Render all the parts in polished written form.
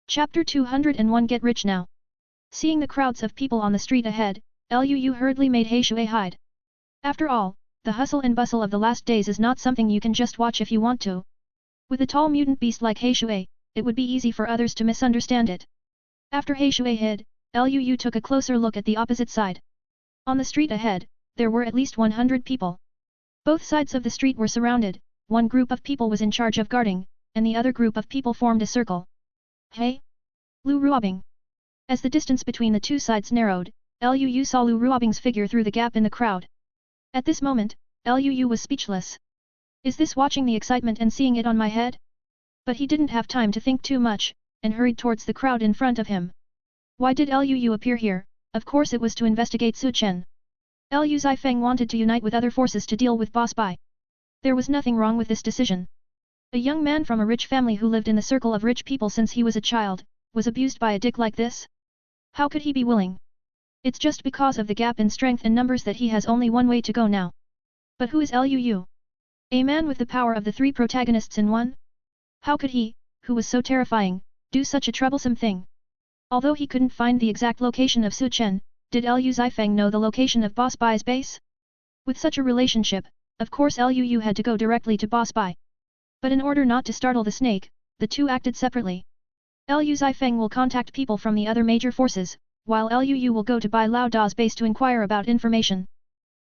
Chapter 201 Get Rich Now. Seeing the crowds of people on the street ahead, Liu hurriedly made He Shui hide. After all, the hustle and bustle of the last days is not something you can just watch if you want to. With a tall mutant beast like He Shui, it would be easy for others to misunderstand it. After He Shui hid, Liu took a closer look at the opposite side. On the street ahead, there were at least 100 people. Both sides of the street were surrounded, one group of people was in charge of guarding, and the other group of people formed a circle. Hey? Lu Ruobing. As the distance between the two sides narrowed, Liu saw Lu Ruobing's figure through the gap in the crowd. At this moment, Liu was speechless. Is this watching the excitement and seeing it on my head? But he didn't have time to think too much, and hurried towards the crowd in front of him. Why did Liu appear here? Of course it was to investigate Su Chen. Liu Feng wanted to unite with other forces to deal with Boss Bai. There was nothing wrong with this decision. A young man from a rich family who lived in the circle of rich people since he was a child, was abused by a dick like this? How could he be willing? It's just because of the gap in strength and numbers that he has only one way to go now. But who is Liu? A man with the power of the three protagonists in one? How could he, who was so terrifying, do such a troublesome thing? Although he couldn't find the exact location of Su Chen, did Liu Feng know the location of Boss Bai's base? With such a relationship, of course Liu had to go directly to Boss Bai. But in order not to startle the snake, the two acted separately. Liu Feng will contact people from the other major forces, while Liu will go to Bai Lao Da's base to inquire about information.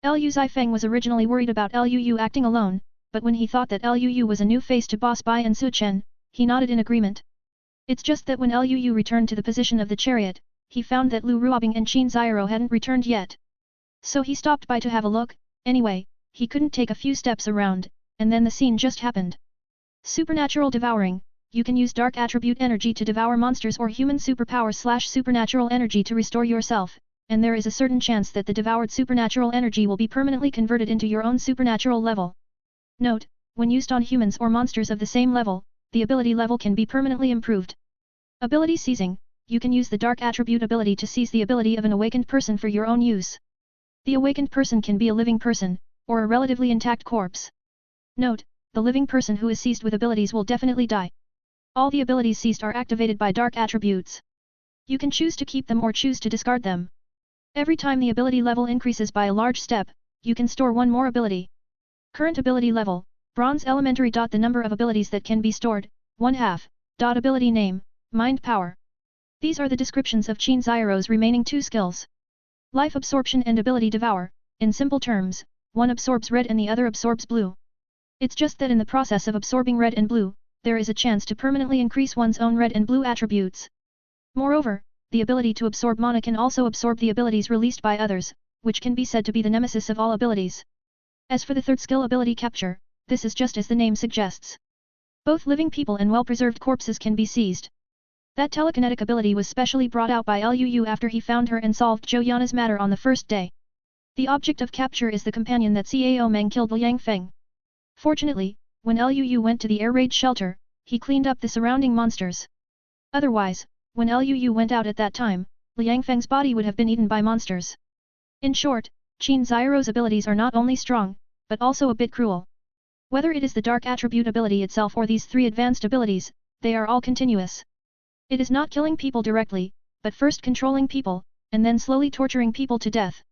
Liu Feng was originally worried about Liu acting alone, but when he thought that Liu was a new face to Boss Bai and Su Chen, he nodded in agreement. It's just that when Liu returned to the position of the chariot, he found that Lu Ruobing and Qin Xiao hadn't returned yet. So he stopped by to have a look. Anyway, he couldn't take a few steps around, and then the scene just happened. Supernatural devouring. You can use dark attribute energy to devour monsters or human superpower / supernatural energy to restore yourself, and there is a certain chance that the devoured supernatural energy will be permanently converted into your own supernatural level. Note, when used on humans or monsters of the same level, the ability level can be permanently improved. Ability seizing. You can use the dark attribute ability to seize the ability of an awakened person for your own use. The awakened person can be a living person, or a relatively intact corpse. Note, the living person who is seized with abilities will definitely die. All the abilities seized are activated by dark attributes. You can choose to keep them or choose to discard them. Every time the ability level increases by a large step, you can store one more ability. Current ability level, Bronze Elementary. The number of abilities that can be stored, 1/2. Ability name, Mind Power. These are the descriptions of Qin Xiao's remaining two skills. Life Absorption and Ability Devour. In simple terms, one absorbs red and the other absorbs blue. It's just that in the process of absorbing red and blue, there is a chance to permanently increase one's own red and blue attributes. Moreover, the ability to absorb mana can also absorb the abilities released by others, which can be said to be the nemesis of all abilities. As for the third skill, Ability Capture, this is just as the name suggests. Both living people and well-preserved corpses can be seized. That telekinetic ability was specially brought out by Liu after he found her and solved Zhou Yana's matter on the first day. The object of capture is the companion that Cao Meng killed Liang Feng. Fortunately, when Liu went to the air raid shelter, he cleaned up the surrounding monsters. Otherwise, when Liu went out at that time, Liang Feng's body would have been eaten by monsters. In short, Qin Xiao's abilities are not only strong, but also a bit cruel. Whether it is the dark attribute ability itself or these three advanced abilities, they are all continuous. It is not killing people directly, but first controlling people, and then slowly torturing people to death.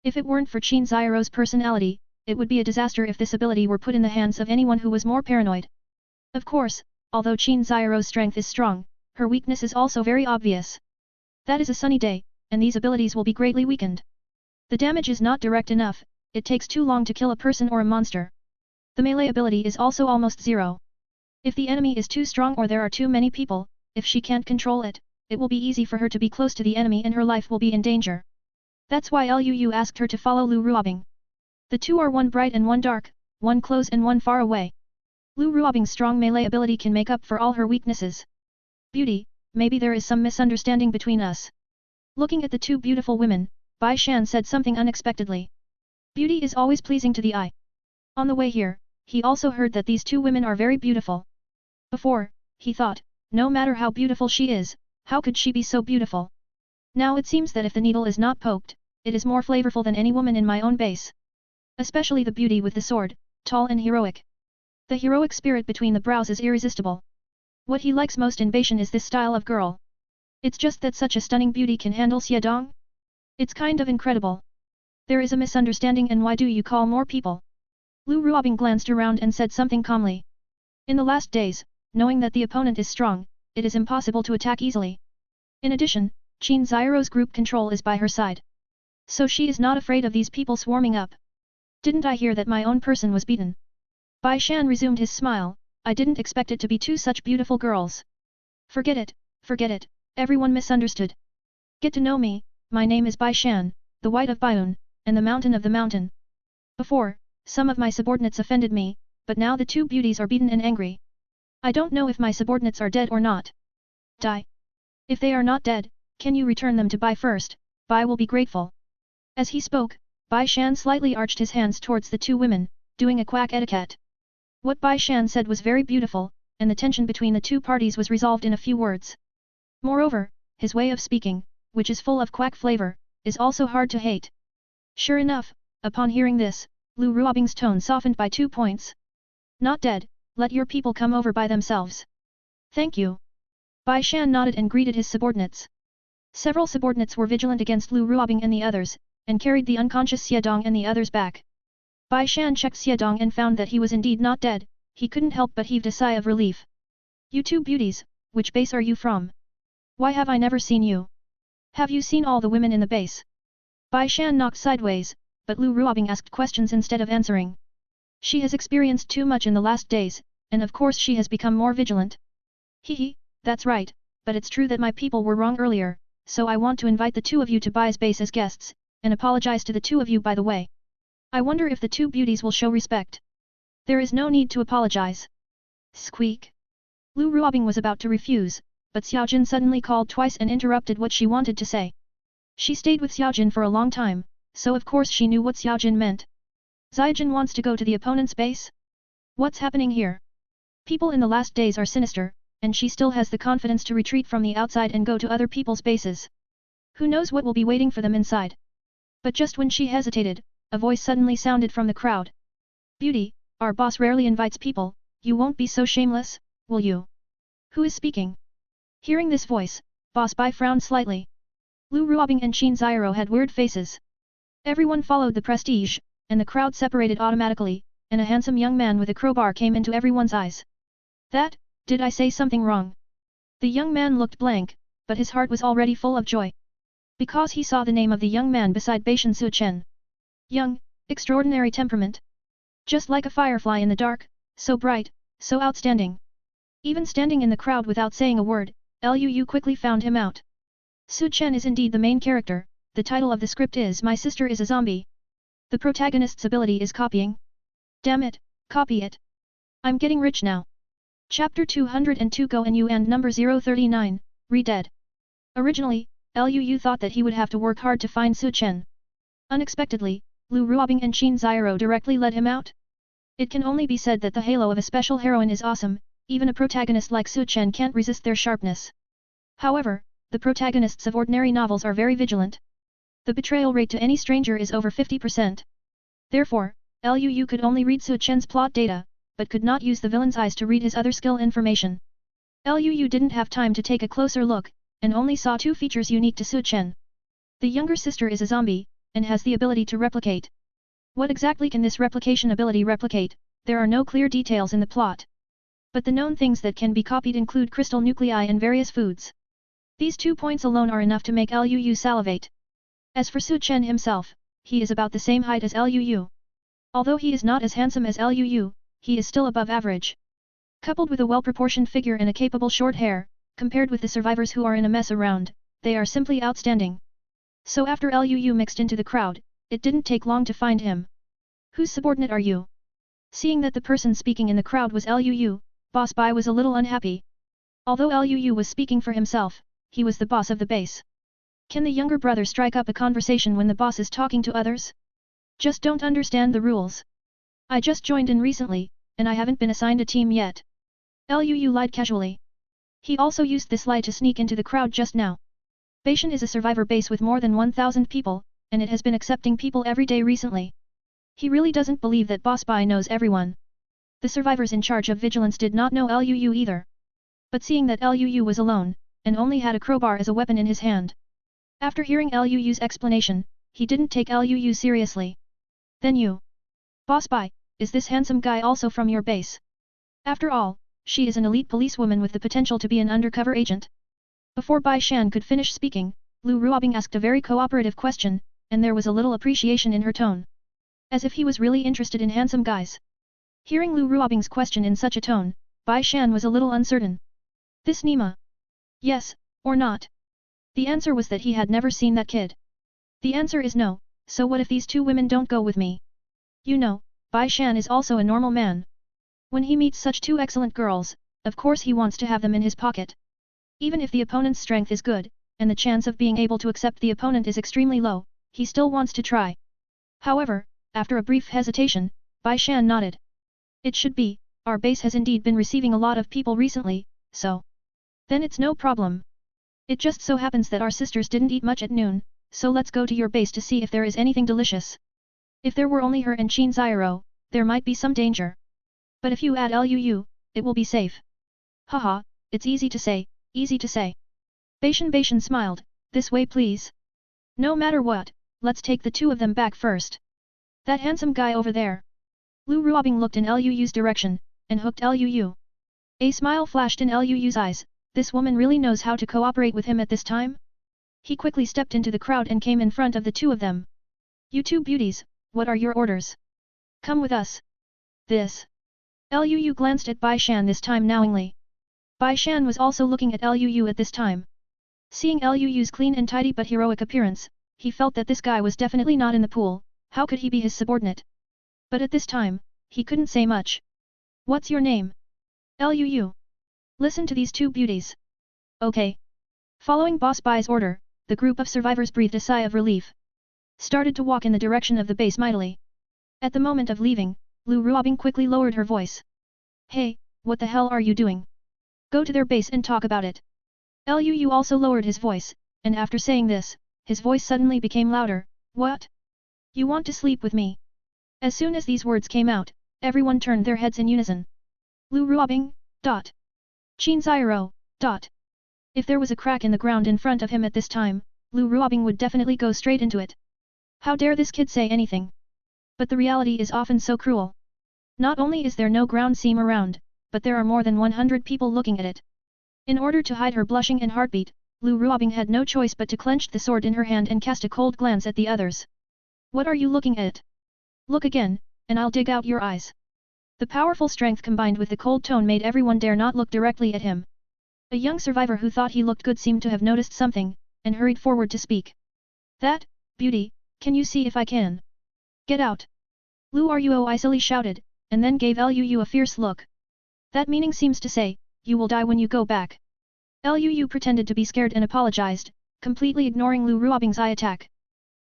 If it weren't for Qin Xiao's personality, it would be a disaster if this ability were put in the hands of anyone who was more paranoid. Of course, although Qin Xiao's strength is strong, her weakness is also very obvious. That is a sunny day, and these abilities will be greatly weakened. The damage is not direct enough, it takes too long to kill a person or a monster. The melee ability is also almost zero. If the enemy is too strong or there are too many people, if she can't control it, it will be easy for her to be close to the enemy and her life will be in danger. That's why Liu asked her to follow Lu Ruobing. The two are one bright and one dark, one close and one far away. Lu Ruobing's strong melee ability can make up for all her weaknesses. Beauty, maybe there is some misunderstanding between us. Looking at the two beautiful women, Bai Shan said something unexpectedly. Beauty is always pleasing to the eye. On the way here, he also heard that these two women are very beautiful. Before, he thought, no matter how beautiful she is, how could she be so beautiful? Now it seems that if the needle is not poked, it is more flavorful than any woman in my own base. Especially the beauty with the sword, tall and heroic. The heroic spirit between the brows is irresistible. What he likes most in Baishan is this style of girl. It's just that such a stunning beauty can handle Xiedong? It's kind of incredible. There is a misunderstanding, and why do you call more people? Lu Ruobing glanced around and said something calmly. In the last days, knowing that the opponent is strong, it is impossible to attack easily. In addition, Qin Xiao's group control is by her side. So she is not afraid of these people swarming up. Didn't I hear that my own person was beaten? Bai Shan resumed his smile. I didn't expect it to be two such beautiful girls. Forget it, everyone misunderstood. Get to know me, my name is Bai Shan, the White of Baiun, and the Mountain of the Mountain. Before, some of my subordinates offended me, but now the two beauties are beaten and angry. I don't know if my subordinates are dead or not. Die. If they are not dead, can you return them to Bai first? Bai will be grateful. As he spoke, Bai Shan slightly arched his hands towards the two women, doing a quack etiquette. What Bai Shan said was very beautiful, and the tension between the two parties was resolved in a few words. Moreover, his way of speaking, which is full of quack flavor, is also hard to hate. Sure enough, upon hearing this, Lu Ruobing's tone softened by 2 points. Not dead, let your people come over by themselves. Thank you. Bai Shan nodded and greeted his subordinates. Several subordinates were vigilant against Lu Ruobing and the others, and carried the unconscious Xiedong and the others back. Bai Shan checked Xiedong and found that he was indeed not dead. He couldn't help but heaved a sigh of relief. You two beauties, which base are you from? Why have I never seen you? Have you seen all the women in the base? Bai Shan knocked sideways, but Lu Ruobing asked questions instead of answering. She has experienced too much in the last days, and of course she has become more vigilant. Hehe, that's right, but it's true that my people were wrong earlier, so I want to invite the two of you to Bai's base as guests, and apologize to the two of you by the way. I wonder if the two beauties will show respect. There is no need to apologize. Squeak. Lu Ruobing was about to refuse, but Xiaojin suddenly called twice and interrupted what she wanted to say. She stayed with Xiaojin for a long time, so of course she knew what Xiaojin meant. Xiaojin wants to go to the opponent's base? What's happening here? People in the last days are sinister, and she still has the confidence to retreat from the outside and go to other people's bases. Who knows what will be waiting for them inside? But just when she hesitated, a voice suddenly sounded from the crowd. Beauty, our boss rarely invites people, you won't be so shameless, will you? Who is speaking? Hearing this voice, Boss Bai frowned slightly. Lu Ruobing and Qin Xiao had weird faces. Everyone followed the prestige, and the crowd separated automatically, and a handsome young man with a crowbar came into everyone's eyes. Did I say something wrong? The young man looked blank, but his heart was already full of joy. Because he saw the name of the young man beside Baishan Suchen. Young, extraordinary temperament. Just like a firefly in the dark, so bright, so outstanding. Even standing in the crowd without saying a word, Liu quickly found him out. Su Chen is indeed the main character, the title of the script is My Sister is a Zombie. The protagonist's ability is copying. Damn it, copy it. I'm getting rich now. Chapter 202 Go and You and number 039, Re-Dead. Originally, Liu thought that he would have to work hard to find Su Chen. Unexpectedly, Lu Ruobing and Qin Xiao directly led him out. It can only be said that the halo of a special heroine is awesome, even a protagonist like Su Chen can't resist their sharpness. However, the protagonists of ordinary novels are very vigilant. The betrayal rate to any stranger is over 50%. Therefore, Liu could only read Su Chen's plot data, but could not use the villain's eyes to read his other skill information. Liu didn't have time to take a closer look, and only saw two features unique to Su Chen. The younger sister is a zombie, and has the ability to replicate. What exactly can this replication ability replicate? There are no clear details in the plot. But the known things that can be copied include crystal nuclei and various foods. These 2 points alone are enough to make Liu salivate. As for Su Chen himself, he is about the same height as Liu. Although he is not as handsome as Liu, he is still above average. Coupled with a well-proportioned figure and a capable short hair, compared with the survivors who are in a mess around, they are simply outstanding. So after Liu mixed into the crowd, it didn't take long to find him. Whose subordinate are you? Seeing that the person speaking in the crowd was Liu, Boss Bai was a little unhappy. Although Liu was speaking for himself, he was the boss of the base. Can the younger brother strike up a conversation when the boss is talking to others? Just don't understand the rules. I just joined in recently, and I haven't been assigned a team yet. Liu lied casually. He also used this lie to sneak into the crowd just now. Baishan is a survivor base with more than 1,000 people, and it has been accepting people every day recently. He really doesn't believe that Boss Bai knows everyone. The survivors in charge of vigilance did not know Liu either. But seeing that Liu was alone, and only had a crowbar as a weapon in his hand. After hearing Liu's explanation, he didn't take Liu seriously. Then you. Boss Bai, is this handsome guy also from your base? After all, she is an elite policewoman with the potential to be an undercover agent. Before Bai Shan could finish speaking, Lu Ruobing asked a very cooperative question, and there was a little appreciation in her tone. As if he was really interested in handsome guys. Hearing Lu Ruobing's question in such a tone, Bai Shan was a little uncertain. This Nima? Yes, or not? The answer was that he had never seen that kid. The answer is no, so what if these two women don't go with me? You know, Bai Shan is also a normal man. When he meets such two excellent girls, of course he wants to have them in his pocket. Even if the opponent's strength is good, and the chance of being able to accept the opponent is extremely low, he still wants to try. However, after a brief hesitation, Bai Shan nodded. It should be, our base has indeed been receiving a lot of people recently, so. Then it's no problem. It just so happens that our sisters didn't eat much at noon, so let's go to your base to see if there is anything delicious. If there were only her and Qin Xiero, there might be some danger. But if you add Liu, it will be safe. Haha, it's easy to say, easy to say. Baishan smiled, this way please. No matter what, let's take the two of them back first. That handsome guy over there. Lu Ruobing looked in Liu's direction, and hooked Liu. A smile flashed in Liu's eyes, this woman really knows how to cooperate with him at this time? He quickly stepped into the crowd and came in front of the two of them. You two beauties, what are your orders? Come with us. This. Liu glanced at Bai Shan this time knowingly. Bai Shan was also looking at Liu at this time. Seeing Liu's clean and tidy but heroic appearance, he felt that this guy was definitely not in the pool, how could he be his subordinate? But at this time, he couldn't say much. What's your name? Liu. Listen to these two beauties. Okay. Following Boss Bai's order, the group of survivors breathed a sigh of relief. Started to walk in the direction of the base mightily. At the moment of leaving, Lu Ruobing quickly lowered her voice. Hey, what the hell are you doing? Go to their base and talk about it. Liu also lowered his voice, and after saying this, his voice suddenly became louder. What? You want to sleep with me? As soon as these words came out, everyone turned their heads in unison. Lu Ruobing, dot. Qin Xiero, dot. If there was a crack in the ground in front of him at this time, Lu Ruobing would definitely go straight into it. How dare this kid say anything? But the reality is often so cruel. Not only is there no ground seam around, but there are more than 100 people looking at it. In order to hide her blushing and heartbeat, Lu Ruobing had no choice but to clench the sword in her hand and cast a cold glance at the others. What are you looking at? Look again, and I'll dig out your eyes. The powerful strength combined with the cold tone made everyone dare not look directly at him. A young survivor who thought he looked good seemed to have noticed something, and hurried forward to speak. That, beauty, can you see if I can? Get out! Lu Ruo icily shouted, and then gave Liu a fierce look. That meaning seems to say, you will die when you go back. Liu pretended to be scared and apologized, completely ignoring Lu Ruobing's eye attack.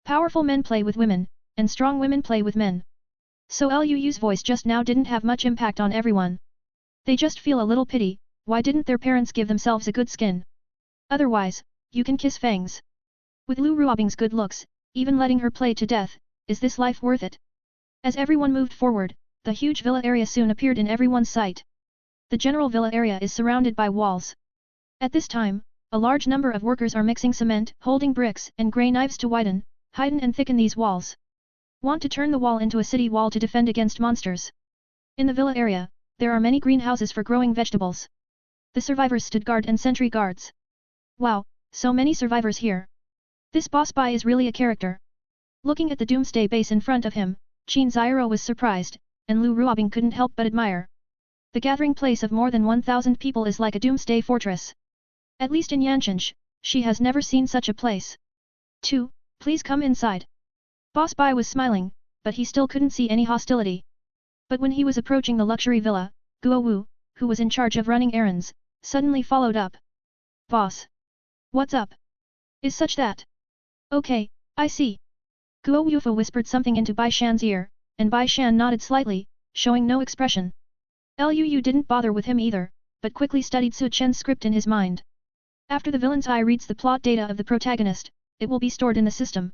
Powerful men play with women, and strong women play with men. So Liu's voice just now didn't have much impact on everyone. They just feel a little pity, why didn't their parents give themselves a good skin? Otherwise, you can kiss fangs. With Lu Ruobing's good looks, even letting her play to death, is this life worth it? As everyone moved forward, the huge villa area soon appeared in everyone's sight. The general villa area is surrounded by walls. At this time, a large number of workers are mixing cement, holding bricks and grey knives to widen, heighten and thicken these walls. Want to turn the wall into a city wall to defend against monsters. In the villa area, there are many greenhouses for growing vegetables. The survivors stood guard and sentry guards. Wow, so many survivors here. This boss Bai is really a character. Looking at the doomsday base in front of him, Qin Xiero was surprised, and Lu Ruobing couldn't help but admire. The gathering place of more than 1,000 people is like a doomsday fortress. At least in Yanshanj, she has never seen such a place. 2. Please come inside. Boss Bai was smiling, but he still couldn't see any hostility. But when he was approaching the luxury villa, Guo Wu, who was in charge of running errands, suddenly followed up. Boss. What's up? Is such that? Okay, I see. Guo Wufa whispered something into Bai Shan's ear, and Bai Shan nodded slightly, showing no expression. Liu didn't bother with him either, but quickly studied Su Chen's script in his mind. After the villain's eye reads the plot data of the protagonist, it will be stored in the system.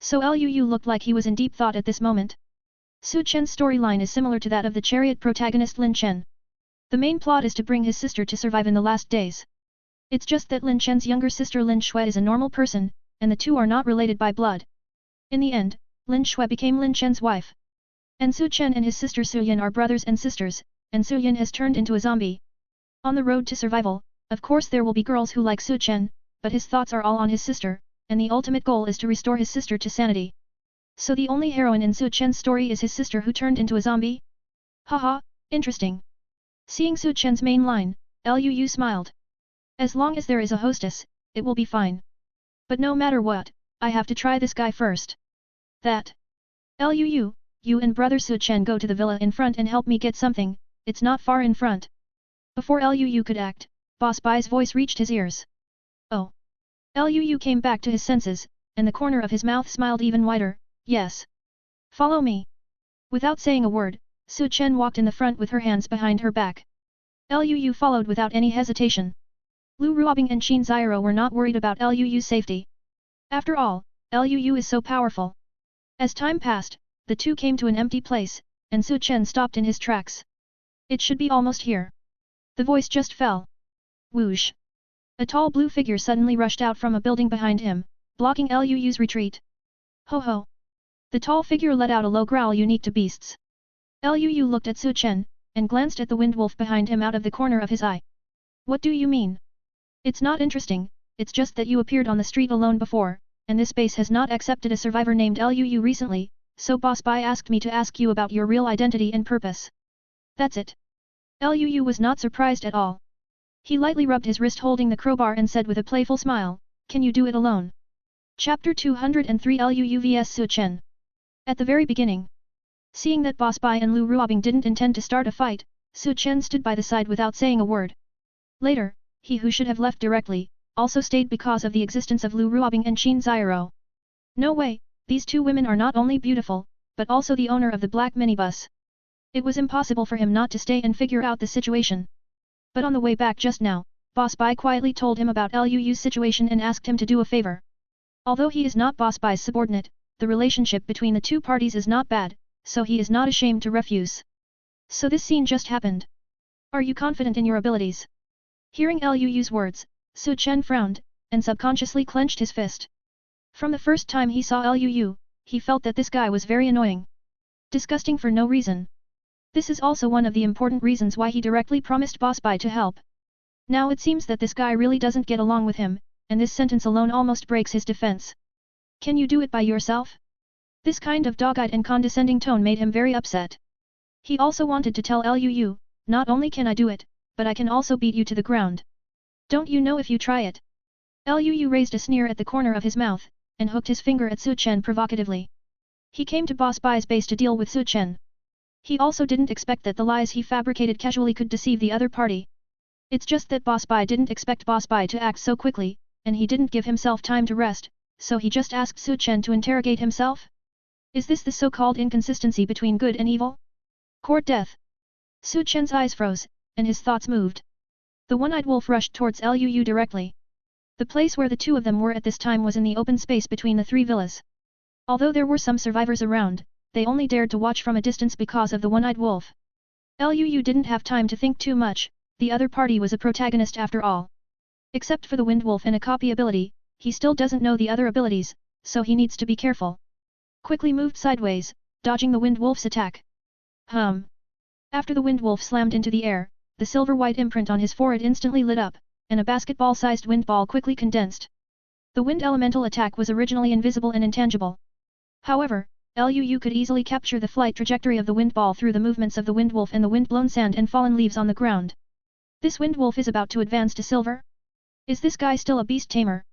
So Liu looked like he was in deep thought at this moment. Su Chen's storyline is similar to that of the chariot protagonist Lin Chen. The main plot is to bring his sister to survive in the last days. It's just that Lin Chen's younger sister Lin Shui is a normal person, and the two are not related by blood. In the end, Lin Shui became Lin Chen's wife. And Su Chen and his sister Su Yin are brothers and sisters, and Su Yin has turned into a zombie. On the road to survival, of course there will be girls who like Su Chen, but his thoughts are all on his sister, and the ultimate goal is to restore his sister to sanity. So the only heroine in Su Chen's story is his sister who turned into a zombie? Haha, interesting. Seeing Su Chen's main line, Liu smiled. As long as there is a hostess, it will be fine. But no matter what, I have to try this guy first. That. Liu, you and brother Su Chen go to the villa in front and help me get something, it's not far in front. Before Liu could act, Boss Bai's voice reached his ears. Oh. Liu came back to his senses, and the corner of his mouth smiled even wider, yes. Follow me. Without saying a word, Su Chen walked in the front with her hands behind her back. Liu followed without any hesitation. Lu Ruobing and Qin Xiero were not worried about Liu's safety. After all, Liu is so powerful. As time passed, the two came to an empty place, and Su Chen stopped in his tracks. It should be almost here. The voice just fell. Whoosh. A tall blue figure suddenly rushed out from a building behind him, blocking Liu's retreat. Ho ho. The tall figure let out a low growl unique to beasts. Liu looked at Su Chen, and glanced at the wind wolf behind him out of the corner of his eye. What do you mean? It's not interesting, it's just that you appeared on the street alone before, and this base has not accepted a survivor named Liu recently, so Boss Bai asked me to ask you about your real identity and purpose. That's it. Liu was not surprised at all. He lightly rubbed his wrist holding the crowbar and said with a playful smile, can you do it alone? Chapter 203 Liu vs Su Chen. At the very beginning. Seeing that Boss Bai and Lu Ruobing didn't intend to start a fight, Su Chen stood by the side without saying a word. Later, he who should have left directly, also stayed because of the existence of Lu Ruobing and Qin Xiero. No way, these two women are not only beautiful, but also the owner of the black minibus. It was impossible for him not to stay and figure out the situation. But on the way back just now, Boss Bai quietly told him about Liu's situation and asked him to do a favor. Although he is not Boss Bai's subordinate, the relationship between the two parties is not bad, so he is not ashamed to refuse. So this scene just happened. Are you confident in your abilities? Hearing Liu's words, Su Chen frowned, and subconsciously clenched his fist. From the first time he saw Liu, he felt that this guy was very annoying. Disgusting for no reason. This is also one of the important reasons why he directly promised Boss Bai to help. Now it seems that this guy really doesn't get along with him, and this sentence alone almost breaks his defense. Can you do it by yourself? This kind of dog-eyed and condescending tone made him very upset. He also wanted to tell Liu, not only can I do it, but I can also beat you to the ground. Don't you know if you try it? Liu raised a sneer at the corner of his mouth, and hooked his finger at Su Chen provocatively. He came to Boss Bai's base to deal with Su Chen. He also didn't expect that the lies he fabricated casually could deceive the other party. It's just that Boss Bai didn't expect Boss Bai to act so quickly, and he didn't give himself time to rest, so he just asked Su Chen to interrogate himself? Is this the so-called inconsistency between good and evil? Court death. Su Chen's eyes froze, and his thoughts moved. The one-eyed wolf rushed towards Liu directly. The place where the two of them were at this time was in the open space between the three villas. Although there were some survivors around, they only dared to watch from a distance because of the one-eyed wolf. Liu didn't have time to think too much, the other party was a protagonist after all. Except for the wind wolf and a copy ability, he still doesn't know the other abilities, so he needs to be careful. Quickly moved sideways, dodging the wind wolf's attack. After the wind wolf slammed into the air, the silver-white imprint on his forehead instantly lit up, and a basketball-sized wind ball quickly condensed. The wind elemental attack was originally invisible and intangible. However, Liu could easily capture the flight trajectory of the wind ball through the movements of the wind wolf and the wind-blown sand and fallen leaves on the ground. This wind wolf is about to advance to silver? Is this guy still a beast tamer?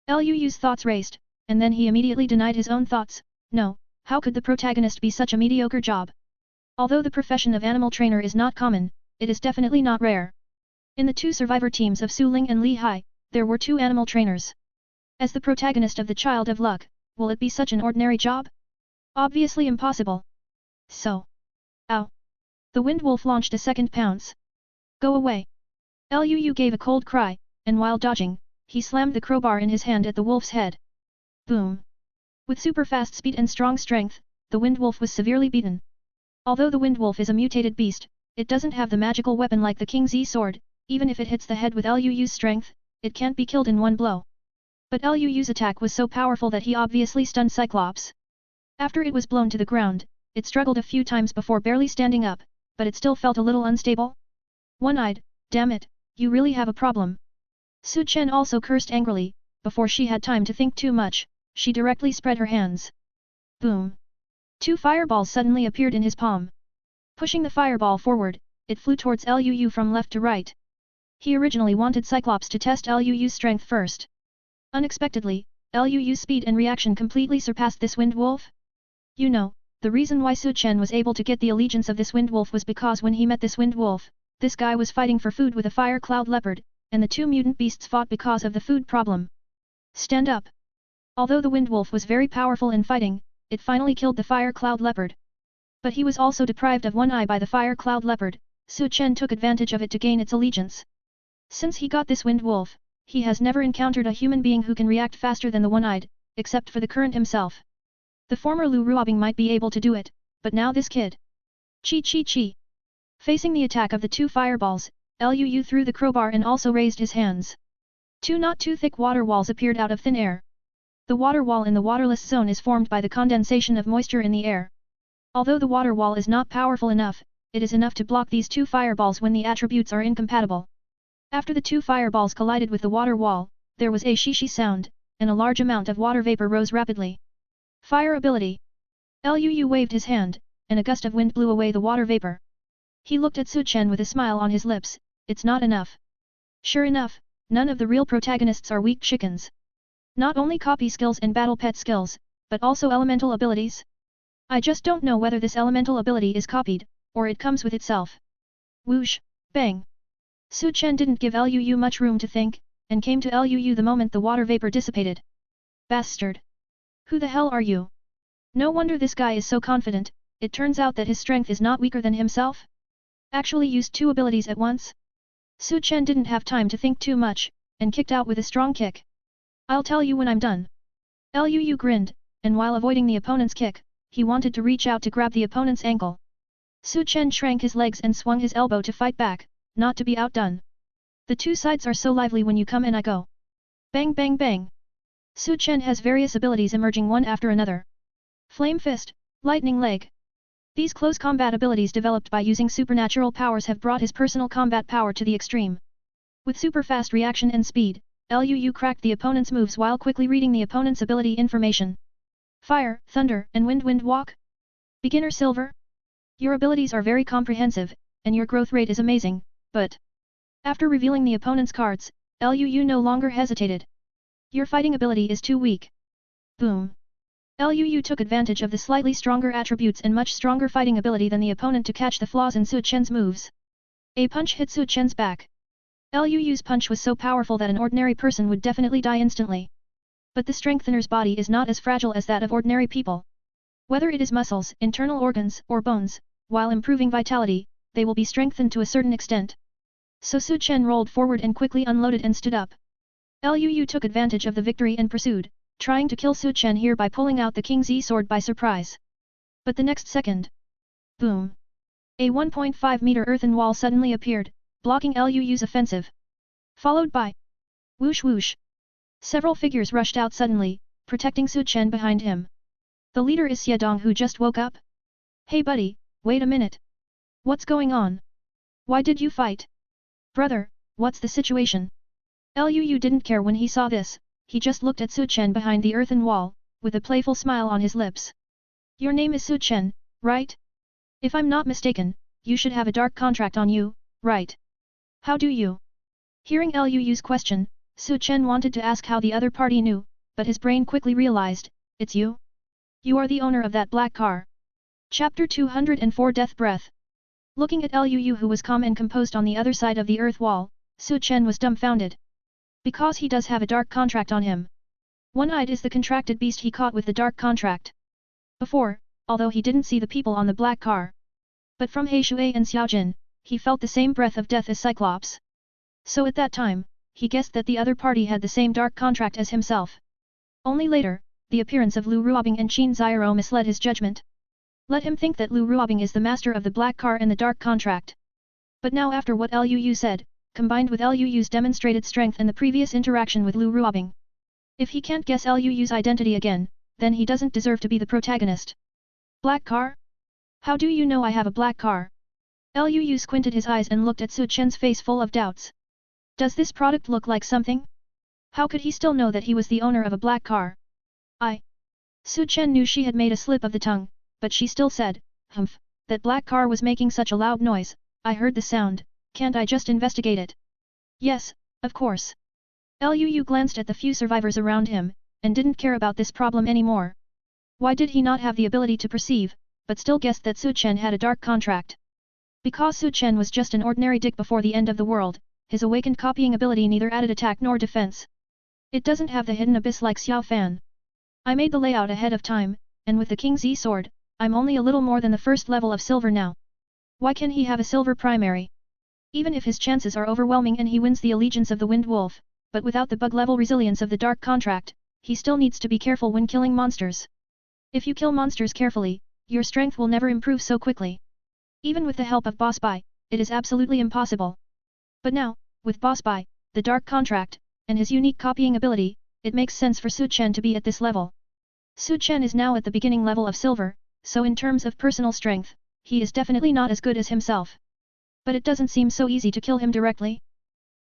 Liu's thoughts raced, and then he immediately denied his own thoughts. No, how could the protagonist be such a mediocre job? Although the profession of animal trainer is not common, it is definitely not rare. In the two survivor teams of Su Ling and Li Hai, there were two animal trainers. As the protagonist of the Child of Luck, will it be such an ordinary job? Obviously impossible. So. Ow! The wind wolf launched a second pounce. Go away! Liu gave a cold cry, and while dodging, he slammed the crowbar in his hand at the wolf's head. Boom! With super fast speed and strong strength, the wind wolf was severely beaten. Although the wind wolf is a mutated beast, it doesn't have the magical weapon like the King Z sword, even if it hits the head with Lu's strength, it can't be killed in one blow. But Lu's attack was so powerful that he obviously stunned Cyclops. After it was blown to the ground, it struggled a few times before barely standing up, but it still felt a little unstable. One-eyed, damn it, you really have a problem. Su Chen also cursed angrily. Before she had time to think too much, she directly spread her hands. Boom! 2 fireballs suddenly appeared in his palm. Pushing the fireball forward, it flew towards Luu from left to right. He originally wanted Cyclops to test Lu's strength first. Unexpectedly, Lu's speed and reaction completely surpassed this wind wolf. You know, the reason why Su Chen was able to get the allegiance of this wind wolf was because when he met this wind wolf, this guy was fighting for food with a fire cloud leopard, and the 2 mutant beasts fought because of the food problem. Stand up! Although the wind wolf was very powerful in fighting, it finally killed the fire cloud leopard. But he was also deprived of one eye by the fire cloud leopard. Su Chen took advantage of it to gain its allegiance. Since he got this wind wolf, he has never encountered a human being who can react faster than the one-eyed, except for the current himself. The former Lu Ruobing might be able to do it, but now this kid. Chi chi chi! Facing the attack of the 2 fireballs, Luu threw the crowbar and also raised his hands. 2 not too thick water walls appeared out of thin air. The water wall in the waterless zone is formed by the condensation of moisture in the air. Although the water wall is not powerful enough, it is enough to block these 2 fireballs when the attributes are incompatible. After the 2 fireballs collided with the water wall, there was a shishi sound, and a large amount of water vapor rose rapidly. Fire ability! Luu waved his hand, and a gust of wind blew away the water vapor. He looked at Su Chen with a smile on his lips. It's not enough. Sure enough, none of the real protagonists are weak chickens. Not only copy skills and battle pet skills, but also elemental abilities. I just don't know whether this elemental ability is copied, or it comes with itself. Whoosh, bang. Su Chen didn't give Luu much room to think, and came to Luu the moment the water vapor dissipated. Bastard! Who the hell are you? No wonder this guy is so confident. It turns out that his strength is not weaker than himself. Actually used 2 abilities at once? Su Chen didn't have time to think too much, and kicked out with a strong kick. I'll tell you when I'm done. Luu grinned, and while avoiding the opponent's kick, he wanted to reach out to grab the opponent's ankle. Su Chen shrank his legs and swung his elbow to fight back, not to be outdone. The 2 sides are so lively when you come and I go. Bang bang bang. Su Chen has various abilities emerging one after another. Flame Fist, Lightning Leg. These close combat abilities developed by using supernatural powers have brought his personal combat power to the extreme. With super fast reaction and speed, Luu cracked the opponent's moves while quickly reading the opponent's ability information. Fire, Thunder, and Wind Walk? Beginner Silver? Your abilities are very comprehensive, and your growth rate is amazing, but... After revealing the opponent's cards, Luu no longer hesitated. Your fighting ability is too weak. Boom. Luu took advantage of the slightly stronger attributes and much stronger fighting ability than the opponent to catch the flaws in Su Chen's moves. A punch hit Su Chen's back. Luu's punch was so powerful that an ordinary person would definitely die instantly. But the strengthener's body is not as fragile as that of ordinary people. Whether it is muscles, internal organs, or bones, while improving vitality, they will be strengthened to a certain extent. So Su Chen rolled forward and quickly unloaded and stood up. Luu took advantage of the victory and pursued, trying to kill Su Chen here by pulling out the King Z sword by surprise. But the next second... Boom! A 1.5-meter earthen wall suddenly appeared, blocking Luu's offensive. Followed by... Whoosh whoosh! Several figures rushed out suddenly, protecting Su Chen behind him. The leader is Xiedong who just woke up? Hey buddy, wait a minute. What's going on? Why did you fight? Brother, what's the situation? Luu didn't care when he saw this, he just looked at Su Chen behind the earthen wall, with a playful smile on his lips. Your name is Su Chen, right? If I'm not mistaken, you should have a dark contract on you, right? How do you? Hearing Luu's question, Su Chen wanted to ask how the other party knew, but his brain quickly realized, it's you? You are the owner of that black car. Chapter 204 Death Breath. Looking at Luu who was calm and composed on the other side of the earth wall, Su Chen was dumbfounded. Because he does have a dark contract on him. One-eyed is the contracted beast he caught with the dark contract. Before, although he didn't see the people on the black car. But from He Shui and Xiaojin, he felt the same breath of death as Cyclops. So at that time, he guessed that the other party had the same dark contract as himself. Only later, the appearance of Lu Ruobing and Qin Xiao misled his judgment. Let him think that Lu Ruobing is the master of the black car and the dark contract. But now after what Liu said, combined with Liu's demonstrated strength and the previous interaction with Lu Ruobing, if he can't guess Liu's identity again, then he doesn't deserve to be the protagonist. Black car? How do you know I have a black car? Liu squinted his eyes and looked at Su Chen's face full of doubts. Does this product look like something? How could he still know that he was the owner of a black car? Su Chen knew she had made a slip of the tongue, but she still said, "Humph, that black car was making such a loud noise, I heard the sound, can't I just investigate it?" Yes, of course. Liu glanced at the few survivors around him, and didn't care about this problem anymore. Why did he not have the ability to perceive, but still guessed that Su Chen had a dark contract? Because Su Chen was just an ordinary dick before the end of the world, his awakened copying ability neither added attack nor defense. It doesn't have the hidden abyss like Xiao Fan. I made the layout ahead of time, and with the King's E-sword, I'm only a little more than the first level of silver now. Why can he have a silver primary? Even if his chances are overwhelming and he wins the allegiance of the Wind Wolf, but without the bug level resilience of the dark contract, he still needs to be careful when killing monsters. If you kill monsters carefully, your strength will never improve so quickly. Even with the help of Boss Bai, it is absolutely impossible. But now, with Boss Bai, the dark contract, and his unique copying ability, it makes sense for Su Chen to be at this level. Su Chen is now at the beginning level of silver, so in terms of personal strength, he is definitely not as good as himself. But it doesn't seem so easy to kill him directly.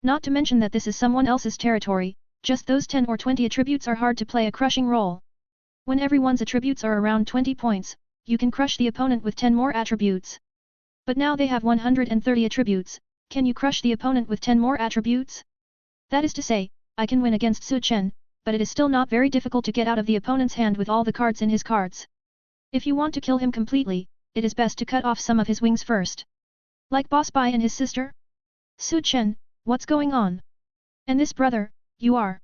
Not to mention that this is someone else's territory, just those 10 or 20 attributes are hard to play a crushing role. When everyone's attributes are around 20 points, you can crush the opponent with 10 more attributes. But now they have 130 attributes, can you crush the opponent with 10 more attributes? That is to say, I can win against Su Chen, but it is still not very difficult to get out of the opponent's hand with all the cards in his cards. If you want to kill him completely, it is best to cut off some of his wings first. Like Boss Bai and his sister? Su Chen, what's going on? And this brother, you are?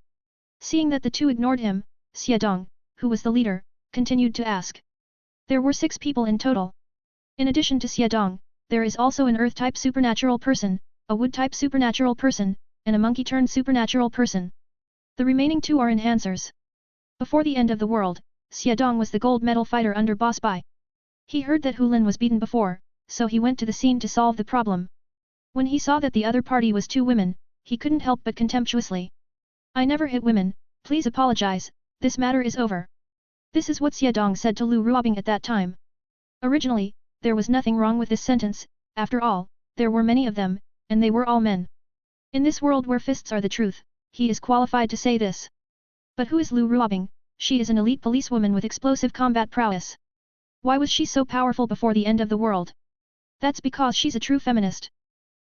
Seeing that the two ignored him, Xiedong, who was the leader, continued to ask. There were 6 people in total. In addition to Xiedong, there is also an Earth-type supernatural person, a Wood-type supernatural person, and a Monkey-turned supernatural person. The remaining 2 are enhancers. Before the end of the world, Xiedong was the gold medal fighter under Boss Bai. He heard that Hulin was beaten before, so he went to the scene to solve the problem. When he saw that the other party was 2 women, he couldn't help but contemptuously. I never hit women, please apologize, this matter is over. This is what Xiedong said to Lu Ruobing at that time. Originally, there was nothing wrong with this sentence, after all, there were many of them, and they were all men. In this world where fists are the truth, he is qualified to say this. But who is Lu Ruobing? She is an elite policewoman with explosive combat prowess. Why was she so powerful before the end of the world? That's because she's a true feminist.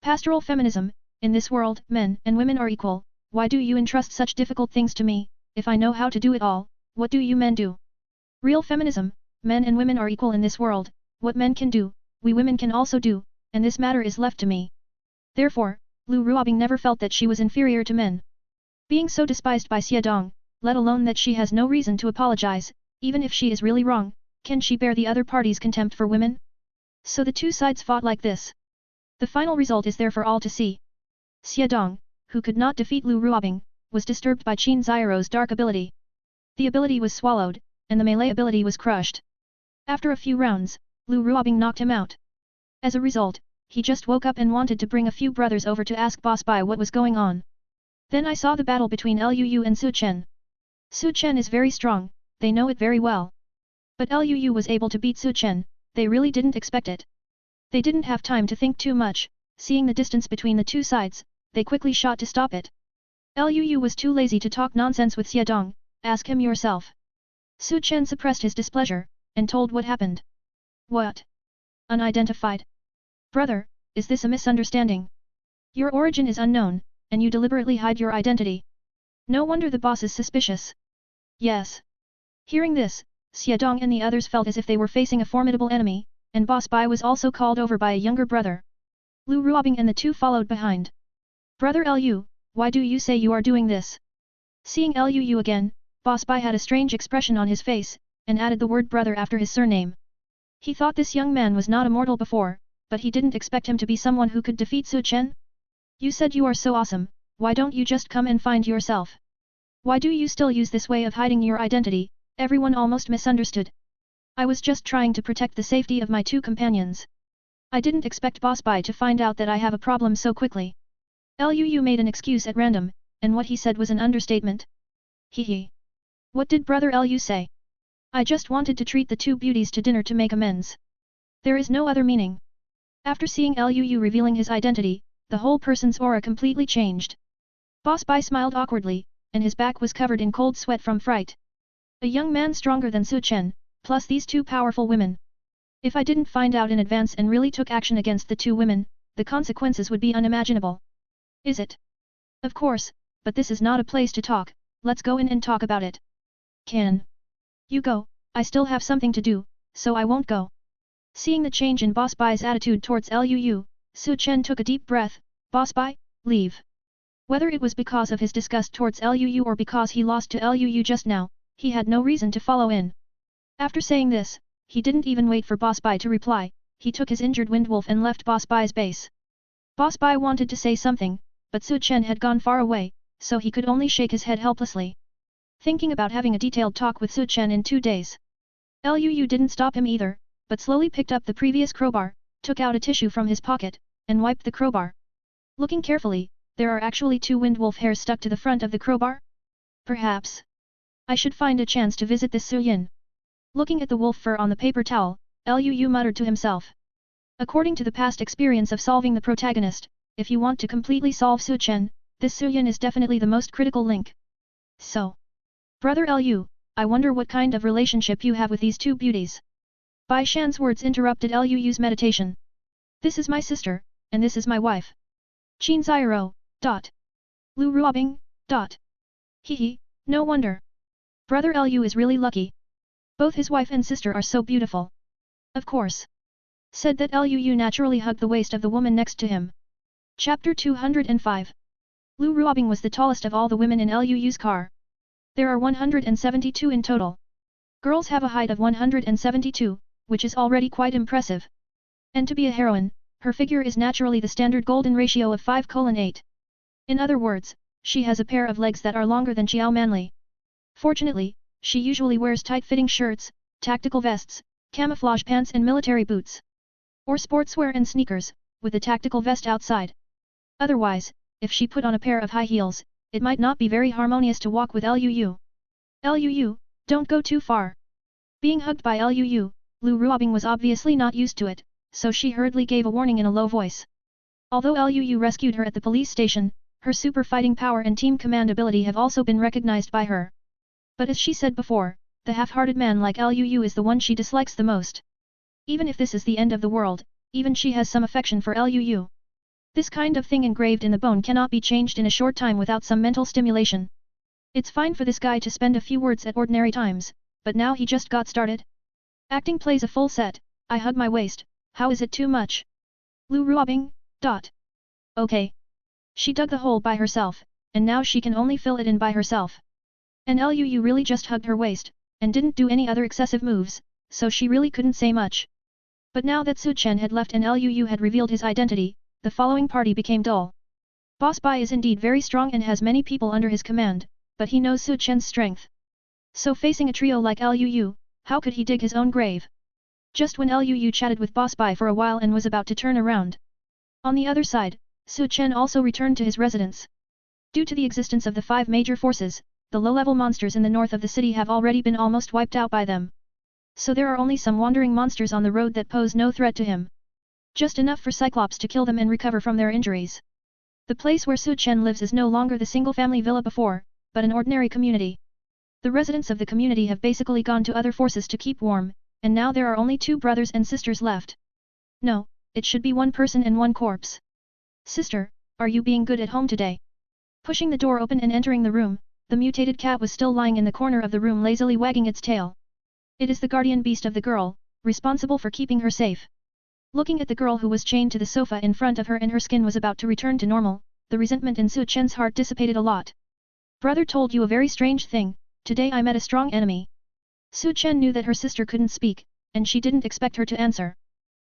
Pastoral feminism, in this world, men and women are equal, why do you entrust such difficult things to me? If I know how to do it all, what do you men do? Real feminism, men and women are equal in this world, what men can do, we women can also do, and this matter is left to me. Therefore, Lu Ruobing never felt that she was inferior to men. Being so despised by Xiedong, let alone that she has no reason to apologize, even if she is really wrong, can she bear the other party's contempt for women? So the 2 sides fought like this. The final result is there for all to see. Xiedong, who could not defeat Lu Ruobing, was disturbed by Qin Zairo's dark ability. The ability was swallowed, and the melee ability was crushed. After a few rounds, Lu Ruobing knocked him out. As a result, he just woke up and wanted to bring a few brothers over to ask Boss Bai what was going on. Then I saw the battle between Liu and Su Chen. Su Chen is very strong, they know it very well. But Liu was able to beat Su Chen, they really didn't expect it. They didn't have time to think too much, seeing the distance between the 2 sides, they quickly shot to stop it. Liu was too lazy to talk nonsense with Xiedong, ask him yourself. Su Chen suppressed his displeasure, and told what happened. What? Unidentified? Brother, is this a misunderstanding? Your origin is unknown, and you deliberately hide your identity. No wonder the boss is suspicious. Yes. Hearing this, Xiedong and the others felt as if they were facing a formidable enemy, and Boss Bai was also called over by a younger brother. Lu Ruobing and the 2 followed behind. Brother Liu, why do you say you are doing this? Seeing Liu again, Boss Bai had a strange expression on his face, and added the word brother after his surname. He thought this young man was not immortal before, but he didn't expect him to be someone who could defeat Su Chen. You said you are so awesome, why don't you just come and find yourself? Why do you still use this way of hiding your identity? Everyone almost misunderstood. I was just trying to protect the safety of my 2 companions. I didn't expect Boss Bai to find out that I have a problem so quickly. Liu made an excuse at random, and what he said was an understatement. Hee. What did Brother Liu say? I just wanted to treat the two beauties to dinner to make amends. There is no other meaning. After seeing Liu revealing his identity, the whole person's aura completely changed. Boss Bai smiled awkwardly, and his back was covered in cold sweat from fright. A young man stronger than Su Chen, plus these two powerful women. If I didn't find out in advance and really took action against the two women, the consequences would be unimaginable. Is it? Of course, but this is not a place to talk, let's go in and talk about it. Can you go? I still have something to do, so I won't go. Seeing the change in Boss Bai's attitude towards Liu, Su Chen took a deep breath. Boss Bai, leave. Whether it was because of his disgust towards Liu or because he lost to Liu just now, he had no reason to follow in. After saying this, he didn't even wait for Boss Bai to reply, he took his injured windwolf and left Boss Bai's base. Boss Bai wanted to say something, but Su Chen had gone far away, so he could only shake his head helplessly. Thinking about having a detailed talk with Su Chen in 2 days. Liu didn't stop him either, but slowly picked up the previous crowbar, took out a tissue from his pocket, and wiped the crowbar. Looking carefully, there are actually 2 windwolf hairs stuck to the front of the crowbar? Perhaps I should find a chance to visit this Su Yin. Looking at the wolf fur on the paper towel, Liu muttered to himself. According to the past experience of solving the protagonist, if you want to completely solve Su Chen, this Su Yin is definitely the most critical link. So, Brother Liu, I wonder what kind of relationship you have with these two beauties. Bai Shan's words interrupted Liu's meditation. This is my sister, and this is my wife. Qin Xiaro, dot. Lu Ruobing, dot. Hee, no wonder. Brother Liu is really lucky. Both his wife and sister are so beautiful. Of course. Said that Liu naturally hugged the waist of the woman next to him. Chapter 205. Lu Ruobing was the tallest of all the women in Liu's car. There are 172 in total. Girls have a height of 172, which is already quite impressive. And to be a heroine, her figure is naturally the standard golden ratio of 5:8. In other words, she has a pair of legs that are longer than Xiao Manli. Fortunately, she usually wears tight-fitting shirts, tactical vests, camouflage pants and military boots. Or sportswear and sneakers, with a tactical vest outside. Otherwise, if she put on a pair of high heels, it might not be very harmonious to walk with Liu. Liu, don't go too far. Being hugged by Liu, Lu Ruobing was obviously not used to it, so she hurriedly gave a warning in a low voice. Although Liu rescued her at the police station, her super fighting power and team command ability have also been recognized by her. But as she said before, the half-hearted man like Liu is the one she dislikes the most. Even if this is the end of the world, even she has some affection for Liu. This kind of thing engraved in the bone cannot be changed in a short time without some mental stimulation. It's fine for this guy to spend a few words at ordinary times, but now he just got started. Acting plays a full set. I hug my waist, how is it too much? Lu Ruobing, dot. Okay. She dug the hole by herself, and now she can only fill it in by herself. And Liu really just hugged her waist, and didn't do any other excessive moves, so she really couldn't say much. But now that Su Chen had left and Liu had revealed his identity, the following party became dull. Boss Bai is indeed very strong and has many people under his command, but he knows Su Chen's strength. So facing a trio like Liu, how could he dig his own grave? Just when Liu chatted with Boss Bai for a while and was about to turn around. On the other side, Su Chen also returned to his residence. Due to the existence of the 5 major forces, the low-level monsters in the north of the city have already been almost wiped out by them. So there are only some wandering monsters on the road that pose no threat to him. Just enough for Cyclops to kill them and recover from their injuries. The place where Su Chen lives is no longer the single-family villa before, but an ordinary community. The residents of the community have basically gone to other forces to keep warm, and now there are only 2 brothers and sisters left. No, it should be 1 person and 1 corpse. Sister, are you being good at home today? Pushing the door open and entering the room, the mutated cat was still lying in the corner of the room lazily wagging its tail. It is the guardian beast of the girl, responsible for keeping her safe. Looking at the girl who was chained to the sofa in front of her and her skin was about to return to normal, the resentment in Su Chen's heart dissipated a lot. Brother told you a very strange thing, today I met a strong enemy. Su Chen knew that her sister couldn't speak, and she didn't expect her to answer.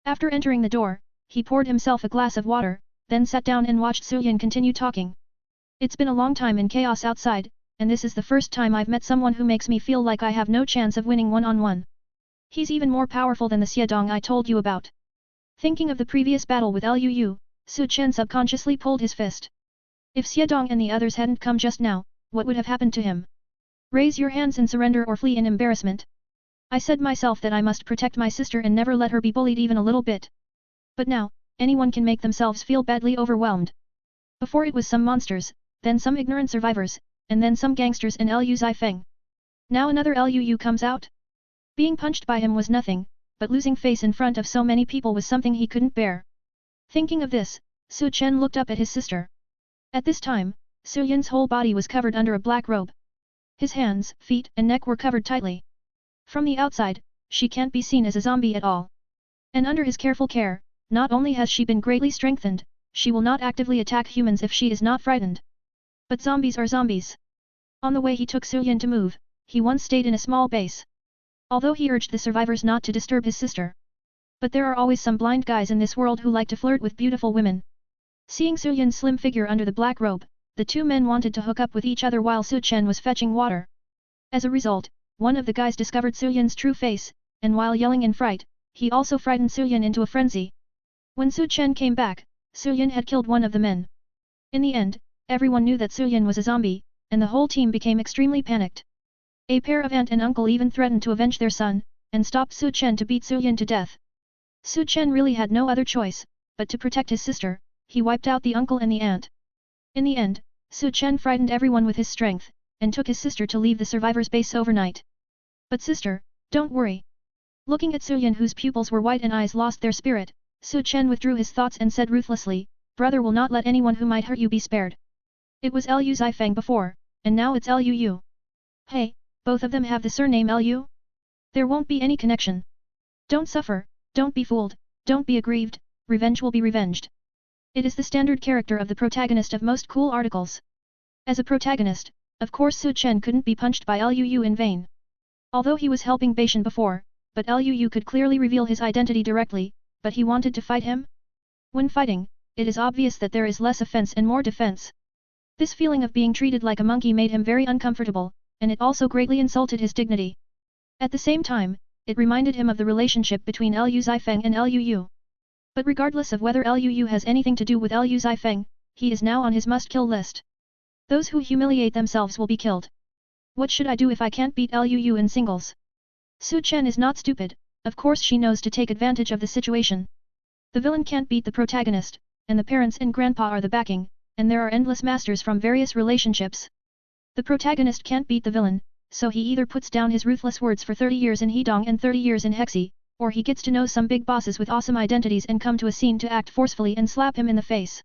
After entering the door, he poured himself a glass of water, then sat down and watched Su Yan continue talking. It's been a long time in chaos outside, and this is the first time I've met someone who makes me feel like I have no chance of winning one-on-one. He's even more powerful than the Xiedong I told you about. Thinking of the previous battle with Liu, Su Chen subconsciously pulled his fist. If Xiedong and the others hadn't come just now, what would have happened to him? Raise your hands and surrender or flee in embarrassment. I said myself that I must protect my sister and never let her be bullied even a little bit. But now, anyone can make themselves feel badly overwhelmed. Before it was some monsters, then some ignorant survivors, and then some gangsters in Liu Feng. Now another Liu comes out? Being punched by him was nothing, but losing face in front of so many people was something he couldn't bear. Thinking of this, Su Chen looked up at his sister. At this time, Su Yin's whole body was covered under a black robe. His hands, feet and neck were covered tightly. From the outside, she can't be seen as a zombie at all. And under his careful care, not only has she been greatly strengthened, she will not actively attack humans if she is not frightened. But zombies are zombies. On the way he took Su Yin to move, he once stayed in a small base. Although he urged the survivors not to disturb his sister. But there are always some blind guys in this world who like to flirt with beautiful women. Seeing Su Yin's slim figure under the black robe, the two men wanted to hook up with each other while Su Chen was fetching water. As a result, one of the guys discovered Su Yin's true face, and while yelling in fright, he also frightened Su Yin into a frenzy. When Su Chen came back, Su Yin had killed one of the men. In the end, everyone knew that Su Yin was a zombie, and the whole team became extremely panicked. A pair of aunt and uncle even threatened to avenge their son, and stopped Su Chen to beat Su Yin to death. Su Chen really had no other choice, but to protect his sister, he wiped out the uncle and the aunt. In the end, Su Chen frightened everyone with his strength, and took his sister to leave the survivors' base overnight. But sister, don't worry. Looking at Su Yin whose pupils were white and eyes lost their spirit, Su Chen withdrew his thoughts and said ruthlessly, brother will not let anyone who might hurt you be spared. It was Liu Feng before, and now it's Liu. Hey, both of them have the surname Liu? There won't be any connection. Don't suffer, don't be fooled, don't be aggrieved, revenge will be revenged. It is the standard character of the protagonist of most cool articles. As a protagonist, of course Su Chen couldn't be punched by Liu in vain. Although he was helping Beishan before, but Liu could clearly reveal his identity directly, but he wanted to fight him? When fighting, it is obvious that there is less offense and more defense. This feeling of being treated like a monkey made him very uncomfortable, and it also greatly insulted his dignity. At the same time, it reminded him of the relationship between Liu Feng and Liu. But regardless of whether Liu has anything to do with Liu Feng, he is now on his must-kill list. Those who humiliate themselves will be killed. What should I do if I can't beat Liu in singles? Su Chen is not stupid, of course she knows to take advantage of the situation. The villain can't beat the protagonist, and the parents and grandpa are the backing, and there are endless masters from various relationships. The protagonist can't beat the villain, so he either puts down his ruthless words for 30 years in Hedong and 30 years in Hexi, or he gets to know some big bosses with awesome identities and come to a scene to act forcefully and slap him in the face.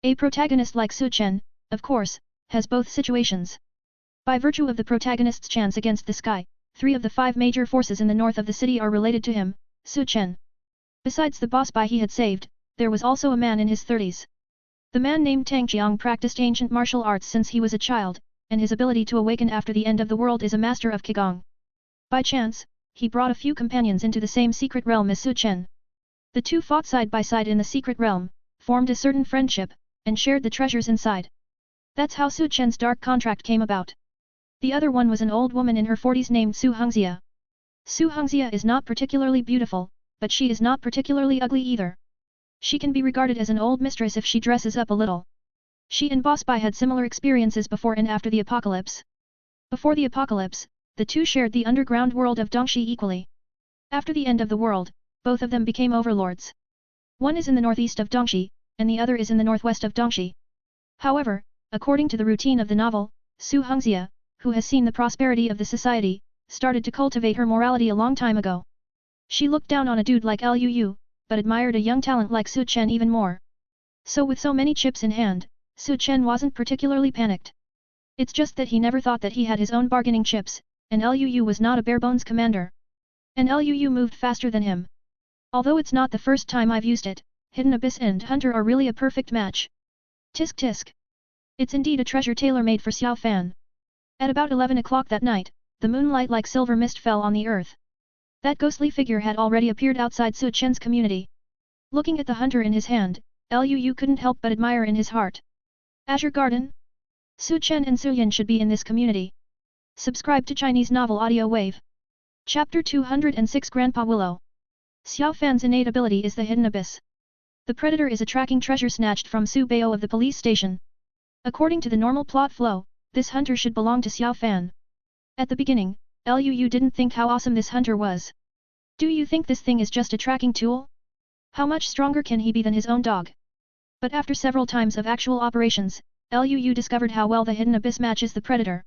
A protagonist like Su Chen, of course, has both situations. By virtue of the protagonist's chance against the sky, 3 of the 5 major forces in the north of the city are related to him, Su Chen. Besides the boss Bai he had saved, there was also a man in his 30s. The man named Tang Jiang practiced ancient martial arts since he was a child, and his ability to awaken after the end of the world is a master of Qigong. By chance, he brought a few companions into the same secret realm as Su Chen. The two fought side by side in the secret realm, formed a certain friendship, and shared the treasures inside. That's how Su Chen's dark contract came about. The other one was an old woman in her 40s named Su Hongxia. Su Hongxia is not particularly beautiful, but she is not particularly ugly either. She can be regarded as an old mistress if she dresses up a little. She and Boss Bai had similar experiences before and after the apocalypse. Before the apocalypse, the two shared the underground world of Dongxi equally. After the end of the world, both of them became overlords. One is in the northeast of Dongxi, and the other is in the northwest of Dongxi. However, according to the routine of the novel, Su Hongxia, who has seen the prosperity of the society, started to cultivate her morality a long time ago. She looked down on a dude like Liu, but admired a young talent like Su Chen even more. So with so many chips in hand, Su Chen wasn't particularly panicked. It's just that he never thought that he had his own bargaining chips, and Liu was not a bare-bones commander. And Liu moved faster than him. Although it's not the first time I've used it, Hidden Abyss and Hunter are really a perfect match. Tisk tisk. It's indeed a treasure tailor-made for Xiao Fan. At about 11 o'clock that night, the moonlight like silver mist fell on the earth. That ghostly figure had already appeared outside Su Chen's community. Looking at the hunter in his hand, Liu couldn't help but admire in his heart. Azure Garden? Su Chen and Su Yin should be in this community. Subscribe to Chinese Novel Audio Wave. Chapter 206 Grandpa Willow. Xiao Fan's innate ability is the hidden abyss. The predator is a tracking treasure snatched from Su Bao of the police station. According to the normal plot flow, this hunter should belong to Xiao Fan. At the beginning, Liu didn't think how awesome this hunter was. Do you think this thing is just a tracking tool? How much stronger can he be than his own dog? But after several times of actual operations, Liu discovered how well the hidden abyss matches the predator.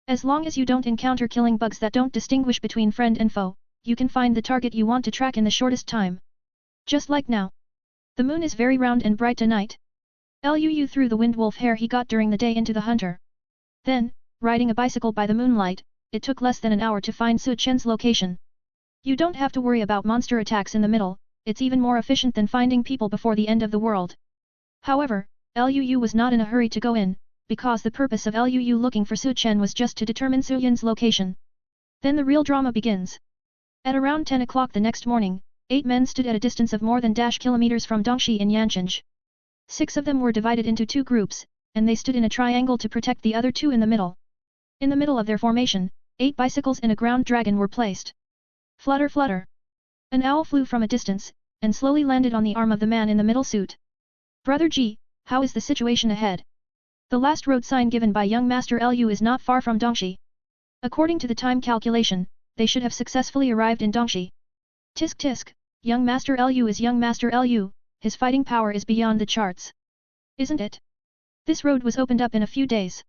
As long as you don't encounter killing bugs that don't distinguish between friend and foe, you can find the target you want to track in the shortest time. Just like now. The moon is very round and bright tonight. Liu threw the wind wolf hair he got during the day into the hunter. Then, riding a bicycle by the moonlight, it took less than an hour to find Su Chen's location. You don't have to worry about monster attacks in the middle, it's even more efficient than finding people before the end of the world. However, Liu was not in a hurry to go in, because the purpose of Liu looking for Su Chen was just to determine Su Yin's location. Then the real drama begins. At around 10 o'clock the next morning, 8 men stood at a distance of more than kilometers from Dongxi in Yanqing. 6 of them were divided into 2 groups, and they stood in a triangle to protect the other 2 in the middle. In the middle of their formation, 8 bicycles and a ground dragon were placed. Flutter flutter. An owl flew from a distance, and slowly landed on the arm of the man in the middle suit. Brother Ji, how is the situation ahead? The last road sign given by young Master Liu is not far from Dongxi. According to the time calculation, they should have successfully arrived in Dongxi. Tisk tisk, young Master Liu is young Master Liu, his fighting power is beyond the charts. Isn't it? This road was opened up in a few days.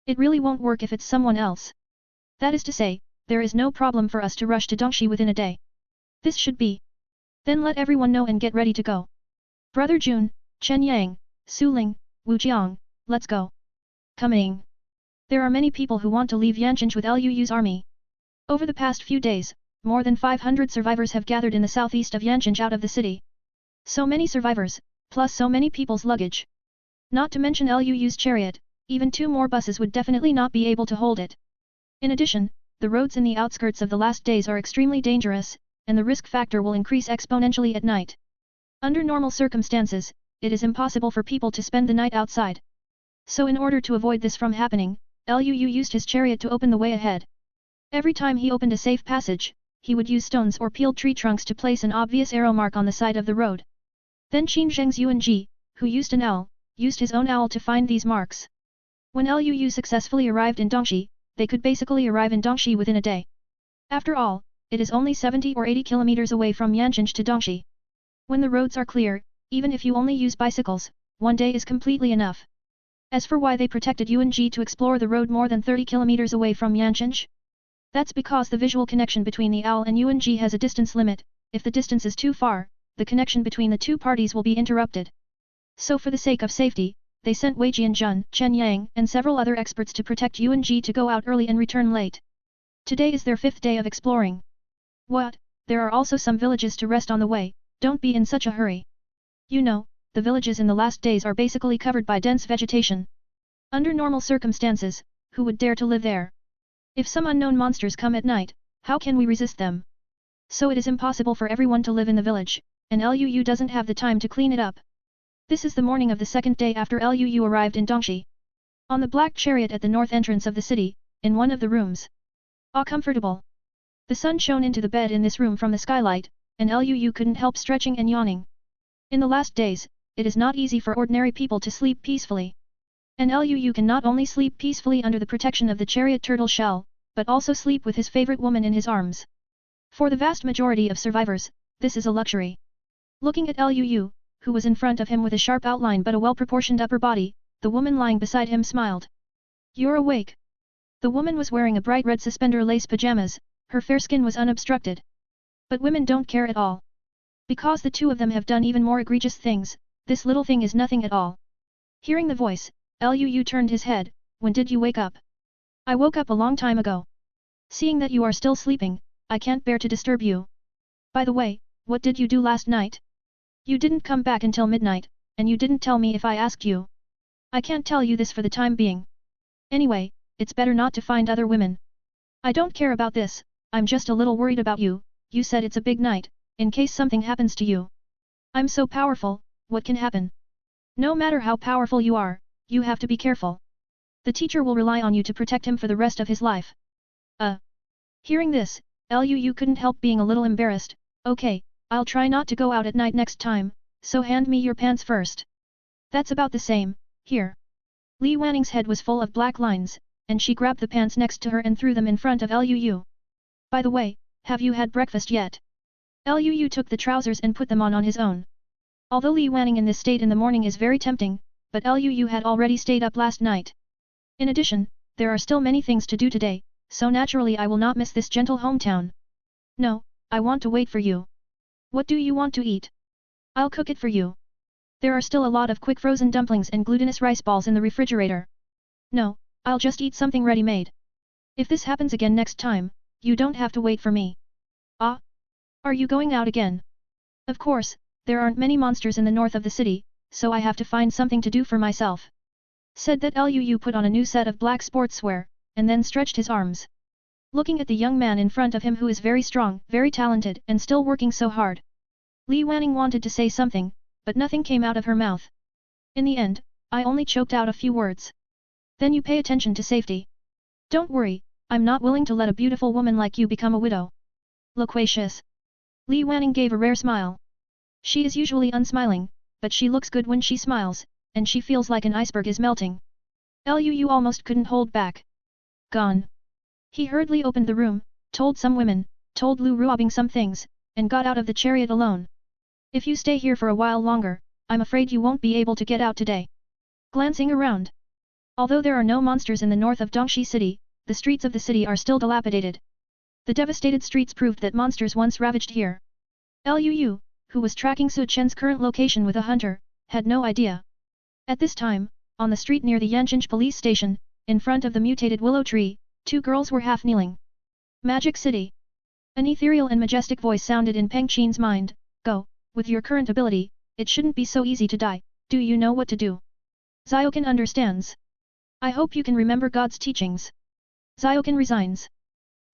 It really won't work if it's someone else. That is to say, there is no problem for us to rush to Dongxi within a day. This should be. Then let everyone know and get ready to go. Brother Jun, Chen Yang, Su Ling, Wu Jiang, let's go. Coming. There are many people who want to leave Yanqing with Liu's army. Over the past few days, more than 500 survivors have gathered in the southeast of Yanqing out of the city. So many survivors, plus so many people's luggage. Not to mention Liu's chariot, even 2 more buses would definitely not be able to hold it. In addition, the roads in the outskirts of the last days are extremely dangerous, and the risk factor will increase exponentially at night. Under normal circumstances, it is impossible for people to spend the night outside. So in order to avoid this from happening, Liu used his chariot to open the way ahead. Every time he opened a safe passage, he would use stones or peeled tree trunks to place an obvious arrow mark on the side of the road. Then Qin Zheng's Yuanji, who used an owl, used his own owl to find these marks. When Liu successfully arrived in Dongxi, they could basically arrive in Dongxi within a day. After all, it is only 70 or 80 kilometers away from Yanqing to Dongxi. When the roads are clear, even if you only use bicycles, 1 day is completely enough. As for why they protected Yuanji to explore the road more than 30 kilometers away from Yanqing? That's because the visual connection between the owl and Yuanji has a distance limit. If the distance is too far, the connection between the 2 parties will be interrupted. So for the sake of safety, they sent Wei Jianjun, Chen Yang, and several other experts to protect Yuanji to go out early and return late. Today is their 5th day of exploring. What? There are also some villages to rest on the way, don't be in such a hurry. You know, the villages in the last days are basically covered by dense vegetation. Under normal circumstances, who would dare to live there? If some unknown monsters come at night, how can we resist them? So it is impossible for everyone to live in the village, and Liu doesn't have the time to clean it up. This is the morning of the 2nd day after Liu arrived in Dongxi. On the black chariot at the north entrance of the city, in one of the rooms. Ah, comfortable. The sun shone into the bed in this room from the skylight, and Liu couldn't help stretching and yawning. In the last days, it is not easy for ordinary people to sleep peacefully. And Liu can not only sleep peacefully under the protection of the chariot turtle shell, but also sleep with his favorite woman in his arms. For the vast majority of survivors, this is a luxury. Looking at Liu, who was in front of him with a sharp outline but a well-proportioned upper body, the woman lying beside him smiled. You're awake. The woman was wearing a bright red suspender lace pajamas, her fair skin was unobstructed. But women don't care at all. Because the 2 of them have done even more egregious things, this little thing is nothing at all. Hearing the voice, Liu turned his head. When did you wake up? I woke up a long time ago. Seeing that you are still sleeping, I can't bear to disturb you. By the way, what did you do last night? You didn't come back until midnight, and you didn't tell me if I asked you. I can't tell you this for the time being. Anyway, it's better not to find other women. I don't care about this, I'm just a little worried about you. You said it's a big night, in case something happens to you. I'm so powerful, what can happen? No matter how powerful you are, you have to be careful. The teacher will rely on you to protect him for the rest of his life. Hearing this, Liu couldn't help being a little embarrassed. Okay, I'll try not to go out at night next time, so hand me your pants first. That's about the same, here. Li Wanning's head was full of black lines, and she grabbed the pants next to her and threw them in front of Luyu. By the way, have you had breakfast yet? Luyu took the trousers and put them on his own. Although Li Wanning in this state in the morning is very tempting, but Luyu had already stayed up last night. In addition, there are still many things to do today, so naturally I will not miss this gentle hometown. No, I want to wait for you. What do you want to eat? I'll cook it for you. There are still a lot of quick frozen dumplings and glutinous rice balls in the refrigerator. No, I'll just eat something ready-made. If this happens again next time, you don't have to wait for me. Ah? Are you going out again? Of course, there aren't many monsters in the north of the city, so I have to find something to do for myself. Said that Luyu put on a new set of black sportswear, and then stretched his arms. Looking at the young man in front of him who is very strong, very talented, and still working so hard. Li Wanning wanted to say something, but nothing came out of her mouth. In the end, I only choked out a few words. Then you pay attention to safety. Don't worry, I'm not willing to let a beautiful woman like you become a widow. Loquacious. Li Wanning gave a rare smile. She is usually unsmiling, but she looks good when she smiles, and she feels like an iceberg is melting. Luyu almost couldn't hold back. Gone. He hurriedly opened the room, told some women, told Lu Ruobing some things, and got out of the chariot alone. If you stay here for a while longer, I'm afraid you won't be able to get out today. Glancing around. Although there are no monsters in the north of Dongxi City, the streets of the city are still dilapidated. The devastated streets proved that monsters once ravaged here. Luyu, who was tracking Su Chen's current location with a hunter, had no idea. At this time, on the street near the Yanjinj police station, in front of the mutated willow tree, two girls were half kneeling. Magic City. An ethereal and majestic voice sounded in Peng Qin's mind. Go, with your current ability, it shouldn't be so easy to die, do you know what to do? Xiaoqin understands. I hope you can remember God's teachings. Xiaoqin resigns.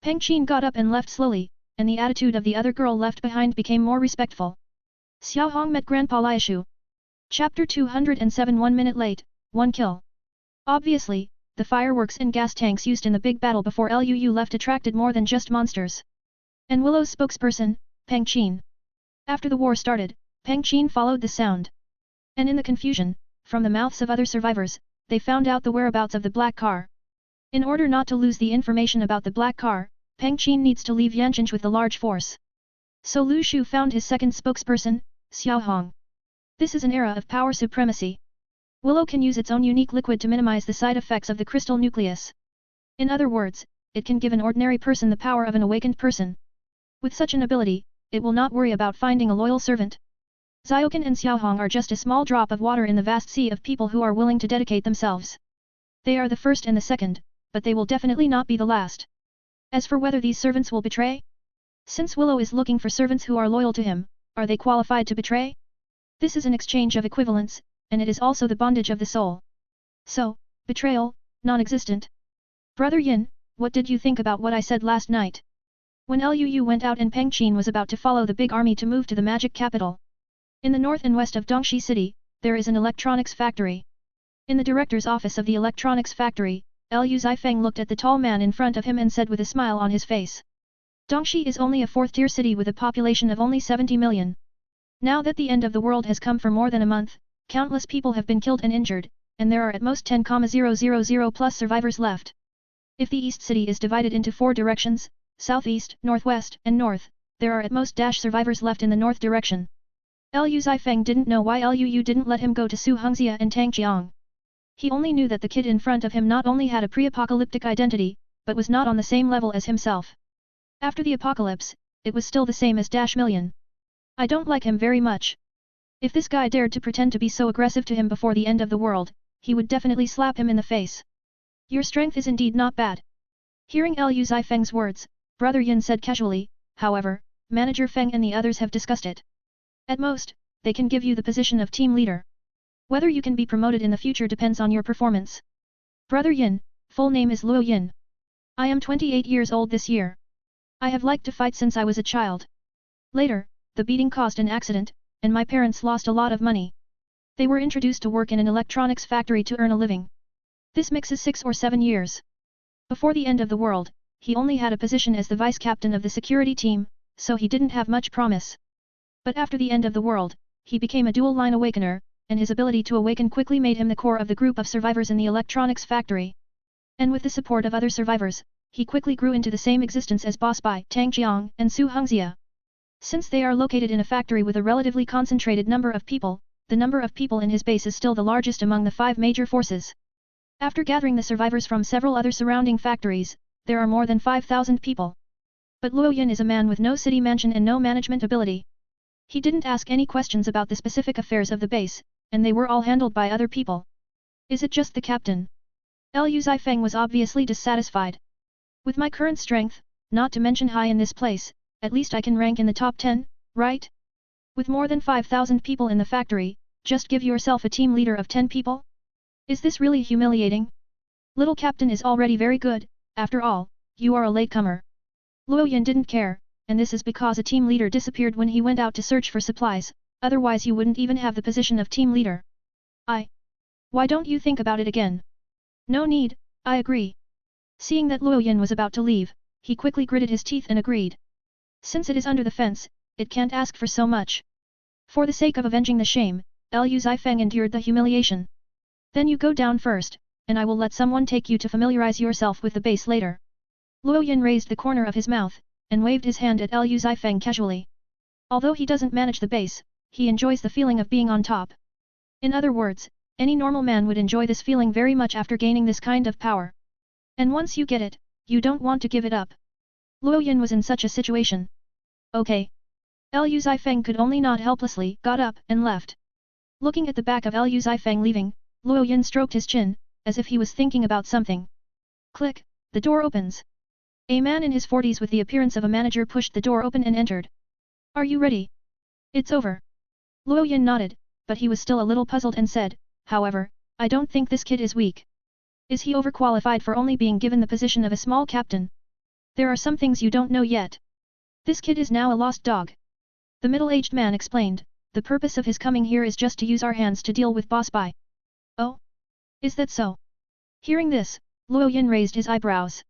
Peng Qin got up and left slowly, and the attitude of the other girl left behind became more respectful. Xiao Hong met Grandpa Liashu. Chapter 207. 1 minute late, 1 kill. Obviously, the fireworks and gas tanks used in the big battle before Luyu left attracted more than just monsters. And Willow's spokesperson, Peng Qin. After the war started, Peng Qin followed the sound. And in the confusion, from the mouths of other survivors, they found out the whereabouts of the black car. In order not to lose the information about the black car, Peng Qin needs to leave Yanjinj with a large force. So Lu Shu found his second spokesperson, Xiao Hong. This is an era of power supremacy. Willow can use its own unique liquid to minimize the side effects of the crystal nucleus. In other words, it can give an ordinary person the power of an awakened person. With such an ability, it will not worry about finding a loyal servant. Xiaoqin and Xiaohong are just a small drop of water in the vast sea of people who are willing to dedicate themselves. They are the first and the second, but they will definitely not be the last. As for whether these servants will betray? Since Willow is looking for servants who are loyal to him, are they qualified to betray? This is an exchange of equivalence, and it is also the bondage of the soul. So, betrayal, non-existent. Brother Yin, what did you think about what I said last night? When Luyu went out and Peng Qin was about to follow the big army to move to the magic capital. In the north and west of Dongxi City, there is an electronics factory. In the director's office of the electronics factory, Lu Zifeng looked at the tall man in front of him and said with a smile on his face. Dongxi is only a fourth-tier city with a population of only 70 million. Now that the end of the world has come for more than a month, countless people have been killed and injured, and there are at most 10,000 plus survivors left. If the East City is divided into 4 directions, southeast, northwest, and north, there are at most survivors left in the north direction. Lu Zifeng didn't know why Luyu didn't let him go to Su Hongxia and Tangjiang. He only knew that the kid in front of him not only had a pre-apocalyptic identity, but was not on the same level as himself. After the apocalypse, it was still the same as -million. I don't like him very much. If this guy dared to pretend to be so aggressive to him before the end of the world, he would definitely slap him in the face. Your strength is indeed not bad. Hearing Lu Zifeng's words, Brother Yin said casually, however, Manager Feng and the others have discussed it. At most, they can give you the position of team leader. Whether you can be promoted in the future depends on your performance. Brother Yin, full name is Luo Yin. I am 28 years old this year. I have liked to fight since I was a child. Later, the beating caused an accident, and my parents lost a lot of money. They were introduced to work in an electronics factory to earn a living. This mix is 6 or 7 years. Before the end of the world, he only had a position as the vice captain of the security team, so he didn't have much promise. But after the end of the world, he became a dual-line awakener, and his ability to awaken quickly made him the core of the group of survivors in the electronics factory. And with the support of other survivors, he quickly grew into the same existence as Boss Bai, Tangjiang, and Su Hengxia. Since they are located in a factory with a relatively concentrated number of people, the number of people in his base is still the largest among the 5 major forces. After gathering the survivors from several other surrounding factories, there are more than 5,000 people. But Luo Yin is a man with no city mansion and no management ability. He didn't ask any questions about the specific affairs of the base, and they were all handled by other people. Is it just the captain? Liu Zifeng was obviously dissatisfied. With my current strength, not to mention high in this place, at least I can rank in the top 10, right? With more than 5,000 people in the factory, just give yourself a team leader of 10 people? Is this really humiliating? Little captain is already very good, after all, you are a latecomer. Luo Yin didn't care, and this is because a team leader disappeared when he went out to search for supplies, otherwise you wouldn't even have the position of team leader. Why don't you think about it again? No need, I agree. Seeing that Luo Yin was about to leave, he quickly gritted his teeth and agreed. Since it is under the fence, it can't ask for so much. For the sake of avenging the shame, Liu Zifeng endured the humiliation. Then you go down first, and I will let someone take you to familiarize yourself with the base later. Luo Yin raised the corner of his mouth, and waved his hand at Liu Zifeng casually. Although he doesn't manage the base, he enjoys the feeling of being on top. In other words, any normal man would enjoy this feeling very much after gaining this kind of power. And once you get it, you don't want to give it up. Luo Yin was in such a situation. Okay. Liu Zifeng could only nod helplessly, got up, and left. Looking at the back of Liu Zifeng leaving, Luo Yin stroked his chin, as if he was thinking about something. Click, the door opens. A man in his 40s with the appearance of a manager pushed the door open and entered. Are you ready? It's over. Luo Yin nodded, but he was still a little puzzled and said, however, I don't think this kid is weak. Is he overqualified for only being given the position of a small captain? There are some things you don't know yet. This kid is now a lost dog. The middle-aged man explained, the purpose of his coming here is just to use our hands to deal with Boss Bai. Oh? Is that so? Hearing this, Luo Yin raised his eyebrows.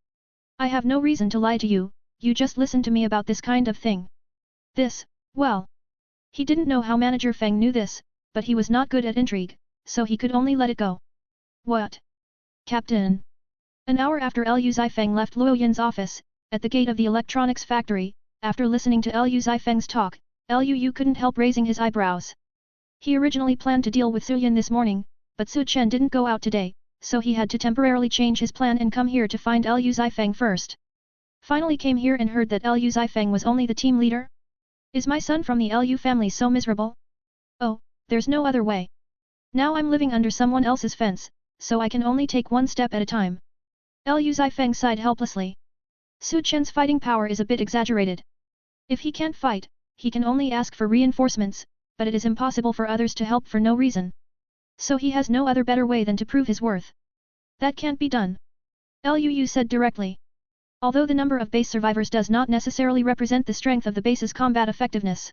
I have no reason to lie to you, you just listen to me about this kind of thing. This, well. He didn't know how Manager Feng knew this, but he was not good at intrigue, so he could only let it go. What? Captain? An hour after Liu Zifeng left Luo Yin's office, at the gate of the electronics factory, after listening to Liu Zifeng's talk, Liu Yu couldn't help raising his eyebrows. He originally planned to deal with Su Yin this morning, but Su Chen didn't go out today, so he had to temporarily change his plan and come here to find Liu Zifeng first. Finally came here and heard that Liu Zifeng was only the team leader? Is my son from the Liu family so miserable? Oh, there's no other way. Now I'm living under someone else's fence, so I can only take one step at a time. Liu Zifeng sighed helplessly. Su Chen's fighting power is a bit exaggerated. If he can't fight, he can only ask for reinforcements, but it is impossible for others to help for no reason. So he has no other better way than to prove his worth. That can't be done. Liu Yu said directly. Although the number of base survivors does not necessarily represent the strength of the base's combat effectiveness.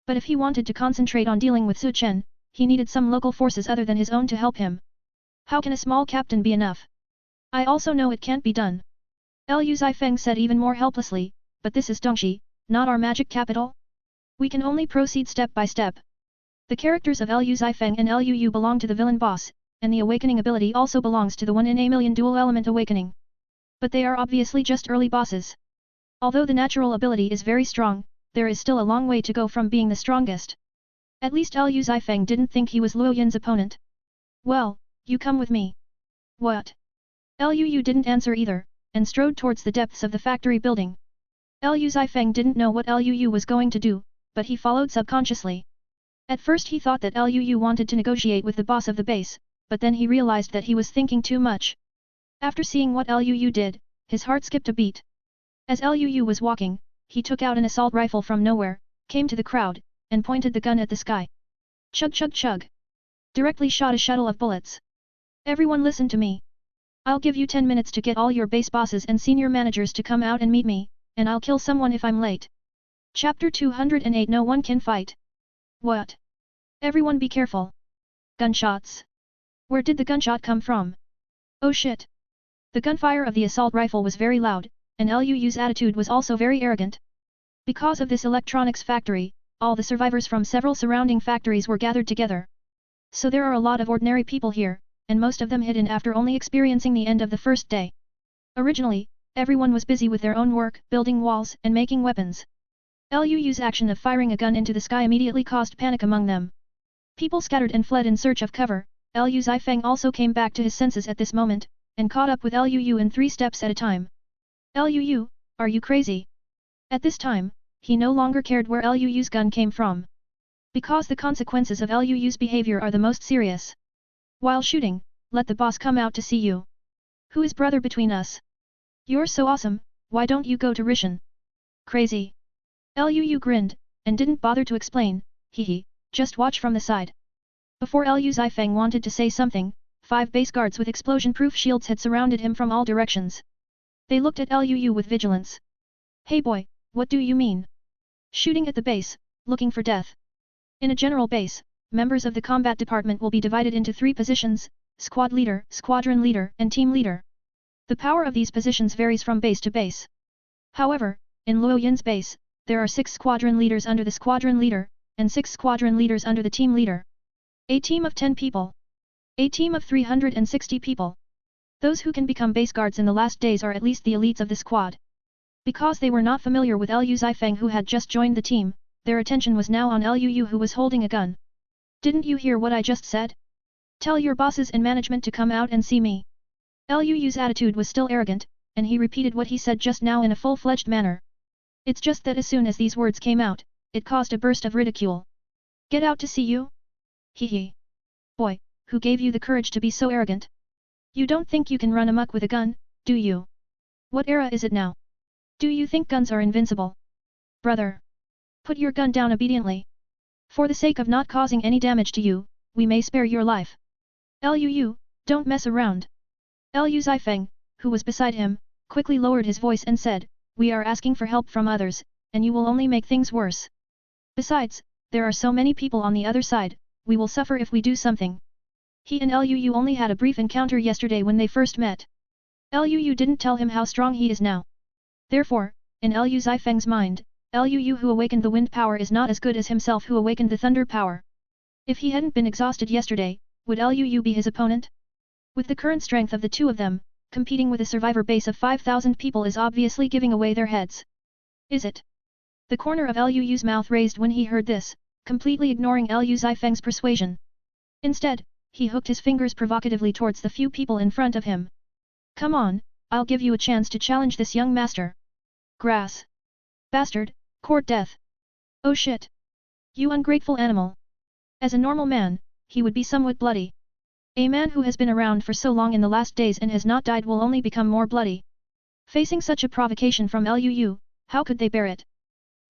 But if he wanted to concentrate on dealing with Su Chen, he needed some local forces other than his own to help him. How can a small captain be enough? I also know it can't be done. Liu Zifeng said even more helplessly, but this is Dongxi, not our magic capital. We can only proceed step by step. The characters of Liu Zifeng and Liu Yu belong to the villain boss, and the awakening ability also belongs to the 1 in a million dual element awakening. But they are obviously just early bosses. Although the natural ability is very strong, there is still a long way to go from being the strongest. At least Liu Zifeng didn't think he was Luo Yin's opponent. Well, you come with me. What? Liu Yu didn't answer either, and strode towards the depths of the factory building. Liu Zifeng didn't know what Liu Yu was going to do, but he followed subconsciously. At first he thought that Liu Yu wanted to negotiate with the boss of the base, but then he realized that he was thinking too much. After seeing what Liu Yu did, his heart skipped a beat. As Liu Yu was walking, he took out an assault rifle from nowhere, came to the crowd, and pointed the gun at the sky. Chug chug chug. Directly shot a shuttle of bullets. Everyone listen to me. I'll give you 10 minutes to get all your base bosses and senior managers to come out and meet me, and I'll kill someone if I'm late. Chapter 208 No one can fight. What? Everyone be careful. Gunshots. Where did the gunshot come from? Oh shit. The gunfire of the assault rifle was very loud, and Liu Yu's attitude was also very arrogant. Because of this electronics factory, all the survivors from several surrounding factories were gathered together. So there are a lot of ordinary people here, and most of them hidden after only experiencing the end of the first day. Originally, everyone was busy with their own work, building walls and making weapons. Lu's action of firing a gun into the sky immediately caused panic among them. People scattered and fled in search of cover. Lu Zifeng also came back to his senses at this moment, and caught up with Lu in 3 steps at a time. Lu, are you crazy? At this time, he no longer cared where Lu's gun came from. Because the consequences of Lu's behavior are the most serious. While shooting, let the boss come out to see you. Who is brother between us? You're so awesome, why don't you go to Rishan? Crazy. Lu grinned, and didn't bother to explain, hehe, just watch from the side. Before Lu Zifeng wanted to say something, 5 base guards with explosion-proof shields had surrounded him from all directions. They looked at Lu with vigilance. Hey boy, what do you mean? Shooting at the base, looking for death. In a general base, members of the combat department will be divided into 3 positions, squad leader, squadron leader, and team leader. The power of these positions varies from base to base. However, in Luo Yin's base, there are 6 squadron leaders under the squadron leader, and 6 squadron leaders under the team leader. A team of 10 people. A team of 360 people. Those who can become base guards in the last days are at least the elites of the squad. Because they were not familiar with Lu Zifeng who had just joined the team, their attention was now on Lu who was holding a gun. Didn't you hear what I just said? Tell your bosses and management to come out and see me. Lu's attitude was still arrogant, and he repeated what he said just now in a full-fledged manner. It's just that as soon as these words came out, it caused a burst of ridicule. Get out to see you? Hehe. Boy, who gave you the courage to be so arrogant? You don't think you can run amok with a gun, do you? What era is it now? Do you think guns are invincible? Brother. Put your gun down obediently. For the sake of not causing any damage to you, we may spare your life. Lu, don't mess around. Lu Zifeng, who was beside him, quickly lowered his voice and said, we are asking for help from others, and you will only make things worse. Besides, there are so many people on the other side, we will suffer if we do something. He and Lu only had a brief encounter yesterday when they first met. Lu didn't tell him how strong he is now. Therefore, in Lu Zifeng's mind, Lu who awakened the wind power is not as good as himself who awakened the thunder power. If he hadn't been exhausted yesterday, would Lu be his opponent? With the current strength of the two of them, competing with a survivor base of 5,000 people is obviously giving away their heads. Is it? The corner of Lu's mouth raised when he heard this, completely ignoring Lu Zifeng's persuasion. Instead, he hooked his fingers provocatively towards the few people in front of him. Come on, I'll give you a chance to challenge this young master. Grass. Bastard, court death. Oh shit. You ungrateful animal. As a normal man, he would be somewhat bloody. A man who has been around for so long in the last days and has not died will only become more bloody. Facing such a provocation from Lu, how could they bear it?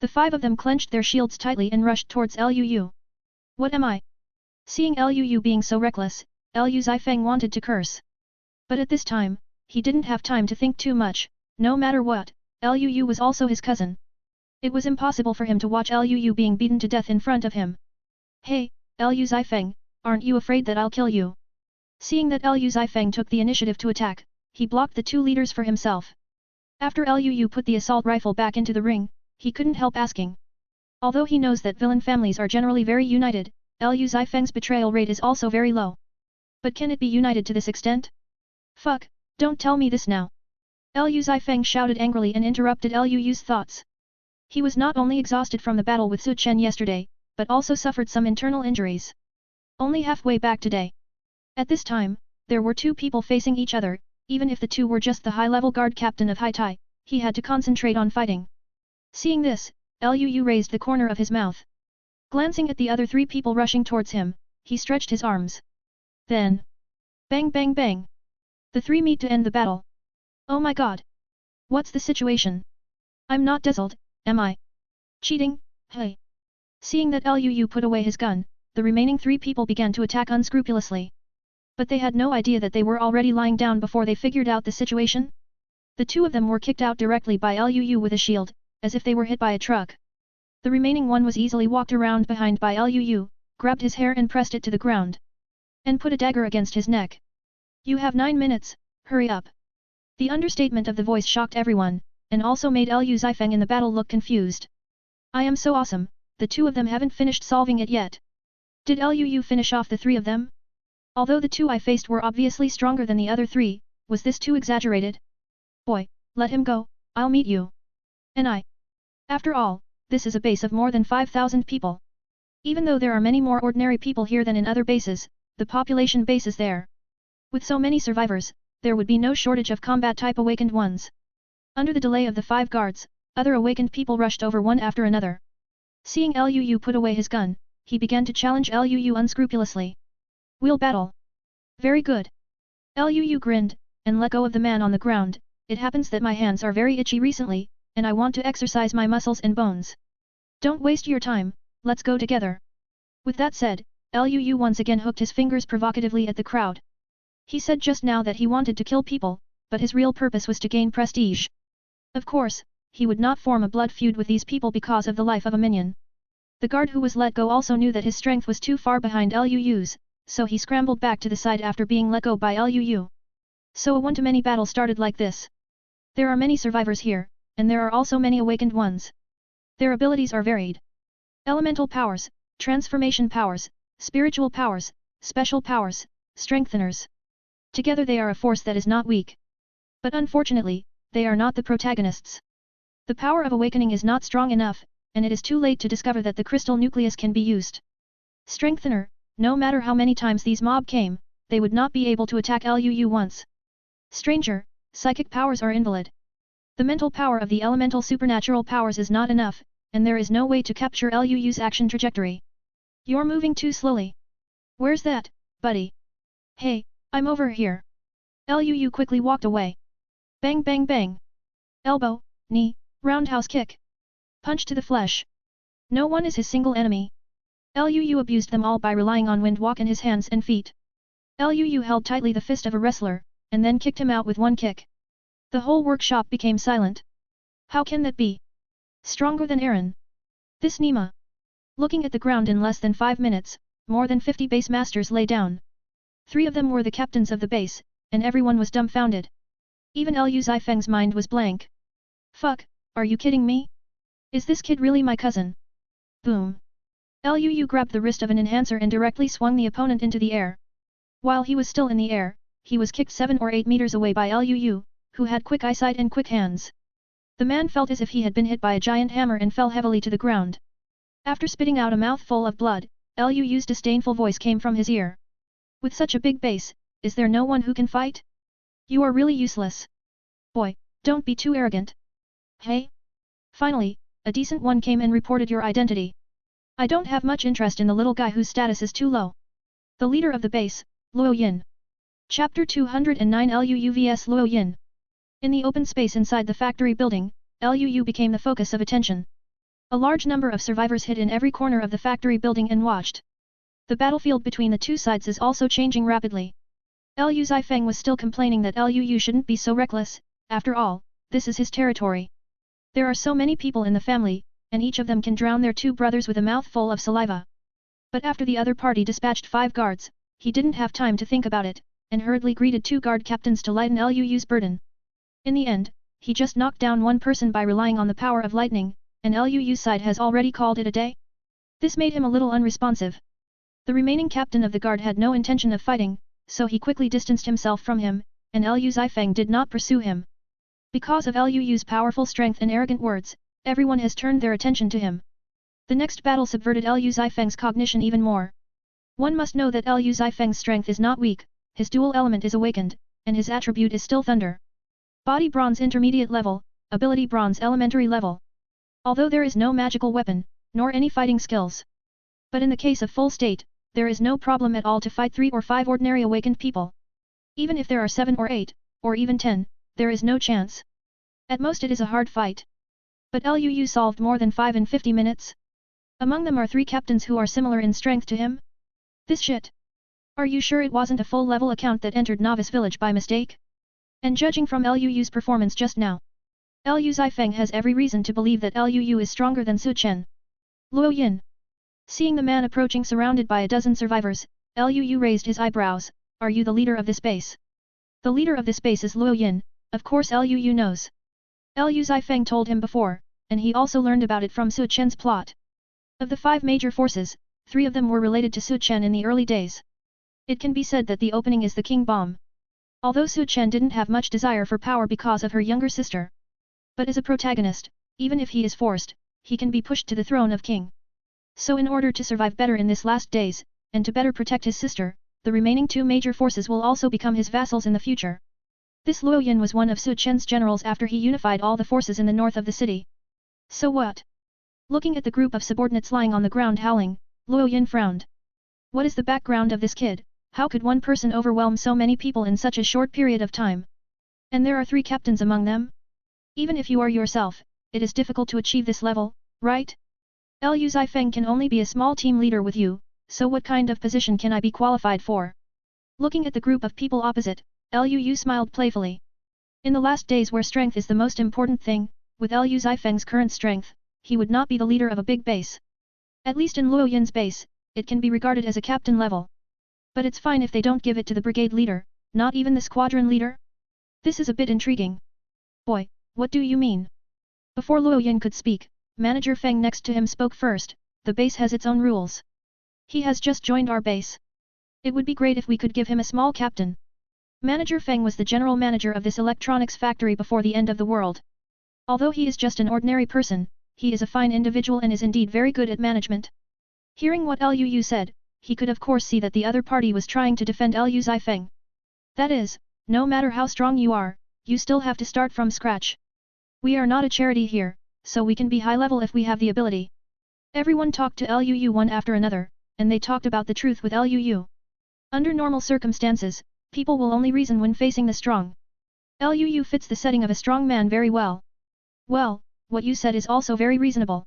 The 5 of them clenched their shields tightly and rushed towards Lu. What am I? Seeing Lu being so reckless, Lu Zifeng wanted to curse. But at this time, he didn't have time to think too much. No matter what, Lu was also his cousin. It was impossible for him to watch Lu being beaten to death in front of him. Hey, Lu Zifeng, aren't you afraid that I'll kill you? Seeing that Lu Zifeng took the initiative to attack, he blocked the 2 leaders for himself. After Lu put the assault rifle back into the ring, he couldn't help asking. Although he knows that villain families are generally very united, Lu Zifeng's betrayal rate is also very low. But can it be united to this extent? Fuck, don't tell me this now. Lu Zifeng shouted angrily and interrupted Lu's thoughts. He was not only exhausted from the battle with Su Chen yesterday, but also suffered some internal injuries. Only halfway back today. At this time, there were 2 people facing each other, even if the 2 were just the high-level guard captain of Hai Tai, he had to concentrate on fighting. Seeing this, Lu raised the corner of his mouth. Glancing at the other 3 people rushing towards him, he stretched his arms. Then, bang bang bang. The 3 meet to end the battle. Oh my god! What's the situation? I'm not dazzled, am I? Cheating, hey! Seeing that Lu put away his gun, the remaining 3 people began to attack unscrupulously. But they had no idea that they were already lying down before they figured out the situation. The 2 of them were kicked out directly by Lu with a shield, as if they were hit by a truck. The remaining one was easily walked around behind by Lu, grabbed his hair and pressed it to the ground. And put a dagger against his neck. You have 9 minutes, hurry up. The understatement of the voice shocked everyone, and also made Lu Zifeng in the battle look confused. I am so awesome, the two of them haven't finished solving it yet. Did Liu finish off the three of them? Although the two I faced were obviously stronger than the other three, was this too exaggerated? Boy, let him go, I'll meet you. And I. After all, this is a base of more than 5,000 people. Even though there are many more ordinary people here than in other bases, the population base is there. With so many survivors, there would be no shortage of combat-type awakened ones. Under the delay of the 5 guards, other awakened people rushed over one after another. Seeing Liu put away his gun, he began to challenge Liu unscrupulously. We'll battle. Very good. Liu grinned, and let go of the man on the ground. It happens that my hands are very itchy recently, and I want to exercise my muscles and bones. Don't waste your time, let's go together. With that said, Liu once again hooked his fingers provocatively at the crowd. He said just now that he wanted to kill people, but his real purpose was to gain prestige. Of course, he would not form a blood feud with these people because of the life of a minion. The guard who was let go also knew that his strength was too far behind Liu's, so he scrambled back to the side after being let go by Liu. So a one-to-many battle started like this. There are many survivors here, and there are also many awakened ones. Their abilities are varied. Elemental powers, transformation powers, spiritual powers, special powers, strengtheners. Together they are a force that is not weak. But unfortunately, they are not the protagonists. The power of awakening is not strong enough, and it is too late to discover that the crystal nucleus can be used. Strengthener, no matter how many times these mob came, they would not be able to attack Liu once. Stranger, psychic powers are invalid. The mental power of the elemental supernatural powers is not enough, and there is no way to capture Liu's action trajectory. You're moving too slowly. Where's that, buddy? Hey, I'm over here. Liu quickly walked away. Bang bang bang. Elbow, knee, roundhouse kick. Punch to the flesh. No one is his single enemy. Liu abused them all by relying on wind walk in his hands and feet. Liu held tightly the fist of a wrestler, and then kicked him out with one kick. The whole workshop became silent. How can that be? Stronger than Aaron. This Nima. Looking at the ground in less than 5 minutes, more than 50 base masters lay down. 3 of them were the captains of the base, and everyone was dumbfounded. Even Liu Zifeng's mind was blank. Fuck, are you kidding me? Is this kid really my cousin? Boom. Liu grabbed the wrist of an enhancer and directly swung the opponent into the air. While he was still in the air, he was kicked 7 or 8 meters away by Liu, who had quick eyesight and quick hands. The man felt as if he had been hit by a giant hammer and fell heavily to the ground. After spitting out a mouthful of blood, Liu's disdainful voice came from his ear. With such a big base, is there no one who can fight? You are really useless. Boy, don't be too arrogant. Hey? Finally, a decent one came and reported your identity. I don't have much interest in the little guy whose status is too low. The leader of the base, Luo Yin. Chapter 209 Liu vs Luo Yin. In the open space inside the factory building, Liu became the focus of attention. A large number of survivors hid in every corner of the factory building and watched. The battlefield between the two sides is also changing rapidly. Liu Zifeng was still complaining that Liu shouldn't be so reckless, after all, this is his territory. There are so many people in the family, and each of them can drown their 2 brothers with a mouthful of saliva. But after the other party dispatched 5 guards, he didn't have time to think about it, and hurriedly greeted 2 guard captains to lighten Liu's burden. In the end, he just knocked down one person by relying on the power of lightning, and Liu's side has already called it a day. This made him a little unresponsive. The remaining captain of the guard had no intention of fighting, so he quickly distanced himself from him, and Liu Zifeng did not pursue him. Because of Liu's powerful strength and arrogant words, everyone has turned their attention to him. The next battle subverted Liu Zifeng's cognition even more. One must know that Liu Zifeng's strength is not weak, his dual element is awakened, and his attribute is still thunder. Body bronze intermediate level, ability bronze elementary level. Although there is no magical weapon, nor any fighting skills. But in the case of full state, there is no problem at all to fight 3 or 5 ordinary awakened people. Even if there are 7 or 8, or even 10, there is no chance. At most it is a hard fight. But Liu solved more than 5 in 50 minutes. Among them are 3 captains who are similar in strength to him. This shit. Are you sure it wasn't a full-level account that entered Novice Village by mistake? And judging from Liu's performance just now, Liu Zifeng has every reason to believe that Liu is stronger than Su Chen. Luo Yin. Seeing the man approaching surrounded by a dozen survivors, Liu raised his eyebrows. Are you the leader of this base? The leader of this base is Luo Yin, of course Liu knows. Liu Zifeng told him before, and he also learned about it from Su Chen's plot. Of the 5 major forces, 3 of them were related to Su Chen in the early days. It can be said that the opening is the king bomb. Although Su Chen didn't have much desire for power because of her younger sister. But as a protagonist, even if he is forced, he can be pushed to the throne of king. So in order to survive better in this last days, and to better protect his sister, the remaining 2 major forces will also become his vassals in the future. This Luo Yin was one of Su Chen's generals after he unified all the forces in the north of the city. So what? Looking at the group of subordinates lying on the ground howling, Luo Yin frowned. What is the background of this kid? How could one person overwhelm so many people in such a short period of time? And there are 3 captains among them? Even if you are yourself, it is difficult to achieve this level, right? Liu Zifeng can only be a small team leader with you, so what kind of position can I be qualified for? Looking at the group of people opposite, Liu smiled playfully. In the last days where strength is the most important thing, with Liu Zifeng's current strength, he would not be the leader of a big base. At least in Luo Yin's base, it can be regarded as a captain level. But it's fine if they don't give it to the brigade leader, not even the squadron leader? This is a bit intriguing. Boy, what do you mean? Before Luo Yin could speak, Manager Feng next to him spoke first. The base has its own rules. He has just joined our base. It would be great if we could give him a small captain. Manager Feng was the general manager of this electronics factory before the end of the world. Although he is just an ordinary person, he is a fine individual and is indeed very good at management. Hearing what Liu said, he could of course see that the other party was trying to defend Liu Zifeng. That is, no matter how strong you are, you still have to start from scratch. We are not a charity here, so we can be high level if we have the ability. Everyone talked to Liu one after another, and they talked about the truth with Liu. Under normal circumstances, people will only reason when facing the strong. Liu fits the setting of a strong man very well. Well, what you said is also very reasonable.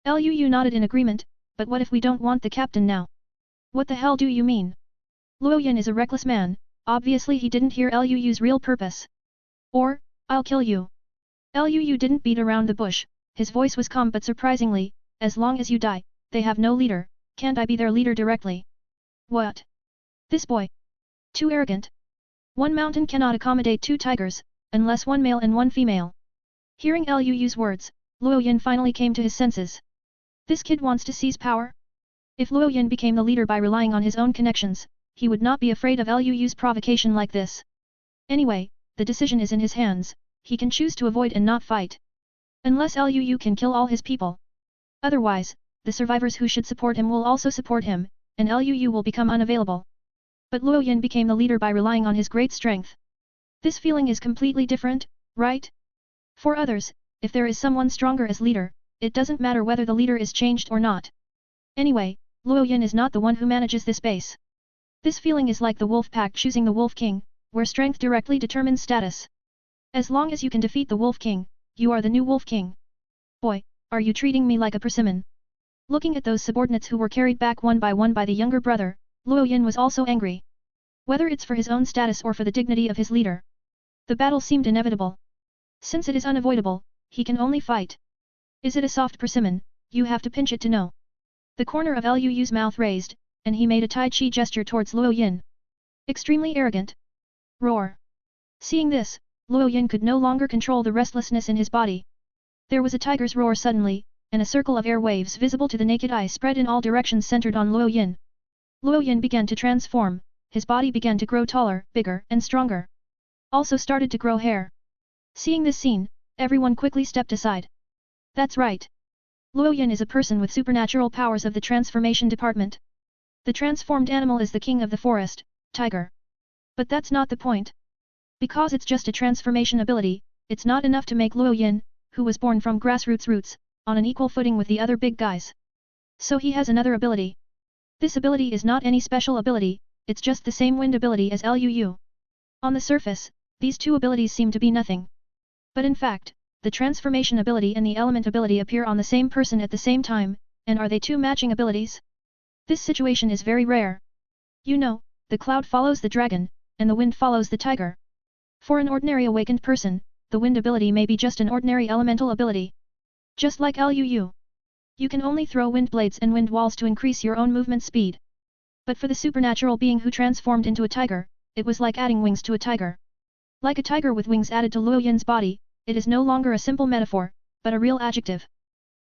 Liu nodded in agreement, but what if we don't want the captain now? What the hell do you mean? Luo Yin is a reckless man, obviously he didn't hear Liu's real purpose. Or, I'll kill you. Liu didn't beat around the bush, his voice was calm but surprisingly, as long as you die, they have no leader, can't I be their leader directly? What? This boy? Too arrogant. One mountain cannot accommodate 2 tigers, unless 1 male and 1 female. Hearing Liu's words, Luo Yin finally came to his senses. This kid wants to seize power? If Luo Yin became the leader by relying on his own connections, he would not be afraid of Liu's provocation like this. Anyway, the decision is in his hands, he can choose to avoid and not fight. Unless Liu can kill all his people. Otherwise, the survivors who should support him will also support him, and Liu will become unavailable. But Luo Yin became the leader by relying on his great strength. This feeling is completely different, right? For others, if there is someone stronger as leader, it doesn't matter whether the leader is changed or not. Anyway, Luo Yin is not the one who manages this base. This feeling is like the wolf pack choosing the wolf king, where strength directly determines status. As long as you can defeat the wolf king, you are the new wolf king. Boy, are you treating me like a persimmon? Looking at those subordinates who were carried back one by the younger brother, Luo Yin was also angry. Whether it's for his own status or for the dignity of his leader. The battle seemed inevitable. Since it is unavoidable, he can only fight. Is it a soft persimmon? You have to pinch it to know. The corner of Liu's mouth raised, and he made a Tai Chi gesture towards Luo Yin. Extremely arrogant. Roar. Seeing this, Luo Yin could no longer control the restlessness in his body. There was a tiger's roar suddenly, and a circle of air waves visible to the naked eye spread in all directions centered on Luo Yin. Luo Yin began to transform, his body began to grow taller, bigger, and stronger. Also started to grow hair. Seeing this scene, everyone quickly stepped aside. That's right. Luo Yin is a person with supernatural powers of the transformation department. The transformed animal is the king of the forest, tiger. But that's not the point. Because it's just a transformation ability, it's not enough to make Luo Yin, who was born from grassroots roots, on an equal footing with the other big guys. So he has another ability. This ability is not any special ability, it's just the same wind ability as Liu. On the surface, these 2 abilities seem to be nothing. But in fact, the transformation ability and the element ability appear on the same person at the same time, and are they 2 matching abilities? This situation is very rare. You know, the cloud follows the dragon, and the wind follows the tiger. For an ordinary awakened person, the wind ability may be just an ordinary elemental ability. Just like Liu. You can only throw wind blades and wind walls to increase your own movement speed. But for the supernatural being who transformed into a tiger, it was like adding wings to a tiger. Like a tiger with wings added to Luo Yin's body, it is no longer a simple metaphor, but a real adjective.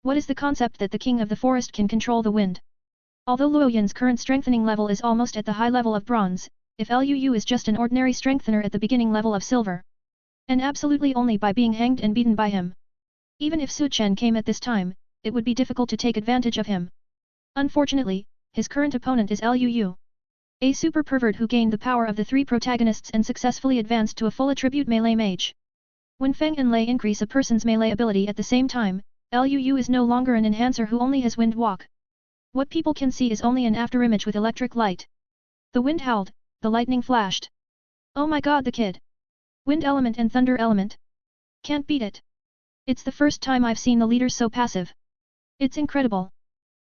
What is the concept that the king of the forest can control the wind? Although Luo Yin's current strengthening level is almost at the high level of bronze, if Luo is just an ordinary strengthener at the beginning level of silver, and absolutely only by being hanged and beaten by him. Even if Su Chen came at this time, it would be difficult to take advantage of him. Unfortunately, his current opponent is Luo, a super pervert who gained the power of the three protagonists and successfully advanced to a full attribute melee mage. When Feng and Lei increase a person's melee ability at the same time, Luo is no longer an enhancer who only has wind walk. What people can see is only an afterimage with electric light. The wind howled, the lightning flashed. Oh my god, the kid! Wind element and thunder element? Can't beat it. It's the first time I've seen the leaders so passive. It's incredible.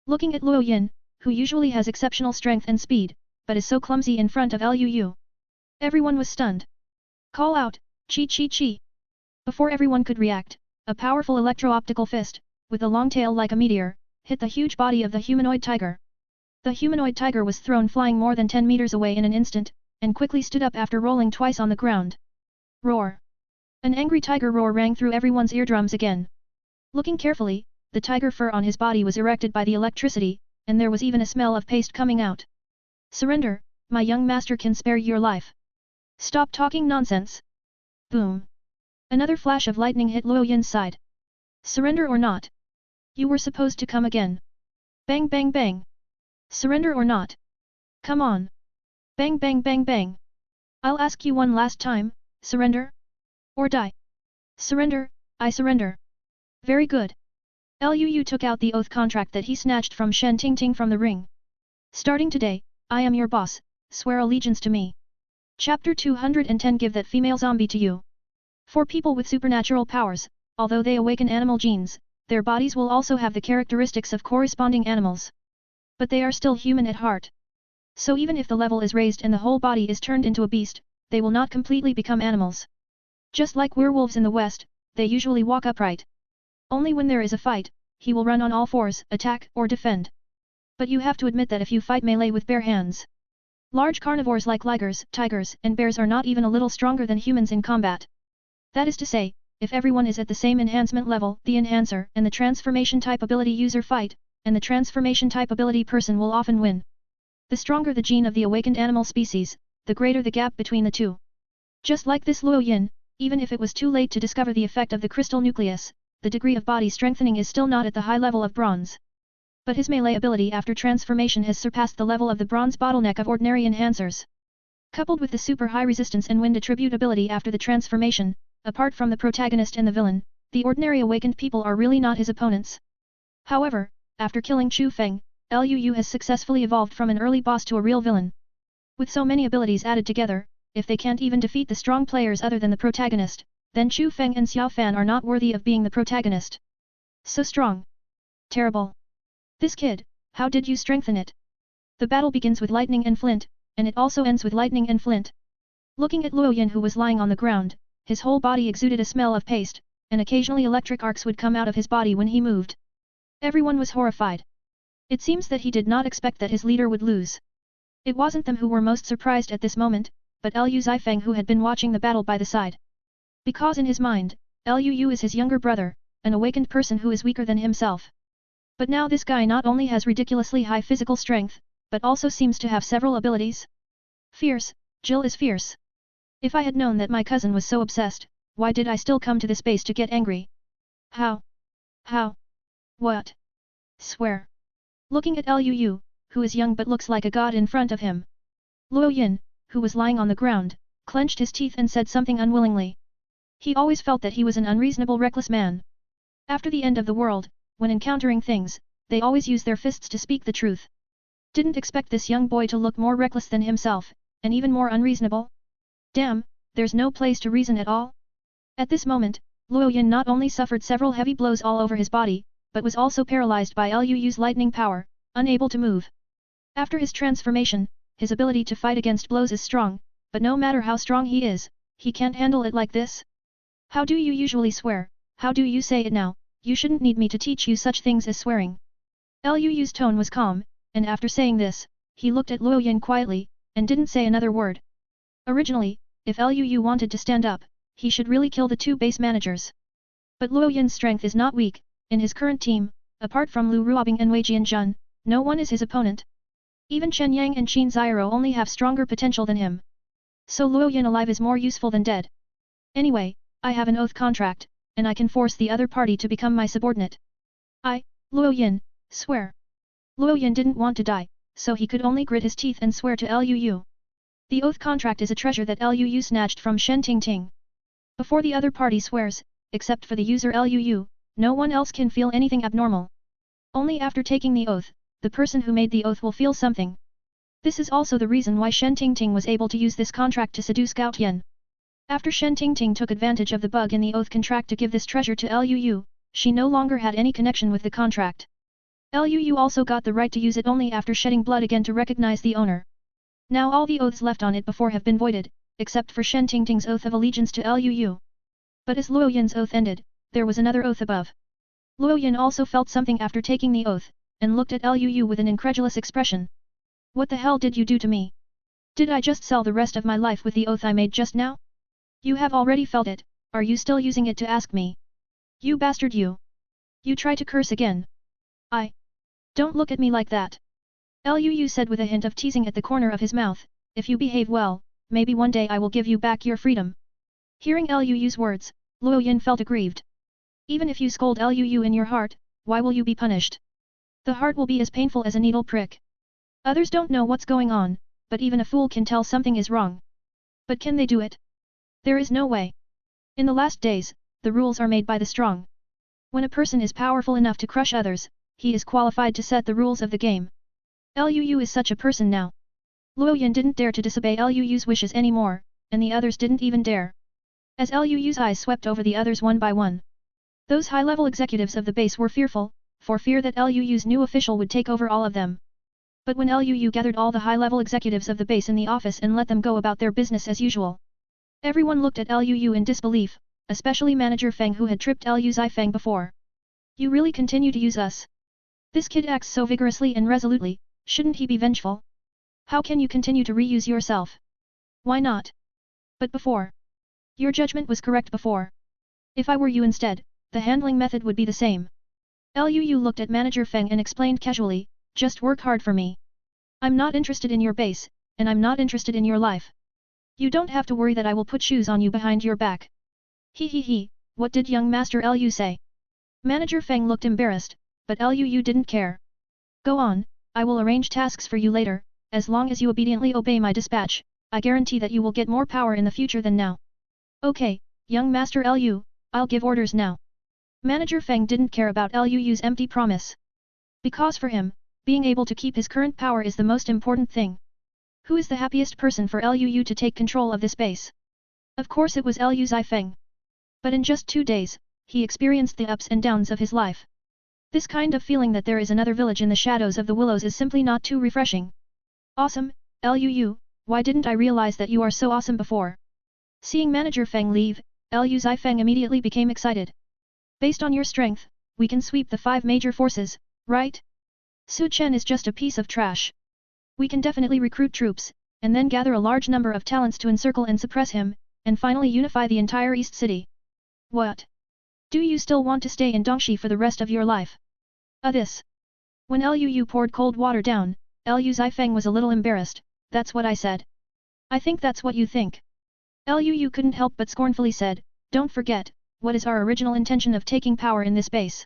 Looking at Luo Yin, who usually has exceptional strength and speed, but is so clumsy in front of Luo. Everyone was stunned. Call out, chi chi chi. Before everyone could react, a powerful electro-optical fist, with a long tail like a meteor, hit the huge body of the humanoid tiger. The humanoid tiger was thrown flying more than 10 meters away in an instant, and quickly stood up after rolling twice on the ground. Roar! An angry tiger roar rang through everyone's eardrums again. Looking carefully, the tiger fur on his body was erected by the electricity, and there was even a smell of paste coming out. Surrender, my young master can spare your life. Stop talking nonsense. Boom! Another flash of lightning hit Luo Yin's side. Surrender or not? You were supposed to come again. Bang bang bang. Surrender or not? Come on. Bang bang bang bang. I'll ask you one last time, surrender? Or die? Surrender, I surrender. Very good. Luo took out the oath contract that he snatched from Shen Tingting from the ring. Starting today, I am your boss, swear allegiance to me. Chapter 210 Give that female zombie to you. For people with supernatural powers, although they awaken animal genes, their bodies will also have the characteristics of corresponding animals. But they are still human at heart. So even if the level is raised and the whole body is turned into a beast, they will not completely become animals. Just like werewolves in the West, they usually walk upright. Only when there is a fight, he will run on all fours, attack or defend. But you have to admit that if you fight melee with bare hands, large carnivores like ligers, tigers, and bears are not even a little stronger than humans in combat. That is to say, if everyone is at the same enhancement level, the enhancer and the transformation type ability user fight, and the transformation type ability person will often win. The stronger the gene of the awakened animal species, the greater the gap between the two. Just like this Luo Yin, even if it was too late to discover the effect of the crystal nucleus, the degree of body strengthening is still not at the high level of bronze. But his melee ability after transformation has surpassed the level of the bronze bottleneck of ordinary enhancers. Coupled with the super high resistance and wind attribute ability after the transformation, apart from the protagonist and the villain, the ordinary awakened people are really not his opponents. However, after killing Chu Feng, Luo has successfully evolved from an early boss to a real villain. With so many abilities added together, if they can't even defeat the strong players other than the protagonist, then Chu Feng and Xiao Fan are not worthy of being the protagonist. So strong. Terrible. This kid, how did you strengthen it? The battle begins with lightning and flint, and it also ends with lightning and flint. Looking at Luo Yin who was lying on the ground, his whole body exuded a smell of paste, and occasionally electric arcs would come out of his body when he moved. Everyone was horrified. It seems that he did not expect that his leader would lose. It wasn't them who were most surprised at this moment, but Liu Zifeng who had been watching the battle by the side. Because in his mind, Luo is his younger brother, an awakened person who is weaker than himself. But now this guy not only has ridiculously high physical strength, but also seems to have several abilities. Fierce, Jill is fierce. If I had known that my cousin was so obsessed, why did I still come to this base to get angry? How? How? What? Swear. Looking at Luo, who is young but looks like a god in front of him. Luo Yin, who was lying on the ground, clenched his teeth and said something unwillingly. He always felt that he was an unreasonable reckless man. After the end of the world, when encountering things, they always use their fists to speak the truth. Didn't expect this young boy to look more reckless than himself, and even more unreasonable. Damn, there's no place to reason at all. At this moment, Luo Yin not only suffered several heavy blows all over his body, but was also paralyzed by Luo's lightning power, unable to move. After his transformation, his ability to fight against blows is strong, but no matter how strong he is, he can't handle it like this. How do you usually swear? How do you say it now? You shouldn't need me to teach you such things as swearing. Luo's tone was calm, and after saying this, he looked at Luo Yin quietly, and didn't say another word. Originally, if Luo wanted to stand up, he should really kill the two base managers. But Luo Yin's strength is not weak, in his current team, apart from Lu Ruobing and Wei Jianjun, no one is his opponent. Even Chen Yang and Qin Xiero only have stronger potential than him. So Luo Yin alive is more useful than dead. Anyway, I have an oath contract, and I can force the other party to become my subordinate. I, Luo Yin, swear. Luo Yin didn't want to die, so he could only grit his teeth and swear to Luo. The oath contract is a treasure that Luo snatched from Shen Tingting. Before the other party swears, except for the user Luo, no one else can feel anything abnormal. Only after taking the oath, the person who made the oath will feel something. This is also the reason why Shen Tingting was able to use this contract to seduce Gao Tian. After Shen Tingting took advantage of the bug in the oath contract to give this treasure to Luo, she no longer had any connection with the contract. Luo also got the right to use it only after shedding blood again to recognize the owner. Now all the oaths left on it before have been voided, except for Shen Tingting's oath of allegiance to Luo. But as Luo Yin's oath ended, there was another oath above. Luo Yin also felt something after taking the oath, and looked at Luo with an incredulous expression. What the hell did you do to me? Did I just sell the rest of my life with the oath I made just now? You have already felt it, are you still using it to ask me? You bastard you! You try to curse again. Don't look at me like that. Luo said with a hint of teasing at the corner of his mouth, if you behave well, maybe one day I will give you back your freedom. Hearing Luo's words, Luo Yin felt aggrieved. Even if you scold Luo in your heart, why will you be punished? The heart will be as painful as a needle prick. Others don't know what's going on, but even a fool can tell something is wrong. But can they do it? There is no way. In the last days, the rules are made by the strong. When a person is powerful enough to crush others, he is qualified to set the rules of the game. Luo is such a person now. Luo Yin didn't dare to disobey Luo's wishes anymore, and the others didn't even dare. As Luo's eyes swept over the others one by one, those high-level executives of the base were fearful, for fear that Luo's new official would take over all of them. But when Luo gathered all the high-level executives of the base in the office and let them go about their business as usual, everyone looked at Luo in disbelief, especially Manager Feng who had tripped Luo's Feng before. You really continue to use us? This kid acts so vigorously and resolutely, shouldn't he be vengeful? How can you continue to reuse yourself? Why not? But before. Your judgment was correct before. If I were you instead, the handling method would be the same. Luo looked at Manager Feng and explained casually, just work hard for me. I'm not interested in your base, and I'm not interested in your life. You don't have to worry that I will put shoes on you behind your back. He, what did young Master Luo say? Manager Feng looked embarrassed, but Luo didn't care. Go on, I will arrange tasks for you later, as long as you obediently obey my dispatch, I guarantee that you will get more power in the future than now. Okay, young Master Luo, I'll give orders now. Manager Feng didn't care about Luo's empty promise. Because for him, being able to keep his current power is the most important thing. Who is the happiest person for Luo to take control of this base? Of course it was Luo's Feng. But in just 2 days, he experienced the ups and downs of his life. This kind of feeling that there is another village in the shadows of the willows is simply not too refreshing. Awesome, Luo, why didn't I realize that you are so awesome before? Seeing Manager Feng leave, Luo's Feng immediately became excited. Based on your strength, we can sweep the 5 major forces, right? Su Chen is just a piece of trash. We can definitely recruit troops, and then gather a large number of talents to encircle and suppress him, and finally unify the entire East City. What? Do you still want to stay in Dongxi for the rest of your life? This. When Luo poured cold water down, Luo's Feng was a little embarrassed, that's what I said. I think that's what you think. Luo couldn't help but scornfully said, don't forget, what is our original intention of taking power in this base?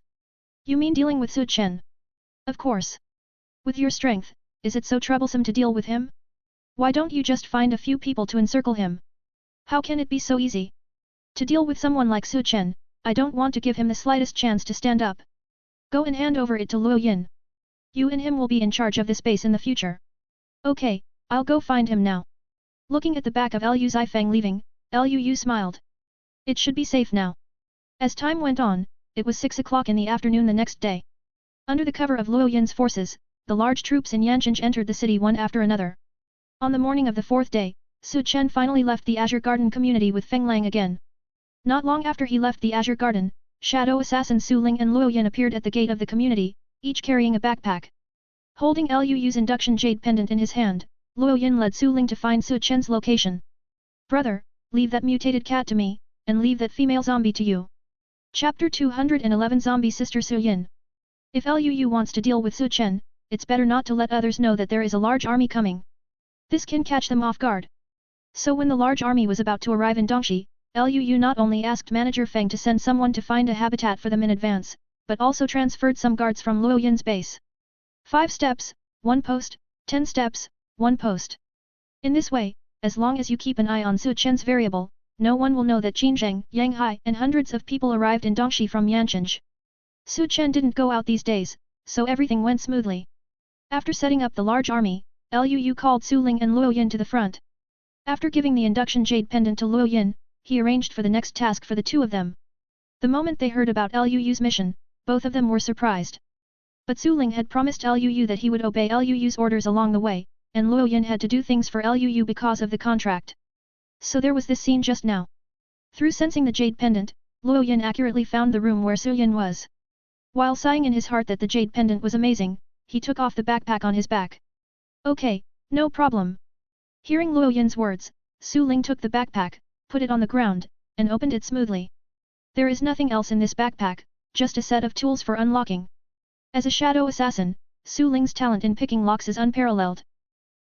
You mean dealing with Su Chen? Of course. With your strength, is it so troublesome to deal with him? Why don't you just find a few people to encircle him? How can it be so easy? To deal with someone like Su Chen, I don't want to give him the slightest chance to stand up. Go and hand over it to Luo Yin. You and him will be in charge of this base in the future. Okay, I'll go find him now. Looking at the back of Luo's Feng leaving, Luo smiled. It should be safe now. As time went on, it was 6 o'clock in the afternoon the next day. Under the cover of Luo Yin's forces, the large troops in Yancheng entered the city one after another. On the morning of the 4th day, Su Chen finally left the Azure Garden community with Feng Lang again. Not long after he left the Azure Garden, Shadow Assassin Su Ling and Luo Yin appeared at the gate of the community, each carrying a backpack. Holding Luo's induction jade pendant in his hand, Luo Yin led Su Ling to find Su Chen's location. Brother, leave that mutated cat to me, and leave that female zombie to you. Chapter 211 Zombie Sister Su Yin. If Liu wants to deal with Su Chen, it's better not to let others know that there is a large army coming. This can catch them off guard. So when the large army was about to arrive in Dongxi, Liu not only asked Manager Feng to send someone to find a habitat for them in advance, but also transferred some guards from Luo Yin's base. 5 steps, 1 post, 10 steps, 1 post. In this way, as long as you keep an eye on Su Chen's variable, no one will know that Qinzheng, Yanghai and hundreds of people arrived in Dongxi from Yancheng. Su Chen didn't go out these days, so everything went smoothly. After setting up the large army, Liu called Su Ling and Luo Yin to the front. After giving the induction jade pendant to Luo Yin, he arranged for the next task for the two of them. The moment they heard about Liu's mission, both of them were surprised. But Su Ling had promised Liu that he would obey Liu's orders along the way, and Luo Yin had to do things for Liu because of the contract. So there was this scene just now. Through sensing the jade pendant, Luo Yin accurately found the room where Su Yin was. While sighing in his heart that the jade pendant was amazing, he took off the backpack on his back. Okay, no problem. Hearing Luo Yin's words, Su Ling took the backpack, put it on the ground, and opened it smoothly. There is nothing else in this backpack, just a set of tools for unlocking. As a shadow assassin, Su Ling's talent in picking locks is unparalleled.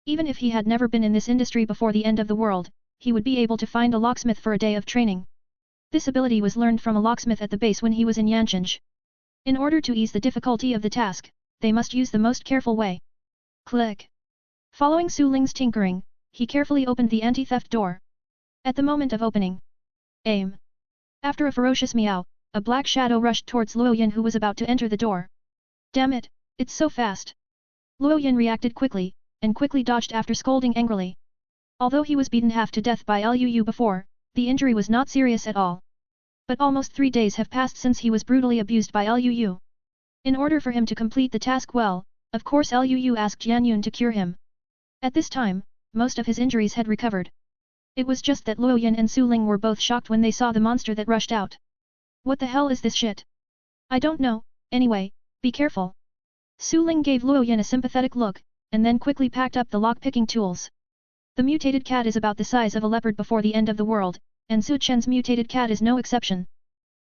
Even if he had never been in this industry before the end of the world, he would be able to find a locksmith for a day of training. This ability was learned from a locksmith at the base when he was in Yancheng. In order to ease the difficulty of the task, they must use the most careful way. Click. Following Su Ling's tinkering, he carefully opened the anti-theft door. At the moment of opening, aim. After a ferocious meow, a black shadow rushed towards Luo Yin who was about to enter the door. Damn it, it's so fast. Luo Yin reacted quickly, and quickly dodged after scolding angrily. Although he was beaten half to death by Liu before, the injury was not serious at all. But almost 3 days have passed since he was brutally abused by Liu. In order for him to complete the task well, of course Liu asked Cangyun to cure him. At this time, most of his injuries had recovered. It was just that Luo Yin and Su Ling were both shocked when they saw the monster that rushed out. What the hell is this shit? I don't know, anyway, be careful. Su Ling gave Luo Yin a sympathetic look, and then quickly packed up the lock-picking tools. The mutated cat is about the size of a leopard before the end of the world, and Su Chen's mutated cat is no exception.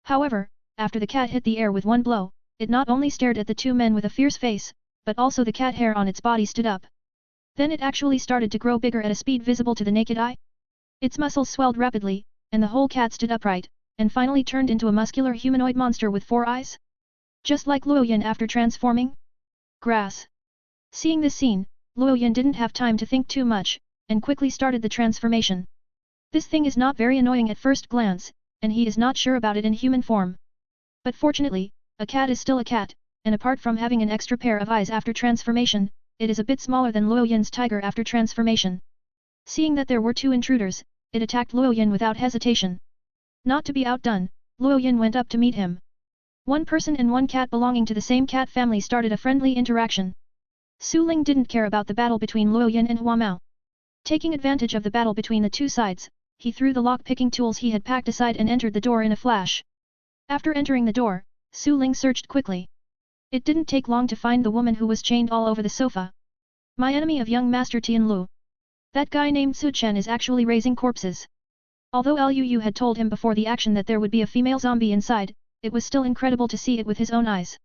However, after the cat hit the air with one blow, it not only stared at the two men with a fierce face, but also the cat hair on its body stood up. Then it actually started to grow bigger at a speed visible to the naked eye. Its muscles swelled rapidly, and the whole cat stood upright, and finally turned into a muscular humanoid monster with 4 eyes. Just like Luo Yin after transforming? Grass. Seeing this scene, Luo Yin didn't have time to think too much, and quickly started the transformation. This thing is not very annoying at first glance, and he is not sure about it in human form. But fortunately, a cat is still a cat, and apart from having an extra pair of eyes after transformation, it is a bit smaller than Luo Yin's tiger after transformation. Seeing that there were 2 intruders, it attacked Luo Yin without hesitation. Not to be outdone, Luo Yin went up to meet him. One person and one cat belonging to the same cat family started a friendly interaction. Su Ling didn't care about the battle between Luo Yin and Hua Mao. Taking advantage of the battle between the two sides, he threw the lock-picking tools he had packed aside and entered the door in a flash. After entering the door, Su Ling searched quickly. It didn't take long to find the woman who was chained all over the sofa. My enemy of young Master Tian Lu. That guy named Su Chen is actually raising corpses. Although Liu had told him before the action that there would be a female zombie inside, it was still incredible to see it with his own eyes.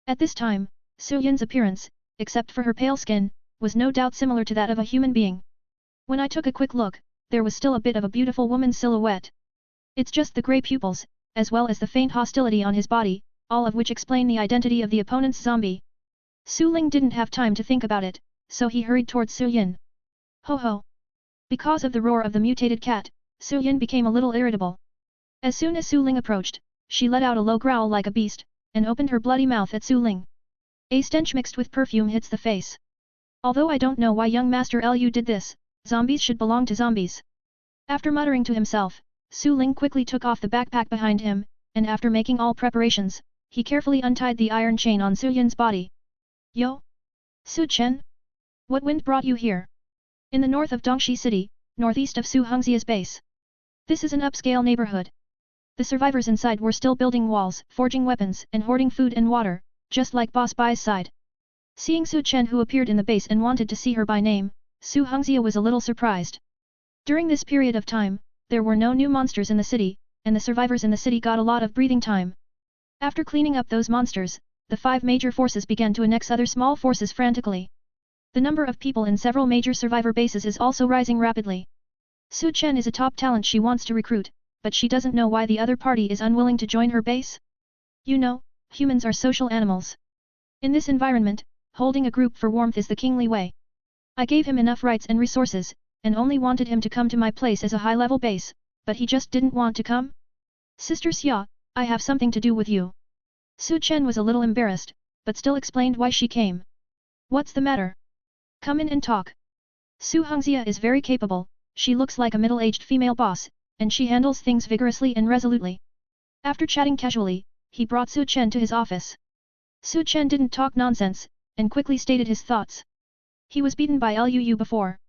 At this time, Su Yin's appearance, except for her pale skin, was no doubt similar to that of a human being. When I took a quick look, there was still a bit of a beautiful woman's silhouette. It's just the grey pupils, as well as the faint hostility on his body, all of which explain the identity of the opponent's zombie. Su Ling didn't have time to think about it, so he hurried towards Su Yin. Ho ho! Because of the roar of the mutated cat, Su Yin became a little irritable. As soon as Su Ling approached, she let out a low growl like a beast, and opened her bloody mouth at Su Ling. A stench mixed with perfume hits the face. Although I don't know why young Master Liu did this, zombies should belong to zombies. After muttering to himself, Su Ling quickly took off the backpack behind him, and after making all preparations, he carefully untied the iron chain on Su Yin's body. Yo? Su Chen? What wind brought you here? In the north of Dongxi City, northeast of Su Hongxia's base. This is an upscale neighborhood. The survivors inside were still building walls, forging weapons, and hoarding food and water, just like Boss Bai's side. Seeing Su Chen who appeared in the base and wanted to see her by name, Su Hongxia was a little surprised. During this period of time, there were no new monsters in the city, and the survivors in the city got a lot of breathing time. After cleaning up those monsters, the 5 major forces began to annex other small forces frantically. The number of people in several major survivor bases is also rising rapidly. Su Chen is a top talent she wants to recruit, but she doesn't know why the other party is unwilling to join her base. You know, humans are social animals. In this environment, holding a group for warmth is the kingly way. I gave him enough rights and resources, and only wanted him to come to my place as a high-level base, but he just didn't want to come? Sister Xia, I have something to do with you. Su Chen was a little embarrassed, but still explained why she came. What's the matter? Come in and talk. Su Hongxia is very capable, she looks like a middle-aged female boss, and she handles things vigorously and resolutely. After chatting casually, he brought Su Chen to his office. Su Chen didn't talk nonsense, and quickly stated his thoughts. He was beaten by Liu before.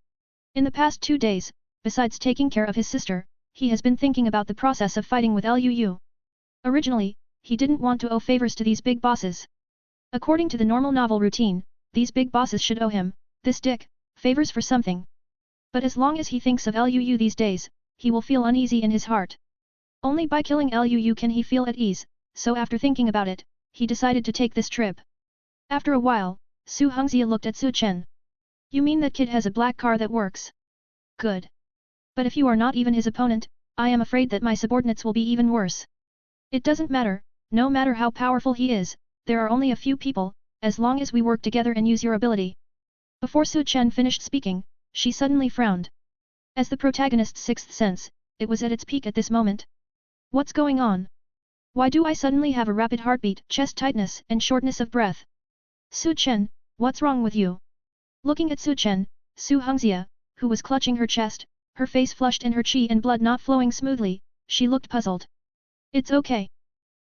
In the past 2 days, besides taking care of his sister, he has been thinking about the process of fighting with Liu. Originally, he didn't want to owe favors to these big bosses. According to the normal novel routine, these big bosses should owe him, this dick, favors for something. But as long as he thinks of Liu these days, he will feel uneasy in his heart. Only by killing Liu can he feel at ease, so after thinking about it, he decided to take this trip. After a while, Su Hongxia looked at Su Chen. You mean that kid has a black car that works? Good. But if you are not even his opponent, I am afraid that my subordinates will be even worse. It doesn't matter, no matter how powerful he is, there are only a few people, as long as we work together and use your ability. Before Su Chen finished speaking, she suddenly frowned. As the protagonist's sixth sense, it was at its peak at this moment. What's going on? Why do I suddenly have a rapid heartbeat, chest tightness, and shortness of breath? Su Chen, what's wrong with you? Looking at Su Chen, Su Hongxia, who was clutching her chest, her face flushed and her qi and blood not flowing smoothly, she looked puzzled. It's okay.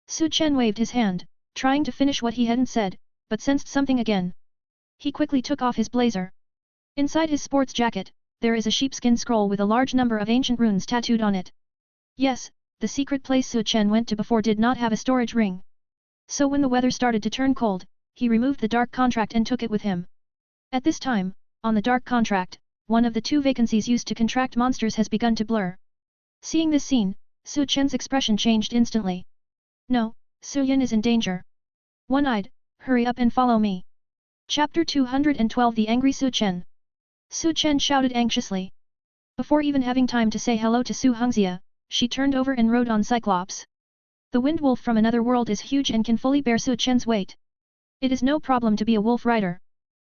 Su Chen waved his hand, trying to finish what he hadn't said, but sensed something again. He quickly took off his blazer. Inside his sports jacket, there is a sheepskin scroll with a large number of ancient runes tattooed on it. Yes, the secret place Su Chen went to before did not have a storage ring. So when the weather started to turn cold, he removed the dark contract and took it with him. At this time, on the dark contract, one of the 2 vacancies used to contract monsters has begun to blur. Seeing this scene, Su Chen's expression changed instantly. No, Su Yin is in danger. One-eyed, hurry up and follow me. Chapter 212 The Angry Su Chen. Su Chen shouted anxiously. Before even having time to say hello to Su Hongxia, she turned over and rode on Cyclops. The wind wolf from another world is huge and can fully bear Su Chen's weight. It is no problem to be a wolf rider.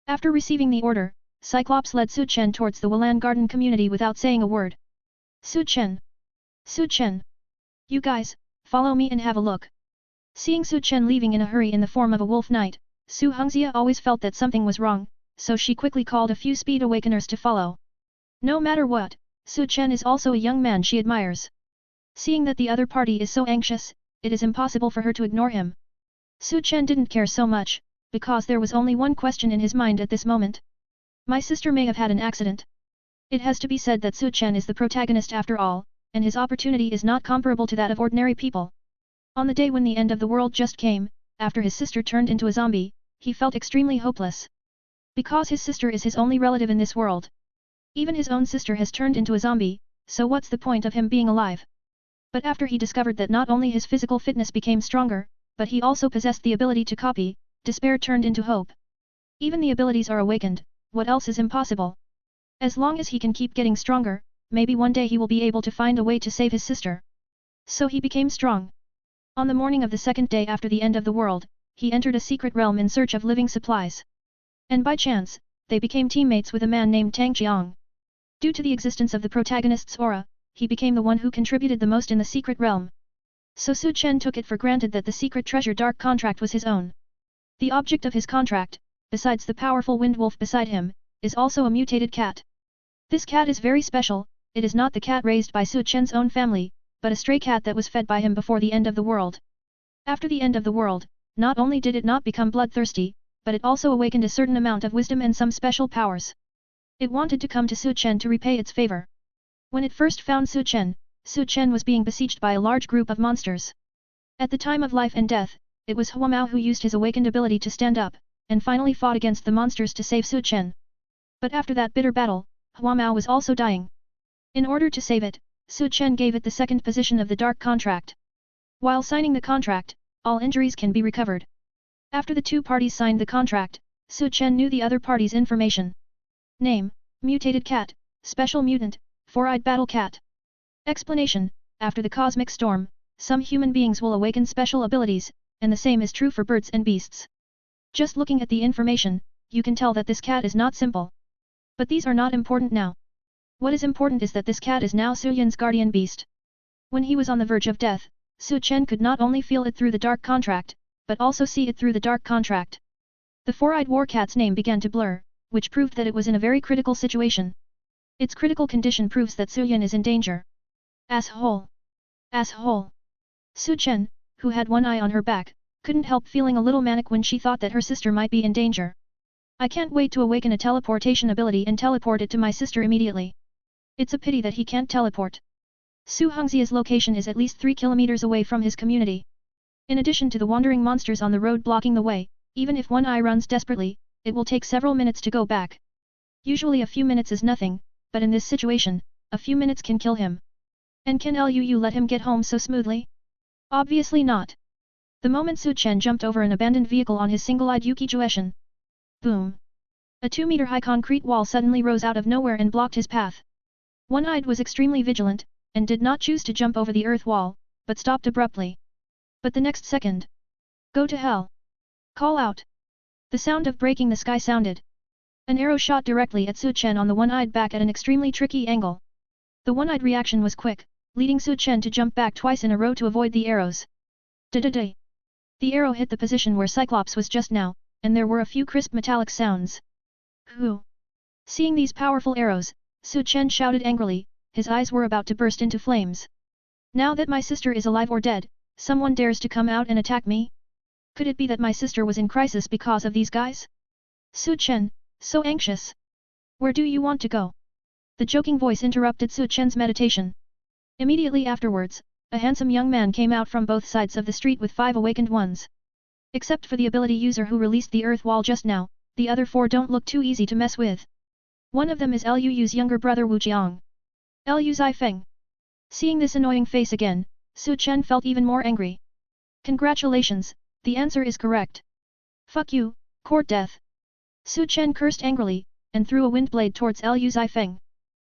After receiving the order, Cyclops led Su Chen towards the Willain Garden community without saying a word. Su Chen! Su Chen! You guys, follow me and have a look. Seeing Su Chen leaving in a hurry in the form of a wolf knight, Su Hongxia always felt that something was wrong, so she quickly called a few speed awakeners to follow. No matter what, Su Chen is also a young man she admires. Seeing that the other party is so anxious, it is impossible for her to ignore him. Su Chen didn't care so much, because there was only one question in his mind at this moment. My sister may have had an accident. It has to be said that Su Chen is the protagonist after all, and his opportunity is not comparable to that of ordinary people. On the day when the end of the world just came, after his sister turned into a zombie, he felt extremely hopeless. Because his sister is his only relative in this world. Even his own sister has turned into a zombie, so what's the point of him being alive? But after he discovered that not only his physical fitness became stronger, but he also possessed the ability to copy, despair turned into hope. Even the abilities are awakened, what else is impossible? As long as he can keep getting stronger, maybe one day he will be able to find a way to save his sister. So he became strong. On the morning of the second day after the end of the world, he entered a secret realm in search of living supplies. And by chance, they became teammates with a man named Tang Jiang. Due to the existence of the protagonist's aura, he became the one who contributed the most in the secret realm. So Su Chen took it for granted that the secret treasure dark contract was his own. The object of his contract, besides the powerful wind wolf beside him, is also a mutated cat. This cat is very special, it is not the cat raised by Su Chen's own family, but a stray cat that was fed by him before the end of the world. After the end of the world, not only did it not become bloodthirsty, but it also awakened a certain amount of wisdom and some special powers. It wanted to come to Su Chen to repay its favor. When it first found Su Chen was being besieged by a large group of monsters. At the time of life and death, it was Hua Mao who used his awakened ability to stand up, and finally fought against the monsters to save Su Chen. But after that bitter battle, Hua Mao was also dying. In order to save it, Su Chen gave it the second position of the dark contract. While signing the contract, all injuries can be recovered. After the two parties signed the contract, Su Chen knew the other party's information. Name, mutated cat, special mutant, four-eyed battle cat. Explanation, after the cosmic storm, some human beings will awaken special abilities, and the same is true for birds and beasts. Just looking at the information, you can tell that this cat is not simple. But these are not important now. What is important is that this cat is now Su Yun's guardian beast. When he was on the verge of death, Su Chen could not only feel it through the dark contract, but also see it through the dark contract. The four-eyed war cat's name began to blur, which proved that it was in a very critical situation. Its critical condition proves that Su Yun is in danger. Asshole! Asshole! Su Chen, who had one eye on her back, couldn't help feeling a little manic when she thought that her sister might be in danger. I can't wait to awaken a teleportation ability and teleport it to my sister immediately. It's a pity that he can't teleport. Su Hongxia's location is at least 3 kilometers away from his community. In addition to the wandering monsters on the road blocking the way, even if one eye runs desperately, it will take several minutes to go back. Usually a few minutes is nothing, but in this situation, a few minutes can kill him. And can Liu let him get home so smoothly? Obviously not. The moment Su Chen jumped over an abandoned vehicle on his single-eyed Yuki Jueshan. Boom! A 2-meter-high concrete wall suddenly rose out of nowhere and blocked his path. One-eyed was extremely vigilant, and did not choose to jump over the earth wall, but stopped abruptly. But the next second. Go to hell! Call out! The sound of breaking the sky sounded. An arrow shot directly at Su Chen on the one-eyed back at an extremely tricky angle. The one-eyed reaction was quick, leading Su Chen to jump back twice in a row to avoid the arrows. Da-da-da! The arrow hit the position where Cyclops was just now, and there were a few crisp metallic sounds. Who? Seeing these powerful arrows, Su Chen shouted angrily, his eyes were about to burst into flames. Now that my sister is alive or dead, someone dares to come out and attack me? Could it be that my sister was in crisis because of these guys? Su Chen, so anxious. Where do you want to go? The joking voice interrupted Su Chen's meditation. Immediately afterwards, a handsome young man came out from both sides of the street with 5 awakened ones. Except for the ability user who released the earth wall just now, the other 4 don't look too easy to mess with. One of them is Liu's younger brother Wu Jiang. Liu Feng. Seeing this annoying face again, Su Chen felt even more angry. Congratulations, the answer is correct. Fuck you, court death. Su Chen cursed angrily, and threw a wind blade towards Liu Feng.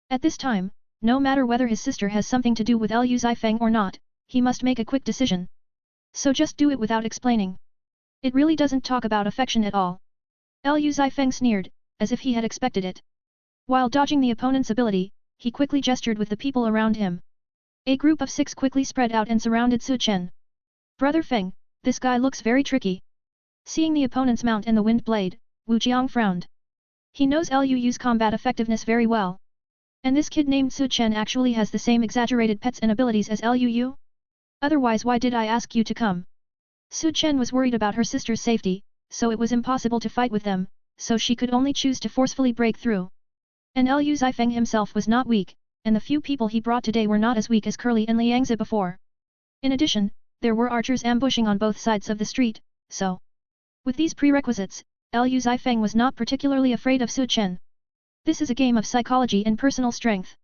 At this time, no matter whether his sister has something to do with Liu Feng or not, he must make a quick decision. So just do it without explaining. It really doesn't talk about affection at all. Liu Feng sneered, as if he had expected it. While dodging the opponent's ability, he quickly gestured with the people around him. A group of 6 quickly spread out and surrounded Su Chen. Brother Feng, this guy looks very tricky. Seeing the opponent's mount and the wind blade, Wu Jiang frowned. He knows Liu's combat effectiveness very well. And this kid named Su Chen actually has the same exaggerated pets and abilities as Liu? Otherwise why did I ask you to come? Su Chen was worried about her sister's safety, so it was impossible to fight with them, so she could only choose to forcefully break through. And Liu Feng himself was not weak, and the few people he brought today were not as weak as Curly and Liangzi before. In addition, there were archers ambushing on both sides of the street, so. With these prerequisites, Liu Feng was not particularly afraid of Su Chen. This is a game of psychology and personal strength.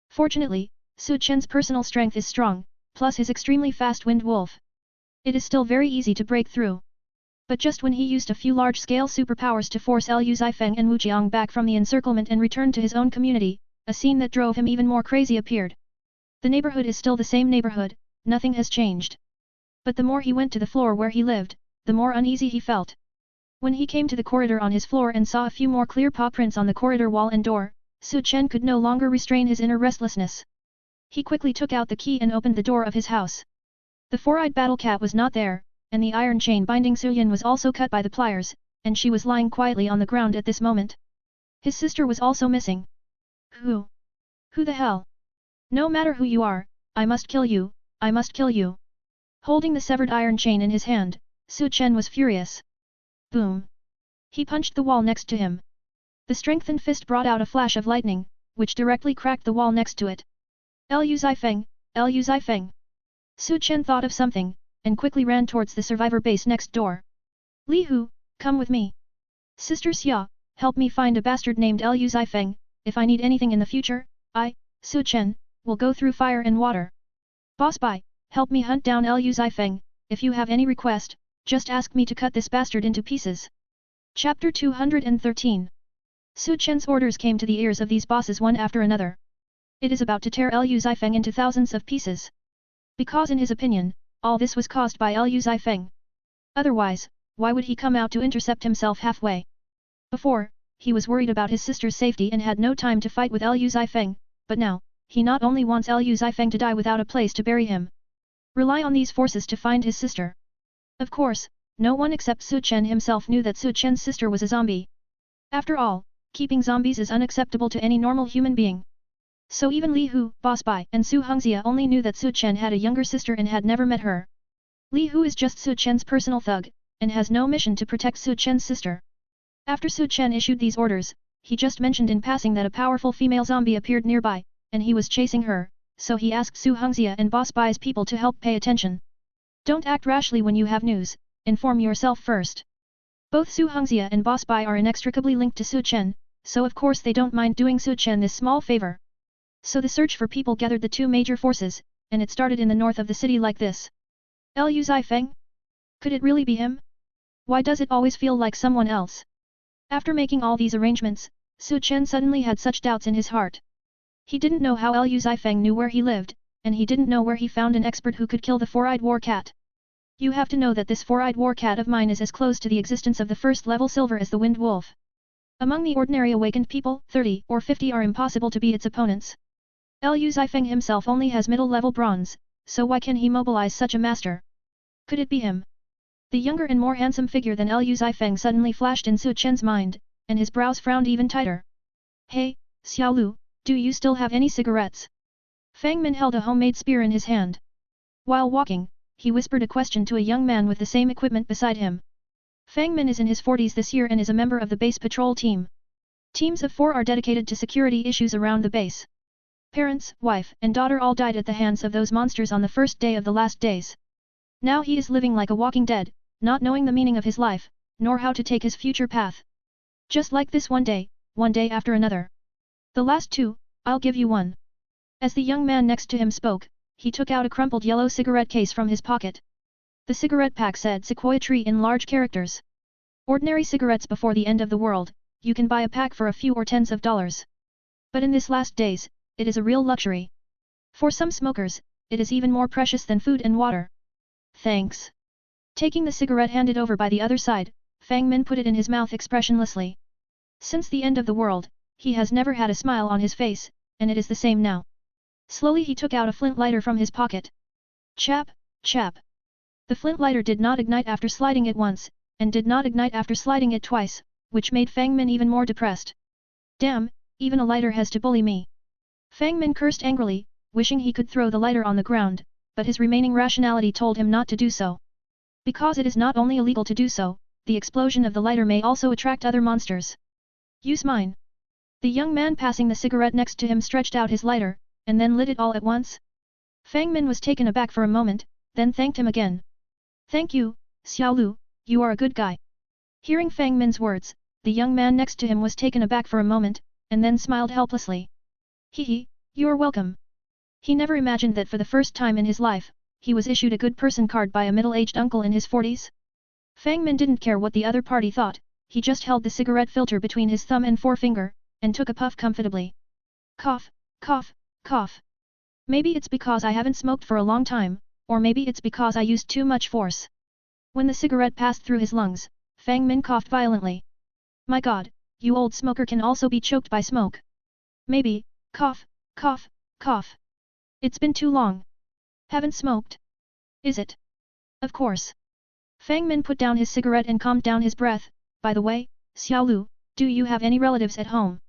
Fortunately, Su Chen's personal strength is strong, plus his extremely fast wind wolf. It is still very easy to break through. But just when he used a few large-scale superpowers to force Liu Feng and Wu Jiang back from the encirclement and return to his own community, a scene that drove him even more crazy appeared. The neighborhood is still the same neighborhood, nothing has changed. But the more he went to the floor where he lived, the more uneasy he felt. When he came to the corridor on his floor and saw a few more clear paw prints on the corridor wall and door, Su Chen could no longer restrain his inner restlessness. He quickly took out the key and opened the door of his house. The four-eyed battle cat was not there, and the iron chain binding Su Yun was also cut by the pliers, and she was lying quietly on the ground at this moment. His sister was also missing. Who? Who the hell? No matter who you are, I must kill you, I must kill you. Holding the severed iron chain in his hand, Su Chen was furious. Boom! He punched the wall next to him. The strengthened fist brought out a flash of lightning, which directly cracked the wall next to it. Liu Feng, Liu Feng. Su Chen thought of something, and quickly ran towards the survivor base next door. Li Hu, come with me. Sister Xia, help me find a bastard named Liu Feng. If I need anything in the future, I, Su Chen, will go through fire and water. Boss Bai, help me hunt down Liu Feng. If you have any request, Just ask me to cut this bastard into pieces. Chapter 213. Su Chen's orders came to the ears of these bosses one after another. It is about to tear Liu Zifeng into thousands of pieces. Because in his opinion, all this was caused by Liu Zifeng. Otherwise, why would he come out to intercept himself halfway? Before, he was worried about his sister's safety and had no time to fight with Liu Zifeng, but now, he not only wants Liu Zifeng to die without a place to bury him. Rely on these forces to find his sister. Of course, no one except Su Chen himself knew that Su Chen's sister was a zombie. After all, keeping zombies is unacceptable to any normal human being. So even Li Hu, Boss Bai, and Su Hongxia only knew that Su Chen had a younger sister and had never met her. Li Hu is just Su Chen's personal thug, and has no mission to protect Su Chen's sister. After Su Chen issued these orders, he just mentioned in passing that a powerful female zombie appeared nearby, and he was chasing her, so he asked Su Hongxia and Boss Bai's people to help pay attention. Don't act rashly when you have news, inform yourself first. Both Su Hongxia and Boss Bai are inextricably linked to Su Chen, so of course they don't mind doing Su Chen this small favor. So the search for people gathered the two major forces, and it started in the north of the city like this. Liu Zifeng? Could it really be him? Why does it always feel like someone else? After making all these arrangements, Su Chen suddenly had such doubts in his heart. He didn't know how Liu Zifeng knew where he lived, and he didn't know where he found an expert who could kill the four-eyed war cat. You have to know that this four-eyed war cat of mine is as close to the existence of the first-level silver as the wind wolf. Among the ordinary awakened people, 30 or 50 are impossible to be its opponents. Liu Zifeng himself only has middle-level bronze, so why can he mobilize such a master? Could it be him? The younger and more handsome figure than Liu Zifeng suddenly flashed in Su Chen's mind, and his brows frowned even tighter. Hey, Xiaolu, do you still have any cigarettes? Fang Min held a homemade spear in his hand. While walking, he whispered a question to a young man with the same equipment beside him. Fang Min is in his 40s this year and is a member of the base patrol team. Teams of 4 are dedicated to security issues around the base. Parents, wife, and daughter all died at the hands of those monsters on the first day of the last days. Now he is living like a walking dead, not knowing the meaning of his life, nor how to take his future path. Just like this one day after another. The last 2, I'll give you one. As the young man next to him spoke, he took out a crumpled yellow cigarette case from his pocket. The cigarette pack said Sequoia Tree in large characters. Ordinary cigarettes before the end of the world, you can buy a pack for a few or tens of dollars. But in this last days, it is a real luxury. For some smokers, it is even more precious than food and water. Thanks. Taking the cigarette handed over by the other side, Fang Min put it in his mouth expressionlessly. Since the end of the world, he has never had a smile on his face, and it is the same now. Slowly he took out a flint lighter from his pocket. Chap, chap. The flint lighter did not ignite after sliding it once, and did not ignite after sliding it twice, which made Fang Min even more depressed. Damn, even a lighter has to bully me. Fang Min cursed angrily, wishing he could throw the lighter on the ground, but his remaining rationality told him not to do so. Because it is not only illegal to do so, the explosion of the lighter may also attract other monsters. Use mine. The young man passing the cigarette next to him stretched out his lighter, and then lit it all at once. Fang Min was taken aback for a moment, then thanked him again. Thank you, Xiaolu, you are a good guy. Hearing Fang Min's words, the young man next to him was taken aback for a moment, and then smiled helplessly. Hee, you're welcome. He never imagined that for the first time in his life, he was issued a good person card by a middle-aged uncle in his 40s. Fang Min didn't care what the other party thought, he just held the cigarette filter between his thumb and forefinger, and took a puff comfortably. Cough, cough, cough. Maybe it's because I haven't smoked for a long time, or maybe it's because I used too much force. When the cigarette passed through his lungs, Fang Min coughed violently. My god, you old smoker can also be choked by smoke. Maybe, cough, cough, cough. It's been too long. Haven't smoked? Is it? Of course. Fang Min put down his cigarette and calmed down his breath. By the way, Xiaolu, do you have any relatives at home?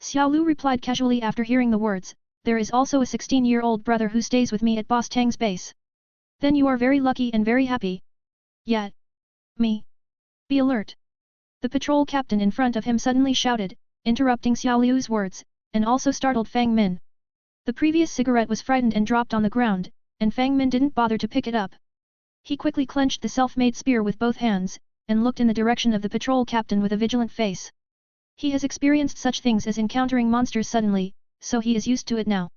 Xiaolu replied casually after hearing the words, there is also a 16-year-old brother who stays with me at Boss Tang's base. Then you are very lucky and very happy. Yet. Me. Be alert. The patrol captain in front of him suddenly shouted, interrupting Xiaolu's words, and also startled Fang Min. The previous cigarette was frightened and dropped on the ground, and Fang Min didn't bother to pick it up. He quickly clenched the self-made spear with both hands, and looked in the direction of the patrol captain with a vigilant face. He has experienced such things as encountering monsters suddenly, so he is used to it now.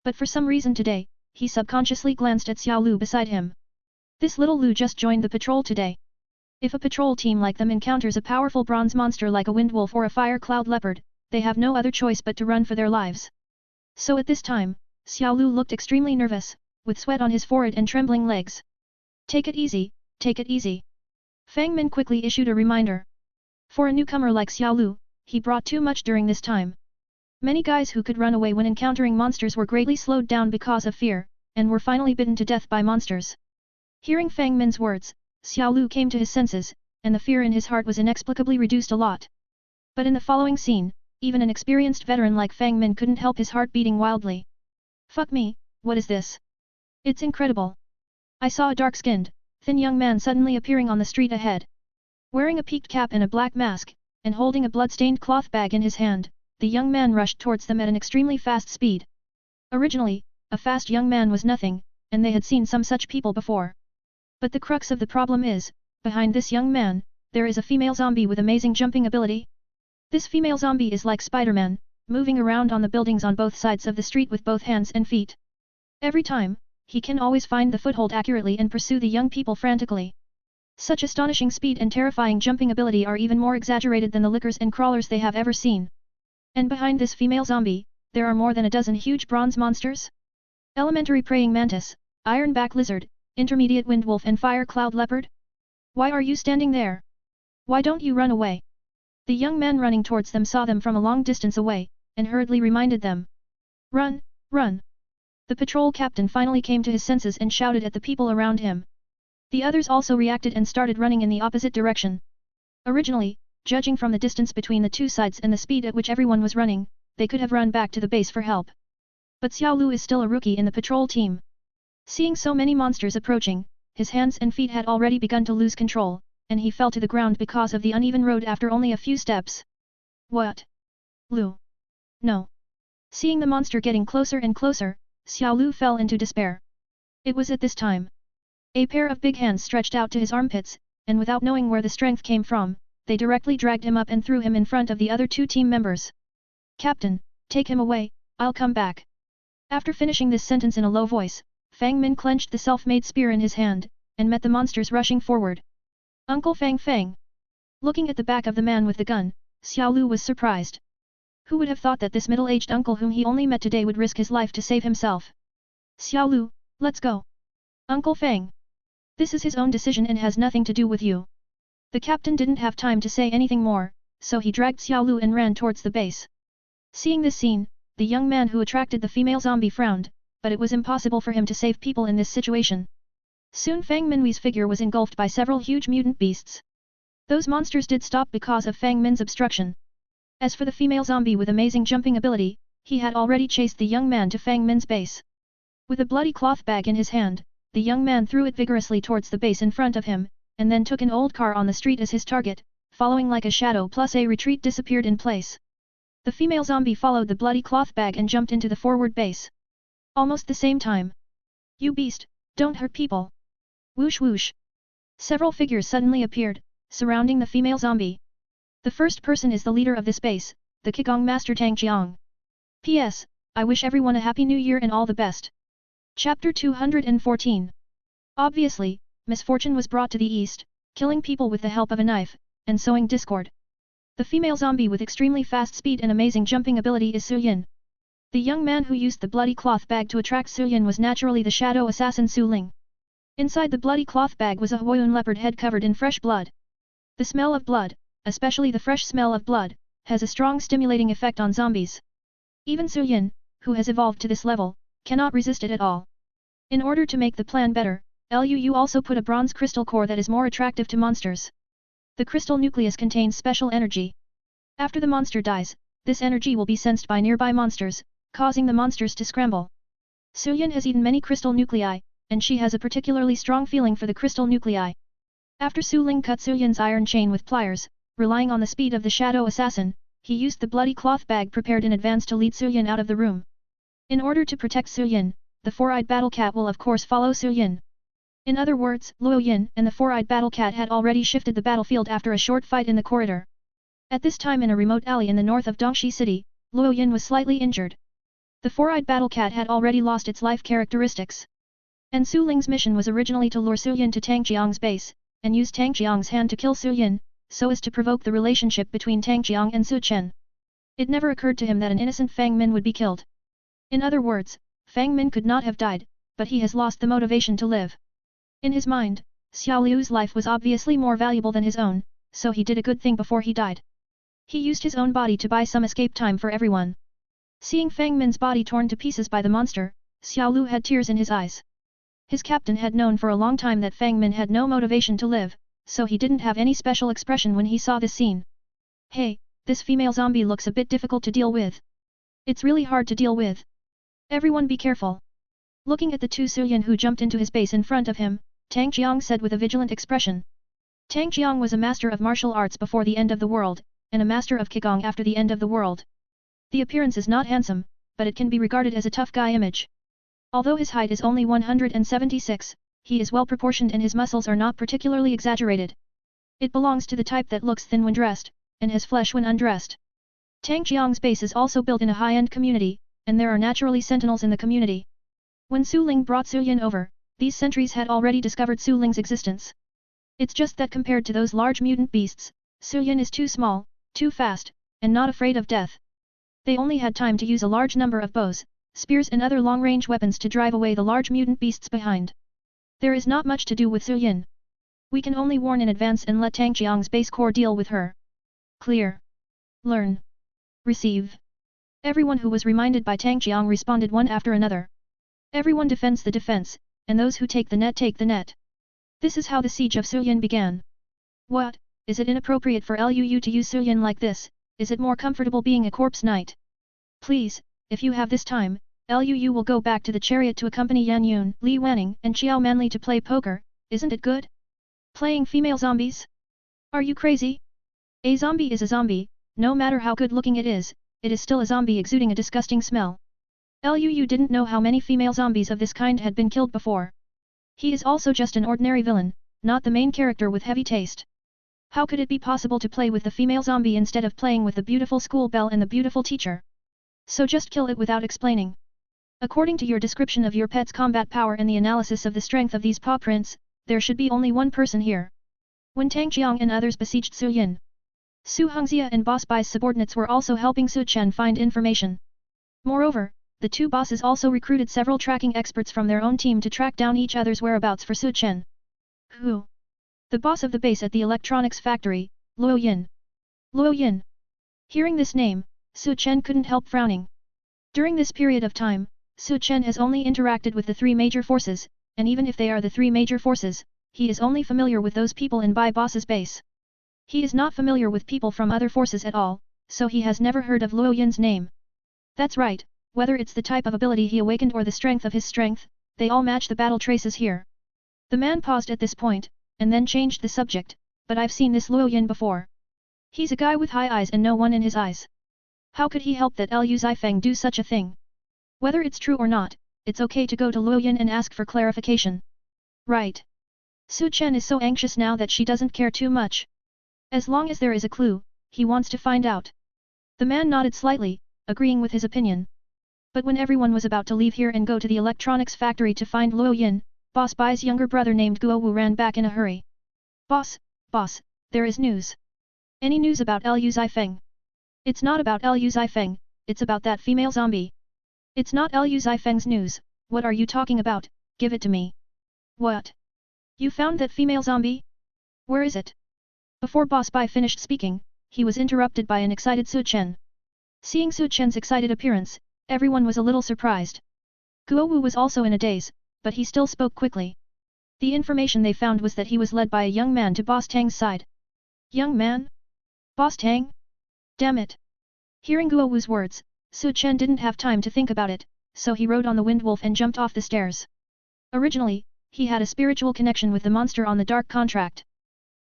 But for some reason today, he subconsciously glanced at Xiaolu beside him. This little Lu just joined the patrol today. If a patrol team like them encounters a powerful bronze monster like a wind wolf or a fire cloud leopard, they have no other choice but to run for their lives. So at this time, Xiao Lu looked extremely nervous, with sweat on his forehead and trembling legs. Take it easy, take it easy. Fang Min quickly issued a reminder. For a newcomer like Xiao Lu, he brought too much during this time. Many guys who could run away when encountering monsters were greatly slowed down because of fear, and were finally bitten to death by monsters. Hearing Fang Min's words, Xiao Lu came to his senses, and the fear in his heart was inexplicably reduced a lot. But in the following scene, even an experienced veteran like Fang Min couldn't help his heart beating wildly. Fuck me, what is this? It's incredible. I saw a dark-skinned, thin young man suddenly appearing on the street ahead. Wearing a peaked cap and a black mask, and holding a blood-stained cloth bag in his hand, the young man rushed towards them at an extremely fast speed. Originally, a fast young man was nothing, and they had seen some such people before. But the crux of the problem is, behind this young man, there is a female zombie with amazing jumping ability. This female zombie is like Spider-Man, moving around on the buildings on both sides of the street with both hands and feet. Every time, he can always find the foothold accurately and pursue the young people frantically. Such astonishing speed and terrifying jumping ability are even more exaggerated than the lickers and crawlers they have ever seen. And behind this female zombie, there are more than a dozen huge bronze monsters. Elementary praying mantis, iron-back lizard, intermediate wind wolf and fire cloud leopard? Why are you standing there? Why don't you run away? The young man running towards them saw them from a long distance away, and hurriedly reminded them. Run, run! The patrol captain finally came to his senses and shouted at the people around him. The others also reacted and started running in the opposite direction. Originally, judging from the distance between the two sides and the speed at which everyone was running, they could have run back to the base for help. But Xiao Lu is still a rookie in the patrol team. Seeing so many monsters approaching, his hands and feet had already begun to lose control, and he fell to the ground because of the uneven road after only a few steps. What? Lu? No. Seeing the monster getting closer and closer, Xiao Lu fell into despair. It was at this time. A pair of big hands stretched out to his armpits, and without knowing where the strength came from, they directly dragged him up and threw him in front of the other two team members. Captain, take him away, I'll come back. After finishing this sentence in a low voice, Fang Min clenched the self-made spear in his hand, and met the monsters rushing forward. Uncle Fang Fang! Looking at the back of the man with the gun, Xiao Lu was surprised. Who would have thought that this middle-aged uncle whom he only met today would risk his life to save himself? Xiao Lu, let's go. Uncle Fang! This is his own decision and has nothing to do with you. The captain didn't have time to say anything more, so he dragged Xiao Lu and ran towards the base. Seeing this scene, the young man who attracted the female zombie frowned, but it was impossible for him to save people in this situation. Soon Fang Minwei's figure was engulfed by several huge mutant beasts. Those monsters did stop because of Fang Min's obstruction. As for the female zombie with amazing jumping ability, he had already chased the young man to Fang Min's base. With a bloody cloth bag in his hand, the young man threw it vigorously towards the base in front of him, and then took an old car on the street as his target, following like a shadow plus a retreat disappeared in place. The female zombie followed the bloody cloth bag and jumped into the forward base. Almost the same time. You beast, don't hurt people. Whoosh whoosh. Several figures suddenly appeared, surrounding the female zombie. The first person is the leader of this base, the Qigong Master Tang Jiang. P.S. I wish everyone a happy new year and all the best. Chapter 214. Obviously, misfortune was brought to the east, killing people with the help of a knife, and sowing discord. The female zombie with extremely fast speed and amazing jumping ability is Su Yin. The young man who used the bloody cloth bag to attract Su Yin was naturally the shadow assassin Su Ling. Inside the bloody cloth bag was a Huayun leopard head covered in fresh blood. The smell of blood, especially the fresh smell of blood, has a strong stimulating effect on zombies. Even Su Yin, who has evolved to this level, cannot resist it at all. In order to make the plan better, Liu also put a bronze crystal core that is more attractive to monsters. The crystal nucleus contains special energy. After the monster dies, this energy will be sensed by nearby monsters, causing the monsters to scramble. Su Yin has eaten many crystal nuclei, and she has a particularly strong feeling for the crystal nuclei. After Su Ling cut Su Yin's iron chain with pliers, relying on the speed of the shadow assassin, he used the bloody cloth bag prepared in advance to lead Su Yin out of the room. In order to protect Su Yin, the four-eyed battle cat will of course follow Su Yin. In other words, Luo Yin and the four-eyed battle cat had already shifted the battlefield after a short fight in the corridor. At this time in a remote alley in the north of Dongxi City, Luo Yin was slightly injured. The four-eyed battle cat had already lost its life characteristics. And Su Ling's mission was originally to lure Su Yin to Tang Jiang's base, and use Tang Jiang's hand to kill Su Yin, so as to provoke the relationship between Tang Jiang and Su Chen. It never occurred to him that an innocent Fang Min would be killed. In other words, Fang Min could not have died, but he has lost the motivation to live. In his mind, Xiao Liu's life was obviously more valuable than his own, so he did a good thing before he died. He used his own body to buy some escape time for everyone. Seeing Fang Min's body torn to pieces by the monster, Xiao Liu had tears in his eyes. His captain had known for a long time that Fang Min had no motivation to live, so he didn't have any special expression when he saw this scene. Hey, this female zombie looks a bit difficult to deal with. It's really hard to deal with. Everyone be careful. Looking at the two Su Yin who jumped into his base in front of him, Tang Jiang said with a vigilant expression. Tang Jiang was a master of martial arts before the end of the world, and a master of Qigong after the end of the world. The appearance is not handsome, but it can be regarded as a tough guy image. Although his height is only 176, he is well proportioned and his muscles are not particularly exaggerated. It belongs to the type that looks thin when dressed, and has flesh when undressed. Tang Jiang's base is also built in a high-end community, and there are naturally sentinels in the community. When Su Ling brought Su Yin over, these sentries had already discovered Su Ling's existence. It's just that compared to those large mutant beasts, Su Yin is too small, too fast, and not afraid of death. They only had time to use a large number of bows, spears and other long-range weapons to drive away the large mutant beasts behind. There is not much to do with Su Yin. We can only warn in advance and let Tang Jiang's base corps deal with her. Clear. Learn. Receive. Everyone who was reminded by Tang Jiang responded one after another. Everyone defends the defense, and those who take the net take the net. This is how the siege of Su Yin began. What, is it inappropriate for Liu to use Su Yin like this? Is it more comfortable being a corpse knight? Please, if you have this time, Liu will go back to the chariot to accompany Yan Yun, Li Wanning and Xiao Manli to play poker, isn't it good? Playing female zombies? Are you crazy? A zombie is a zombie, no matter how good looking it is still a zombie exuding a disgusting smell. Liu didn't know how many female zombies of this kind had been killed before. He is also just an ordinary villain, not the main character with heavy taste. How could it be possible to play with the female zombie instead of playing with the beautiful school belle and the beautiful teacher? So just kill it without explaining. According to your description of your pet's combat power and the analysis of the strength of these paw prints, there should be only one person here. When Tang Jiang and others besieged Su Yin, Su Hongxia and Boss Bai's subordinates were also helping Su Chen find information. Moreover, the two bosses also recruited several tracking experts from their own team to track down each other's whereabouts for Su Chen. Who? The boss of the base at the electronics factory, Luo Yin. Luo Yin. Hearing this name, Su Chen couldn't help frowning. During this period of time, Su Chen has only interacted with the three major forces, and even if they are the three major forces, he is only familiar with those people in Bai Boss's base. He is not familiar with people from other forces at all, so he has never heard of Luo Yin's name. That's right, whether it's the type of ability he awakened or the strength of his strength, they all match the battle traces here. The man paused at this point, and then changed the subject, but I've seen this Luo Yin before. He's a guy with high eyes and no one in his eyes. How could he help that Liu Zifeng do such a thing? Whether it's true or not, it's okay to go to Luo Yin and ask for clarification. Right. Su Chen is so anxious now that she doesn't care too much. As long as there is a clue, he wants to find out. The man nodded slightly, agreeing with his opinion. But when everyone was about to leave here and go to the electronics factory to find Luo Yin, Boss Bai's younger brother named Guo Wu ran back in a hurry. Boss, there is news. Any news about Liu Zifeng? It's not about Liu Zifeng, it's about that female zombie. It's not Liu Zifeng's news, what are you talking about? Give it to me. What? You found that female zombie? Where is it? Before Boss Bai finished speaking, he was interrupted by an excited Su Chen. Seeing Su Chen's excited appearance, everyone was a little surprised. Guo Wu was also in a daze, but he still spoke quickly. The information they found was that he was led by a young man to Boss Tang's side. Young man? Boss Tang? Damn it! Hearing Guo Wu's words, Su Chen didn't have time to think about it, so he rode on the Wind Wolf and jumped off the stairs. Originally, he had a spiritual connection with the monster on the dark contract.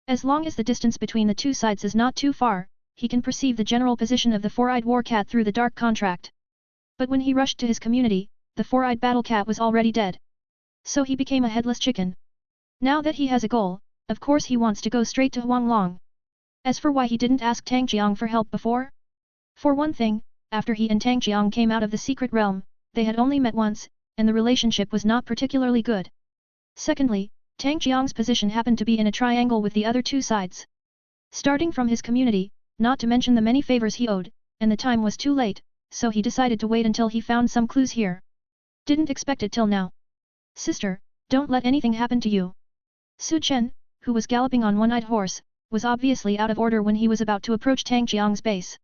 As long as the distance between the two sides is not too far, he can perceive the general position of the four-eyed war cat through the dark contract. But when he rushed to his community, the four-eyed battle cat was already dead. So he became a headless chicken. Now that he has a goal, of course he wants to go straight to Huanglong. As for why he didn't ask Tang Jiang for help before? For one thing, after he and Tang Jiang came out of the secret realm, they had only met once, and the relationship was not particularly good. Secondly, Tang Jiang's position happened to be in a triangle with the other two sides. Starting from his community, not to mention the many favors he owed, and the time was too late, so he decided to wait until he found some clues here. Didn't expect it till now. Sister, don't let anything happen to you. Su Chen, who was galloping on one-eyed horse, was obviously out of order when he was about to approach Tang Jiang's base.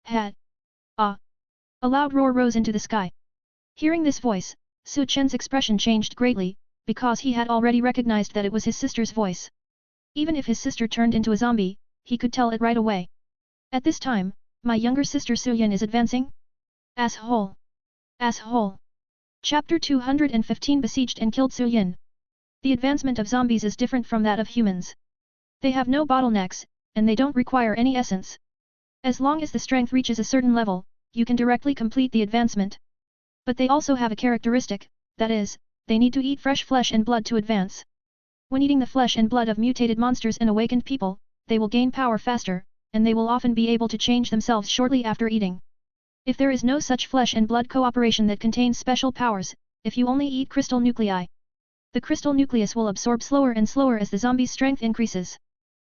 Had. Ah! A loud roar rose into the sky. Hearing this voice, Su Chen's expression changed greatly, because he had already recognized that it was his sister's voice. Even if his sister turned into a zombie, he could tell it right away. At this time, my younger sister Su Yan is advancing? Asshole! Asshole! Chapter 215 Besieged and Killed Su Yan. The advancement of zombies is different from that of humans. They have no bottlenecks, and they don't require any essence. As long as the strength reaches a certain level, you can directly complete the advancement. But they also have a characteristic, that is, they need to eat fresh flesh and blood to advance. When eating the flesh and blood of mutated monsters and awakened people, they will gain power faster, and they will often be able to change themselves shortly after eating. If there is no such flesh and blood cooperation that contains special powers, if you only eat crystal nuclei, the crystal nucleus will absorb slower and slower as the zombie's strength increases.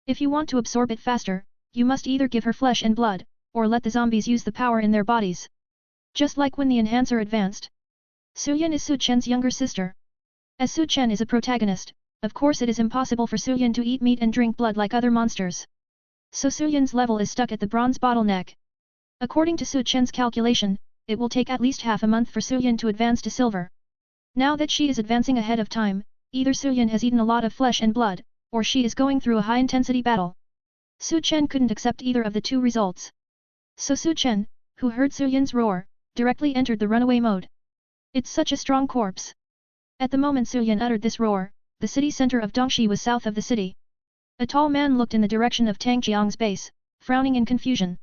If you want to absorb it faster, you must either give her flesh and blood, or let the zombies use the power in their bodies. Just like when the enhancer advanced. Su Yan is Su Chen's younger sister. As Su Chen is a protagonist, of course it is impossible for Su Yan to eat meat and drink blood like other monsters. So Su Yan's level is stuck at the bronze bottleneck. According to Su Chen's calculation, it will take at least half a month for Su Yan to advance to silver. Now that she is advancing ahead of time, either Su Yan has eaten a lot of flesh and blood, or she is going through a high-intensity battle. Su Chen couldn't accept either of the two results. So Su Chen, who heard Su Yan's roar, directly entered the runaway mode. It's such a strong corpse. At the moment Su Yan uttered this roar, the city center of Dongxi was south of the city. A tall man looked in the direction of Tang Jiang's base, frowning in confusion.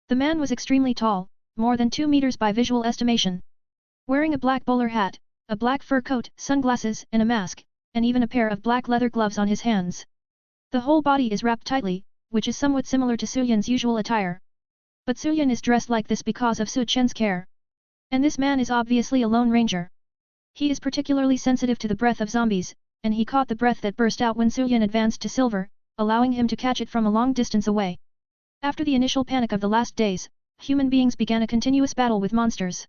The man was extremely tall, more than 2 meters by visual estimation. Wearing a black bowler hat, a black fur coat, sunglasses and a mask, and even a pair of black leather gloves on his hands. The whole body is wrapped tightly, which is somewhat similar to Su Yan's usual attire. But Su Yan is dressed like this because of Su Chen's care. And this man is obviously a lone ranger. He is particularly sensitive to the breath of zombies, and he caught the breath that burst out when Su Yan advanced to silver, allowing him to catch it from a long distance away. After the initial panic of the last days, human beings began a continuous battle with monsters.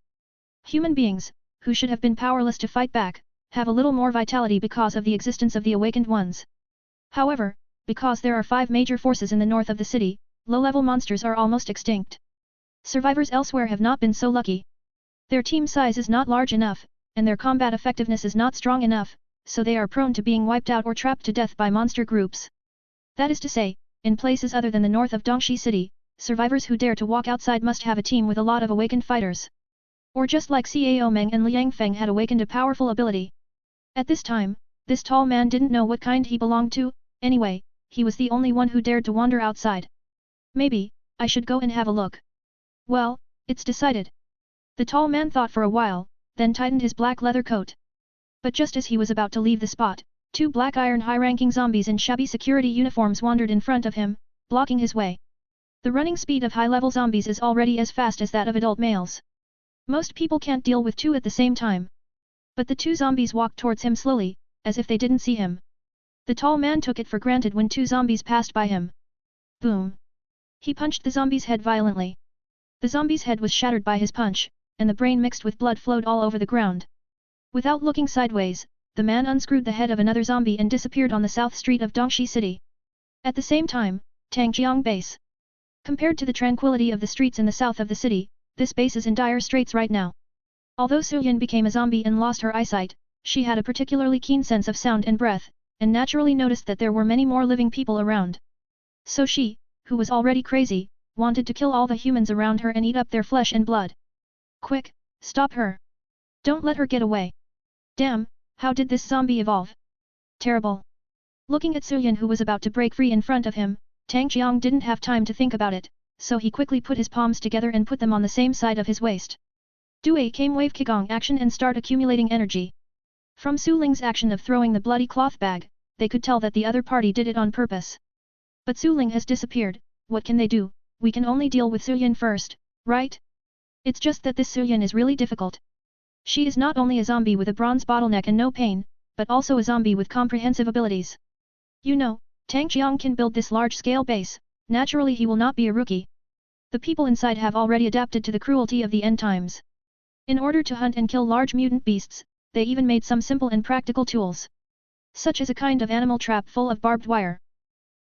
Human beings, who should have been powerless to fight back, have a little more vitality because of the existence of the awakened ones. However, because there are 5 major forces in the north of the city, low-level monsters are almost extinct. Survivors elsewhere have not been so lucky. Their team size is not large enough, and their combat effectiveness is not strong enough, so they are prone to being wiped out or trapped to death by monster groups. That is to say, in places other than the north of Dongxi City, survivors who dare to walk outside must have a team with a lot of awakened fighters. Or just like Cao Meng and Liang Feng had awakened a powerful ability. At this time, this tall man didn't know what kind he belonged to, anyway, he was the only one who dared to wander outside. Maybe, I should go and have a look. Well, it's decided. The tall man thought for a while, then tightened his black leather coat. But just as he was about to leave the spot, 2 black iron high-ranking zombies in shabby security uniforms wandered in front of him, blocking his way. The running speed of high-level zombies is already as fast as that of adult males. Most people can't deal with 2 at the same time. But the 2 zombies walked towards him slowly, as if they didn't see him. The tall man took it for granted when 2 zombies passed by him. Boom! He punched the zombie's head violently. The zombie's head was shattered by his punch, and the brain mixed with blood flowed all over the ground. Without looking sideways, the man unscrewed the head of another zombie and disappeared on the south street of Dongxi City. At the same time, Tangjiang Base. Compared to the tranquility of the streets in the south of the city, this base is in dire straits right now. Although Su Yan became a zombie and lost her eyesight, she had a particularly keen sense of sound and breath, and naturally noticed that there were many more living people around. So she, who was already crazy, wanted to kill all the humans around her and eat up their flesh and blood. Quick, stop her! Don't let her get away! Damn, how did this zombie evolve? Terrible! Looking at Su Yan who was about to break free in front of him, Tang Jiang didn't have time to think about it, so he quickly put his palms together and put them on the same side of his waist. Do a came wave Qigong action and start accumulating energy. From Su Ling's action of throwing the bloody cloth bag, they could tell that the other party did it on purpose. But Su Ling has disappeared, what can they do? We can only deal with Su Yan first, right? It's just that this Su Yan is really difficult. She is not only a zombie with a bronze bottleneck and no pain, but also a zombie with comprehensive abilities. You know, Tang Jiang can build this large-scale base, naturally he will not be a rookie. The people inside have already adapted to the cruelty of the end times. In order to hunt and kill large mutant beasts, they even made some simple and practical tools. Such as a kind of animal trap full of barbed wire.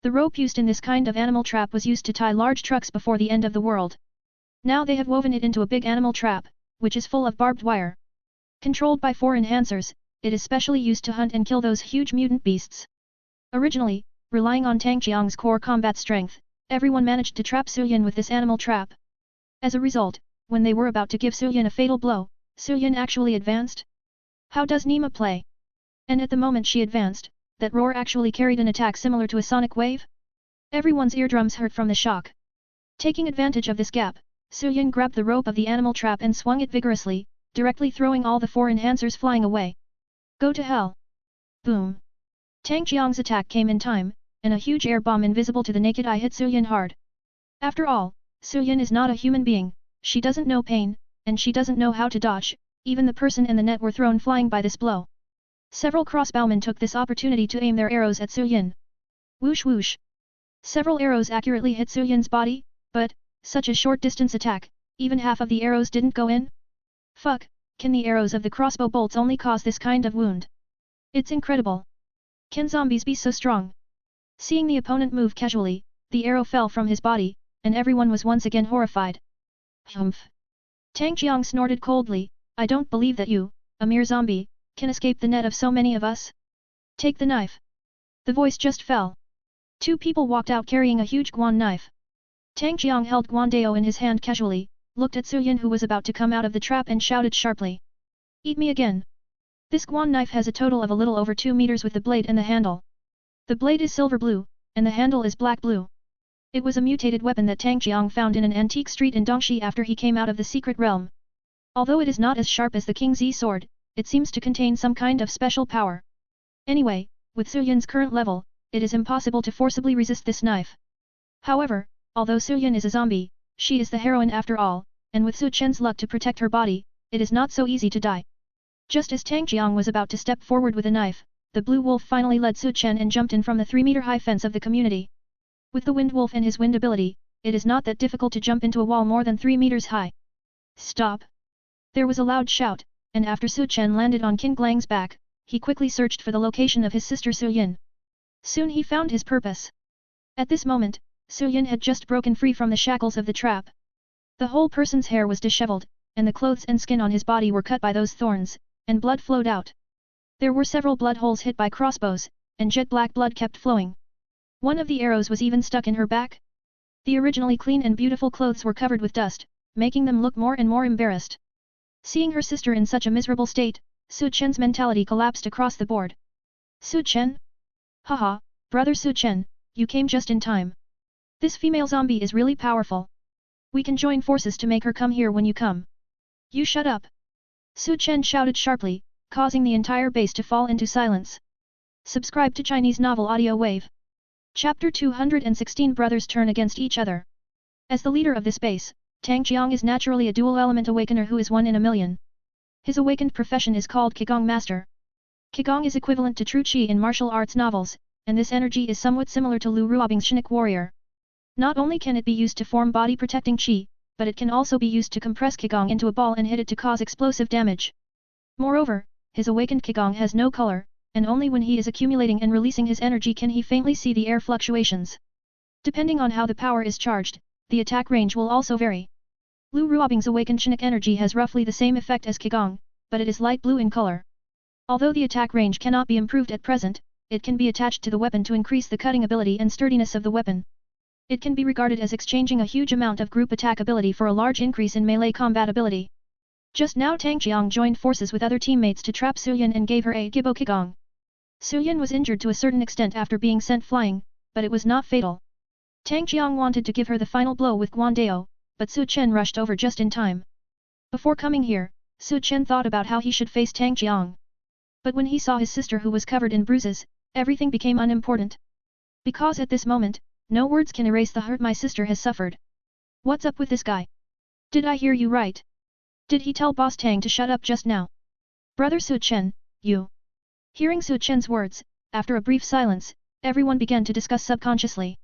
The rope used in this kind of animal trap was used to tie large trucks before the end of the world. Now they have woven it into a big animal trap, which is full of barbed wire. Controlled by 4 enhancers, it is specially used to hunt and kill those huge mutant beasts. Originally, relying on Tang Jiang's core combat strength, everyone managed to trap Su Yan with this animal trap. As a result, when they were about to give Su Yan a fatal blow, Su Yan actually advanced. How does Nima play? And at the moment she advanced, that roar actually carried an attack similar to a sonic wave? Everyone's eardrums hurt from the shock. Taking advantage of this gap, Su Yan grabbed the rope of the animal trap and swung it vigorously, directly throwing all the 4 enhancers flying away. Go to hell! Boom! Tang Jiang's attack came in time, and a huge air bomb invisible to the naked eye hit Su Yan hard. After all, Su Yan is not a human being, she doesn't know pain, and she doesn't know how to dodge, even the person and the net were thrown flying by this blow. Several crossbowmen took this opportunity to aim their arrows at Su Yan. Whoosh whoosh! Several arrows accurately hit Su Yan's body, but, such a short distance attack, even half of the arrows didn't go in? Fuck, can the arrows of the crossbow bolts only cause this kind of wound? It's incredible. Can zombies be so strong? Seeing the opponent move casually, the arrow fell from his body, and everyone was once again horrified. Humph! Tang Jiang snorted coldly, I don't believe that you, a mere zombie, can escape the net of so many of us. Take the knife. The voice just fell. 2 people walked out carrying a huge guan knife. Tang Jiang held Guandao in his hand casually, looked at Su Yan who was about to come out of the trap and shouted sharply. Eat me again. This guan knife has a total of a little over 2 meters with the blade and the handle. The blade is silver blue, and the handle is black blue. It was a mutated weapon that Tang Jiang found in an antique street in Dongxi after he came out of the secret realm. Although it is not as sharp as the King Z sword, it seems to contain some kind of special power. Anyway, with Su Yan's current level, it is impossible to forcibly resist this knife. However, although Su Yan is a zombie, she is the heroine after all, and with Su Chen's luck to protect her body, it is not so easy to die. Just as Tang Jiang was about to step forward with a knife, the blue wolf finally led Su Chen and jumped in from the 3-meter-high fence of the community. With the wind wolf and his wind ability, it is not that difficult to jump into a wall more than 3 meters high. Stop! There was a loud shout, and after Su Chen landed on Qin Glang's back, he quickly searched for the location of his sister Su Yan. Soon he found his purpose. At this moment, Su Yan had just broken free from the shackles of the trap. The whole person's hair was disheveled, and the clothes and skin on his body were cut by those thorns, and blood flowed out. There were several blood holes hit by crossbows, and jet black blood kept flowing. One of the arrows was even stuck in her back. The originally clean and beautiful clothes were covered with dust, making them look more and more embarrassed. Seeing her sister in such a miserable state, Su Chen's mentality collapsed across the board. Su Chen? Haha, brother Su Chen, you came just in time. This female zombie is really powerful. We can join forces to make her come here when you come. You shut up! Su Chen shouted sharply, causing the entire base to fall into silence. Subscribe to Chinese Novel Audio Wave. Chapter 216 Brothers Turn Against Each Other. As the leader of this base, Tang Jiang is naturally a dual-element awakener who is 1 in a million. His awakened profession is called Qigong Master. Qigong is equivalent to true Qi in martial arts novels, and this energy is somewhat similar to Lu Ruobing's Shinik Warrior. Not only can it be used to form body-protecting Qi, but it can also be used to compress Qigong into a ball and hit it to cause explosive damage. Moreover, his awakened Qigong has no color, and only when he is accumulating and releasing his energy can he faintly see the air fluctuations. Depending on how the power is charged, the attack range will also vary. Lu Ruobing's awakened Shinik energy has roughly the same effect as Qigong, but it is light blue in color. Although the attack range cannot be improved at present, it can be attached to the weapon to increase the cutting ability and sturdiness of the weapon. It can be regarded as exchanging a huge amount of group attack ability for a large increase in melee combat ability. Just now Tang Jiang joined forces with other teammates to trap Su Yan and gave her a Gibbo Qigong. Su Yan was injured to a certain extent after being sent flying, but it was not fatal. Tang Jiang wanted to give her the final blow with Guandao, but Su Chen rushed over just in time. Before coming here, Su Chen thought about how he should face Tang Jiang. But when he saw his sister who was covered in bruises, everything became unimportant. Because at this moment, no words can erase the hurt my sister has suffered. What's up with this guy? Did I hear you right? Did he tell Boss Tang to shut up just now? Brother Su Chen, you. Hearing Su Chen's words, after a brief silence, everyone began to discuss subconsciously.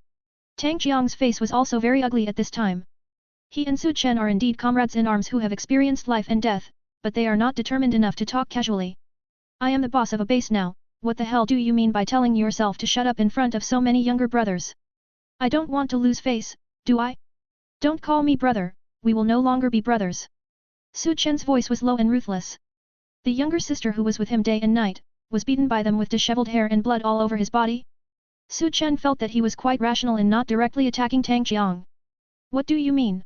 Tang Jiang's face was also very ugly at this time. He and Su Chen are indeed comrades in arms who have experienced life and death, but they are not determined enough to talk casually. I am the boss of a base now, what the hell do you mean by telling yourself to shut up in front of so many younger brothers? I don't want to lose face, do I? Don't call me brother, we will no longer be brothers. Su Chen's voice was low and ruthless. The younger sister who was with him day and night, was beaten by them with disheveled hair and blood all over his body. Su Chen felt that he was quite rational in not directly attacking Tang Jiang. What do you mean?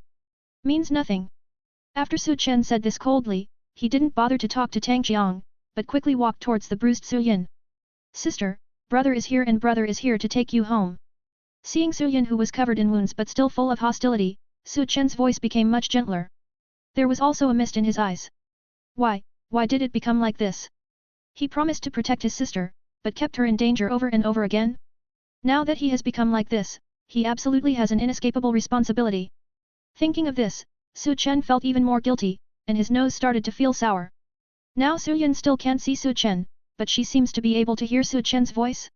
Means nothing. After Su Chen said this coldly, he didn't bother to talk to Tang Jiang, but quickly walked towards the bruised Su Yin. Sister, brother is here and brother is here to take you home. Seeing Su Yin who was covered in wounds but still full of hostility, Su Chen's voice became much gentler. There was also a mist in his eyes. Why did it become like this? He promised to protect his sister, but kept her in danger over and over again? Now that he has become like this, he absolutely has an inescapable responsibility. Thinking of this, Su Chen felt even more guilty, and his nose started to feel sour. Now Su Yin still can't see Su Chen, but she seems to be able to hear Su Chen's voice.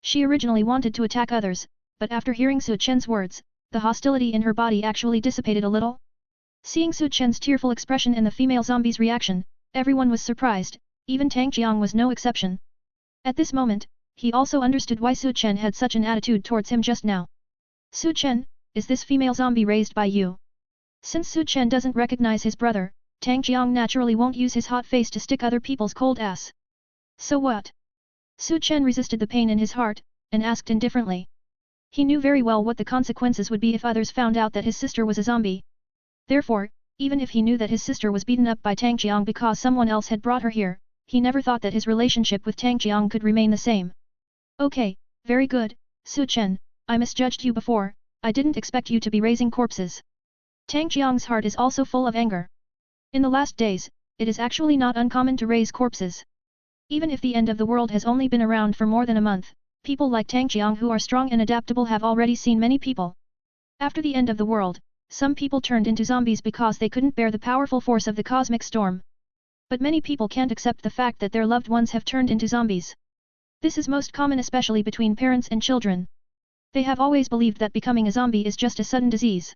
She originally wanted to attack others, but after hearing Su Chen's words, the hostility in her body actually dissipated a little. Seeing Su Chen's tearful expression and the female zombie's reaction, everyone was surprised, even Tang Jiang was no exception. At this moment, he also understood why Su Chen had such an attitude towards him just now. Su Chen, is this female zombie raised by you? Since Su Chen doesn't recognize his brother, Tang Jiang naturally won't use his hot face to stick other people's cold ass. So what? Su Chen resisted the pain in his heart, and asked indifferently. He knew very well what the consequences would be if others found out that his sister was a zombie. Therefore, even if he knew that his sister was beaten up by Tang Jiang because someone else had brought her here, he never thought that his relationship with Tang Jiang could remain the same. Okay, very good, Su Chen, I misjudged you before, I didn't expect you to be raising corpses. Tang Jiang's heart is also full of anger. In the last days, it is actually not uncommon to raise corpses. Even if the end of the world has only been around for more than a month, people like Tang Jiang who are strong and adaptable have already seen many people. After the end of the world, some people turned into zombies because they couldn't bear the powerful force of the cosmic storm. But many people can't accept the fact that their loved ones have turned into zombies. This is most common especially between parents and children. They have always believed that becoming a zombie is just a sudden disease.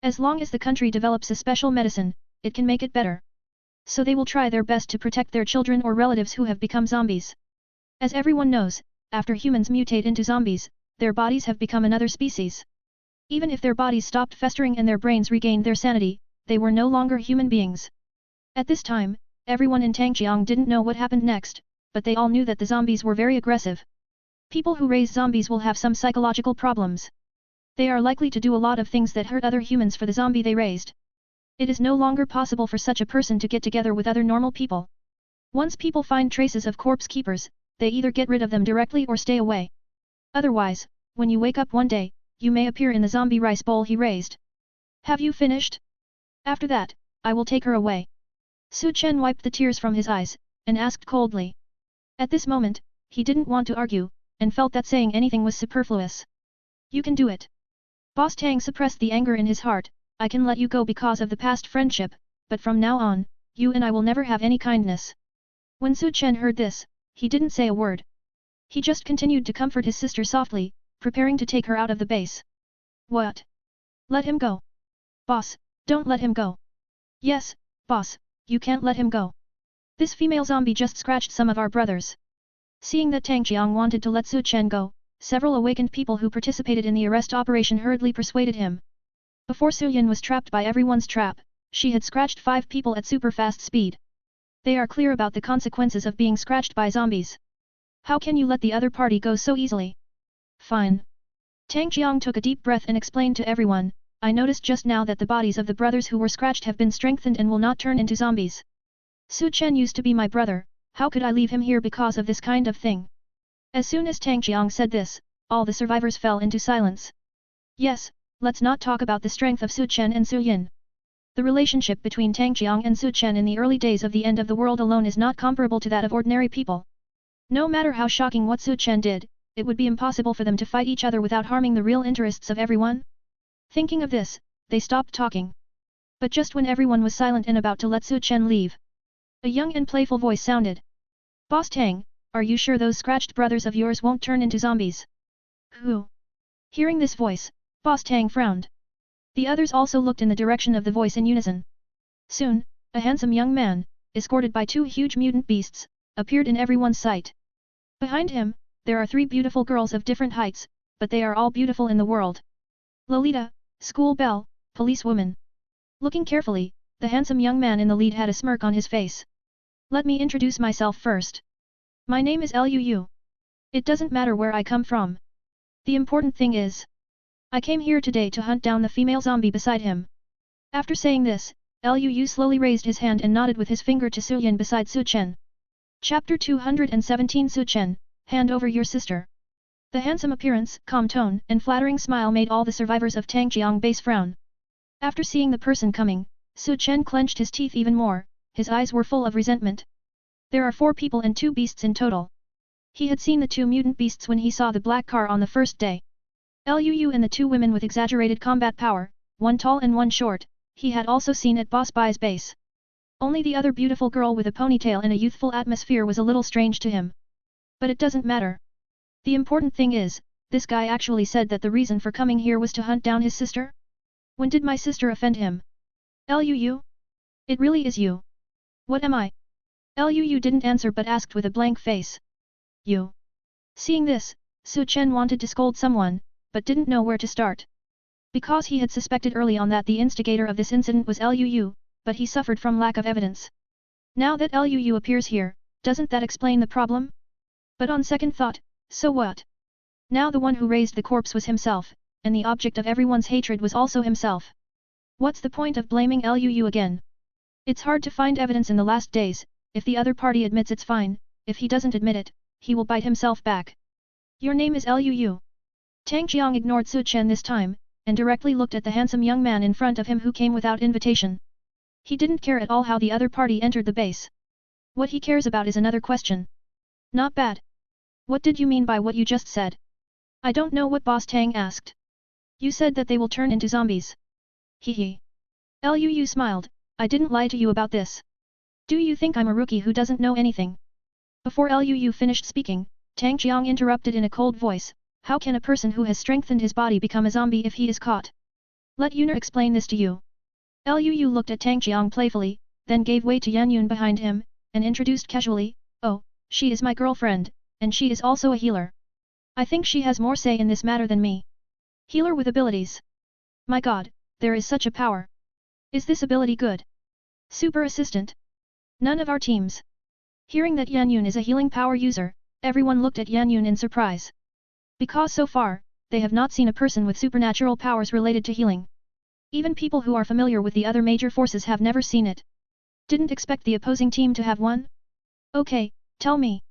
As long as the country develops a special medicine, it can make it better. So they will try their best to protect their children or relatives who have become zombies. As everyone knows, after humans mutate into zombies, their bodies have become another species. Even if their bodies stopped festering and their brains regained their sanity, they were no longer human beings. At this time, everyone in Tangjiang didn't know what happened next, but they all knew that the zombies were very aggressive. People who raise zombies will have some psychological problems. They are likely to do a lot of things that hurt other humans for the zombie they raised. It is no longer possible for such a person to get together with other normal people. Once people find traces of corpse keepers, they either get rid of them directly or stay away. Otherwise, when you wake up one day, you may appear in the zombie rice bowl he raised. Have you finished? After that, I will take her away. Su Chen wiped the tears from his eyes, and asked coldly. At this moment, he didn't want to argue, and felt that saying anything was superfluous. You can do it. Boss Tang suppressed the anger in his heart. I can let you go because of the past friendship, but from now on, you and I will never have any kindness. When Su Chen heard this, he didn't say a word. He just continued to comfort his sister softly, preparing to take her out of the base. What? Let him go. Boss, don't let him go. Yes, boss, you can't let him go. This female zombie just scratched some of our brothers. Seeing that Tang Jiang wanted to let Su Chen go, several awakened people who participated in the arrest operation hurriedly persuaded him. Before Su Yin was trapped by everyone's trap, she had scratched 5 people at super fast speed. They are clear about the consequences of being scratched by zombies. How can you let the other party go so easily? Fine. Tang Jiang took a deep breath and explained to everyone, I noticed just now that the bodies of the brothers who were scratched have been strengthened and will not turn into zombies. Su Chen used to be my brother, how could I leave him here because of this kind of thing? As soon as Tang Jiang said this, all the survivors fell into silence. Yes, let's not talk about the strength of Su Chen and Su Yin. The relationship between Tang Jiang and Su Chen in the early days of the end of the world alone is not comparable to that of ordinary people. No matter how shocking what Su Chen did, it would be impossible for them to fight each other without harming the real interests of everyone. Thinking of this, they stopped talking. But just when everyone was silent and about to let Su Chen leave, a young and playful voice sounded. Boss Tang, are you sure those scratched brothers of yours won't turn into zombies? Who? Hearing this voice, Boss Tang frowned. The others also looked in the direction of the voice in unison. Soon, a handsome young man, escorted by 2 huge mutant beasts, appeared in everyone's sight. Behind him, there are 3 beautiful girls of different heights, but they are all beautiful in the world. Lolita, school belle, policewoman. Looking carefully, the handsome young man in the lead had a smirk on his face. Let me introduce myself first. My name is Liu. It doesn't matter where I come from. The important thing is, I came here today to hunt down the female zombie beside him. After saying this, Liu slowly raised his hand and nodded with his finger to Su Yan beside Su Chen. Chapter 217 Su Chen, hand over your sister. The handsome appearance, calm tone, and flattering smile made all the survivors of Tangjiang base frown. After seeing the person coming, Su Chen clenched his teeth even more, his eyes were full of resentment. There are 4 people and 2 beasts in total. He had seen the 2 mutant beasts when he saw the black car on the first day. Liu and the 2 women with exaggerated combat power, one tall and one short, he had also seen at Boss Bai's base. Only the other beautiful girl with a ponytail and a youthful atmosphere was a little strange to him. But it doesn't matter. The important thing is, this guy actually said that the reason for coming here was to hunt down his sister? When did my sister offend him? Liu? It really is you. What am I? Liu didn't answer but asked with a blank face. You. Seeing this, Su Chen wanted to scold someone, but didn't know where to start. Because he had suspected early on that the instigator of this incident was Liu, but he suffered from lack of evidence. Now that Liu appears here, doesn't that explain the problem? But on second thought, so what? Now the one who raised the corpse was himself, and the object of everyone's hatred was also himself. What's the point of blaming Liu again? It's hard to find evidence in the last days. If the other party admits it's fine, if he doesn't admit it, he will bite himself back. Your name is Liu. Tangjiang ignored Su Chen this time, and directly looked at the handsome young man in front of him who came without invitation. He didn't care at all how the other party entered the base. What he cares about is another question. Not bad. What did you mean by what you just said? I don't know what Boss Tang asked. You said that they will turn into zombies. Hee. Liu smiled, I didn't lie to you about this. Do you think I'm a rookie who doesn't know anything? Before Liu finished speaking, Tangjiang interrupted in a cold voice, how can a person who has strengthened his body become a zombie if he is caught? Let Yuner explain this to you. Liu looked at Tangjiang playfully, then gave way to Yun behind him, and introduced casually, oh, she is my girlfriend, and she is also a healer. I think she has more say in this matter than me. Healer with abilities. My god, there is such a power. Is this ability good? Super assistant? None of our teams. Hearing that Yun is a healing power user, everyone looked at Yun in surprise. Because so far, they have not seen a person with supernatural powers related to healing. Even people who are familiar with the other major forces have never seen it. Didn't expect the opposing team to have one? Okay, tell me.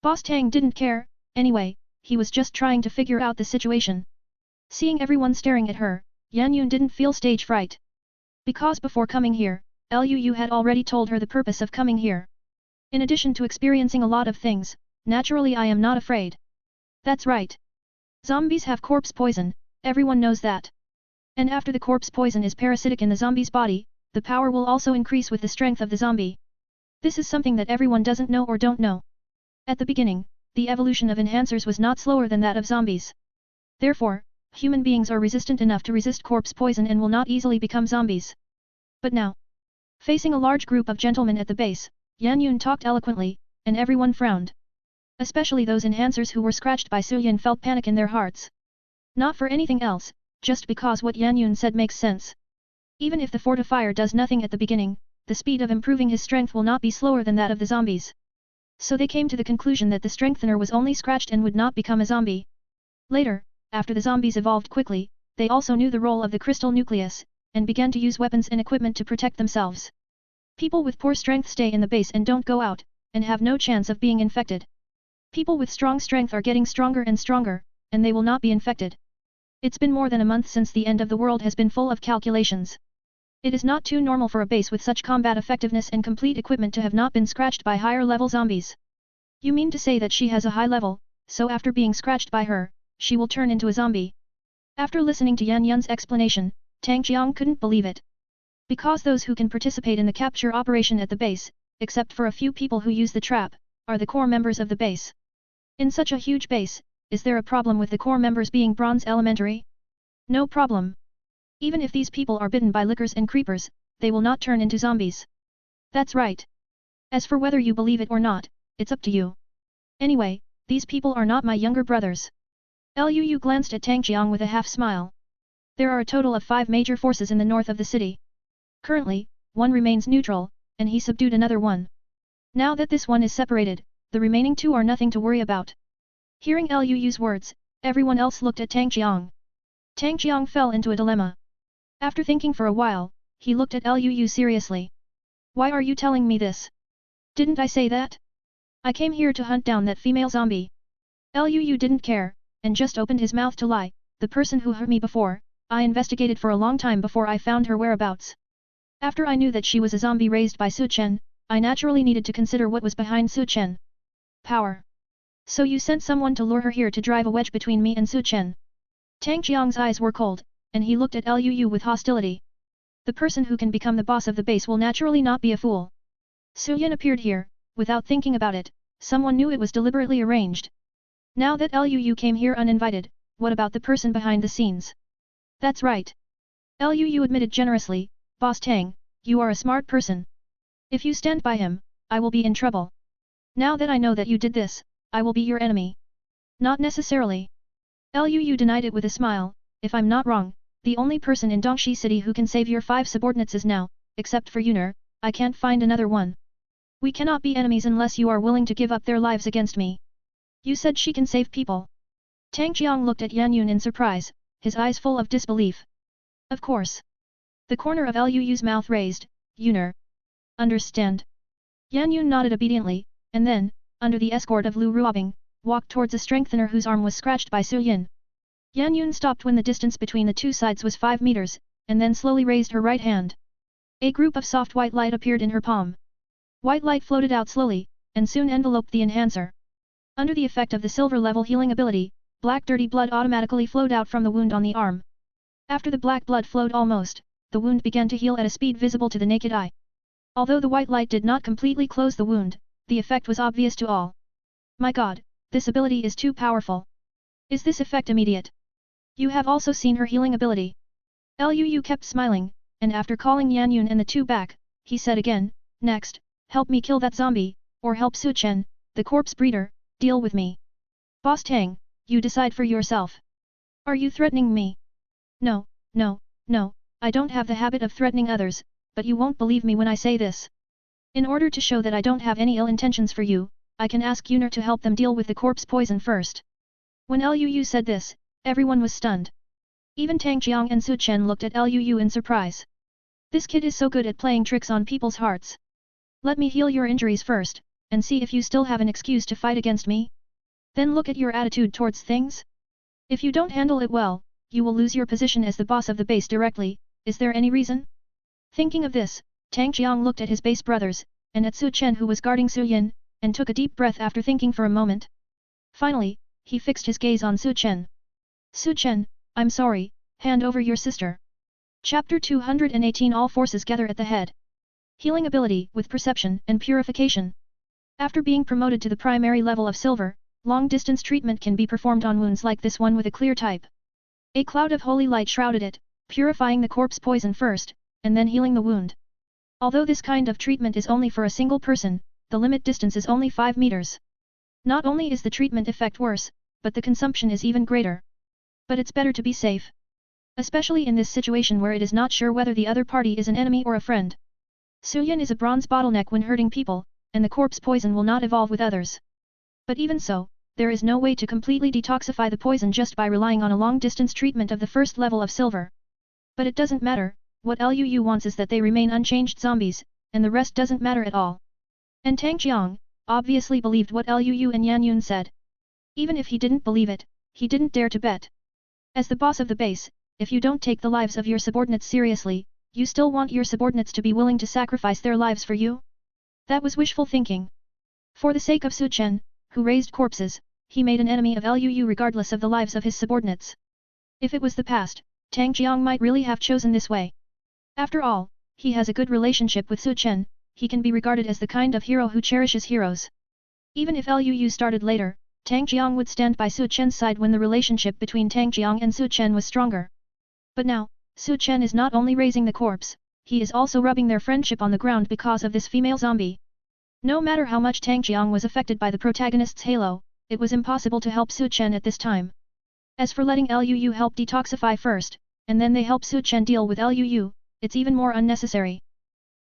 Boss Tang didn't care, anyway, he was just trying to figure out the situation. Seeing everyone staring at her, Yun didn't feel stage fright. Because before coming here, Liu had already told her the purpose of coming here. In addition to experiencing a lot of things, naturally I am not afraid. That's right. Zombies have corpse poison, everyone knows that. And after the corpse poison is parasitic in the zombie's body, the power will also increase with the strength of the zombie. This is something that everyone doesn't know or don't know. At the beginning, the evolution of enhancers was not slower than that of zombies. Therefore, human beings are resistant enough to resist corpse poison and will not easily become zombies. But now, facing a large group of gentlemen at the base, Yun talked eloquently, and everyone frowned. Especially those enhancers who were scratched by Su Yan felt panic in their hearts. Not for anything else, just because what Yun said makes sense. Even if the fortifier does nothing at the beginning, the speed of improving his strength will not be slower than that of the zombies. So they came to the conclusion that the strengthener was only scratched and would not become a zombie. Later, after the zombies evolved quickly, they also knew the role of the crystal nucleus, and began to use weapons and equipment to protect themselves. People with poor strength stay in the base and don't go out, and have no chance of being infected. People with strong strength are getting stronger and stronger, and they will not be infected. It's been more than a month since the end of the world has been full of calculations. It is not too normal for a base with such combat effectiveness and complete equipment to have not been scratched by higher level zombies. You mean to say that she has a high level, so after being scratched by her, she will turn into a zombie? After listening to Yun's explanation, Tangjiang couldn't believe it. Because those who can participate in the capture operation at the base, except for a few people who use the trap, are the core members of the base. In such a huge base, is there a problem with the core members being bronze elementary? No problem. Even if these people are bitten by lickers and creepers, they will not turn into zombies. That's right. As for whether you believe it or not, it's up to you. Anyway, these people are not my younger brothers. Liu glanced at Tang Qiang with a half smile. There are a total of 5 major forces in the north of the city. Currently, one remains neutral, and he subdued another one. Now that this one is separated, the remaining 2 are nothing to worry about. Hearing Liu's words, everyone else looked at Tang Qiang. Tang Qiang fell into a dilemma. After thinking for a while, he looked at Liu seriously. Why are you telling me this? Didn't I say that? I came here to hunt down that female zombie. Liu didn't care, and just opened his mouth to lie. The person who hurt me before, I investigated for a long time before I found her whereabouts. After I knew that she was a zombie raised by Su Chen, I naturally needed to consider what was behind Su Chen. Power. So you sent someone to lure her here to drive a wedge between me and Su Chen. Tang Qiang's eyes were cold, and he looked at Liu with hostility. The person who can become the boss of the base will naturally not be a fool. Su Yan appeared here, without thinking about it, someone knew it was deliberately arranged. Now that Liu came here uninvited, what about the person behind the scenes? That's right. Liu admitted generously, Boss Tang, you are a smart person. If you stand by him, I will be in trouble. Now that I know that you did this, I will be your enemy. Not necessarily. Liu denied it with a smile, if I'm not wrong, the only person in Dongxi City who can save your 5 subordinates is now, except for Yuner, I can't find another one. We cannot be enemies unless you are willing to give up their lives against me. You said she can save people. Tang Qiang looked at Yan Yun in surprise, his eyes full of disbelief. Of course. The corner of Liu's mouth raised, Yuner. Understand. Yan Yun nodded obediently, and then, under the escort of Lu Ruobing, walked towards a strengthener whose arm was scratched by Su Yin. Yan Yun stopped when the distance between the 2 sides was 5 meters, and then slowly raised her right hand. A group of soft white light appeared in her palm. White light floated out slowly, and soon enveloped the enhancer. Under the effect of the silver-level healing ability, black dirty blood automatically flowed out from the wound on the arm. After the black blood flowed almost, the wound began to heal at a speed visible to the naked eye. Although the white light did not completely close the wound, the effect was obvious to all. My god, this ability is too powerful. Is this effect immediate? You have also seen her healing ability. Liu kept smiling, and after calling Yan Yun and the 2 back, he said again, next, help me kill that zombie, or help Su Chen, the corpse breeder, deal with me. Boss Tang, you decide for yourself. Are you threatening me? No, I don't have the habit of threatening others, but you won't believe me when I say this. In order to show that I don't have any ill intentions for you, I can ask Yuner to help them deal with the corpse poison first. When Liu said this, everyone was stunned. Even Tang Qiang and Su Chen looked at Liu in surprise. This kid is so good at playing tricks on people's hearts. Let me heal your injuries first, and see if you still have an excuse to fight against me. Then look at your attitude towards things. If you don't handle it well, you will lose your position as the boss of the base directly. Is there any reason? Thinking of this, Tang Qiang looked at his base brothers, and at Su Chen who was guarding Su Yin, and took a deep breath after thinking for a moment. Finally, he fixed his gaze on Su Chen. Su Chen, I'm sorry, hand over your sister. Chapter 218 All forces gather at the head. Healing ability with perception and purification. After being promoted to the primary level of silver, long-distance treatment can be performed on wounds like this one with a clear type. A cloud of holy light shrouded it, purifying the corpse poison first, and then healing the wound. Although this kind of treatment is only for a single person, the limit distance is only 5 meters. Not only is the treatment effect worse, but the consumption is even greater. But it's better to be safe. Especially in this situation where it is not sure whether the other party is an enemy or a friend. Su Yin is a bronze bottleneck when hurting people, and the corpse poison will not evolve with others. But even so, there is no way to completely detoxify the poison just by relying on a long-distance treatment of the first level of silver. But it doesn't matter, what Liu wants is that they remain unchanged zombies, and the rest doesn't matter at all. And Tang Qiang, obviously believed what Liu and Yan Yun said. Even if he didn't believe it, he didn't dare to bet. As the boss of the base, if you don't take the lives of your subordinates seriously, you still want your subordinates to be willing to sacrifice their lives for you? That was wishful thinking. For the sake of Su Chen, who raised corpses, he made an enemy of Liu regardless of the lives of his subordinates. If it was the past, Tang Qiang might really have chosen this way. After all, he has a good relationship with Su Chen, he can be regarded as the kind of hero who cherishes heroes. Even if Liu started later, Tang Jiang would stand by Su Chen's side when the relationship between Tang Jiang and Su Chen was stronger. But now, Su Chen is not only raising the corpse, he is also rubbing their friendship on the ground because of this female zombie. No matter how much Tang Jiang was affected by the protagonist's halo, it was impossible to help Su Chen at this time. As for letting Liu help detoxify first, and then they help Su Chen deal with Liu, it's even more unnecessary.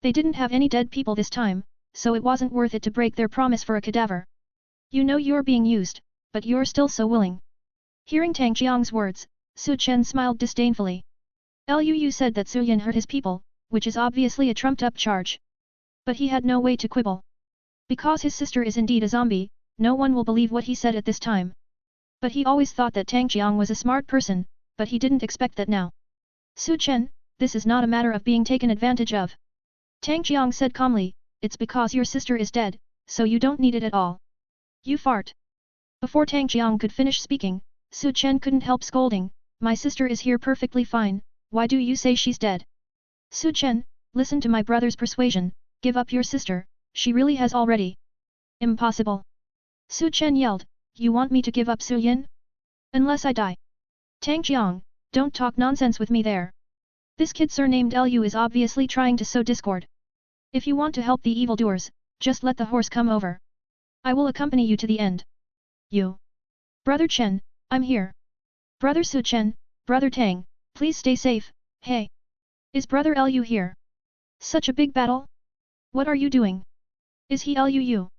They didn't have any dead people this time, so it wasn't worth it to break their promise for a cadaver. You know you're being used, but you're still so willing. Hearing Tang Jiang's words, Su Chen smiled disdainfully. Liu said that Su Yan hurt his people, which is obviously a trumped-up charge. But he had no way to quibble. Because his sister is indeed a zombie, no one will believe what he said at this time. But he always thought that Tang Jiang was a smart person, but he didn't expect that now. Su Chen, this is not a matter of being taken advantage of. Tang Jiang said calmly, it's because your sister is dead, so you don't need it at all. You fart. Before Tang Jiang could finish speaking, Su Chen couldn't help scolding, my sister is here perfectly fine, why do you say she's dead? Su Chen, listen to my brother's persuasion, give up your sister, she really has already. Impossible. Su Chen yelled, you want me to give up Su Yan? Unless I die. Tang Jiang, don't talk nonsense with me there. This kid surnamed Liu is obviously trying to sow discord. If you want to help the evildoers, just let the horse come over. I will accompany you to the end. You. Brother Chen, I'm here. Brother Su Chen, Brother Tang, please stay safe, hey. Is Brother Liu here? Such a big battle? What are you doing? Is he Liu?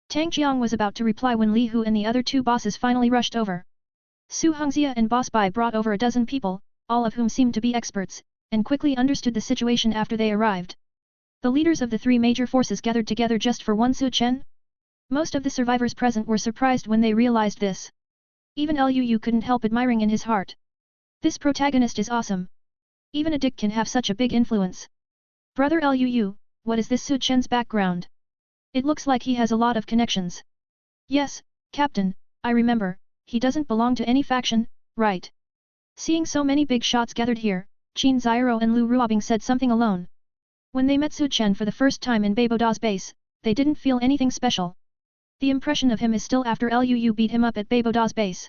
Tang Jiang was about to reply when Li Hu and the other two bosses finally rushed over. Su Hongxia and Boss Bai brought over a dozen people, all of whom seemed to be experts, and quickly understood the situation after they arrived. The leaders of the three major forces gathered together just for one Su Chen? Most of the survivors present were surprised when they realized this. Even Liu couldn't help admiring in his heart. This protagonist is awesome. Even a dick can have such a big influence. Brother Liu, what is this Su Chen's background? It looks like he has a lot of connections. Yes, Captain, I remember, he doesn't belong to any faction, right? Seeing so many big shots gathered here, Qin Xiao and Lu Ruobing said something alone. When they met Su Chen for the first time in Beiboda's base, they didn't feel anything special. The impression of him is still after Liu beat him up at Beiboda's base.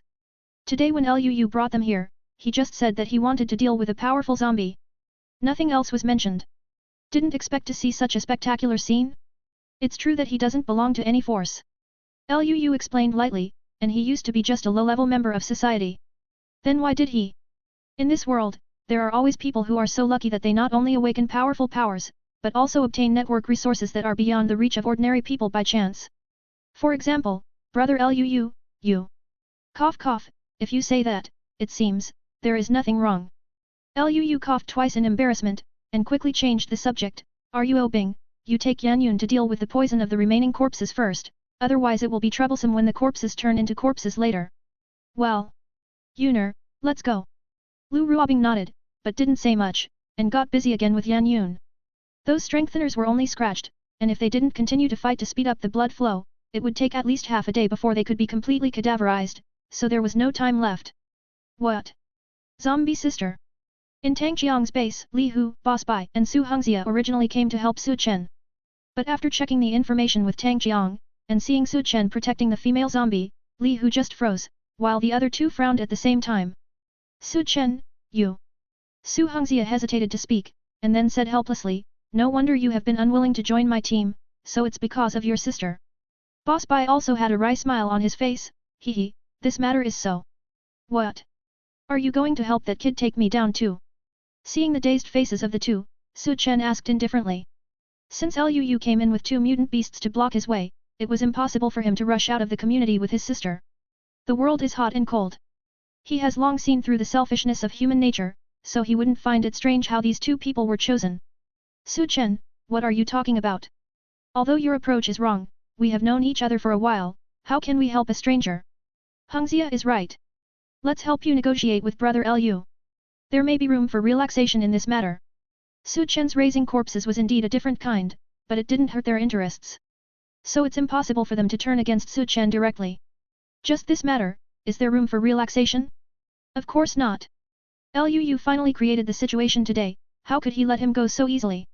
Today when Liu brought them here, he just said that he wanted to deal with a powerful zombie. Nothing else was mentioned. Didn't expect to see such a spectacular scene? It's true that he doesn't belong to any force. Liu explained lightly, and he used to be just a low-level member of society. Then why did he? In this world, there are always people who are so lucky that they not only awaken powerful powers, but also obtain network resources that are beyond the reach of ordinary people by chance. For example, Brother Liu, you. Cough cough, if you say that, it seems, there is nothing wrong. Liu coughed twice in embarrassment, and quickly changed the subject, are you Bing, you take Cangyun to deal with the poison of the remaining corpses first, otherwise it will be troublesome when the corpses turn into corpses later. Well. Yuner, let's go. Lu Ruobing nodded, but didn't say much, and got busy again with Yan Yun. Those strengtheners were only scratched, and if they didn't continue to fight to speed up the blood flow, it would take at least half a day before they could be completely cadaverized, so there was no time left. What? Zombie sister? In Tang Jiang's base, Li Hu, Boss Bai, and Su Hongxia originally came to help Su Chen. But after checking the information with Tang Jiang, and seeing Su Chen protecting the female zombie, Li Hu just froze, while the other two frowned at the same time. Su Chen, you. Su Hongxia hesitated to speak, and then said helplessly, no wonder you have been unwilling to join my team, so it's because of your sister. Boss Bai also had a wry smile on his face, hee, this matter is so. What? Are you going to help that kid take me down too? Seeing the dazed faces of the two, Su Chen asked indifferently. Since Liu came in with two mutant beasts to block his way, it was impossible for him to rush out of the community with his sister. The world is hot and cold. He has long seen through the selfishness of human nature, so he wouldn't find it strange how these two people were chosen. Su Chen, what are you talking about? Although your approach is wrong, we have known each other for a while, how can we help a stranger? Hongxia is right. Let's help you negotiate with Brother Liu. There may be room for relaxation in this matter. Su Chen's raising corpses was indeed a different kind, but it didn't hurt their interests. So it's impossible for them to turn against Su Chen directly. Just this matter, is there room for relaxation? Of course not. Liu finally created the situation today, how could he let him go so easily?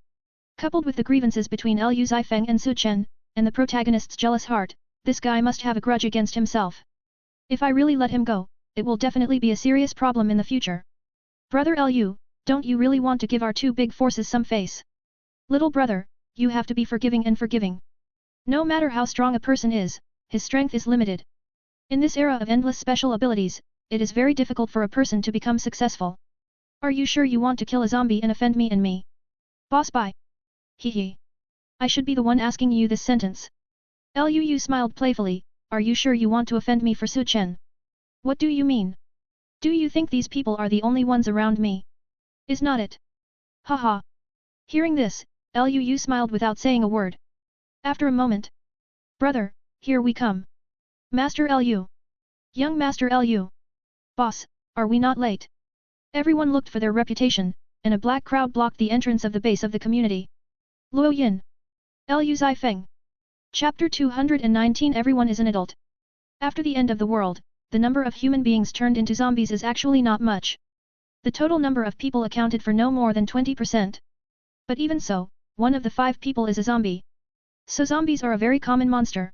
Coupled with the grievances between Liu Zifeng and Su Chen, and the protagonist's jealous heart, this guy must have a grudge against himself. If I really let him go, it will definitely be a serious problem in the future. Brother Lu, don't you really want to give our two big forces some face? Little brother, you have to be forgiving and forgiving. No matter how strong a person is, his strength is limited. In this era of endless special abilities, it is very difficult for a person to become successful. Are you sure you want to kill a zombie and offend me and me? Boss Bai. Hee. I should be the one asking you this sentence. Lu smiled playfully, are you sure you want to offend me for Su Chen? What do you mean? Do you think these people are the only ones around me? Is not it? Haha. Hearing this, Lu smiled without saying a word. After a moment. Brother, here we come. Master Lu. Young Master Lu. Boss, are we not late? Everyone looked for their reputation, and a black crowd blocked the entrance of the base of the community. Luo Yin. Lu Feng. Chapter 219 Everyone is an adult. After the end of the world, the number of human beings turned into zombies is actually not much. The total number of people accounted for no more than 20%. But even so, one of the 5 people is a zombie. So zombies are a very common monster.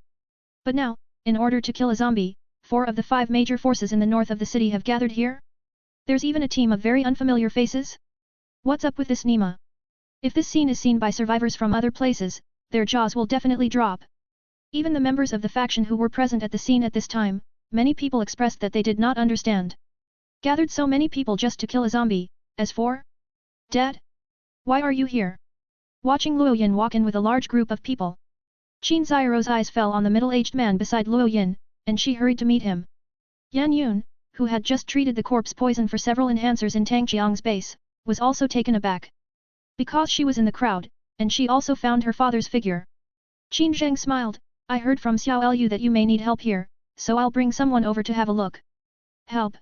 But now, in order to kill a zombie, 4 of the 5 major forces in the north of the city have gathered here? There's even a team of very unfamiliar faces? What's up with this Nima? If this scene is seen by survivors from other places, their jaws will definitely drop. Even the members of the faction who were present at the scene at this time, many people expressed that they did not understand. Gathered so many people just to kill a zombie, as for? Dead? Why are you here? Watching Luo Yin walk in with a large group of people. Qin Zairo's eyes fell on the middle-aged man beside Luo Yin, and she hurried to meet him. Yan Yun, who had just treated the corpse poison for several enhancers in Tang Qiang's base, was also taken aback. Because she was in the crowd, and she also found her father's figure. Qin Zheng smiled, I heard from Xiao Lu that you may need help here, so I'll bring someone over to have a look. Help?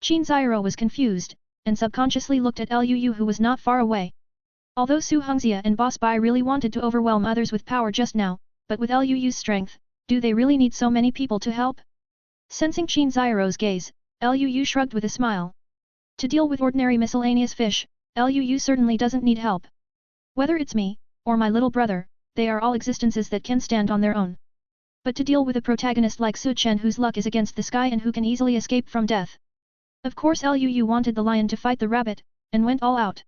Qin Zairo was confused, and subconsciously looked at Lu who was not far away. Although Su Hongxia and Boss Bai really wanted to overwhelm others with power just now, but with Lu's strength, do they really need so many people to help? Sensing Qin Zairo's gaze, Lu shrugged with a smile. To deal with ordinary miscellaneous fish, Lu certainly doesn't need help. Whether it's me, or my little brother, they are all existences that can stand on their own. But to deal with a protagonist like Su Chen whose luck is against the sky and who can easily escape from death. Of course Lu wanted the lion to fight the rabbit, and went all out.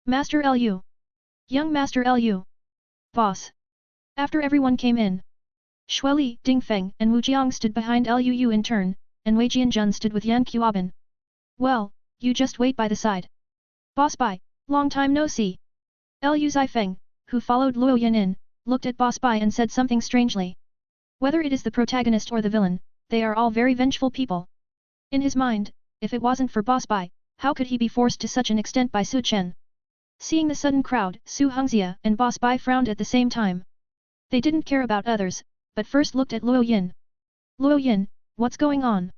Master Lu. Young Master Lu. Boss. After everyone came in. Shueli, Ding Feng and Wu Jiang stood behind Lu in turn, and Wei Jianjun stood with Yan Qiaoban. Well, you just wait by the side. Boss Bai, long time no see. Lu Feng, who followed Luo Yin in, looked at Boss Bai and said something strangely. Whether it is the protagonist or the villain, they are all very vengeful people. In his mind, if it wasn't for Boss Bai, how could he be forced to such an extent by Su Chen? Seeing the sudden crowd, Su Hongxia and Boss Bai frowned at the same time. They didn't care about others, but first looked at Luo Yin. Luo Yin, what's going on?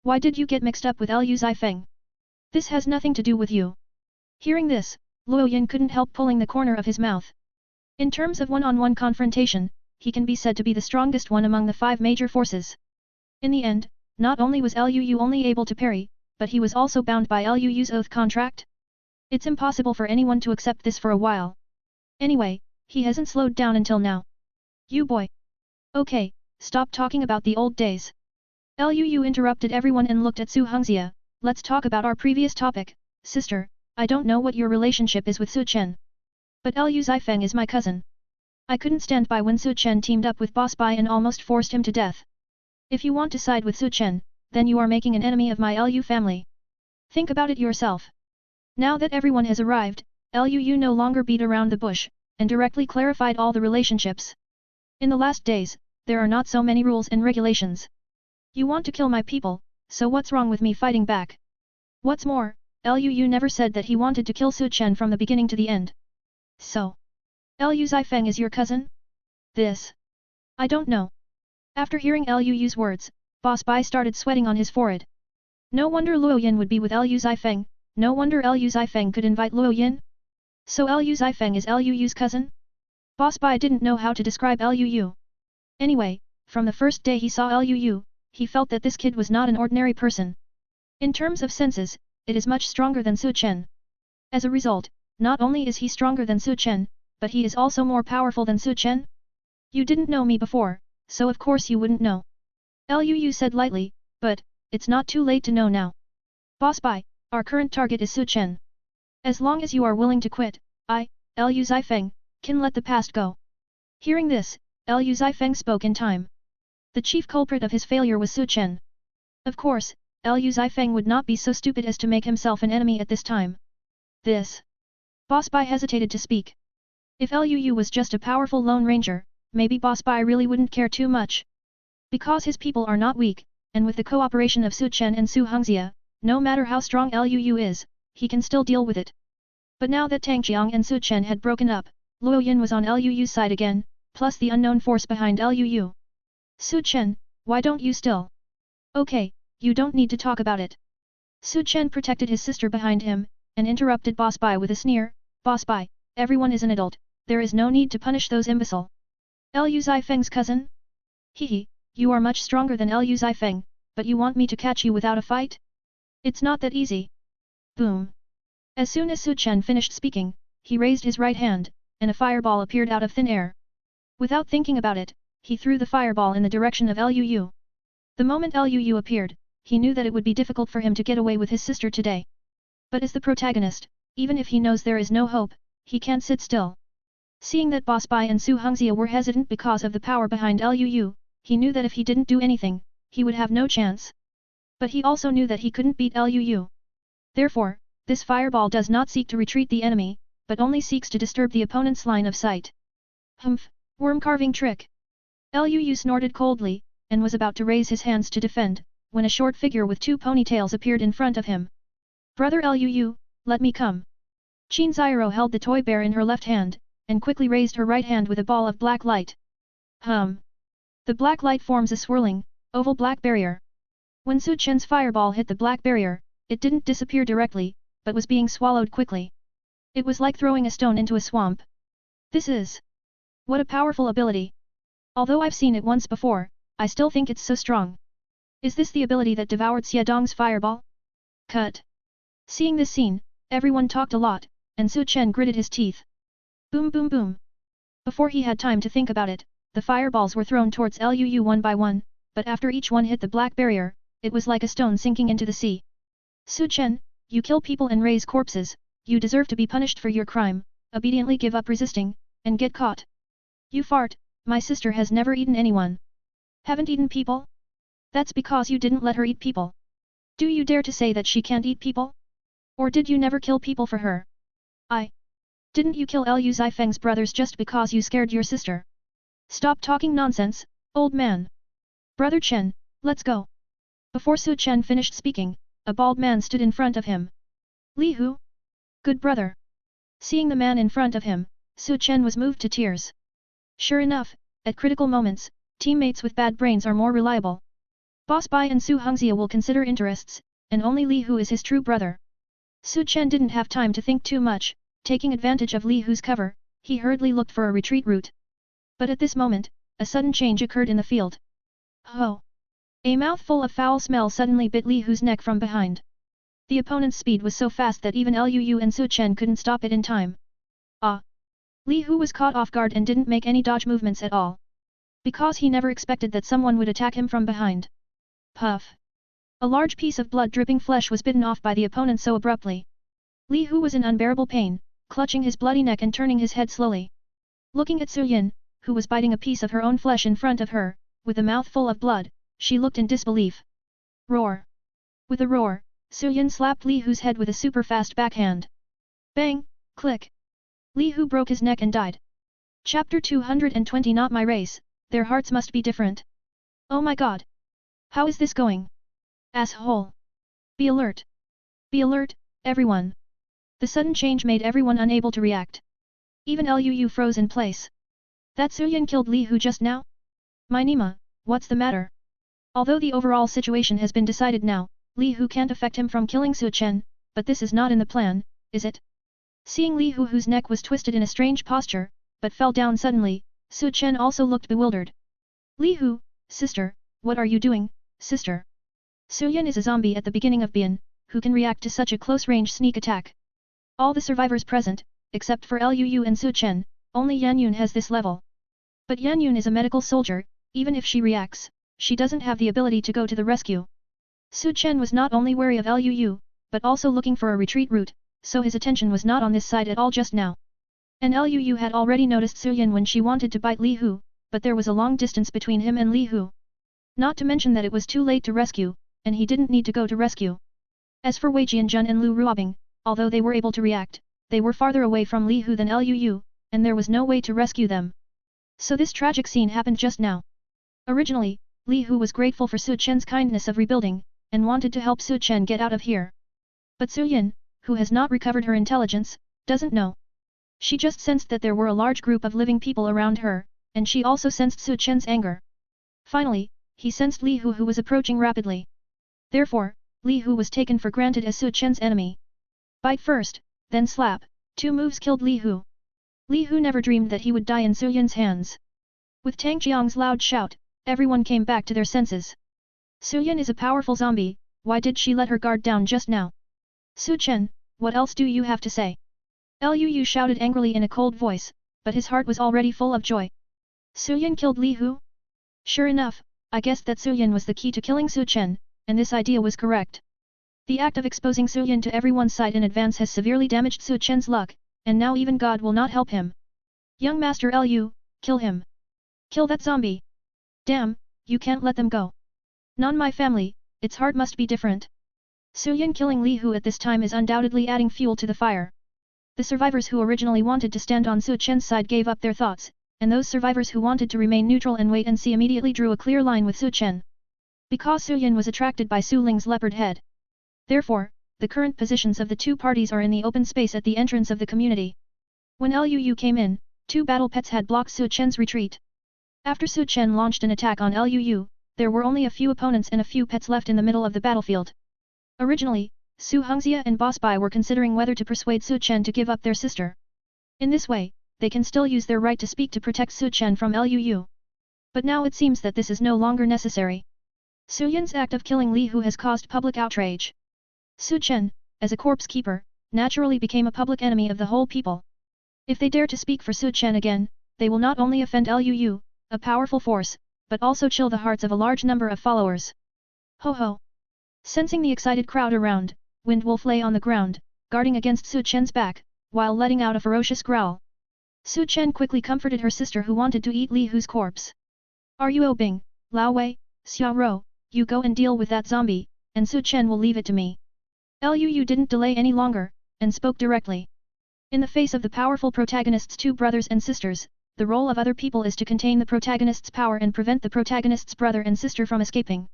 Why did you get mixed up with Lu Feng? This has nothing to do with you. Hearing this, Luo Yin couldn't help pulling the corner of his mouth. In terms of one-on-one confrontation, he can be said to be the strongest one among the 5 major forces. In the end, not only was Lu only able to parry, but he was also bound by Lu's oath contract. It's impossible for anyone to accept this for a while. Anyway, he hasn't slowed down until now. You boy. Okay, stop talking about the old days. Lu interrupted everyone and looked at Su Hongxia, let's talk about our previous topic, sister, I don't know what your relationship is with Su Chen. But Lu Feng is my cousin. I couldn't stand by when Su Chen teamed up with Boss Bai and almost forced him to death. If you want to side with Su Chen, then you are making an enemy of my Lu family. Think about it yourself. Now that everyone has arrived, Lu no longer beat around the bush, and directly clarified all the relationships. In the last days, there are not so many rules and regulations. You want to kill my people, so what's wrong with me fighting back? What's more, Lu never said that he wanted to kill Su Chen from the beginning to the end. So, Lu Feng is your cousin? This. I don't know. After hearing Lu's words, Boss Bai started sweating on his forehead. No wonder Luo Yin would be with Lu Feng, no wonder Lu Feng could invite Luo Yin. So Lu Feng is Lu's cousin? Boss Bai didn't know how to describe Lu. Anyway, from the first day he saw Lu, he felt that this kid was not an ordinary person. In terms of senses, it is much stronger than Su Chen. As a result, not only is he stronger than Su Chen, but he is also more powerful than Su Chen? You didn't know me before, so of course you wouldn't know. Liu said lightly, but, it's not too late to know now. Boss Bai, our current target is Su Chen. As long as you are willing to quit, Liu Zifeng, can let the past go. Hearing this, Liu Zifeng spoke in time. The chief culprit of his failure was Su Chen. Of course, Liu Zifeng would not be so stupid as to make himself an enemy at this time. This. Boss Bai hesitated to speak. If Liu was just a powerful Lone Ranger, maybe Boss Bai really wouldn't care too much. Because his people are not weak, and with the cooperation of Su Chen and Su Hongxia, no matter how strong Liu is, he can still deal with it. But now that Tang Jiang and Su Chen had broken up, Luo Yin was on Liu's side again, plus the unknown force behind Liu. Su Chen, why don't you still? Okay, you don't need to talk about it. Su Chen protected his sister behind him, and interrupted Boss Bai with a sneer. Boss Bai, everyone is an adult, there is no need to punish those imbecile. Liu Zifeng's cousin? Hehe, you are much stronger than Liu Zifeng, but you want me to catch you without a fight? It's not that easy. Boom. As soon as Su Chen finished speaking, he raised his right hand, and a fireball appeared out of thin air. Without thinking about it, he threw the fireball in the direction of Liu. The moment Liu appeared, he knew that it would be difficult for him to get away with his sister today. But as the protagonist, even if he knows there is no hope, he can't sit still. Seeing that Boss Bai and Su Hongxia were hesitant because of the power behind Liu, he knew that if he didn't do anything, he would have no chance. But he also knew that he couldn't beat Liu. Therefore, this fireball does not seek to retreat the enemy, but only seeks to disturb the opponent's line of sight. Humph, worm carving trick. Liu snorted coldly, and was about to raise his hands to defend, when a short figure with two ponytails appeared in front of him. Brother Liu, let me come. Qin Xiao held the toy bear in her left hand, and quickly raised her right hand with a ball of black light. The black light forms a swirling, oval black barrier. When Su Chen's fireball hit the black barrier, it didn't disappear directly, but was being swallowed quickly. It was like throwing a stone into a swamp. This is... what a powerful ability. Although I've seen it once before, I still think it's so strong. Is this the ability that devoured Xie Dong's fireball? Cut. Seeing this scene, everyone talked a lot, and Su Chen gritted his teeth. Boom boom boom. Before he had time to think about it, the fireballs were thrown towards Liu one by one, but after each one hit the black barrier, it was like a stone sinking into the sea. Su Chen, you kill people and raise corpses, you deserve to be punished for your crime, obediently give up resisting, and get caught. You fart, my sister has never eaten anyone. Haven't eaten people? That's because you didn't let her eat people. Do you dare to say that she can't eat people? Or did you never kill people for her? Didn't you kill Liu Zifeng's brothers just because you scared your sister? Stop talking nonsense, old man. Brother Chen, let's go. Before Su Chen finished speaking, a bald man stood in front of him. Li Hu? Good brother. Seeing the man in front of him, Su Chen was moved to tears. Sure enough, at critical moments, teammates with bad brains are more reliable. Boss Bai and Su Hongxia will consider interests, and only Li Hu is his true brother. Su Chen didn't have time to think too much, taking advantage of Li Hu's cover, he hurriedly looked for a retreat route. But at this moment, a sudden change occurred in the field. Oh! A mouthful of foul smell suddenly bit Li Hu's neck from behind. The opponent's speed was so fast that even Liu and Su Chen couldn't stop it in time. Li Hu was caught off guard and didn't make any dodge movements at all. Because he never expected that someone would attack him from behind. Puff! A large piece of blood-dripping flesh was bitten off by the opponent so abruptly. Li Hu was in unbearable pain, clutching his bloody neck and turning his head slowly. Looking at Su Yin, who was biting a piece of her own flesh in front of her, with a mouth full of blood, she looked in disbelief. Roar! With a roar, Su Yin slapped Li Hu's head with a super-fast backhand. Bang! Click! Li Hu broke his neck and died. Chapter 220 Not my race, their hearts must be different. Oh my god! How is this going? Asshole! Be alert! Be alert, everyone! The sudden change made everyone unable to react. Even Liu froze in place. That Su Yin killed Li Hu just now? My Nima, what's the matter? Although the overall situation has been decided now, Li Hu can't affect him from killing Su Chen, but this is not in the plan, is it? Seeing Li Hu whose neck was twisted in a strange posture, but fell down suddenly, Su Chen also looked bewildered. Li Hu, sister, what are you doing, sister? Su Yin is a zombie at the beginning of Bian, who can react to such a close-range sneak attack. All the survivors present, except for Liu and Su Chen, only Yan Yun has this level. But Yan Yun is a medical soldier, Even if she reacts, she doesn't have the ability to go to the rescue. Su Chen was not only wary of Liu, but also looking for a retreat route, so his attention was not on this side at all just now. And Liu had already noticed Su Yan when she wanted to bite Li Hu, but there was a long distance between him and Li Hu. Not to mention that it was too late to rescue, and he didn't need to go to rescue. As for Wei Jianjun and Lu Ruobing, although they were able to react, they were farther away from Li Hu than Liu, and there was no way to rescue them. So this tragic scene happened just now. Originally, Li Hu was grateful for Su Chen's kindness of rebuilding, and wanted to help Su Chen get out of here. But Su Yan, who has not recovered her intelligence, doesn't know. She just sensed that there were a large group of living people around her, and she also sensed Su Chen's anger. Finally, he sensed Li Hu who was approaching rapidly. Therefore, Li Hu was taken for granted as Su Chen's enemy. Bite first, then slap, 2 moves killed Li Hu. Li Hu never dreamed that he would die in Su Yan's hands. With Tang Jiang's loud shout, everyone came back to their senses. Su Yan is a powerful zombie, why did she let her guard down just now? Su Chen, what else do you have to say? Liu shouted angrily in a cold voice, but his heart was already full of joy. Su Yan killed Li Hu? Sure enough, I guessed that Su Yan was the key to killing Su Chen, and this idea was correct. The act of exposing Su Yan to everyone's sight in advance has severely damaged Su Chen's luck, and now even God will not help him. Young Master Liu, kill him. Kill that zombie. Damn, you can't let them go. Non my family, its heart must be different. Su Yan killing Li Hu at this time is undoubtedly adding fuel to the fire. The survivors who originally wanted to stand on Su Chen's side gave up their thoughts, and those survivors who wanted to remain neutral and wait and see immediately drew a clear line with Su Chen. Because Su Yan was attracted by Su Ling's leopard head. Therefore, the current positions of the two parties are in the open space at the entrance of the community. When Liu came in, 2 battle pets had blocked Su Chen's retreat. After Su Chen launched an attack on Liu, there were only a few opponents and a few pets left in the middle of the battlefield. Originally, Su Hongxia and Boss Bai were considering whether to persuade Su Chen to give up their sister. In this way, they can still use their right to speak to protect Su Chen from Liu. But now it seems that this is no longer necessary. Su Yan's act of killing Li Hu has caused public outrage. Su Chen, as a corpse keeper, naturally became a public enemy of the whole people. If they dare to speak for Su Chen again, they will not only offend Liu, a powerful force, but also chill the hearts of a large number of followers. Ho ho! Sensing the excited crowd around, Wind Wolf lay on the ground, guarding against Su Chen's back, while letting out a ferocious growl. Su Chen quickly comforted her sister who wanted to eat Li Hu's corpse. Are you Obing, Lao Wei, Xiao Rou, you go and deal with that zombie, and Su Chen will leave it to me. Liu didn't delay any longer, and spoke directly. In the face of the powerful protagonist's 2 brothers and sisters, the role of other people is to contain the protagonist's power and prevent the protagonist's brother and sister from escaping.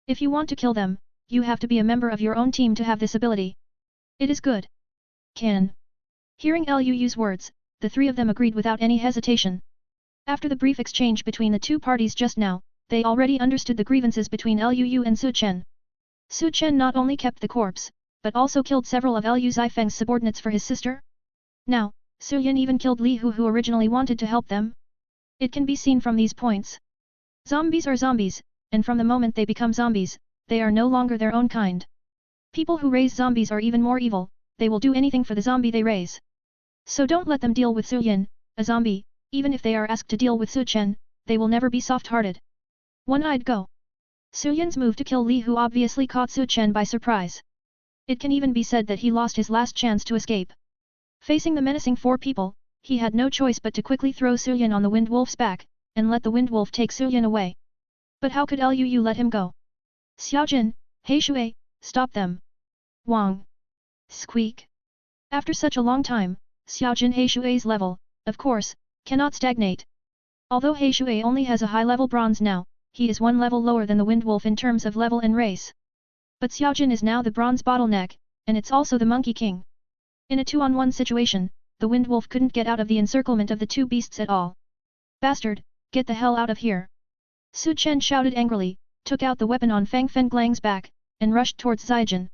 If you want to kill them, you have to be a member of your own team to have this ability. It is good. Can. Hearing Liu's words, the 3 of them agreed without any hesitation. After the brief exchange between the 2 parties just now, they already understood the grievances between Liu and Su Chen. Su Chen not only kept the corpse, but also killed several of Liu Zifeng's subordinates for his sister. Now, Su Yan even killed Li Hu who originally wanted to help them. It can be seen from these points. Zombies are zombies, and from the moment they become zombies, they are no longer their own kind. People who raise zombies are even more evil, they will do anything for the zombie they raise. So don't let them deal with Su Yan, a zombie, even if they are asked to deal with Su Chen, they will never be soft-hearted. One-eyed go. Su Yan's move to kill Li Hu obviously caught Su Chen by surprise. It can even be said that he lost his last chance to escape. Facing the menacing 4 people, he had no choice but to quickly throw Su Yan on the Wind Wolf's back, and let the Wind Wolf take Su Yan away. But how could Liu let him go? Xiaojin, Heishui, stop them. Wang. Squeak. After such a long time, Xiaojin Heishui's level, of course, cannot stagnate. Although Heishui only has a high-level bronze now, he is 1 level lower than the Wind Wolf in terms of level and race. But Xiaojin is now the bronze bottleneck, and it's also the Monkey King. In a 2-on-1 situation, the Wind Wolf couldn't get out of the encirclement of the 2 beasts at all. Bastard, get the hell out of here! Su Chen shouted angrily, took out the weapon on Fang Fenglang's back, and rushed towards Zijin.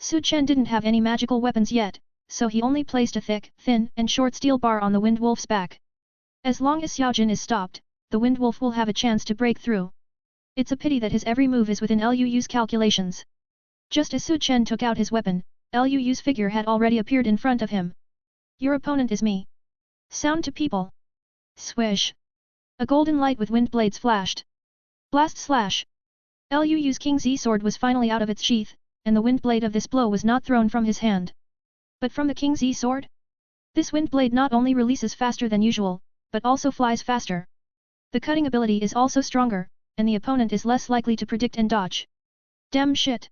Su Chen didn't have any magical weapons yet, so he only placed a thick, thin, and short steel bar on the Wind Wolf's back. As long as Xiaojin is stopped, the Wind Wolf will have a chance to break through. It's a pity that his every move is within Liu's calculations. Just as Su Chen took out his weapon, Liu's figure had already appeared in front of him. Your opponent is me. Sound to people. Swish. A golden light with wind blades flashed. Blast slash! Lu's King Z sword was finally out of its sheath, and the wind blade of this blow was not thrown from his hand. But from the King Z sword? This wind blade not only releases faster than usual, but also flies faster. The cutting ability is also stronger, and the opponent is less likely to predict and dodge. Damn shit!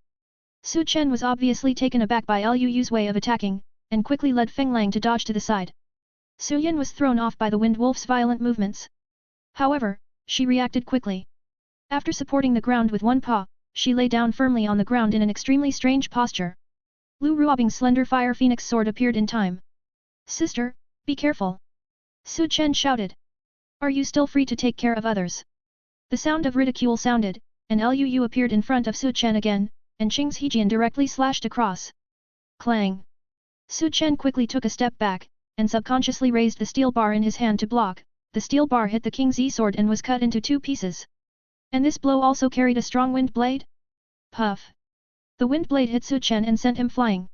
Su Chen was obviously taken aback by Lu's way of attacking, and quickly led Feng Lang to dodge to the side. Su Yan was thrown off by the Wind Wolf's violent movements. However, she reacted quickly. After supporting the ground with one paw, she lay down firmly on the ground in an extremely strange posture. Lu Ruobing's slender fire phoenix sword appeared in time. Sister, be careful! Su Chen shouted. Are you still free to take care of others? The sound of ridicule sounded, and Lu appeared in front of Su Chen again, and Qing's Hejian directly slashed across. Clang! Su Chen quickly took a step back, and subconsciously raised the steel bar in his hand to block. The steel bar hit the King Z sword and was cut into 2 pieces. And this blow also carried a strong wind blade? Puff! The wind blade hit Su Chen and sent him flying.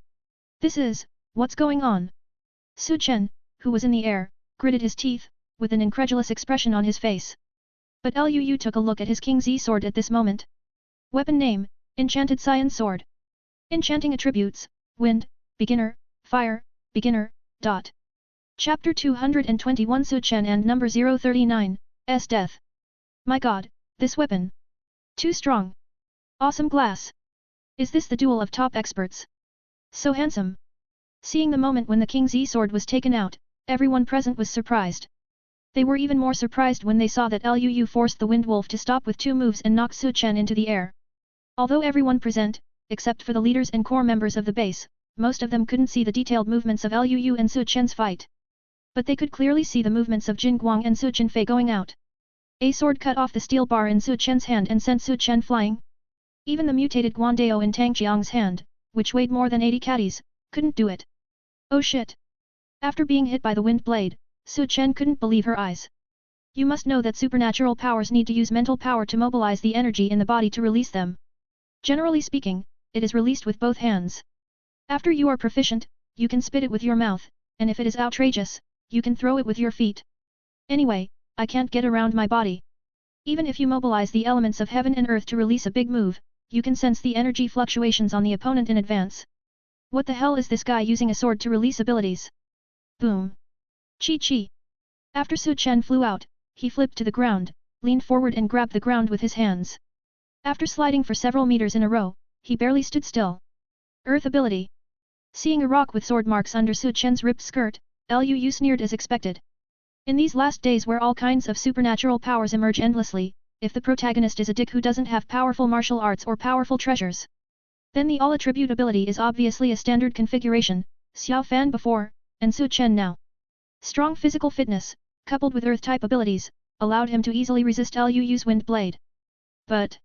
What's going on? Su Chen, who was in the air, gritted his teeth, with an incredulous expression on his face. But Lu took a look at his King Z sword at this moment. Weapon name, Enchanted Cyan Sword. Enchanting attributes, Wind, Beginner, Fire, Beginner, Dot. Chapter 221 Su Chen and number 039, S Death. My god, this weapon. Too strong. Awesome glass. Is this the duel of top experts? So handsome. Seeing the moment when the King Z sword was taken out, everyone present was surprised. They were even more surprised when they saw that Lu forced the Wind Wolf to stop with 2 moves and knocked Su Chen into the air. Although everyone present, except for the leaders and core members of the base, most of them couldn't see the detailed movements of Lu and Su Chen's fight. But they could clearly see the movements of Jin Guang and Su Chenfei going out. A sword cut off the steel bar in Su Chen's hand and sent Su Chen flying. Even the mutated Guandao in Tang Qiang's hand, which weighed more than 80 catties, couldn't do it. Oh shit! After being hit by the wind blade, Su Chen couldn't believe her eyes. You must know that supernatural powers need to use mental power to mobilize the energy in the body to release them. Generally speaking, it is released with both hands. After you are proficient, you can spit it with your mouth, and if it is outrageous, you can throw it with your feet. Anyway, I can't get around my body. Even if you mobilize the elements of heaven and earth to release a big move, you can sense the energy fluctuations on the opponent in advance. What the hell is this guy using a sword to release abilities? Boom! Chi. After Su Chen flew out, he flipped to the ground, leaned forward and grabbed the ground with his hands. After sliding for several meters in a row, he barely stood still. Earth ability. Seeing a rock with sword marks under Su Chen's ripped skirt, Lu sneered as expected. In these last days where all kinds of supernatural powers emerge endlessly, if the protagonist is a dick who doesn't have powerful martial arts or powerful treasures, then the all-attribute ability is obviously a standard configuration, Xiao Fan before, and Su Chen now. Strong physical fitness, coupled with earth-type abilities, allowed him to easily resist Lu's wind blade. But,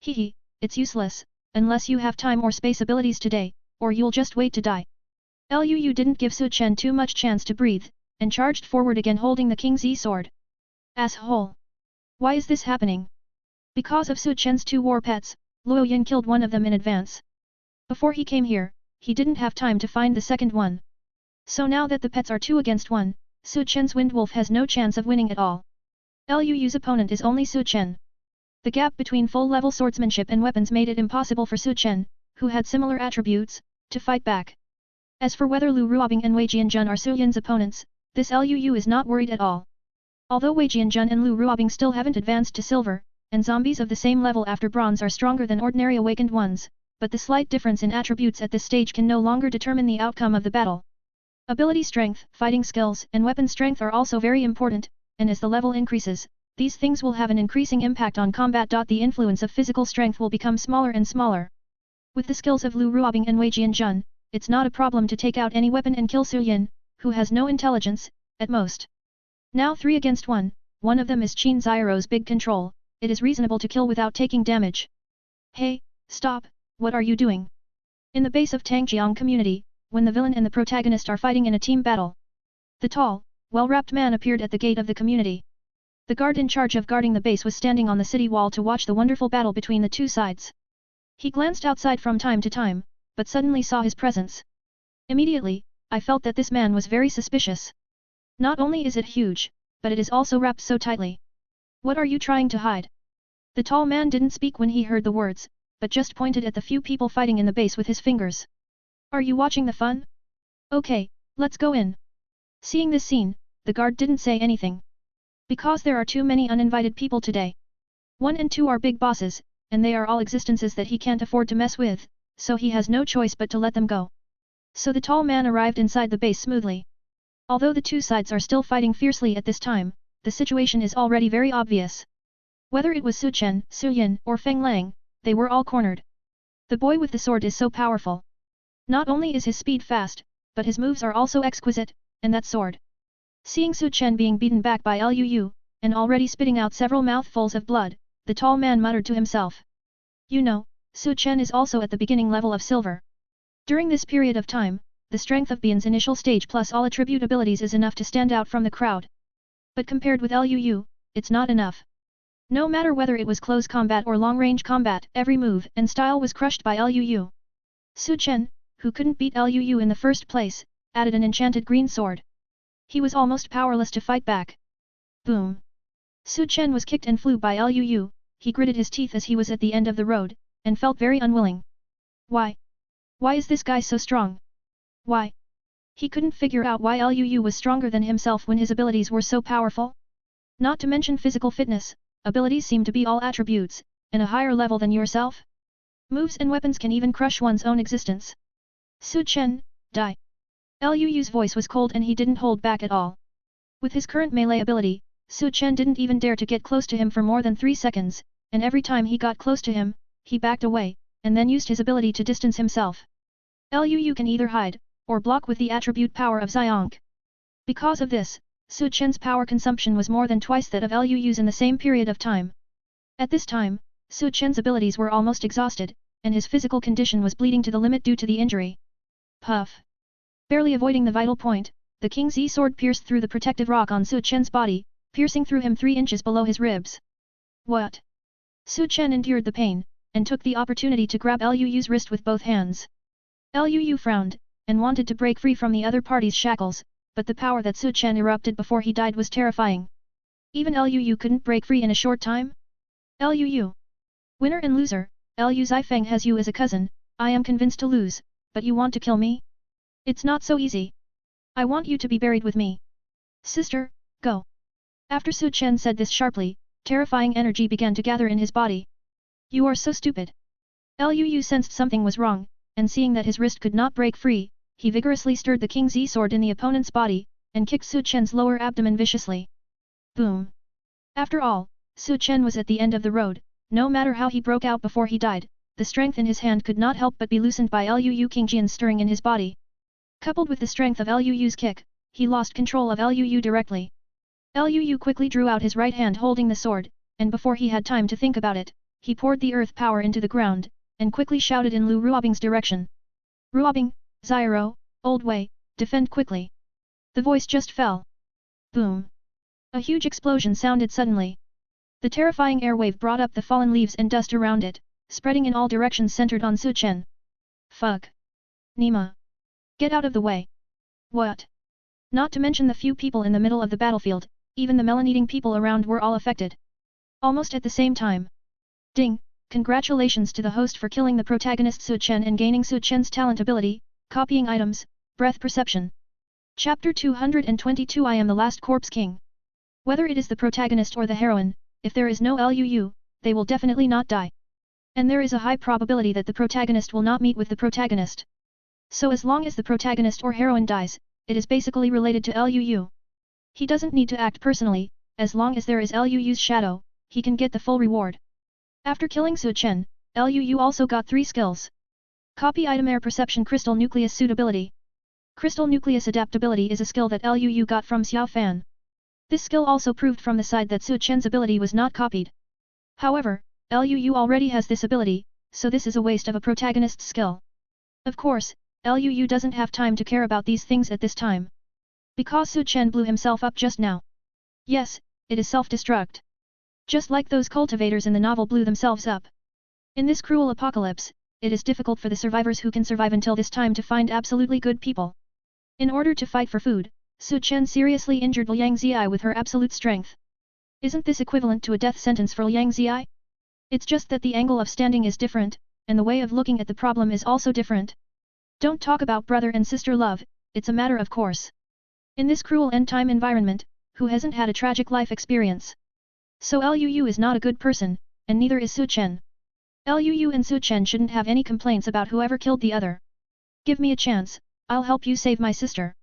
it's useless, unless you have time or space abilities today, or you'll just wait to die. Lu didn't give Su Chen too much chance to breathe, and charged forward again holding the King Z sword. Asshole! Why is this happening? Because of Su Chen's 2 war pets, Luo Yin killed one of them in advance. Before he came here, he didn't have time to find the second one. So now that the pets are 2 against 1, Su Chen's Wind Wolf has no chance of winning at all. Lu's opponent is only Su Chen. The gap between full-level swordsmanship and weapons made it impossible for Su Chen, who had similar attributes, to fight back. As for whether Lu Ruobing and Wei Jianjun are Su Yin's opponents, this Lu is not worried at all. Although Wei Jianjun and Lu Ruobing still haven't advanced to silver, and zombies of the same level after bronze are stronger than ordinary awakened ones, but the slight difference in attributes at this stage can no longer determine the outcome of the battle. Ability strength, fighting skills, and weapon strength are also very important, and as the level increases, these things will have an increasing impact on combat. The influence of physical strength will become smaller and smaller. With the skills of Lu Ruobing and Wei Jianjun, it's not a problem to take out any weapon and kill Su Yin, who has no intelligence, at most. Now 3 against 1, one of them is Qin Zairo's big control, it is reasonable to kill without taking damage. Hey, stop, what are you doing? In the base of Tangjiang community, when the villain and the protagonist are fighting in a team battle, the tall, well-wrapped man appeared at the gate of the community. The guard in charge of guarding the base was standing on the city wall to watch the wonderful battle between the 2 sides. He glanced outside from time to time, but suddenly saw his presence. Immediately, I felt that this man was very suspicious. Not only is it huge, but it is also wrapped so tightly. What are you trying to hide? The tall man didn't speak when he heard the words, but just pointed at the few people fighting in the base with his fingers. Are you watching the fun? Okay, let's go in. Seeing this scene, the guard didn't say anything. Because there are too many uninvited people today. 1 and 2 are big bosses, and they are all existences that he can't afford to mess with, so he has no choice but to let them go. So the tall man arrived inside the base smoothly. Although the two sides are still fighting fiercely at this time, the situation is already very obvious. Whether it was Su Chen, Su Yin, or Feng Lang, they were all cornered. The boy with the sword is so powerful. Not only is his speed fast, but his moves are also exquisite, and that sword. Seeing Su Chen being beaten back by Liu, and already spitting out several mouthfuls of blood, the tall man muttered to himself. You know, Su Chen is also at the beginning level of silver. During this period of time, the strength of Bian's initial stage plus all attribute abilities is enough to stand out from the crowd. But compared with Liu, it's not enough. No matter whether it was close combat or long-range combat, every move and style was crushed by Liu. Su Chen, who couldn't beat Liu in the first place, added an enchanted green sword. He was almost powerless to fight back. Boom! Su Chen was kicked and flew by Liu, he gritted his teeth as he was at the end of the road, and felt very unwilling. Why? Why is this guy so strong? Why? He couldn't figure out why Liu was stronger than himself when his abilities were so powerful. Not to mention physical fitness, abilities seem to be all attributes, and a higher level than yourself. Moves and weapons can even crush one's own existence. Su Chen, die. Liu's voice was cold and he didn't hold back at all. With his current melee ability, Su Chen didn't even dare to get close to him for more than 3 seconds, and every time he got close to him, he backed away, and then used his ability to distance himself. Liu can either hide, or block with the attribute power of Xiong. Because of this, Su Chen's power consumption was more than twice that of Liu's in the same period of time. At this time, Su Chen's abilities were almost exhausted, and his physical condition was bleeding to the limit due to the injury. Puff! Barely avoiding the vital point, the King's sword pierced through the protective rock on Su Chen's body, piercing through him 3 inches below his ribs. What? Su Chen endured the pain, and took the opportunity to grab Liu's wrist with both hands. Liu frowned, and wanted to break free from the other party's shackles, but the power that Su Chen erupted before he died was terrifying. Even Liu couldn't break free in a short time? Liu. Winner and loser, Liu Zifeng has you as a cousin, I am convinced to lose, but you want to kill me? It's not so easy. I want you to be buried with me. Sister, go. After Su Chen said this sharply, terrifying energy began to gather in his body. You are so stupid. Liu sensed something was wrong, and seeing that his wrist could not break free, he vigorously stirred the King's sword in the opponent's body, and kicked Su Chen's lower abdomen viciously. Boom! After all, Su Chen was at the end of the road, no matter how he broke out before he died, the strength in his hand could not help but be loosened by Liu Cangyun's stirring in his body. Coupled with the strength of Liu's kick, he lost control of Liu directly. Liu quickly drew out his right hand holding the sword, and before he had time to think about it, he poured the earth power into the ground, and quickly shouted in Lu Ruobing's direction. Ruobing, Zyro, Old Wei, defend quickly. The voice just fell. Boom! A huge explosion sounded suddenly. The terrifying airwave brought up the fallen leaves and dust around it, spreading in all directions centered on Su Chen. Fuck! Nima! Get out of the way! What? Not to mention the few people in the middle of the battlefield, even the melon-eating people around were all affected. Almost at the same time. Ding! Congratulations to the host for killing the protagonist Su Chen and gaining Su Chen's talent ability, copying items, breath perception. Chapter 222 I am the last corpse king. Whether it is the protagonist or the heroine, if there is no Liu, they will definitely not die. And there is a high probability that the protagonist will not meet with the protagonist. So as long as the protagonist or heroine dies, it is basically related to Liu. He doesn't need to act personally, as long as there is Liu's shadow, he can get the full reward. After killing Su Chen, Liu also got 3 skills. Copy item air perception crystal nucleus suitability. Crystal nucleus adaptability is a skill that Liu got from Xiao Fan. This skill also proved from the side that Su Chen's ability was not copied. However, Liu already has this ability, so this is a waste of a protagonist's skill. Of course, Liu doesn't have time to care about these things at this time. Because Su Chen blew himself up just now. Yes, it is self-destruct. Just like those cultivators in the novel blew themselves up. In this cruel apocalypse, it is difficult for the survivors who can survive until this time to find absolutely good people. In order to fight for food, Su Chen seriously injured Liang Ziyi with her absolute strength. Isn't this equivalent to a death sentence for Liang Ziyi? It's just that the angle of standing is different, and the way of looking at the problem is also different. Don't talk about brother and sister love, it's a matter of course. In this cruel end-time environment, who hasn't had a tragic life experience? So Liu is not a good person, and neither is Su Chen. Liu and Su Chen shouldn't have any complaints about whoever killed the other. Give me a chance, I'll help you save my sister.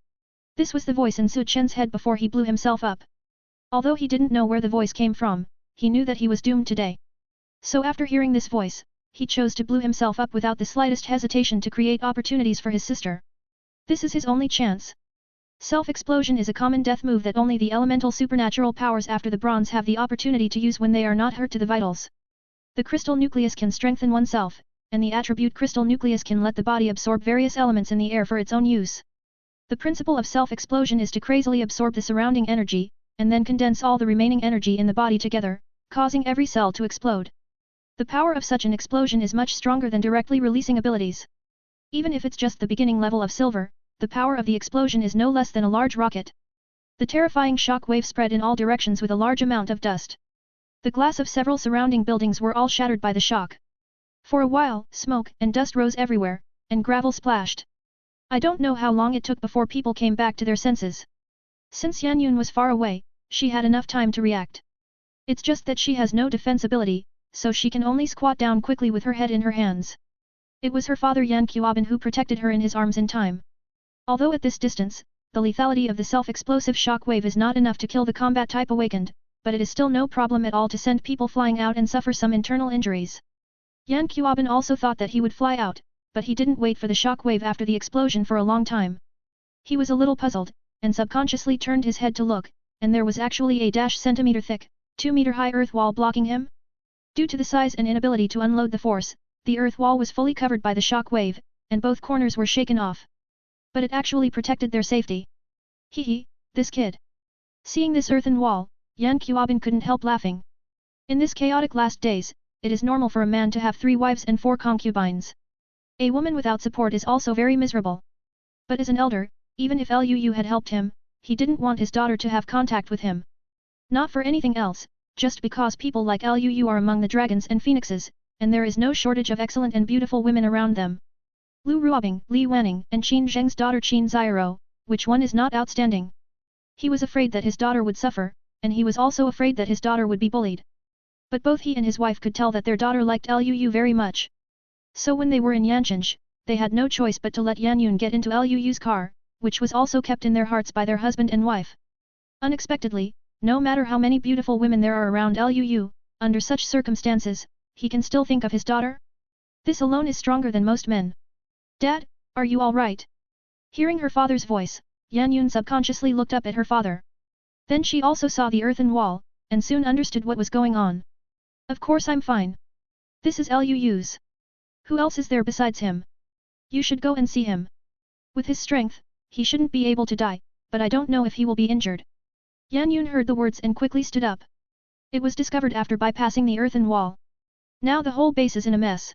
This was the voice in Su Chen's head before he blew himself up. Although he didn't know where the voice came from, he knew that he was doomed today. So after hearing this voice, he chose to blow himself up without the slightest hesitation to create opportunities for his sister. This is his only chance. Self-explosion is a common death move that only the elemental supernatural powers after the bronze have the opportunity to use when they are not hurt to the vitals. The crystal nucleus can strengthen oneself, and the attribute crystal nucleus can let the body absorb various elements in the air for its own use. The principle of self-explosion is to crazily absorb the surrounding energy, and then condense all the remaining energy in the body together, causing every cell to explode. The power of such an explosion is much stronger than directly releasing abilities. Even if it's just the beginning level of silver, the power of the explosion is no less than a large rocket. The terrifying shock wave spread in all directions with a large amount of dust. The glass of several surrounding buildings were all shattered by the shock. For a while, smoke and dust rose everywhere, and gravel splashed. I don't know how long it took before people came back to their senses. Since Cangyun was far away, she had enough time to react. It's just that she has no defense ability, so she can only squat down quickly with her head in her hands. It was her father Villain who protected her in his arms in time. Although at this distance, the lethality of the self-explosive shock wave is not enough to kill the combat type awakened, but it is still no problem at all to send people flying out and suffer some internal injuries. Villain also thought that he would fly out, but he didn't wait for the shock wave after the explosion for a long time. He was a little puzzled, and subconsciously turned his head to look, and there was actually a centimeter thick, 2-meter high earth wall blocking him. Due to the size and inability to unload the force, the earth wall was fully covered by the shock wave, and both corners were shaken off. But it actually protected their safety. Hee, this kid. Seeing this earthen wall, Villain couldn't help laughing. In this chaotic last days, it is normal for a man to have 3 wives and 4 concubines. A woman without support is also very miserable. But as an elder, even if Liu had helped him, he didn't want his daughter to have contact with him. Not for anything else, just because people like Liu are among the dragons and phoenixes, and there is no shortage of excellent and beautiful women around them. Lu Ruobing, Li Wanning, and Qin Zheng's daughter Qin Xiero, which one is not outstanding? He was afraid that his daughter would suffer, and he was also afraid that his daughter would be bullied. But both he and his wife could tell that their daughter liked Liu very much. So when they were in Yancheng, they had no choice but to let Cangyun get into Liu's car, which was also kept in their hearts by their husband and wife. Unexpectedly, no matter how many beautiful women there are around Liu, under such circumstances, he can still think of his daughter? This alone is stronger than most men. Dad, are you all right? Hearing her father's voice, Cangyun subconsciously looked up at her father. Then she also saw the earthen wall, and soon understood what was going on. Of course I'm fine. This is Liu's. Who else is there besides him? You should go and see him. With his strength, he shouldn't be able to die, but I don't know if he will be injured. Cangyun heard the words and quickly stood up. It was discovered after bypassing the earthen wall. Now the whole base is in a mess.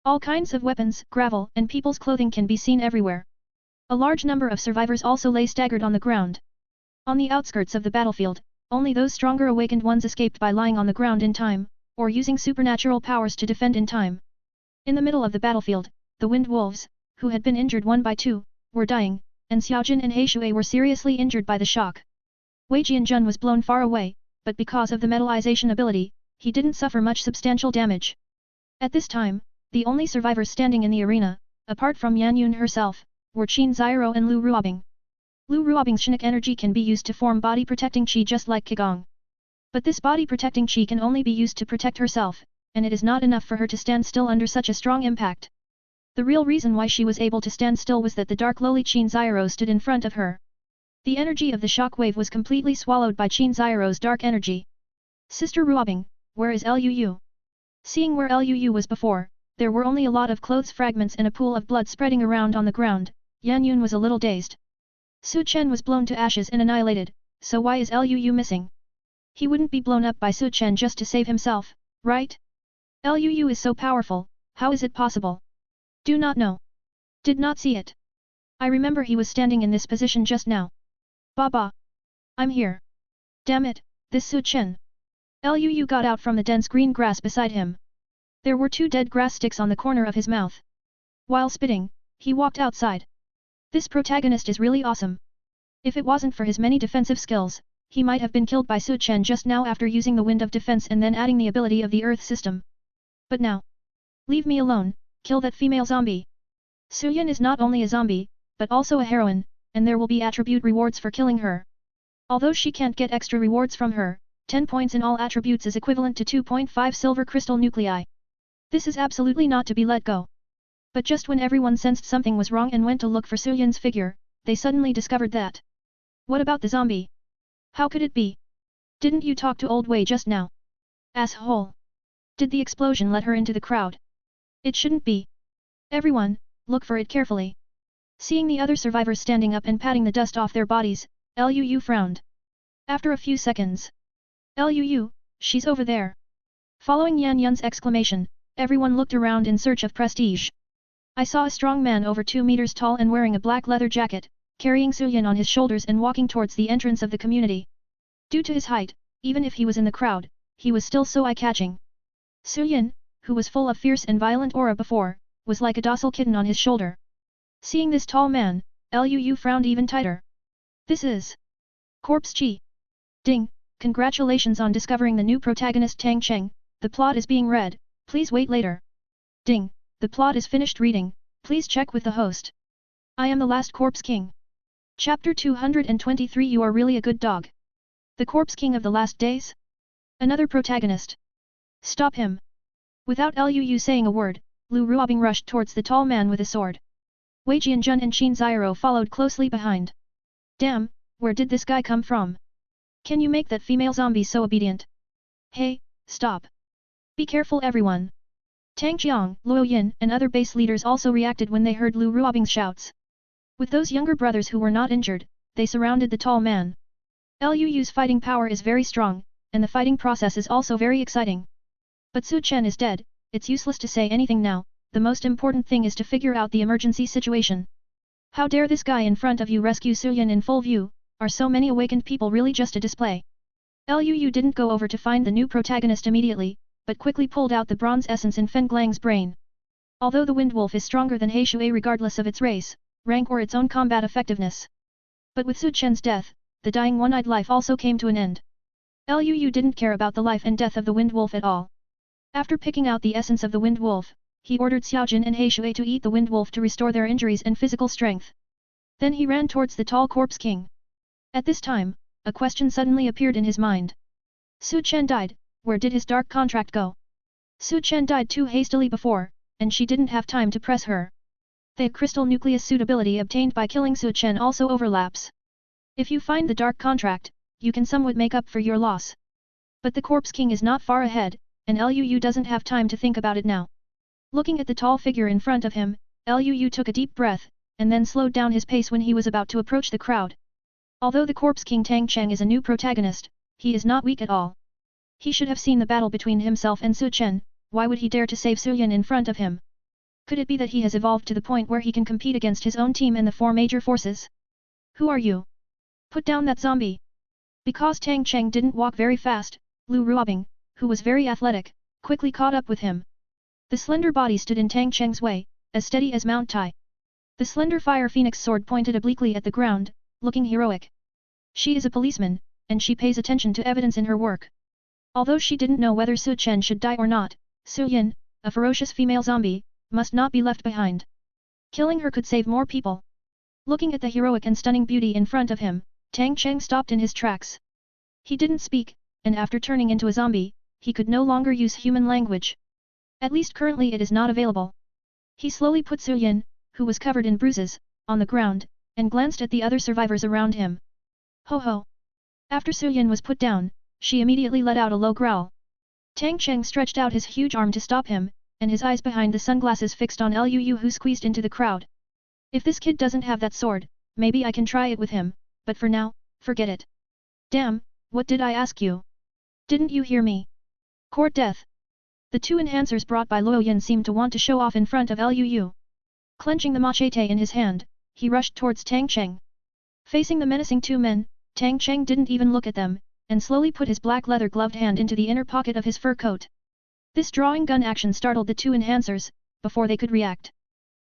All kinds of weapons, gravel, and people's clothing can be seen everywhere. A large number of survivors also lay staggered on the ground. On the outskirts of the battlefield, only those stronger awakened ones escaped by lying on the ground in time, or using supernatural powers to defend in time. In the middle of the battlefield, the Wind Wolves, who had been injured 1 by 2, were dying, and Xiaojun and Heishui were seriously injured by the shock. Wei Jianjun was blown far away, but because of the metallization ability, he didn't suffer much substantial damage. At this time, the only survivors standing in the arena, apart from Cangyun herself, were Qin Xiero and Lu Ruobing. Lu Ruobing's Shinik energy can be used to form body-protecting qi just like Qigong. But this body-protecting qi can only be used to protect herself, and it is not enough for her to stand still under such a strong impact. The real reason why she was able to stand still was that the dark lowly Qin Xiero stood in front of her. The energy of the shock wave was completely swallowed by Qin Xiero's dark energy. Sister Ruobing, where is Liu? Seeing where Liu was before, there were only a lot of clothes fragments and a pool of blood spreading around on the ground. Cangyun was a little dazed. Su Chen was blown to ashes and annihilated, so why is Liu missing? He wouldn't be blown up by Su Chen just to save himself, right? Liu is so powerful, how is it possible? Do not know. Did not see it. I remember he was standing in this position just now. Baba. I'm here. Damn it, this Su Chen. Liu got out from the dense green grass beside him. There were 2 dead grass sticks on the corner of his mouth. While spitting, he walked outside. This protagonist is really awesome. If it wasn't for his many defensive skills, he might have been killed by Su Chen just now after using the wind of defense and then adding the ability of the earth system. But now, leave me alone, kill that female zombie. Su Yan is not only a zombie, but also a heroine, and there will be attribute rewards for killing her. Although she can't get extra rewards from her, 10 points in all attributes is equivalent to 2.5 silver crystal nuclei. This is absolutely not to be let go. But just when everyone sensed something was wrong and went to look for Su Yan's figure, they suddenly discovered that. What about the zombie? How could it be? Didn't you talk to Old Wei just now? Asshole! Did the explosion let her into the crowd? It shouldn't be. Everyone, look for it carefully. Seeing the other survivors standing up and patting the dust off their bodies, Liu frowned. After a few seconds. Liu, she's over there. Following Yan Yun's exclamation, everyone looked around in search of prestige. I saw a strong man over 2 meters tall and wearing a black leather jacket, carrying Su Yan on his shoulders and walking towards the entrance of the community. Due to his height, even if he was in the crowd, he was still so eye-catching. Su Yan, who was full of fierce and violent aura before, was like a docile kitten on his shoulder. Seeing this tall man, Liu frowned even tighter. This is Corpse Chi. Ding, congratulations on discovering the new protagonist Tang Cheng, the plot is being read, please wait later. Ding, the plot is finished reading, please check with the host. I am the last Corpse King. Chapter 223 You are really a good dog. The Corpse King of the last days? Another protagonist. Stop him. Without Liu saying a word, Lu Ruobing rushed towards the tall man with a sword. Wei Jianjun and Qin Xiero followed closely behind. Damn, where did this guy come from? Can you make that female zombie so obedient? Hey, stop. Be careful everyone. Tang Jiang, Luo Yin and other base leaders also reacted when they heard Lu Ruobing's shouts. With those younger brothers who were not injured, they surrounded the tall man. Liu's fighting power is very strong, and the fighting process is also very exciting. But Su Chen is dead, it's useless to say anything now, the most important thing is to figure out the emergency situation. How dare this guy in front of you rescue Su Yan in full view, are so many awakened people really just a display? Liu didn't go over to find the new protagonist immediately, but quickly pulled out the bronze essence in Fen Glang's brain. Although the Wind Wolf is stronger than He Shui regardless of its race, rank or its own combat effectiveness. But with Su Chen's death, the dying one-eyed life also came to an end. Liu didn't care about the life and death of the Wind Wolf at all. After picking out the essence of the Wind Wolf, he ordered Xiaojin and He Shui to eat the Wind Wolf to restore their injuries and physical strength. Then he ran towards the tall Corpse King. At this time, a question suddenly appeared in his mind. Su Chen died, where did his dark contract go? Su Chen died too hastily before, and she didn't have time to press her. The crystal nucleus suitability obtained by killing Su Chen also overlaps. If you find the dark contract, you can somewhat make up for your loss. But the Corpse King is not far ahead, and Liu doesn't have time to think about it now. Looking at the tall figure in front of him, Liu took a deep breath, and then slowed down his pace when he was about to approach the crowd. Although the Corpse King Tang Cheng is a new protagonist, he is not weak at all. He should have seen the battle between himself and Su Chen, why would he dare to save Su Yan in front of him? Could it be that he has evolved to the point where he can compete against his own team and the 4 major forces? Who are you? Put down that zombie! Because Tang Cheng didn't walk very fast, Lu Ruobing, who was very athletic, quickly caught up with him. The slender body stood in Tang Cheng's way, as steady as Mount Tai. The slender fire phoenix sword pointed obliquely at the ground, looking heroic. She is a policeman, and she pays attention to evidence in her work. Although she didn't know whether Su Chen should die or not, Su Yan, a ferocious female zombie, must not be left behind. Killing her could save more people. Looking at the heroic and stunning beauty in front of him, Tang Cheng stopped in his tracks. He didn't speak, and after turning into a zombie, he could no longer use human language. At least currently it is not available. He slowly put Su Yan, who was covered in bruises, on the ground, and glanced at the other survivors around him. Ho ho! After Su Yan was put down, she immediately let out a low growl. Tang Cheng stretched out his huge arm to stop him, and his eyes behind the sunglasses fixed on Liu who squeezed into the crowd. If this kid doesn't have that sword, maybe I can try it with him, but for now, forget it. Damn, what did I ask you? Didn't you hear me? Court death. The 2 enhancers brought by Luo Yin seemed to want to show off in front of Liu. Clenching the machete in his hand, he rushed towards Tang Cheng. Facing the menacing 2 men, Tang Cheng didn't even look at them, and slowly put his black leather-gloved hand into the inner pocket of his fur coat. This drawing gun action startled the two enhancers, before they could react.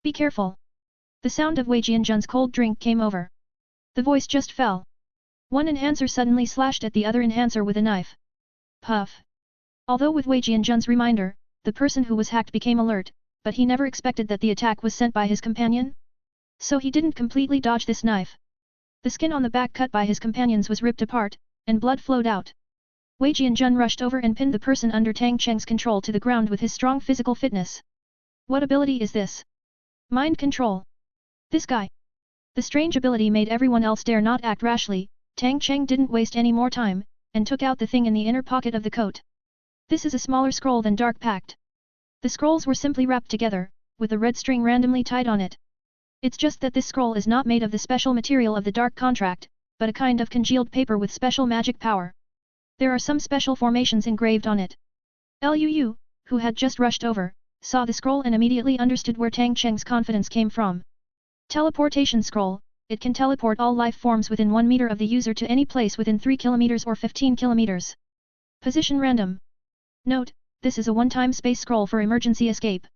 Be careful. The sound of Wei Jianjun's cold drink came over. The voice just fell. One enhancer suddenly slashed at the other enhancer with a knife. Puff. Although with Wei Jianjun's reminder, the person who was hacked became alert, but he never expected that the attack was sent by his companion. So he didn't completely dodge this knife. The skin on the back cut by his companions was ripped apart, and blood flowed out. Wei Jianjun rushed over and pinned the person under Tang Cheng's control to the ground with his strong physical fitness. What ability is this? Mind control. This guy. The strange ability made everyone else dare not act rashly. Tang Cheng didn't waste any more time, and took out the thing in the inner pocket of the coat. This is a smaller scroll than Dark Pact. The scrolls were simply wrapped together, with a red string randomly tied on it. It's just that this scroll is not made of the special material of the Dark Contract, but a kind of congealed paper with special magic power. There are some special formations engraved on it. Liu, who had just rushed over, saw the scroll and immediately understood where Tang Cheng's confidence came from. Teleportation scroll. It can teleport all life forms within 1 meter of the user to any place within 3 kilometers or 15 kilometers. Position random. Note, this is a one-time space scroll for emergency escape.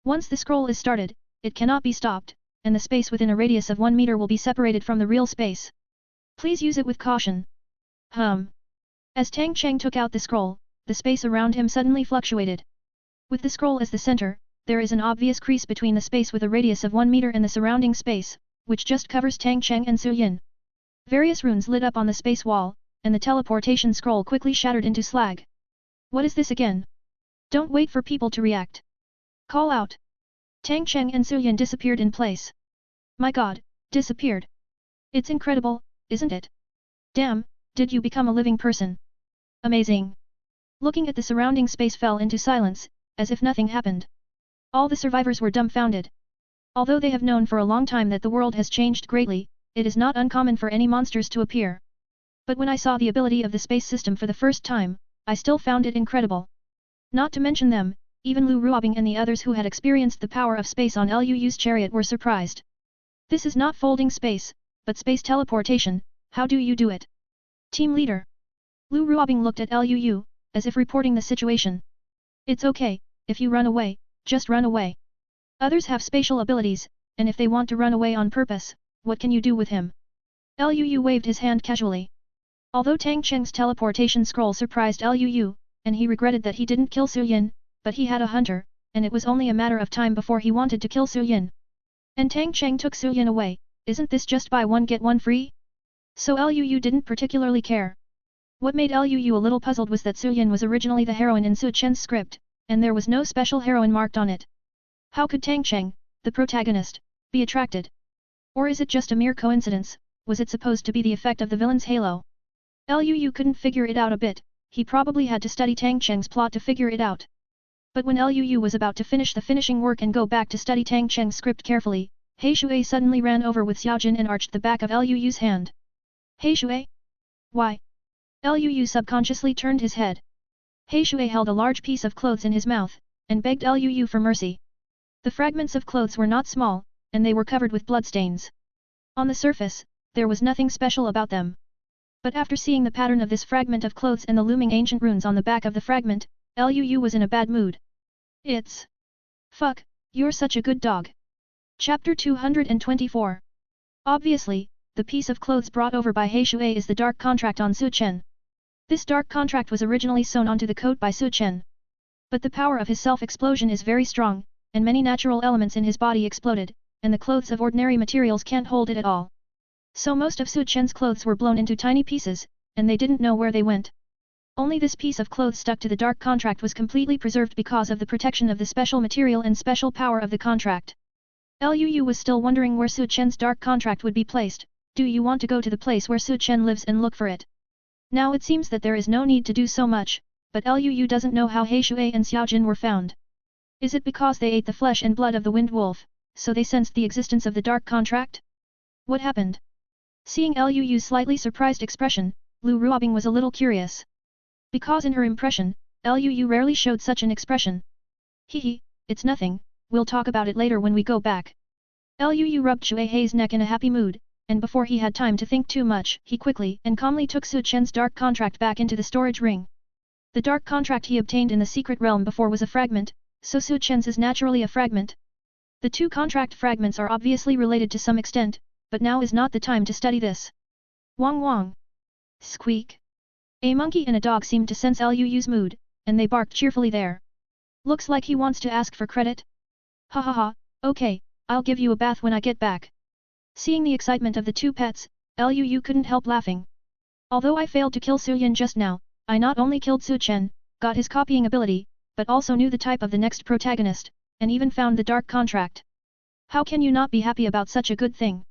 Once the scroll is started, it cannot be stopped, and the space within a radius of 1 meter will be separated from the real space. Please use it with caution. As Tang Cheng took out the scroll, the space around him suddenly fluctuated. With the scroll as the center, there is an obvious crease between the space with a radius of 1 meter and the surrounding space, which just covers Tang Cheng and Su Yin. Various runes lit up on the space wall, and the teleportation scroll quickly shattered into slag. What is this again? Don't wait for people to react. Call out. Tang Cheng and Su Yin disappeared in place. My god, disappeared. It's incredible, isn't it? Damn, did you become a living person? Amazing. Looking at the surrounding space fell into silence, as if nothing happened. All the survivors were dumbfounded. Although they have known for a long time that the world has changed greatly, it is not uncommon for any monsters to appear. But when I saw the ability of the space system for the first time, I still found it incredible. Not to mention them, even Lu Ruobing and the others who had experienced the power of space on Liu's chariot were surprised. This is not folding space, but space teleportation. How do you do it? Team leader. Lu Ruobing looked at Liu, as if reporting the situation. It's okay, if you run away, just run away. Others have spatial abilities, and if they want to run away on purpose, what can you do with him? Liu waved his hand casually. Although Tang Cheng's teleportation scroll surprised Liu, and he regretted that he didn't kill Su Yin, but he had a hunter, and it was only a matter of time before he wanted to kill Su Yin. And Tang Cheng took Su Yin away. Isn't this just buy one get one free? So Liu didn't particularly care. What made Liu a little puzzled was that Su Yin was originally the heroine in Su Chen's script, and there was no special heroine marked on it. How could Tang Cheng, the protagonist, be attracted? Or is it just a mere coincidence? Was it supposed to be the effect of the villain's halo? Liu couldn't figure it out a bit. He probably had to study Tang Cheng's plot to figure it out. But when Liu was about to finish the finishing work and go back to study Tang Cheng's script carefully, He Shui suddenly ran over with Xiaojin and arched the back of Liu's hand. He Shui? Why? Liu subconsciously turned his head. He Shui held a large piece of clothes in his mouth, and begged Liu for mercy. The fragments of clothes were not small, and they were covered with bloodstains. On the surface, there was nothing special about them. But after seeing the pattern of this fragment of clothes and the looming ancient runes on the back of the fragment, Liu was in a bad mood. It's... Fuck, you're such a good dog. Chapter 224. Obviously, the piece of clothes brought over by He Shui is the dark contract on Su Chen. This dark contract was originally sewn onto the coat by Su Chen. But the power of his self-explosion is very strong, and many natural elements in his body exploded, and the clothes of ordinary materials can't hold it at all. So most of Su Chen's clothes were blown into tiny pieces, and they didn't know where they went. Only this piece of clothes stuck to the dark contract was completely preserved because of the protection of the special material and special power of the contract. Liu was still wondering where Su Chen's dark contract would be placed. Do you want to go to the place where Su Chen lives and look for it? Now it seems that there is no need to do so much, but Liu doesn't know how He Shui and Xiaojin were found. Is it because they ate the flesh and blood of the wind wolf, so they sensed the existence of the dark contract? What happened? Seeing Liu's slightly surprised expression, Lu Ruobing was a little curious. Because in her impression, Liu rarely showed such an expression. Hehe, it's nothing, we'll talk about it later when we go back. Liu rubbed Shui Hei's neck in a happy mood, and before he had time to think too much, he quickly and calmly took Su Chen's dark contract back into the storage ring. The dark contract he obtained in the secret realm before was a fragment, so Su Chen's is naturally a fragment. The two contract fragments are obviously related to some extent, but now is not the time to study this. Wang Wang. Squeak. A monkey and a dog seemed to sense Lu's mood, and they barked cheerfully there. Looks like he wants to ask for credit. Ha ha ha, okay, I'll give you a bath when I get back. Seeing the excitement of the two pets, Lu couldn't help laughing. Although I failed to kill Su Yan just now, I not only killed Su Chen, got his copying ability, but also knew the type of the next protagonist, and even found the dark contract. How can you not be happy about such a good thing?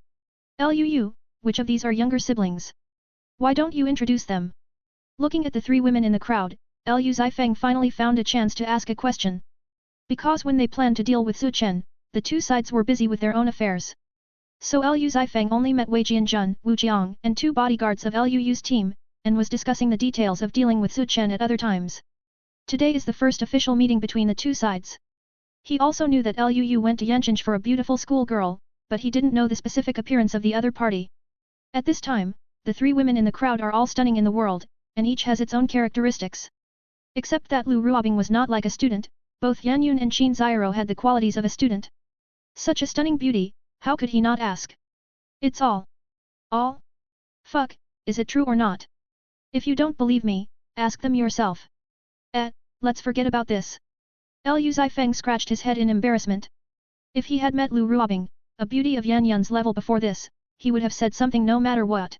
Lu, which of these are younger siblings? Why don't you introduce them? Looking at the three women in the crowd, Lu Zifeng finally found a chance to ask a question. Because when they planned to deal with Su Chen, the two sides were busy with their own affairs. So Lu Zifeng only met Wei Jianjun, Wu Jiang, and two bodyguards of Lu's team, and was discussing the details of dealing with Su Chen at other times. Today is the first official meeting between the two sides. He also knew that Lu went to Yancheng for a beautiful schoolgirl, but he didn't know the specific appearance of the other party. At this time, the three women in the crowd are all stunning in the world, and each has its own characteristics. Except that Lu Ruobing was not like a student, both Yan Yun and Qin Xiero had the qualities of a student. Such a stunning beauty, how could he not ask? It's all. All? Fuck, is it true or not? If you don't believe me, ask them yourself. Let's forget about this. Lu Zifeng scratched his head in embarrassment. If he had met Lu Ruobing, a beauty of Yan Yun's level before this, he would have said something no matter what.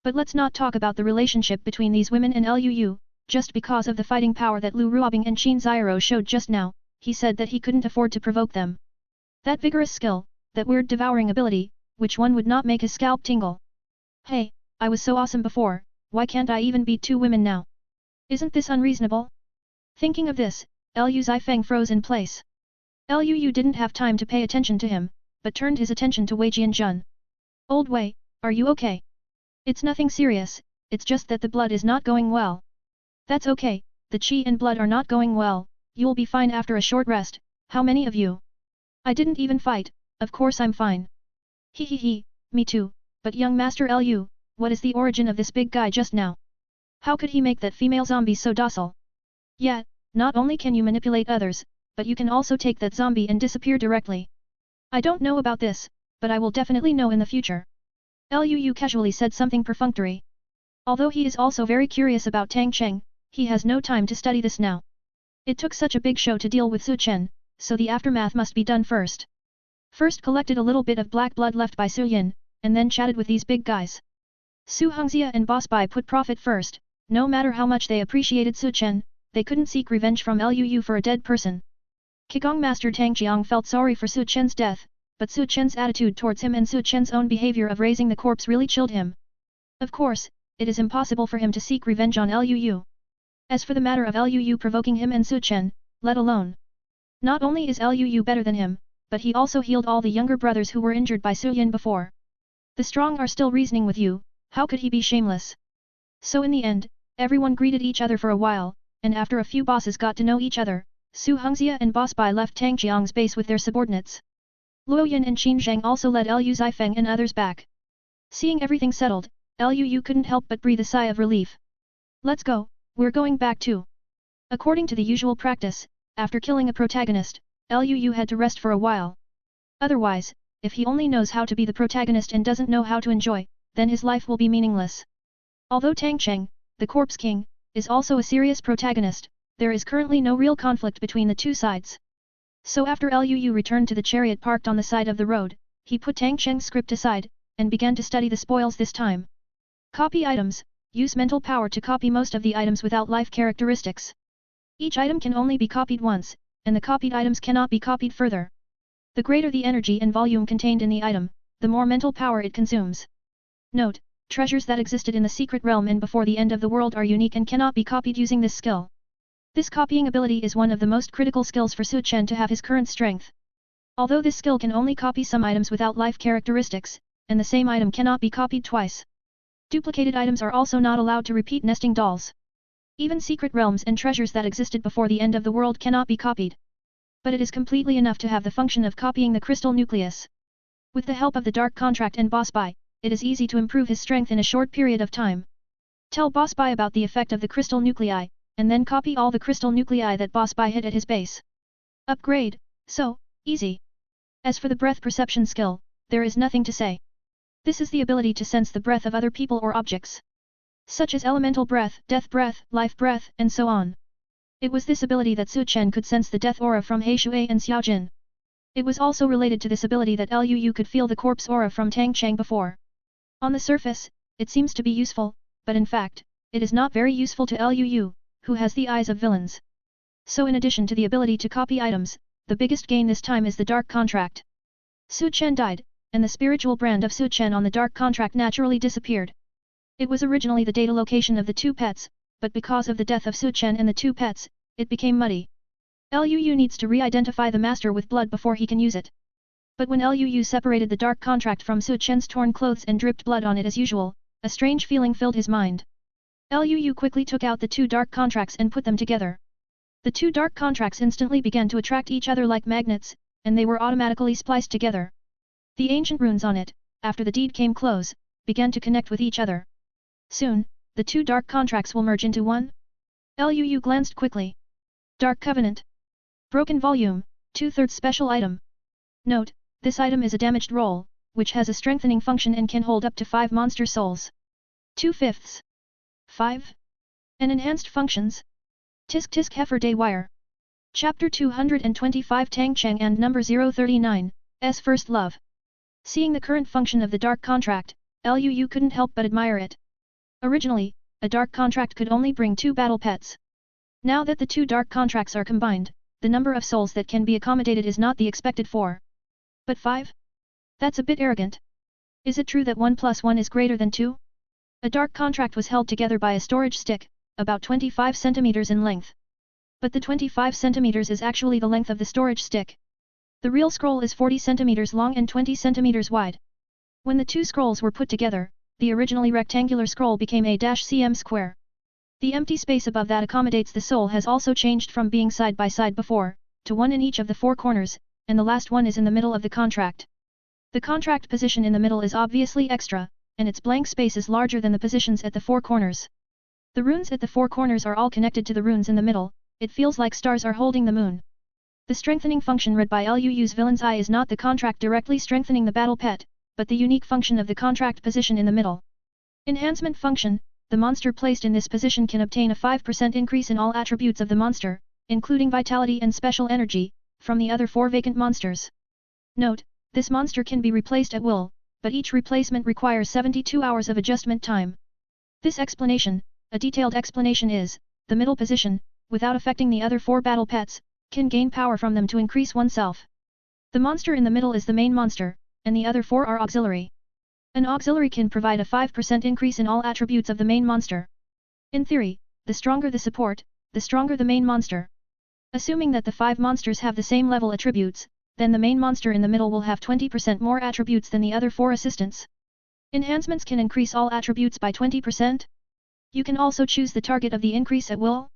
But let's not talk about the relationship between these women and Lu, just because of the fighting power that Lu Ruobing and Qin Xiero showed just now, he said that he couldn't afford to provoke them. That vigorous skill, that weird devouring ability, which one would not make his scalp tingle? Hey, I was so awesome before, why can't I even beat two women now? Isn't this unreasonable? Thinking of this, Lu Zifeng froze in place. Lu didn't have time to pay attention to him, but turned his attention to Wei Jianjun. Old Wei, are you okay? It's nothing serious, it's just that the blood is not going well. That's okay, the qi and blood are not going well, you'll be fine after a short rest. How many of you? I didn't even fight, of course I'm fine. He, me too, but young Master Lu, what is the origin of this big guy just now? How could he make that female zombie so docile? Yeah, not only can you manipulate others, but you can also take that zombie and disappear directly. I don't know about this, but I will definitely know in the future. Lu casually said something perfunctory. Although he is also very curious about Tang Cheng, he has no time to study this now. It took such a big show to deal with Su Chen, so the aftermath must be done first. First collected a little bit of black blood left by Su Yin, and then chatted with these big guys. Su Hongxia and Boss Bai put profit first. No matter how much they appreciated Su Chen, they couldn't seek revenge from Lu for a dead person. Qigong Master Tang Jiang felt sorry for Su Chen's death, but Su Chen's attitude towards him and Su Chen's own behavior of raising the corpse really chilled him. Of course, it is impossible for him to seek revenge on Lu. As for the matter of Lu provoking him and Su Chen, let alone. Not only is Lu better than him, but he also healed all the younger brothers who were injured by Su Yin before. The strong are still reasoning with you, how could he be shameless? So in the end, everyone greeted each other for a while, and after a few bosses got to know each other, Su Hongxia and Boss Bai left Tang Jiang's base with their subordinates. Luo Yin and Qin Zhang also led Lu Zifeng and others back. Seeing everything settled, Lu couldn't help but breathe a sigh of relief. Let's go, we're going back too. According to the usual practice, after killing a protagonist, Lu had to rest for a while. Otherwise, if he only knows how to be the protagonist and doesn't know how to enjoy, then his life will be meaningless. Although Tang Cheng, the Corpse King, is also a serious protagonist, there is currently no real conflict between the two sides. So after Lu returned to the chariot parked on the side of the road, he put Tang Cheng's script aside, and began to study the spoils this time. Copy items, use mental power to copy most of the items without life characteristics. Each item can only be copied once, and the copied items cannot be copied further. The greater the energy and volume contained in the item, the more mental power it consumes. Note: treasures that existed in the secret realm and before the end of the world are unique and cannot be copied using this skill. This copying ability is one of the most critical skills for Su Chen to have his current strength. Although this skill can only copy some items without life characteristics, and the same item cannot be copied twice. Duplicated items are also not allowed to repeat nesting dolls. Even secret realms and treasures that existed before the end of the world cannot be copied. But it is completely enough to have the function of copying the crystal nucleus. With the help of the dark contract and boss buy, it is easy to improve his strength in a short period of time. Tell Boss Bai about the effect of the crystal nuclei, and then copy all the crystal nuclei that Boss Bai hit at his base. Upgrade, so, easy. As for the breath perception skill, there is nothing to say. This is the ability to sense the breath of other people or objects, such as elemental breath, death breath, life breath, and so on. It was this ability that Su Chen could sense the death aura from He Shui and Xiao Jin. It was also related to this ability that Liu could feel the corpse aura from Tang Cheng before. On the surface, it seems to be useful, but in fact, it is not very useful to Liu, who has the eyes of villains. So in addition to the ability to copy items, the biggest gain this time is the dark contract. Su Chen died, and the spiritual brand of Su Chen on the dark contract naturally disappeared. It was originally the data location of the two pets, but because of the death of Su Chen and the two pets, it became muddy. Liu needs to re-identify the master with blood before he can use it. But when Liu separated the dark contract from Su Chen's torn clothes and dripped blood on it as usual, a strange feeling filled his mind. Liu quickly took out the two dark contracts and put them together. The two dark contracts instantly began to attract each other like magnets, and they were automatically spliced together. The ancient runes on it, after the deed came close, began to connect with each other. Soon, the two dark contracts will merge into one? Liu glanced quickly. Dark Covenant. Broken volume, 2/3 special item. Note, this item is a damaged roll, which has a strengthening function and can hold up to 5 monster souls. 2/5. 5. And enhanced functions. Tisk Tisk Heifer Day Wire. Chapter 225 Tang Cheng and number 039, S First Love. Seeing the current function of the dark contract, Liu couldn't help but admire it. Originally, a dark contract could only bring 2 battle pets. Now that the 2 dark contracts are combined, the number of souls that can be accommodated is not the expected 4. But 5? That's a bit arrogant. Is it true that 1 plus 1 is greater than 2? A dark contract was held together by a storage stick, about 25 centimeters in length. But the 25 centimeters is actually the length of the storage stick. The real scroll is 40 centimeters long and 20 centimeters wide. When the two scrolls were put together, the originally rectangular scroll became a-cm square. The empty space above that accommodates the soul has also changed from being side by side before, to one in each of the 4 corners, and the last one is in the middle of the contract. The contract position in the middle is obviously extra, and its blank space is larger than the positions at the 4 corners. The runes at the 4 corners are all connected to the runes in the middle, it feels like stars are holding the moon. The strengthening function read by Liu's Villain's Eye is not the contract directly strengthening the battle pet, but the unique function of the contract position in the middle. Enhancement function, the monster placed in this position can obtain a 5% increase in all attributes of the monster, including vitality and special energy, from the other 4 vacant monsters. Note, this monster can be replaced at will, but each replacement requires 72 hours of adjustment time. This explanation, a detailed explanation is, the middle position, without affecting the other 4 battle pets, can gain power from them to increase oneself. The monster in the middle is the main monster, and the other 4 are auxiliary. An auxiliary can provide a 5% increase in all attributes of the main monster. In theory, the stronger the support, the stronger the main monster. Assuming that the 5 monsters have the same level attributes, then the main monster in the middle will have 20% more attributes than the other 4 assistants. Enhancements can increase all attributes by 20%. You can also choose the target of the increase at will.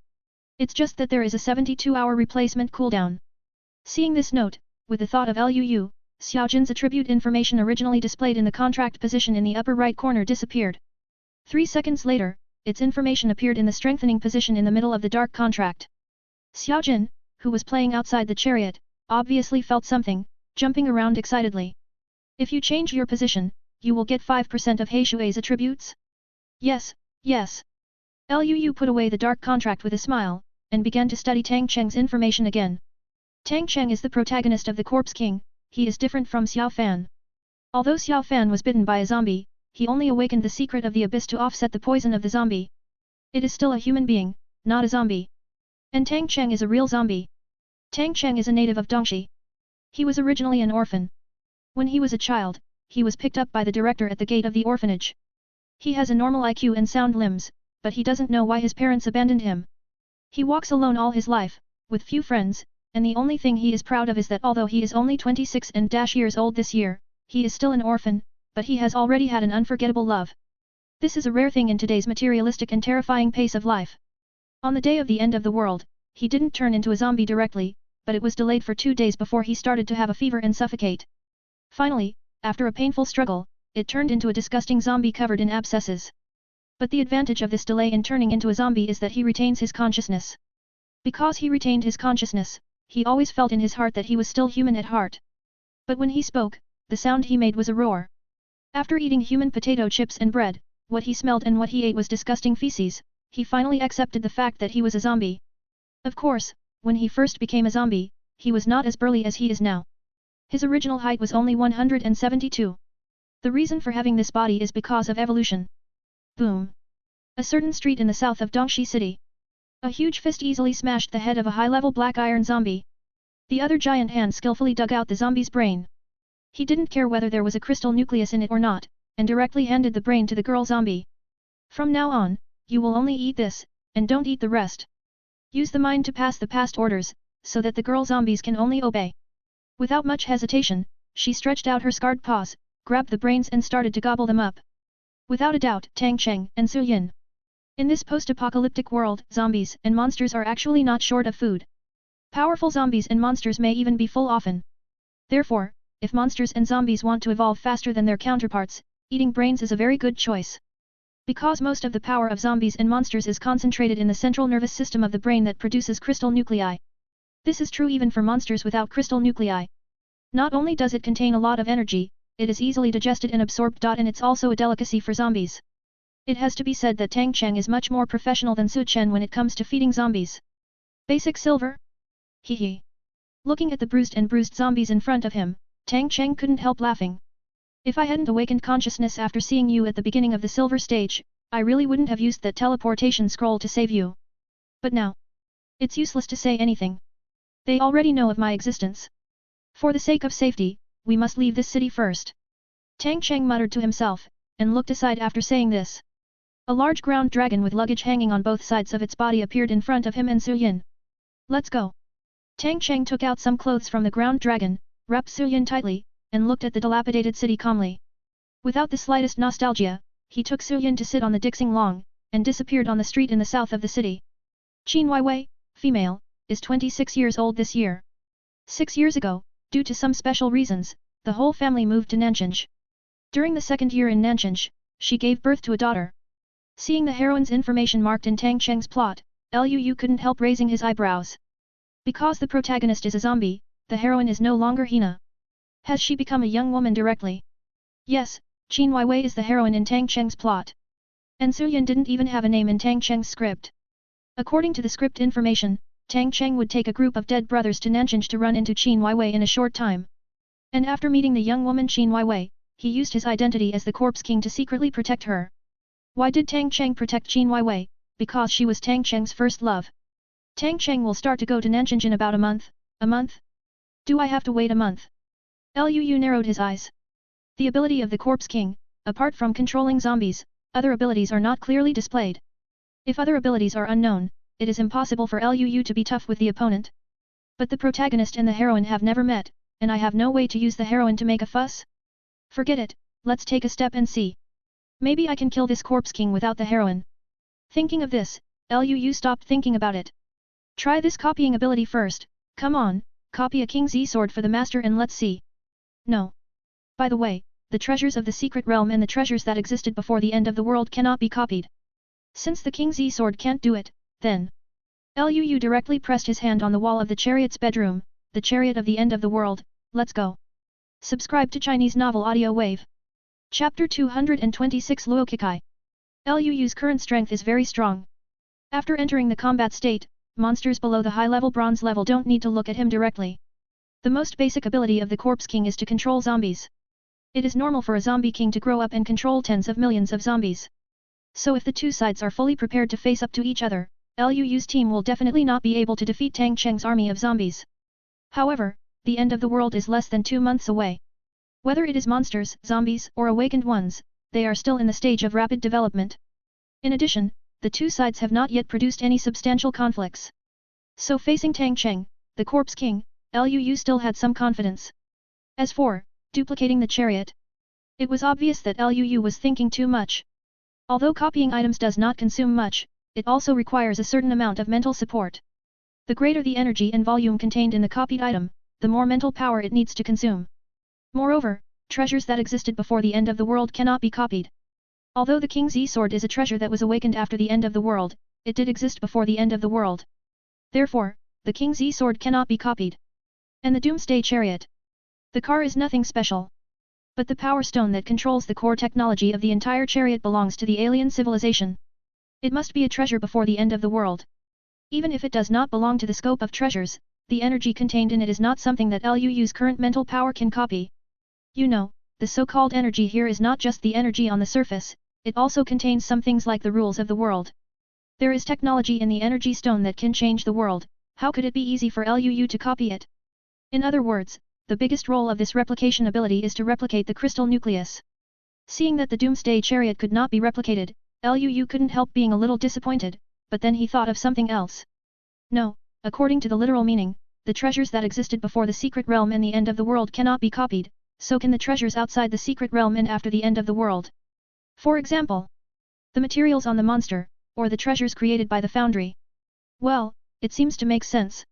It's just that there is a 72-hour replacement cooldown. Seeing this note, with the thought of Liu, Xiao Jin's attribute information originally displayed in the contract position in the upper right corner disappeared. 3 seconds later, its information appeared in the strengthening position in the middle of the dark contract. Xiao Jin, who was playing outside the chariot, obviously felt something, jumping around excitedly. If you change your position, you will get 5% of He Shui's attributes? Yes, yes. Liu put away the dark contract with a smile, and began to study Tang Cheng's information again. Tang Cheng is the protagonist of the Corpse King, he is different from Xiao Fan. Although Xiao Fan was bitten by a zombie, he only awakened the secret of the abyss to offset the poison of the zombie. It is still a human being, not a zombie. And Tang Cheng is a real zombie. Tang Cheng is a native of Dongxi. He was originally an orphan. When he was a child, he was picked up by the director at the gate of the orphanage. He has a normal IQ and sound limbs, but he doesn't know why his parents abandoned him. He walks alone all his life, with few friends, and the only thing he is proud of is that although he is only 26 years old this year, he is still an orphan, but he has already had an unforgettable love. This is a rare thing in today's materialistic and terrifying pace of life. On the day of the end of the world, he didn't turn into a zombie directly, but it was delayed for 2 days before he started to have a fever and suffocate. Finally, after a painful struggle, it turned into a disgusting zombie covered in abscesses. But the advantage of this delay in turning into a zombie is that he retains his consciousness. Because he retained his consciousness, he always felt in his heart that he was still human at heart. But when he spoke, the sound he made was a roar. After eating human potato chips and bread, what he smelled and what he ate was disgusting feces, he finally accepted the fact that he was a zombie. Of course, when he first became a zombie, he was not as burly as he is now. His original height was only 172. The reason for having this body is because of evolution. Boom! A certain street in the south of Dongxi City. A huge fist easily smashed the head of a high-level black iron zombie. The other giant hand skillfully dug out the zombie's brain. He didn't care whether there was a crystal nucleus in it or not, and directly handed the brain to the girl zombie. From now on, you will only eat this, and don't eat the rest. Use the mind to pass the past orders, so that the girl zombies can only obey. Without much hesitation, she stretched out her scarred paws, grabbed the brains and started to gobble them up. Without a doubt, Tang Cheng and Su Yin. In this post-apocalyptic world, zombies and monsters are actually not short of food. Powerful zombies and monsters may even be full often. Therefore, if monsters and zombies want to evolve faster than their counterparts, eating brains is a very good choice. Because most of the power of zombies and monsters is concentrated in the central nervous system of the brain that produces crystal nuclei. This is true even for monsters without crystal nuclei. Not only does it contain a lot of energy, it is easily digested and absorbed. And it's also a delicacy for zombies. It has to be said that Tang Cheng is much more professional than Su Chen when it comes to feeding zombies. Basic silver? Hee hee. Looking at the bruised zombies in front of him, Tang Cheng couldn't help laughing. If I hadn't awakened consciousness after seeing you at the beginning of the silver stage, I really wouldn't have used that teleportation scroll to save you. But now, it's useless to say anything. They already know of my existence. For the sake of safety, we must leave this city first. Tang Cheng muttered to himself, and looked aside after saying this. A large ground dragon with luggage hanging on both sides of its body appeared in front of him and Su Yin. Let's go. Tang Cheng took out some clothes from the ground dragon, wrapped Su Yin tightly, and looked at the dilapidated city calmly. Without the slightest nostalgia, he took Su Yin to sit on the Dixing Long, and disappeared on the street in the south of the city. Qin Weiwei, female, is 26 years old this year. 6 years ago, due to some special reasons, the whole family moved to Nanjing. During the second year in Nanjing, she gave birth to a daughter. Seeing the heroine's information marked in Tang Cheng's plot, Liu couldn't help raising his eyebrows. Because the protagonist is a zombie, the heroine is no longer Hina. Has she become a young woman directly? Yes, Qin Weiwei is the heroine in Tang Cheng's plot. And Su Yin didn't even have a name in Tang Cheng's script. According to the script information, Tang Cheng would take a group of dead brothers to Nanjing to run into Qin Weiwei in a short time. And after meeting the young woman Qin Weiwei, he used his identity as the Corpse King to secretly protect her. Why did Tang Cheng protect Qin Weiwei? Because she was Tang Cheng's first love. Tang Cheng will start to go to Nanjing in about a month. A month? Do I have to wait a month? Liu narrowed his eyes. The ability of the Corpse King, apart from controlling zombies, other abilities are not clearly displayed. If other abilities are unknown, it is impossible for Liu to be tough with the opponent. But the protagonist and the heroine have never met, and I have no way to use the heroine to make a fuss. Forget it, let's take a step and see. Maybe I can kill this Corpse King without the heroine. Thinking of this, Liu stopped thinking about it. Try this copying ability first. Come on, copy a King Z sword for the master and let's see. No. By the way, the treasures of the secret realm and the treasures that existed before the end of the world cannot be copied. Since the King Z sword can't do it, then. Liu directly pressed his hand on the wall of the chariot's bedroom, the chariot of the end of the world, let's go. Subscribe to Chinese Novel Audio Wave. Chapter 226 Luokikai. Liu's current strength is very strong. After entering the combat state, monsters below the high-level bronze level don't need to look at him directly. The most basic ability of the Corpse King is to control zombies. It is normal for a zombie king to grow up and control tens of millions of zombies. So if the two sides are fully prepared to face up to each other, Liu's team will definitely not be able to defeat Tang Cheng's army of zombies. However, the end of the world is less than 2 months away. Whether it is monsters, zombies, or awakened ones, they are still in the stage of rapid development. In addition, the two sides have not yet produced any substantial conflicts. So facing Tang Cheng, the Corpse King, Liu still had some confidence. As for duplicating the chariot, it was obvious that Liu was thinking too much. Although copying items does not consume much, it also requires a certain amount of mental support. The greater the energy and volume contained in the copied item, the more mental power it needs to consume. Moreover, treasures that existed before the end of the world cannot be copied. Although the King's E-sword is a treasure that was awakened after the end of the world, it did exist before the end of the world. Therefore, the King's E-sword cannot be copied. And the Doomsday Chariot. The car is nothing special. But the power stone that controls the core technology of the entire chariot belongs to the alien civilization. It must be a treasure before the end of the world. Even if it does not belong to the scope of treasures, the energy contained in it is not something that Lu's current mental power can copy. You know, the so-called energy here is not just the energy on the surface, it also contains some things like the rules of the world. There is technology in the energy stone that can change the world, how could it be easy for Lu to copy it? In other words, the biggest role of this replication ability is to replicate the crystal nucleus. Seeing that the Doomsday Chariot could not be replicated, Lu couldn't help being a little disappointed, but then he thought of something else. No, according to the literal meaning, the treasures that existed before the secret realm and the end of the world cannot be copied, so can the treasures outside the secret realm and after the end of the world. For example, the materials on the monster, or the treasures created by the foundry. Well, it seems to make sense.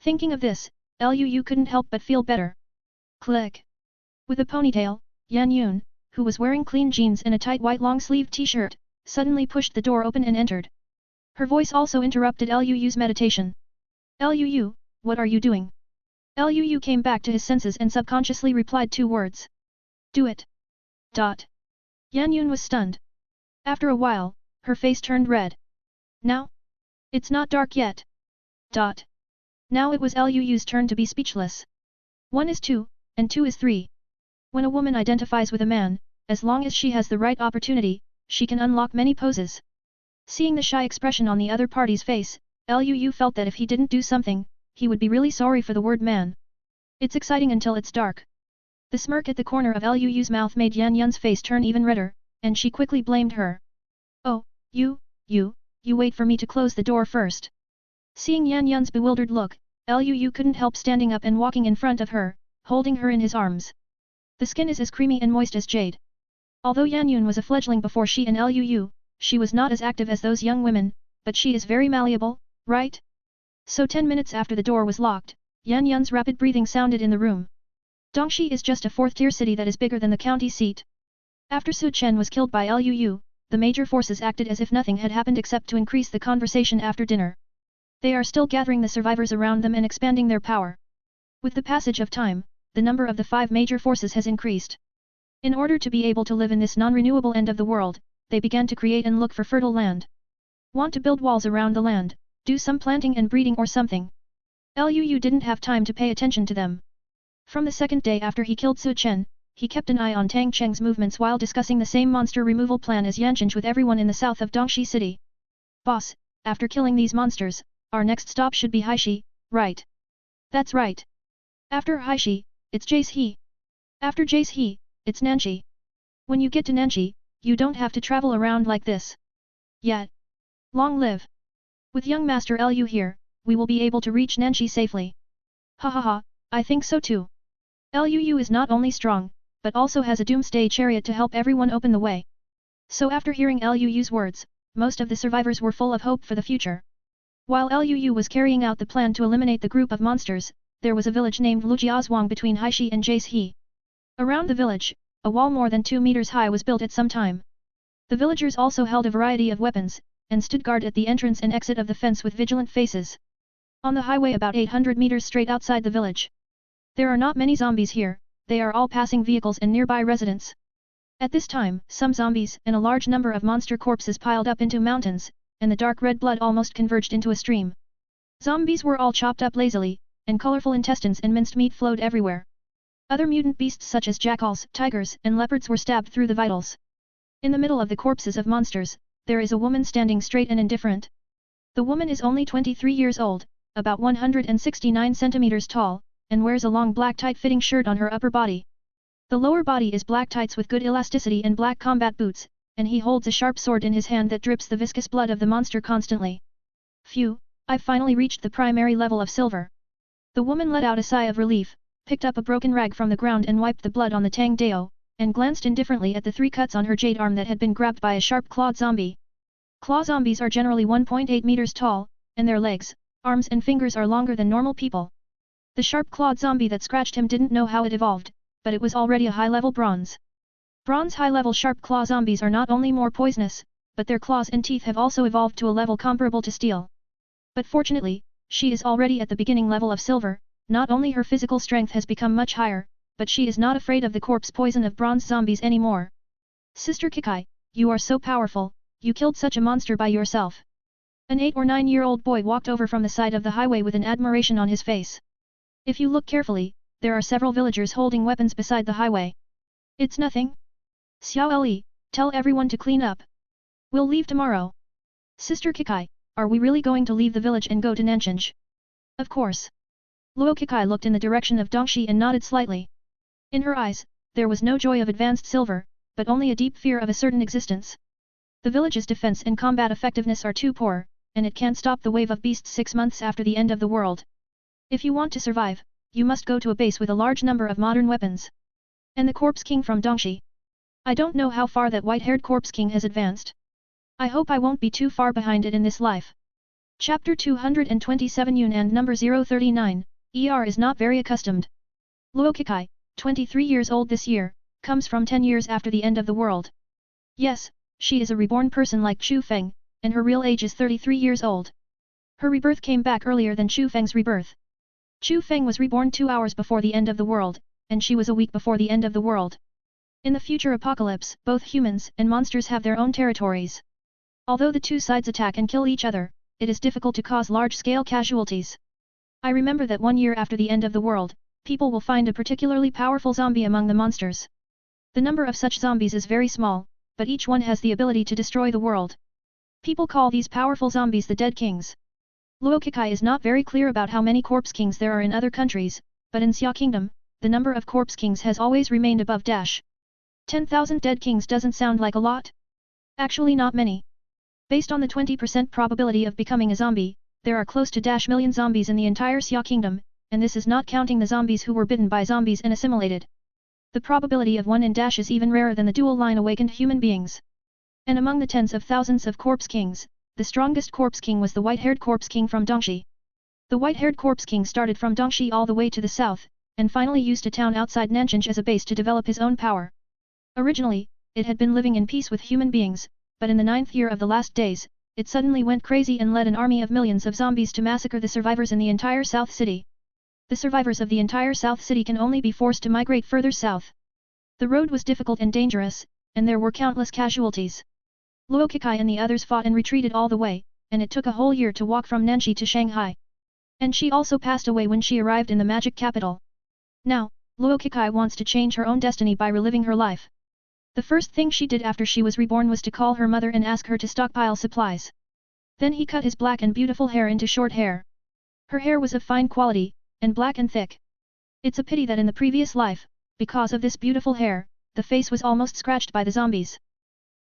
Thinking of this, Lu couldn't help but feel better. Click. With a ponytail, Cangyun, who was wearing clean jeans and a tight white long-sleeved t-shirt, suddenly pushed the door open and entered. Her voice also interrupted Lu's meditation. Lu, what are you doing? Lu came back to his senses and subconsciously replied 2 words. Do it. Cangyun was stunned. After a while, her face turned red. Now? It's not dark yet. Now it was Lu's turn to be speechless. 1 is 2, and 2 is 3. When a woman identifies with a man, as long as she has the right opportunity, she can unlock many poses. Seeing the shy expression on the other party's face, Lu felt that if he didn't do something, he would be really sorry for the word man. It's exciting until it's dark. The smirk at the corner of Lu's mouth made Cangyun's face turn even redder, and she quickly blamed her. Oh, you wait for me to close the door first. Seeing Cangyun's bewildered look, Lu couldn't help standing up and walking in front of her, holding her in his arms. The skin is as creamy and moist as jade. Although Cangyun was a fledgling before she and Lu, she was not as active as those young women, but she is very malleable, right? So 10 minutes after the door was locked, Cangyun's rapid breathing sounded in the room. Dongxi is just a 4th-tier city that is bigger than the county seat. After Su Chen was killed by Lu, the major forces acted as if nothing had happened except to increase the conversation after dinner. They are still gathering the survivors around them and expanding their power. With the passage of time, the number of the 5 major forces has increased. In order to be able to live in this non-renewable end of the world, they began to create and look for fertile land. Want to build walls around the land, do some planting and breeding or something. Lu didn't have time to pay attention to them. From the 2nd day after he killed Su Chen, he kept an eye on Tang Cheng's movements while discussing the same monster removal plan as Yanshinj with everyone in the south of Dongxi City. Boss, after killing these monsters, our next stop should be Haishi, right? That's right. After Haishi, it's Jieshi. After Jieshi, it's Nanshi. When you get to Nanshi, you don't have to travel around like this. Yet. Long live. With young Master Lu here, we will be able to reach Nanshi safely. Ha ha ha, I think so too. Lu is not only strong, but also has a doomsday chariot to help everyone open the way. So after hearing Lu's words, most of the survivors were full of hope for the future. While Lu was carrying out the plan to eliminate the group of monsters, there was a village named Lujiazhuang between Haishi and Jieshi. Around the village, a wall more than 2 meters high was built at some time. The villagers also held a variety of weapons, and stood guard at the entrance and exit of the fence with vigilant faces. On the highway about 800 meters straight outside the village. There are not many zombies here, they are all passing vehicles and nearby residents. At this time, some zombies and a large number of monster corpses piled up into mountains, and the dark red blood almost converged into a stream. Zombies were all chopped up lazily, and colorful intestines and minced meat flowed everywhere. Other mutant beasts such as jackals, tigers, and leopards were stabbed through the vitals. In the middle of the corpses of monsters, there is a woman standing straight and indifferent. The woman is only 23 years old, about 169 centimeters tall, and wears a long black tight-fitting shirt on her upper body. The lower body is black tights with good elasticity and black combat boots, and he holds a sharp sword in his hand that drips the viscous blood of the monster constantly. Phew, I've finally reached the primary level of silver. The woman let out a sigh of relief, picked up a broken rag from the ground and wiped the blood on the Tang Dao, and glanced indifferently at the 3 cuts on her jade arm that had been grabbed by a sharp-clawed zombie. Claw zombies are generally 1.8 meters tall, and their legs, arms and fingers are longer than normal people. The sharp-clawed zombie that scratched him didn't know how it evolved, but it was already a high-level bronze. Bronze high-level sharp claw zombies are not only more poisonous, but their claws and teeth have also evolved to a level comparable to steel. But fortunately, she is already at the beginning level of silver. Not only her physical strength has become much higher, but she is not afraid of the corpse poison of bronze zombies anymore. Sister Kikai, you are so powerful, you killed such a monster by yourself. An 8 or 9-year-old boy walked over from the side of the highway with an admiration on his face. If you look carefully, there are several villagers holding weapons beside the highway. It's nothing. Xiao Li, tell everyone to clean up. We'll leave tomorrow. Sister Kikai, are we really going to leave the village and go to Nanchinj? Of course. Luo Kikai looked in the direction of Dongxi and nodded slightly. In her eyes, there was no joy of advanced silver, but only a deep fear of a certain existence. The village's defense and combat effectiveness are too poor, and it can't stop the wave of beasts 6 months after the end of the world. If you want to survive, you must go to a base with a large number of modern weapons. And the Corpse King from Dongxi. I don't know how far that white-haired Corpse King has advanced. I hope I won't be too far behind it in this life. Chapter 227 Yunnan number 039, ER is not very accustomed. Luo Kikai, 23 years old this year, comes from 10 years after the end of the world. Yes, she is a reborn person like Chu Feng, and her real age is 33 years old. Her rebirth came back earlier than Chu Feng's rebirth. Chu Feng was reborn 2 hours before the end of the world, and she was a week before the end of the world. In the future apocalypse, both humans and monsters have their own territories. Although the two sides attack and kill each other, it is difficult to cause large-scale casualties. I remember that 1 year after the end of the world, people will find a particularly powerful zombie among the monsters. The number of such zombies is very small, but each one has the ability to destroy the world. People call these powerful zombies the Dead Kings. Luo Kikai is not very clear about how many Corpse Kings there are in other countries, but in Xia Kingdom, the number of Corpse Kings has always remained above 10,000 Dead Kings doesn't sound like a lot? Actually not many. Based on the 20% probability of becoming a zombie, there are close to -million zombies in the entire Xia Kingdom, and this is not counting the zombies who were bitten by zombies and assimilated. The probability of 1 in - is even rarer than the dual-line awakened human beings. And among the tens of thousands of Corpse Kings, the strongest Corpse King was the white-haired Corpse King from Dongxi. The white-haired Corpse King started from Dongxi all the way to the south, and finally used a town outside Nanchinj as a base to develop his own power. Originally, it had been living in peace with human beings, but in the 9th year of the last days, it suddenly went crazy and led an army of millions of zombies to massacre the survivors in the entire South City. The survivors of the entire South City can only be forced to migrate further south. The road was difficult and dangerous, and there were countless casualties. Luo Kikai and the others fought and retreated all the way, and it took a whole year to walk from Nanxi to Shanghai. And she also passed away when she arrived in the magic capital. Now, Luo Kikai wants to change her own destiny by reliving her life. The first thing she did after she was reborn was to call her mother and ask her to stockpile supplies. Then he cut his black and beautiful hair into short hair. Her hair was of fine quality, and black and thick. It's a pity that in the previous life, because of this beautiful hair, the face was almost scratched by the zombies.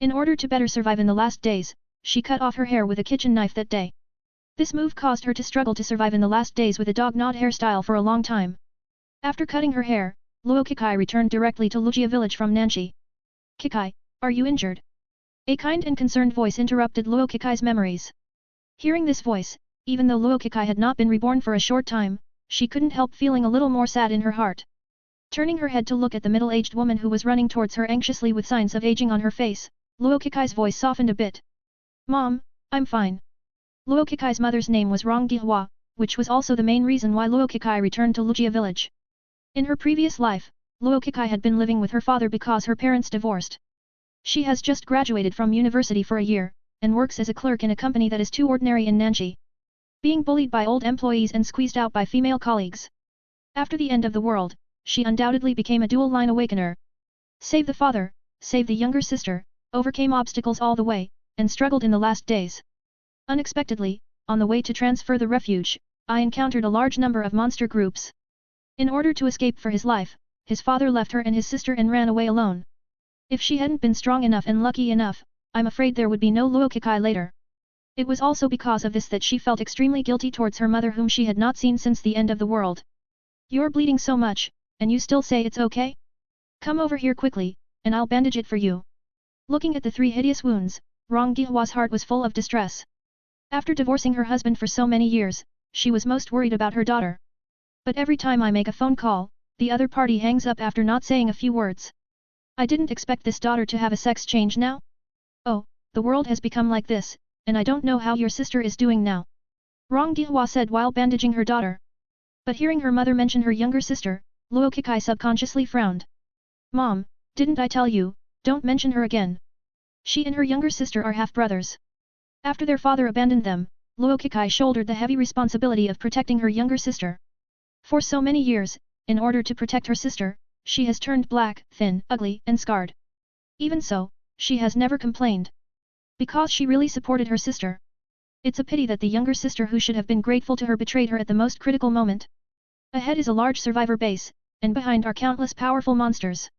In order to better survive in the last days, she cut off her hair with a kitchen knife that day. This move caused her to struggle to survive in the last days with a dog knot hairstyle for a long time. After cutting her hair, Luo Kikai returned directly to Lujia village from Nanxi. Kikai, are you injured? A kind and concerned voice interrupted Luo Kikai's memories. Hearing this voice, even though Luo Kikai had not been reborn for a short time, she couldn't help feeling a little more sad in her heart. Turning her head to look at the middle-aged woman who was running towards her anxiously with signs of aging on her face, Luo Kikai's voice softened a bit. Mom, I'm fine. Luo Kikai's mother's name was Rong Gihua, which was also the main reason why Luo Kikai returned to Lujia village. In her previous life, Luo Kikai had been living with her father because her parents divorced. She has just graduated from university for a year, and works as a clerk in a company that is too ordinary in Nanxi. Being bullied by old employees and squeezed out by female colleagues. After the end of the world, she undoubtedly became a dual-line awakener. Save the father, save the younger sister, overcame obstacles all the way, and struggled in the last days. Unexpectedly, on the way to transfer the refuge, I encountered a large number of monster groups. In order to escape for his life, his father left her and his sister and ran away alone. If she hadn't been strong enough and lucky enough, I'm afraid there would be no Luo Kikai later. It was also because of this that she felt extremely guilty towards her mother whom she had not seen since the end of the world. You're bleeding so much, and you still say it's okay? Come over here quickly, and I'll bandage it for you. Looking at the 3 hideous wounds, Rong Gihua's heart was full of distress. After divorcing her husband for so many years, she was most worried about her daughter. But every time I make a phone call, the other party hangs up after not saying a few words. I didn't expect this daughter to have a sex change now? Oh, the world has become like this, and I don't know how your sister is doing now. Rong Dihua said while bandaging her daughter. But hearing her mother mention her younger sister, Luo Kikai subconsciously frowned. Mom, didn't I tell you, don't mention her again. She and her younger sister are half-brothers. After their father abandoned them, Luo Kikai shouldered the heavy responsibility of protecting her younger sister. For so many years, in order to protect her sister, she has turned black, thin, ugly, and scarred. Even so, she has never complained. Because she really supported her sister. It's a pity that the younger sister who should have been grateful to her betrayed her at the most critical moment. Ahead is a large survivor base, and behind are countless powerful monsters.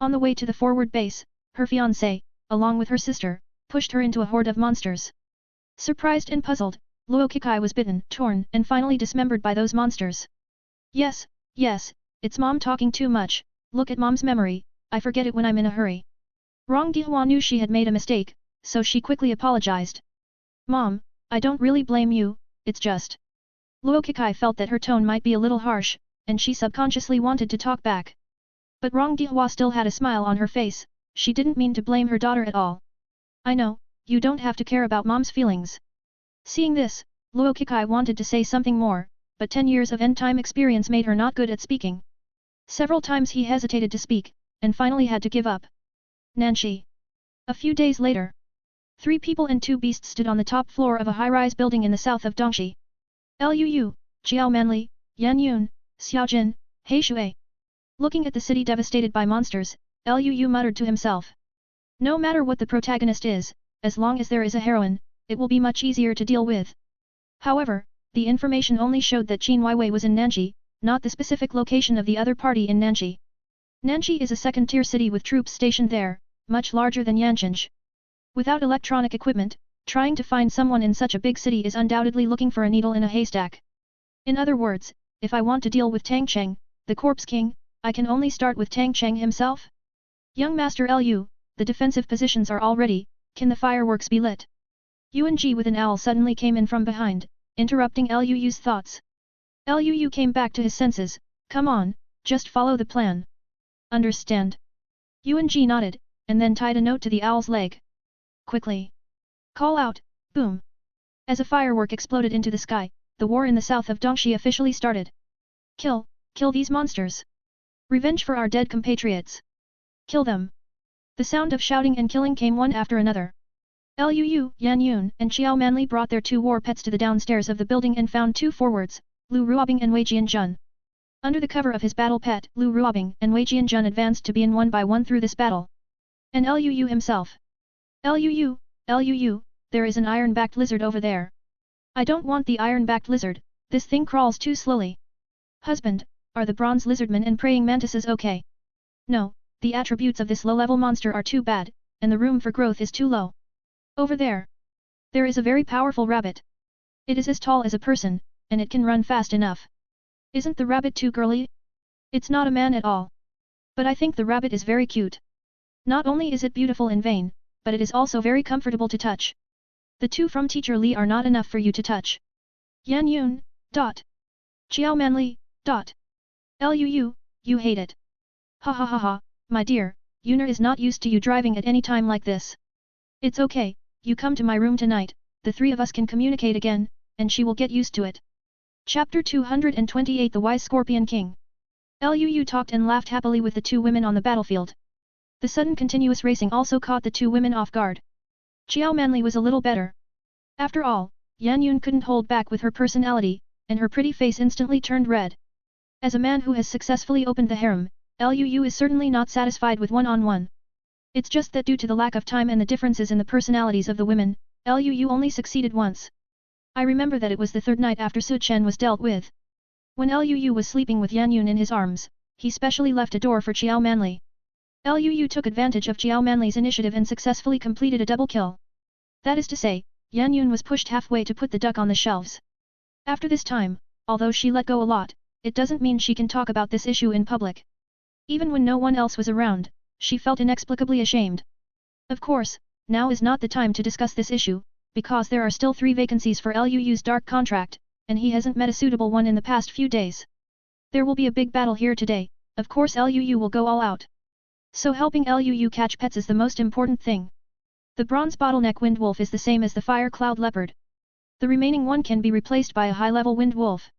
On the way to the forward base, her fiancé, along with her sister, pushed her into a horde of monsters. Surprised and puzzled, Luo Kikai was bitten, torn, and finally dismembered by those monsters. Yes, it's Mom talking too much, look at Mom's memory, I forget it when I'm in a hurry. Rong Dihua knew she had made a mistake, so she quickly apologized. Mom, I don't really blame you, it's just. Luo Kikai felt that her tone might be a little harsh, and she subconsciously wanted to talk back. But Rong Dihua still had a smile on her face, she didn't mean to blame her daughter at all. I know, you don't have to care about Mom's feelings. Seeing this, Luo Kikai wanted to say something more, but 10 years of end-time experience made her not good at speaking. Several times he hesitated to speak, and finally had to give up. Nanshi. A few days later. 3 people and 2 beasts stood on the top floor of a high-rise building in the south of Dongxi. Liu, Jiao Manli, Yan Yun, Xiao Jin, He Shui. Looking at the city devastated by monsters, Liu muttered to himself. No matter what the protagonist is, as long as there is a heroine, it will be much easier to deal with. However, the information only showed that Qin Weiwei was in Nanshi, not the specific location of the other party in Nanshi. Nanshi is a second-tier city with troops stationed there, much larger than Yanqing. Without electronic equipment, trying to find someone in such a big city is undoubtedly looking for a needle in a haystack. In other words, if I want to deal with Tang Cheng, the Corpse King, I can only start with Tang Cheng himself? Young Master Liu, the defensive positions are all ready, can the fireworks be lit? Yuan Ji with an owl suddenly came in from behind, interrupting Liu's thoughts. Liu came back to his senses, come on, just follow the plan. Understand? Yuan Ji nodded, and then tied a note to the owl's leg. Quickly. Call out, boom. As a firework exploded into the sky, the war in the south of Dongxi officially started. Kill these monsters. Revenge for our dead compatriots. Kill them. The sound of shouting and killing came one after another. Liu, Yan Yun, and Xiao Manli brought their 2 war pets to the downstairs of the building and found 2 forwards, Lu Ruobing and Wei Jianjun. Under the cover of his battle pet, Lu Ruobing and Wei Jianjun advanced to be in one by one through this battle. And Liu himself. Liu, there is an iron-backed lizard over there. I don't want the iron-backed lizard, this thing crawls too slowly. Husband, are the bronze lizardmen and praying mantises okay? No, the attributes of this low-level monster are too bad, and the room for growth is too low. Over there. There is a very powerful rabbit. It is as tall as a person, and it can run fast enough. Isn't the rabbit too girly? It's not a man at all. But I think the rabbit is very cute. Not only is it beautiful in vein, but it is also very comfortable to touch. The 2 from Teacher Li are not enough for you to touch. Yan Yun, dot. Xiao Manli, dot. Liu, you hate it. Ha ha ha ha, my dear, Yuner is not used to you driving at any time like this. It's okay, you come to my room tonight, the 3 of us can communicate again, and she will get used to it. Chapter 228 The Wise Scorpion King. Liu talked and laughed happily with the 2 women on the battlefield. The sudden continuous racing also caught the 2 women off guard. Xiao Manli was a little better. After all, Yan Yun couldn't hold back with her personality, and her pretty face instantly turned red. As a man who has successfully opened the harem, Liu is certainly not satisfied with one-on-one. It's just that due to the lack of time and the differences in the personalities of the women, Liu only succeeded once. I remember that it was the 3rd night after Su Chen was dealt with. When Liu was sleeping with Yan Yun in his arms, he specially left a door for Xiao Manli. Liu took advantage of Xiao Manli's initiative and successfully completed a double kill. That is to say, Yan Yun was pushed halfway to put the duck on the shelves. After this time, although she let go a lot, it doesn't mean she can talk about this issue in public. Even when no one else was around, she felt inexplicably ashamed. Of course, now is not the time to discuss this issue, because there are still 3 vacancies for Liu's dark contract, and he hasn't met a suitable one in the past few days. There will be a big battle here today, of course Luu will go all out. So helping Luu catch pets is the most important thing. The bronze bottleneck wind wolf is the same as the fire cloud leopard. The remaining one can be replaced by a high-level wind wolf.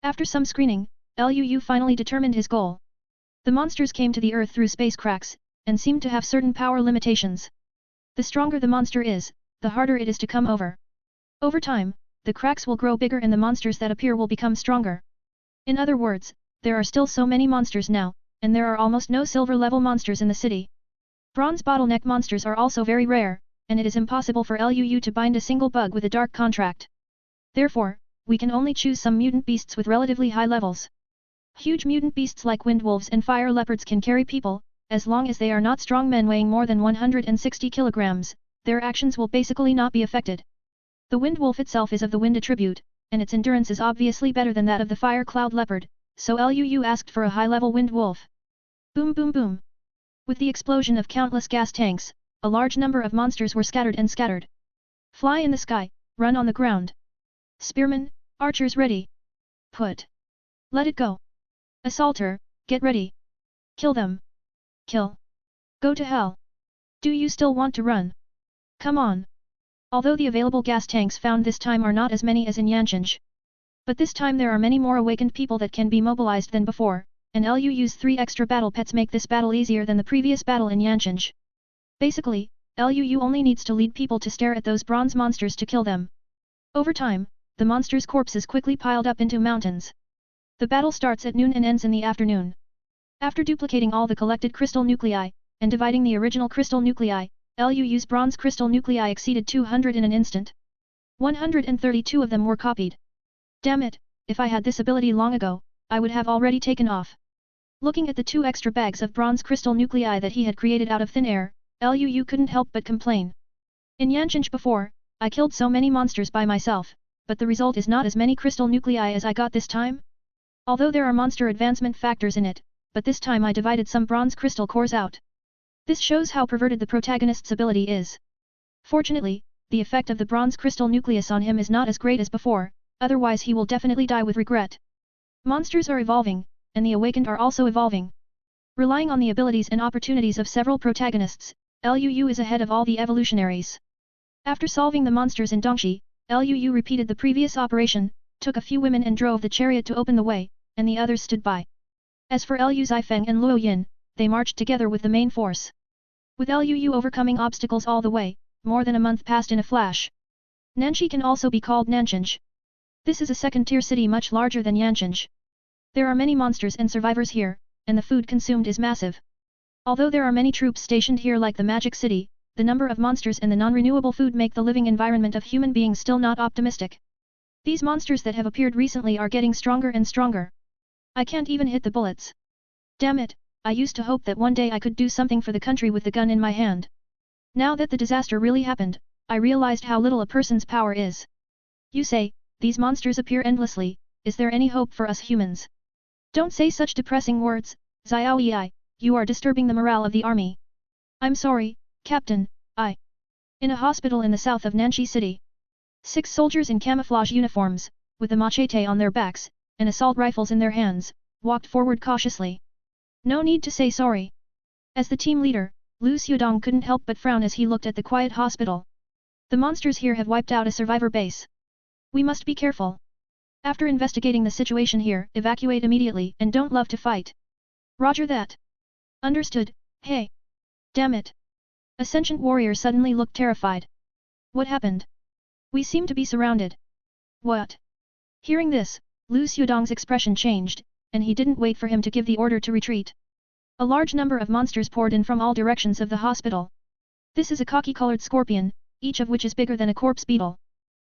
After some screening, Luu finally determined his goal. The monsters came to the earth through space cracks, and seemed to have certain power limitations. The stronger the monster is, the harder it is to come over. Over time, the cracks will grow bigger and the monsters that appear will become stronger. In other words, there are still so many monsters now, and there are almost no silver-level monsters in the city. Bronze bottleneck monsters are also very rare, and it is impossible for Luu to bind a single bug with a dark contract. Therefore, we can only choose some mutant beasts with relatively high levels. Huge mutant beasts like wind wolves and fire leopards can carry people, as long as they are not strong men weighing more than 160 kilograms, their actions will basically not be affected. The wind wolf itself is of the wind attribute, and its endurance is obviously better than that of the fire cloud leopard, so Luu asked for a high-level wind wolf. Boom boom boom. With the explosion of countless gas tanks, a large number of monsters were scattered. Fly in the sky, run on the ground. Spearmen, archers ready. Put. Let it go. Assaulter, get ready. Kill them. Kill. Go to hell. Do you still want to run? Come on. Although the available gas tanks found this time are not as many as in Yancheng. But this time there are many more awakened people that can be mobilized than before, and Luu's 3 extra battle pets make this battle easier than the previous battle in Yancheng. Basically, Luu only needs to lead people to stare at those bronze monsters to kill them. Over time, the monsters' corpses quickly piled up into mountains. The battle starts at noon and ends in the afternoon. After duplicating all the collected crystal nuclei, and dividing the original crystal nuclei, Luu's bronze crystal nuclei exceeded 200 in an instant. 132 of them were copied. Damn it, if I had this ability long ago, I would have already taken off. Looking at the 2 extra bags of bronze crystal nuclei that he had created out of thin air, Luu couldn't help but complain. In Yancheng before, I killed so many monsters by myself, but the result is not as many crystal nuclei as I got this time. Although there are monster advancement factors in it, but this time I divided some bronze crystal cores out. This shows how perverted the protagonist's ability is. Fortunately, the effect of the bronze crystal nucleus on him is not as great as before, otherwise he will definitely die with regret. Monsters are evolving, and the awakened are also evolving. Relying on the abilities and opportunities of several protagonists, Luu is ahead of all the evolutionaries. After solving the monsters in Dongxi, Luu repeated the previous operation, took a few women and drove the chariot to open the way, and the others stood by. As for Lu Zifeng and Luo Yin, they marched together with the main force. With Luu overcoming obstacles all the way, more than a month passed in a flash. Nanxi can also be called Nancheng. This is a second-tier city much larger than Yancheng. There are many monsters and survivors here, and the food consumed is massive. Although there are many troops stationed here like the Magic City, the number of monsters and the non-renewable food make the living environment of human beings still not optimistic. These monsters that have appeared recently are getting stronger and stronger. I can't even hit the bullets. Damn it, I used to hope that one day I could do something for the country with the gun in my hand. Now that the disaster really happened, I realized how little a person's power is. You say, these monsters appear endlessly, is there any hope for us humans? Don't say such depressing words, Xiao Yi, you are disturbing the morale of the army. I'm sorry, Captain, In a hospital in the south of Nanxi City. 6 soldiers in camouflage uniforms, with a machete on their backs, and assault rifles in their hands, walked forward cautiously. No need to say sorry. As the team leader, Lu Xiudong couldn't help but frown as he looked at the quiet hospital. The monsters here have wiped out a survivor base. We must be careful. After investigating the situation here, evacuate immediately and don't love to fight. Roger that. Understood. Hey. Damn it. A sentient warrior suddenly looked terrified. What happened? We seem to be surrounded. What? Hearing this, Lu Xiudong's expression changed, and he didn't wait for him to give the order to retreat. A large number of monsters poured in from all directions of the hospital. This is a khaki-colored scorpion, each of which is bigger than a corpse beetle.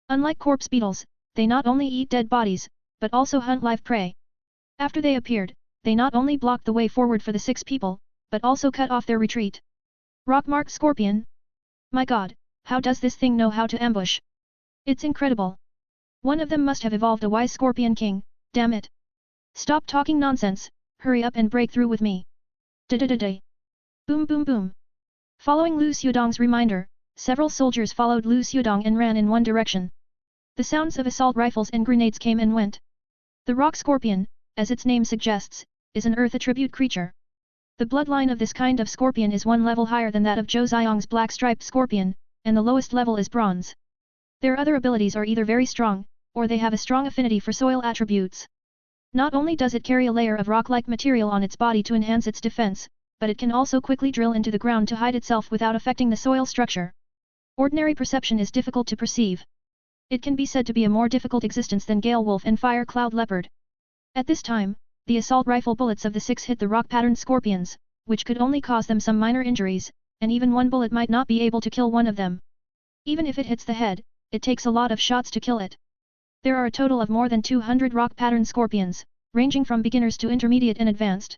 Unlike corpse beetles, they not only eat dead bodies, but also hunt live prey. After they appeared, they not only blocked the way forward for the 6 people, but also cut off their retreat. Rock-marked scorpion? My god, how does this thing know how to ambush? It's incredible. One of them must have evolved a wise scorpion king, damn it. Stop talking nonsense, hurry up and break through with me. Da-da-da-da. Boom boom boom. Following Lu Xiudong's reminder, several soldiers followed Lu Xiudong and ran in one direction. The sounds of assault rifles and grenades came and went. The rock scorpion, as its name suggests, is an earth attribute creature. The bloodline of this kind of scorpion is one level higher than that of Zhou Ziyang's black-striped scorpion, and the lowest level is bronze. Their other abilities are either very strong, or they have a strong affinity for soil attributes. Not only does it carry a layer of rock-like material on its body to enhance its defense, but it can also quickly drill into the ground to hide itself without affecting the soil structure. Ordinary perception is difficult to perceive. It can be said to be a more difficult existence than Gale Wolf and Fire Cloud Leopard. At this time, the assault rifle bullets of the 6 hit the rock-patterned scorpions, which could only cause them some minor injuries, and even one bullet might not be able to kill one of them. Even if it hits the head, it takes a lot of shots to kill it. There are a total of more than 200 rock-patterned scorpions, ranging from beginners to intermediate and advanced.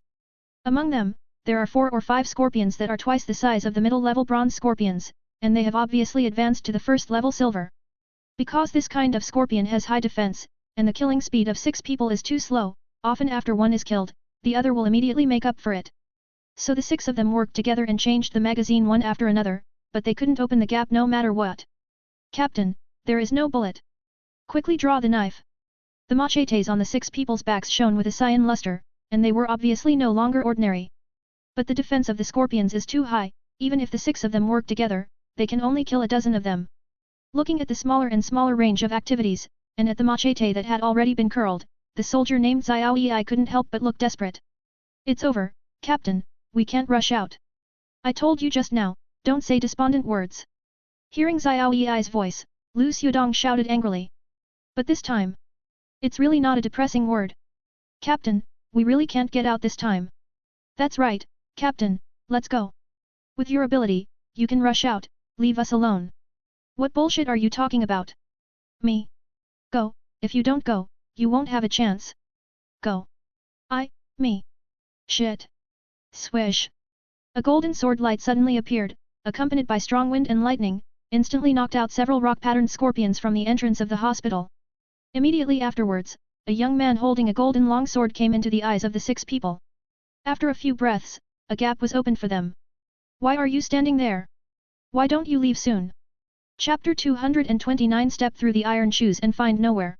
Among them, there are 4 or 5 scorpions that are twice the size of the middle-level bronze scorpions, and they have obviously advanced to the first-level silver. Because this kind of scorpion has high defense, and the killing speed of 6 people is too slow, often after one is killed, the other will immediately make up for it. So the 6 of them worked together and changed the magazine one after another, but they couldn't open the gap no matter what. "Captain, there is no bullet. Quickly draw the knife." The machetes on the 6 people's backs shone with a cyan luster, and they were obviously no longer ordinary. But the defense of the scorpions is too high, even if the 6 of them work together, they can only kill a dozen of them. Looking at the smaller and smaller range of activities, and at the machete that had already been curled, the soldier named Xiao Yi couldn't help but look desperate. "It's over, Captain, we can't rush out. I told you just now, don't say despondent words." Hearing Xiao Yi's voice, Lu Xiudong shouted angrily. "But this time, it's really not a depressing word. Captain, we really can't get out this time." "That's right, Captain, let's go. With your ability, you can rush out, leave us alone." "What bullshit are you talking about? Me? Go, if you don't go, you won't have a chance. Go. Me. Shit." Swish. A golden sword light suddenly appeared, accompanied by strong wind and lightning, instantly knocked out several rock-patterned scorpions from the entrance of the hospital. Immediately afterwards, a young man holding a golden long sword came into the eyes of the 6 people. After a few breaths, a gap was opened for them. "Why are you standing there? Why don't you leave soon?" Chapter 229 Step through the iron shoes and find nowhere.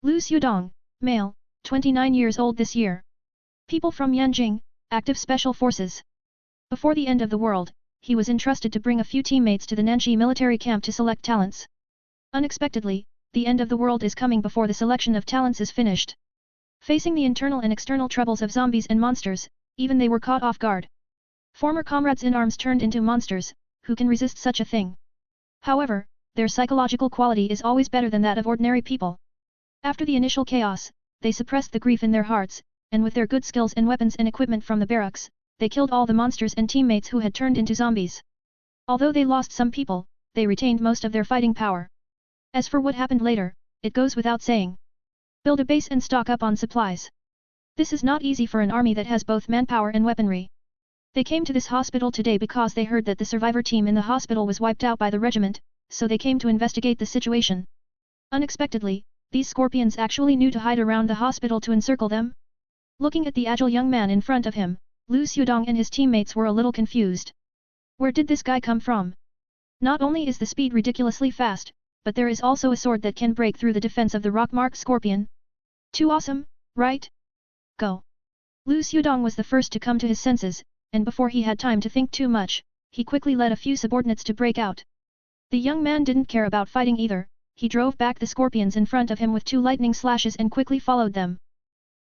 Lu Xiudong, male, 29 years old this year. People from Yanjing, active special forces. Before the end of the world, he was entrusted to bring a few teammates to the Nanxi military camp to select talents. Unexpectedly, the end of the world is coming before the selection of talents is finished. Facing the internal and external troubles of zombies and monsters, even they were caught off guard. Former comrades in arms turned into monsters, who can resist such a thing? However, their psychological quality is always better than that of ordinary people. After the initial chaos, they suppressed the grief in their hearts, and with their good skills and weapons and equipment from the barracks, they killed all the monsters and teammates who had turned into zombies. Although they lost some people, they retained most of their fighting power. As for what happened later, it goes without saying. Build a base and stock up on supplies. This is not easy for an army that has both manpower and weaponry. They came to this hospital today because they heard that the survivor team in the hospital was wiped out by the regiment, so they came to investigate the situation. Unexpectedly, these scorpions actually knew to hide around the hospital to encircle them. Looking at the agile young man in front of him, Lu Xiudong and his teammates were a little confused. Where did this guy come from? Not only is the speed ridiculously fast, but there is also a sword that can break through the defense of the rock-marked scorpion. Too awesome, right? Go. Lu Xiudong was the first to come to his senses, and before he had time to think too much, he quickly led a few subordinates to break out. The young man didn't care about fighting either, he drove back the scorpions in front of him with 2 lightning slashes and quickly followed them.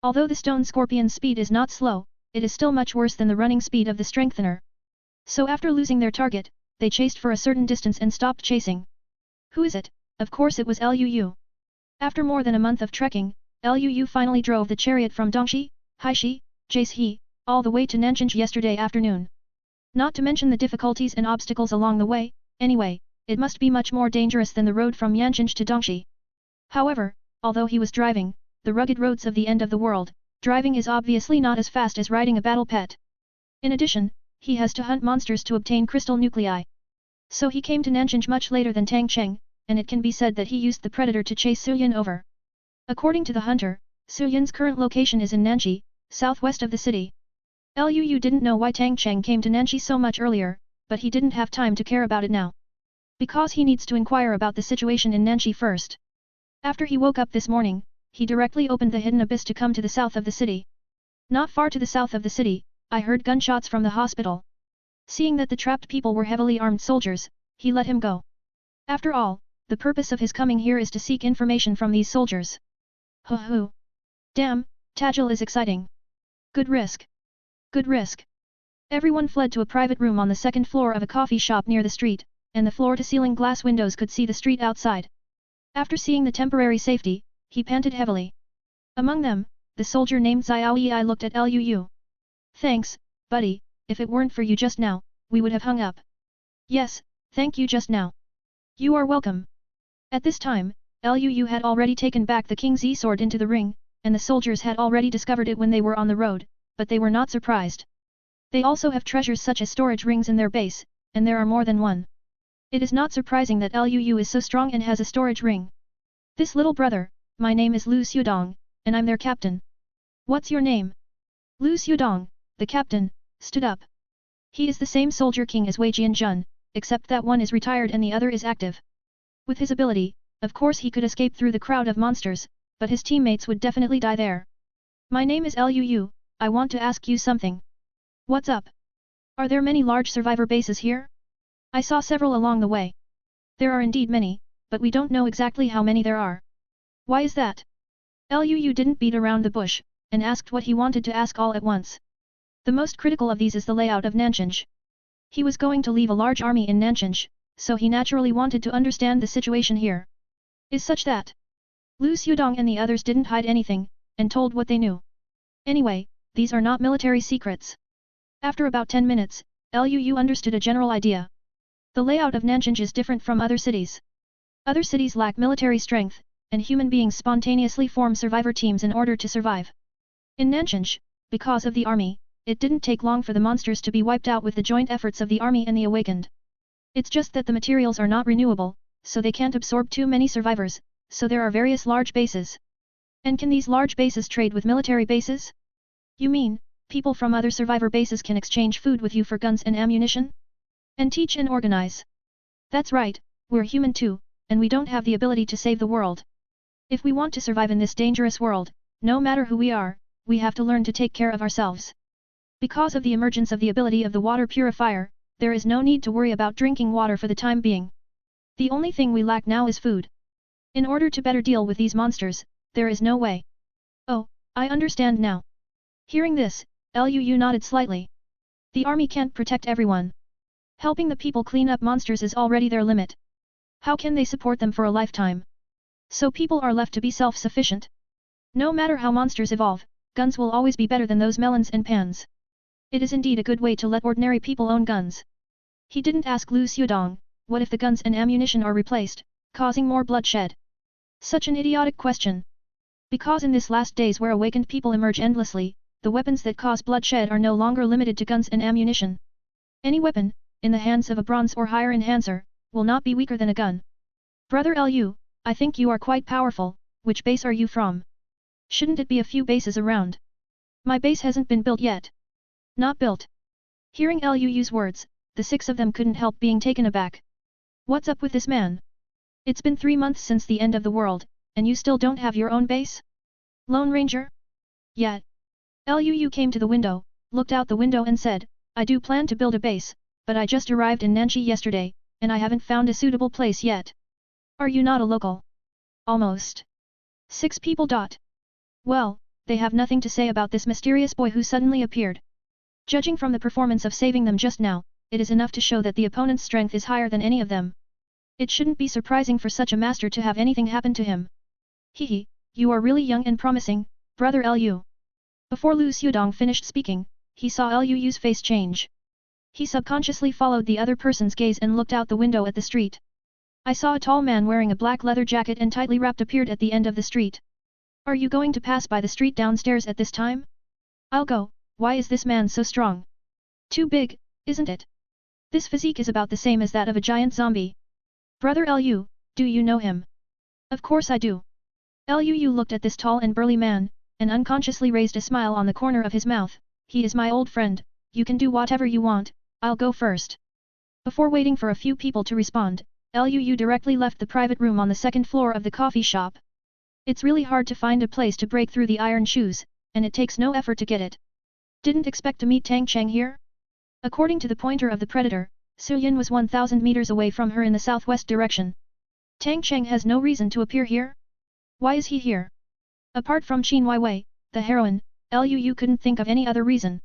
Although the stone scorpion's speed is not slow, it is still much worse than the running speed of the strengthener. So after losing their target, they chased for a certain distance and stopped chasing. Who is it? Of course it was Luyu. After more than a month of trekking, Luyu finally drove the chariot from Dongxi, Haishi, Jieshi, all the way to Nanjing yesterday afternoon. Not to mention the difficulties and obstacles along the way, anyway, it must be much more dangerous than the road from Yanjing to Dongxi. However, although he was driving, the rugged roads of the end of the world, driving is obviously not as fast as riding a battle pet. In addition, he has to hunt monsters to obtain crystal nuclei. So he came to Nanjing much later than Tang Cheng, and it can be said that he used the predator to chase Suyin over. According to the hunter, Suyin's current location is in Nanxi, southwest of the city. Luyu didn't know why Tang Cheng came to Nanxi so much earlier, but he didn't have time to care about it now. Because he needs to inquire about the situation in Nanxi first. After he woke up this morning, he directly opened the hidden abyss to come to the south of the city. Not far to the south of the city, I heard gunshots from the hospital. Seeing that the trapped people were heavily armed soldiers, he let him go. After all, the purpose of his coming here is to seek information from these soldiers. Hoo. Damn, Tajil is exciting. Good risk. Good risk. Everyone fled to a private room on the second floor of a coffee shop near the street, and the floor-to-ceiling glass windows could see the street outside. After seeing the temporary safety, he panted heavily. Among them, the soldier named Xiao Yi looked at Liu. Thanks, buddy, if it weren't for you just now, we would have hung up. Yes, thank you just now. You are welcome. At this time, Liu had already taken back the King's sword into the ring, and the soldiers had already discovered it when they were on the road, but they were not surprised. They also have treasures such as storage rings in their base, and there are more than one. It is not surprising that Liu is so strong and has a storage ring. This little brother, my name is Lu Xiudong, and I'm their captain. What's your name? Lu Xiudong, the captain, stood up. He is the same soldier king as Wei Jianjun, except that one is retired and the other is active. With his ability, of course he could escape through the crowd of monsters, but his teammates would definitely die there. My name is Liu, I want to ask you something. What's up? Are there many large survivor bases here? I saw several along the way. There are indeed many, but we don't know exactly how many there are. Why is that? Liu didn't beat around the bush, and asked what he wanted to ask all at once. The most critical of these is the layout of Nanchinj. He was going to leave a large army in Nanchinj, so he naturally wanted to understand the situation here. Is such that Lu Xiudong and the others didn't hide anything, and told what they knew. Anyway, these are not military secrets. After about 10 minutes, Liu understood a general idea. The layout of Nanchinj is different from other cities. Other cities lack military strength, and human beings spontaneously form survivor teams in order to survive. In Nanchinj, because of the army, it didn't take long for the monsters to be wiped out with the joint efforts of the army and the awakened. It's just that the materials are not renewable, so they can't absorb too many survivors, so there are various large bases. And can these large bases trade with military bases? You mean, people from other survivor bases can exchange food with you for guns and ammunition? And teach and organize. That's right, we're human too, and we don't have the ability to save the world. If we want to survive in this dangerous world, no matter who we are, we have to learn to take care of ourselves. Because of the emergence of the ability of the water purifier, there is no need to worry about drinking water for the time being. The only thing we lack now is food. In order to better deal with these monsters, there is no way. Oh, I understand now. Hearing this, Liu nodded slightly. The army can't protect everyone. Helping the people clean up monsters is already their limit. How can they support them for a lifetime? So people are left to be self-sufficient. No matter how monsters evolve, guns will always be better than those melons and pans. It is indeed a good way to let ordinary people own guns. He didn't ask Lu Xiudong, what if the guns and ammunition are replaced, causing more bloodshed? Such an idiotic question. Because in this last days where awakened people emerge endlessly, the weapons that cause bloodshed are no longer limited to guns and ammunition. Any weapon, in the hands of a bronze or higher enhancer, will not be weaker than a gun. Brother Liu, I think you are quite powerful. Which base are you from? Shouldn't it be a few bases around? My base hasn't been built yet. Not built. Hearing Liu's words, the six of them couldn't help being taken aback. What's up with this man? It's been 3 months since the end of the world, and you still don't have your own base? Lone Ranger? Yet. Liu came to the window, looked out the window and said, I do plan to build a base, but I just arrived in Nanchi yesterday, and I haven't found a suitable place yet. Are you not a local? Almost. 6 people. Well, they have nothing to say about this mysterious boy who suddenly appeared. Judging from the performance of saving them just now, it is enough to show that the opponent's strength is higher than any of them. It shouldn't be surprising for such a master to have anything happen to him. Hehe, you are really young and promising, brother Liu. Before Lu Xiudong finished speaking, he saw Liu's face change. He subconsciously followed the other person's gaze and looked out the window at the street. I saw a tall man wearing a black leather jacket and tightly wrapped appeared at the end of the street. Are you going to pass by the street downstairs at this time? I'll go. Why is this man so strong? Too big, isn't it? This physique is about the same as that of a giant zombie. Brother Liu, do you know him? Of course I do. Liu looked at this tall and burly man, and unconsciously raised a smile on the corner of his mouth. He is my old friend, you can do whatever you want, I'll go first. Before waiting for a few people to respond, Liu directly left the private room on the second floor of the coffee shop. It's really hard to find a place to break through the iron shoes, and it takes no effort to get it. Didn't expect to meet Tang Cheng here? According to the pointer of the predator, Su Yin was 1,000 meters away from her in the southwest direction. Tang Cheng has no reason to appear here? Why is he here? Apart from Qin Weiwei, the heroine, Liu couldn't think of any other reason.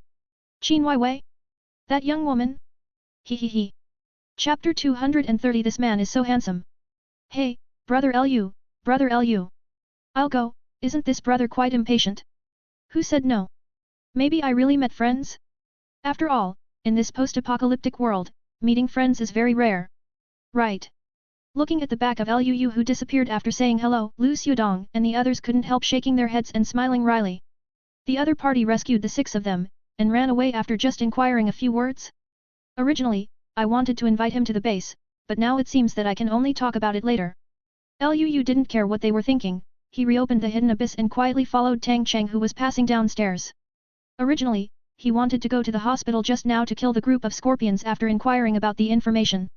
Qin Weiwei? That young woman? He. Chapter 230. This man is so handsome. Hey, brother Liu, brother Liu. I'll go, isn't this brother quite impatient? Who said no? Maybe I really met friends? After all, in this post-apocalyptic world, meeting friends is very rare. Right. Looking at the back of Liu who disappeared after saying hello, Lu Xiudong and the others couldn't help shaking their heads and smiling wryly. The other party rescued the 6 of them, and ran away after just inquiring a few words. Originally, I wanted to invite him to the base, but now it seems that I can only talk about it later. Liu didn't care what they were thinking, he reopened the hidden abyss and quietly followed Tang Cheng who was passing downstairs. Originally, he wanted to go to the hospital just now to kill the group of scorpions after inquiring about the information.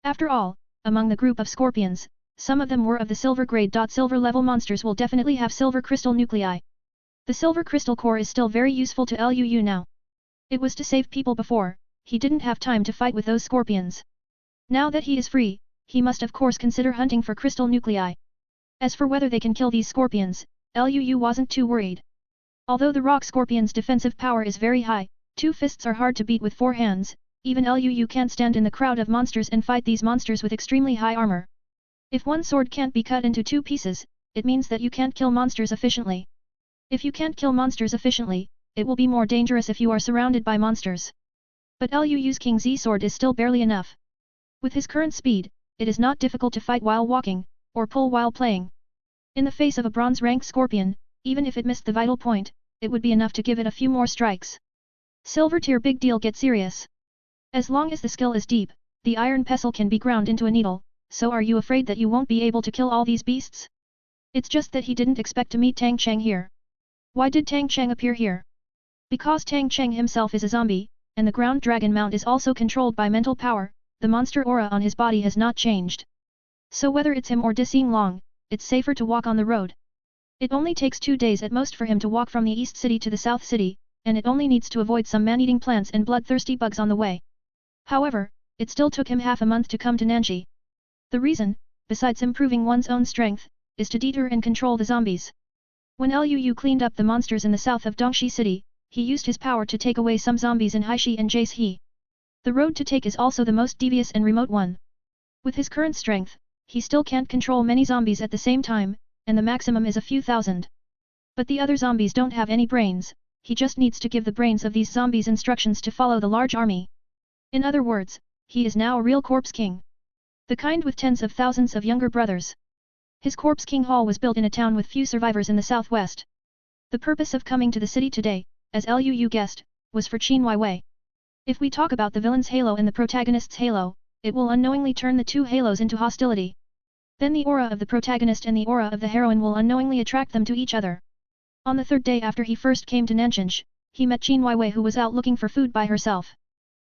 After all, among the group of scorpions, some of them were of the silver grade. Silver level monsters will definitely have silver crystal nuclei. The silver crystal core is still very useful to Liu now. It was to save people before, he didn't have time to fight with those scorpions. Now that he is free, he must of course consider hunting for crystal nuclei. As for whether they can kill these scorpions, Liu wasn't too worried. Although the rock scorpion's defensive power is very high, 2 fists are hard to beat with 4 hands, even Liu can't stand in the crowd of monsters and fight these monsters with extremely high armor. If one sword can't be cut into 2 pieces, it means that you can't kill monsters efficiently. If you can't kill monsters efficiently, it will be more dangerous if you are surrounded by monsters. But Liu's King Z sword is still barely enough. With his current speed, it is not difficult to fight while walking, or pull while playing. In the face of a bronze-ranked scorpion, even if it missed the vital point, it would be enough to give it a few more strikes. Silver tier big deal get serious. As long as the skill is deep, the iron pestle can be ground into a needle, so are you afraid that you won't be able to kill all these beasts? It's just that he didn't expect to meet Tang Cheng here. Why did Tang Cheng appear here? Because Tang Cheng himself is a zombie, and the ground dragon mount is also controlled by mental power, the monster aura on his body has not changed. So whether it's him or Dixing Long, it's safer to walk on the road. It only takes 2 days at most for him to walk from the east city to the south city, and it only needs to avoid some man-eating plants and bloodthirsty bugs on the way. However, it still took him half a month to come to Nanxi. The reason, besides improving one's own strength, is to deter and control the zombies. When Liu cleaned up the monsters in the south of Dongxi City, he used his power to take away some zombies in Haishi and Jacehe. The road to take is also the most devious and remote one. With his current strength, he still can't control many zombies at the same time, and the maximum is a few thousand. But the other zombies don't have any brains, he just needs to give the brains of these zombies instructions to follow the large army. In other words, he is now a real corpse king. The kind with tens of thousands of younger brothers. His corpse king hall was built in a town with few survivors in the southwest. The purpose of coming to the city today, as Liu guessed, was for Qin Weiwei. If we talk about the villain's halo and the protagonist's halo, it will unknowingly turn the 2 halos into hostility. Then the aura of the protagonist and the aura of the heroine will unknowingly attract them to each other. On the 3rd day after he first came to Nanshan, he met Qin Weiwei who was out looking for food by herself.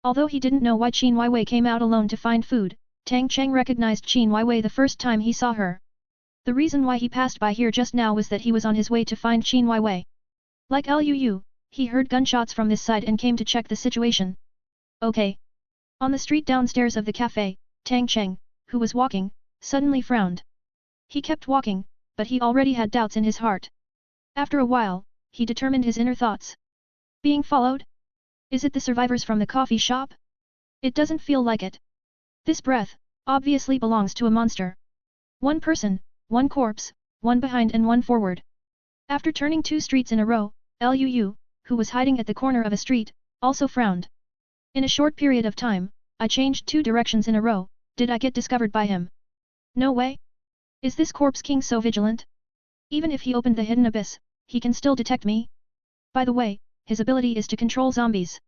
Although he didn't know why Qin Weiwei came out alone to find food, Tang Cheng recognized Qin Weiwei the first time he saw her. The reason why he passed by here just now was that he was on his way to find Qin Weiwei. Like Liu, he heard gunshots from this side and came to check the situation. Okay. On the street downstairs of the cafe, Tang Cheng, who was walking, suddenly frowned. He kept walking, but he already had doubts in his heart. After a while, he determined his inner thoughts. Being followed? Is it the survivors from the coffee shop? It doesn't feel like it. This breath, obviously belongs to a monster. 1 person, 1 corpse, 1 behind and 1 forward. After turning 2 streets in a row, Liu, who was hiding at the corner of a street, also frowned. In a short period of time, I changed 2 directions in a row, did I get discovered by him? No way. Is this corpse king so vigilant? Even if he opened the hidden abyss, he can still detect me? By the way, his ability is to control zombies.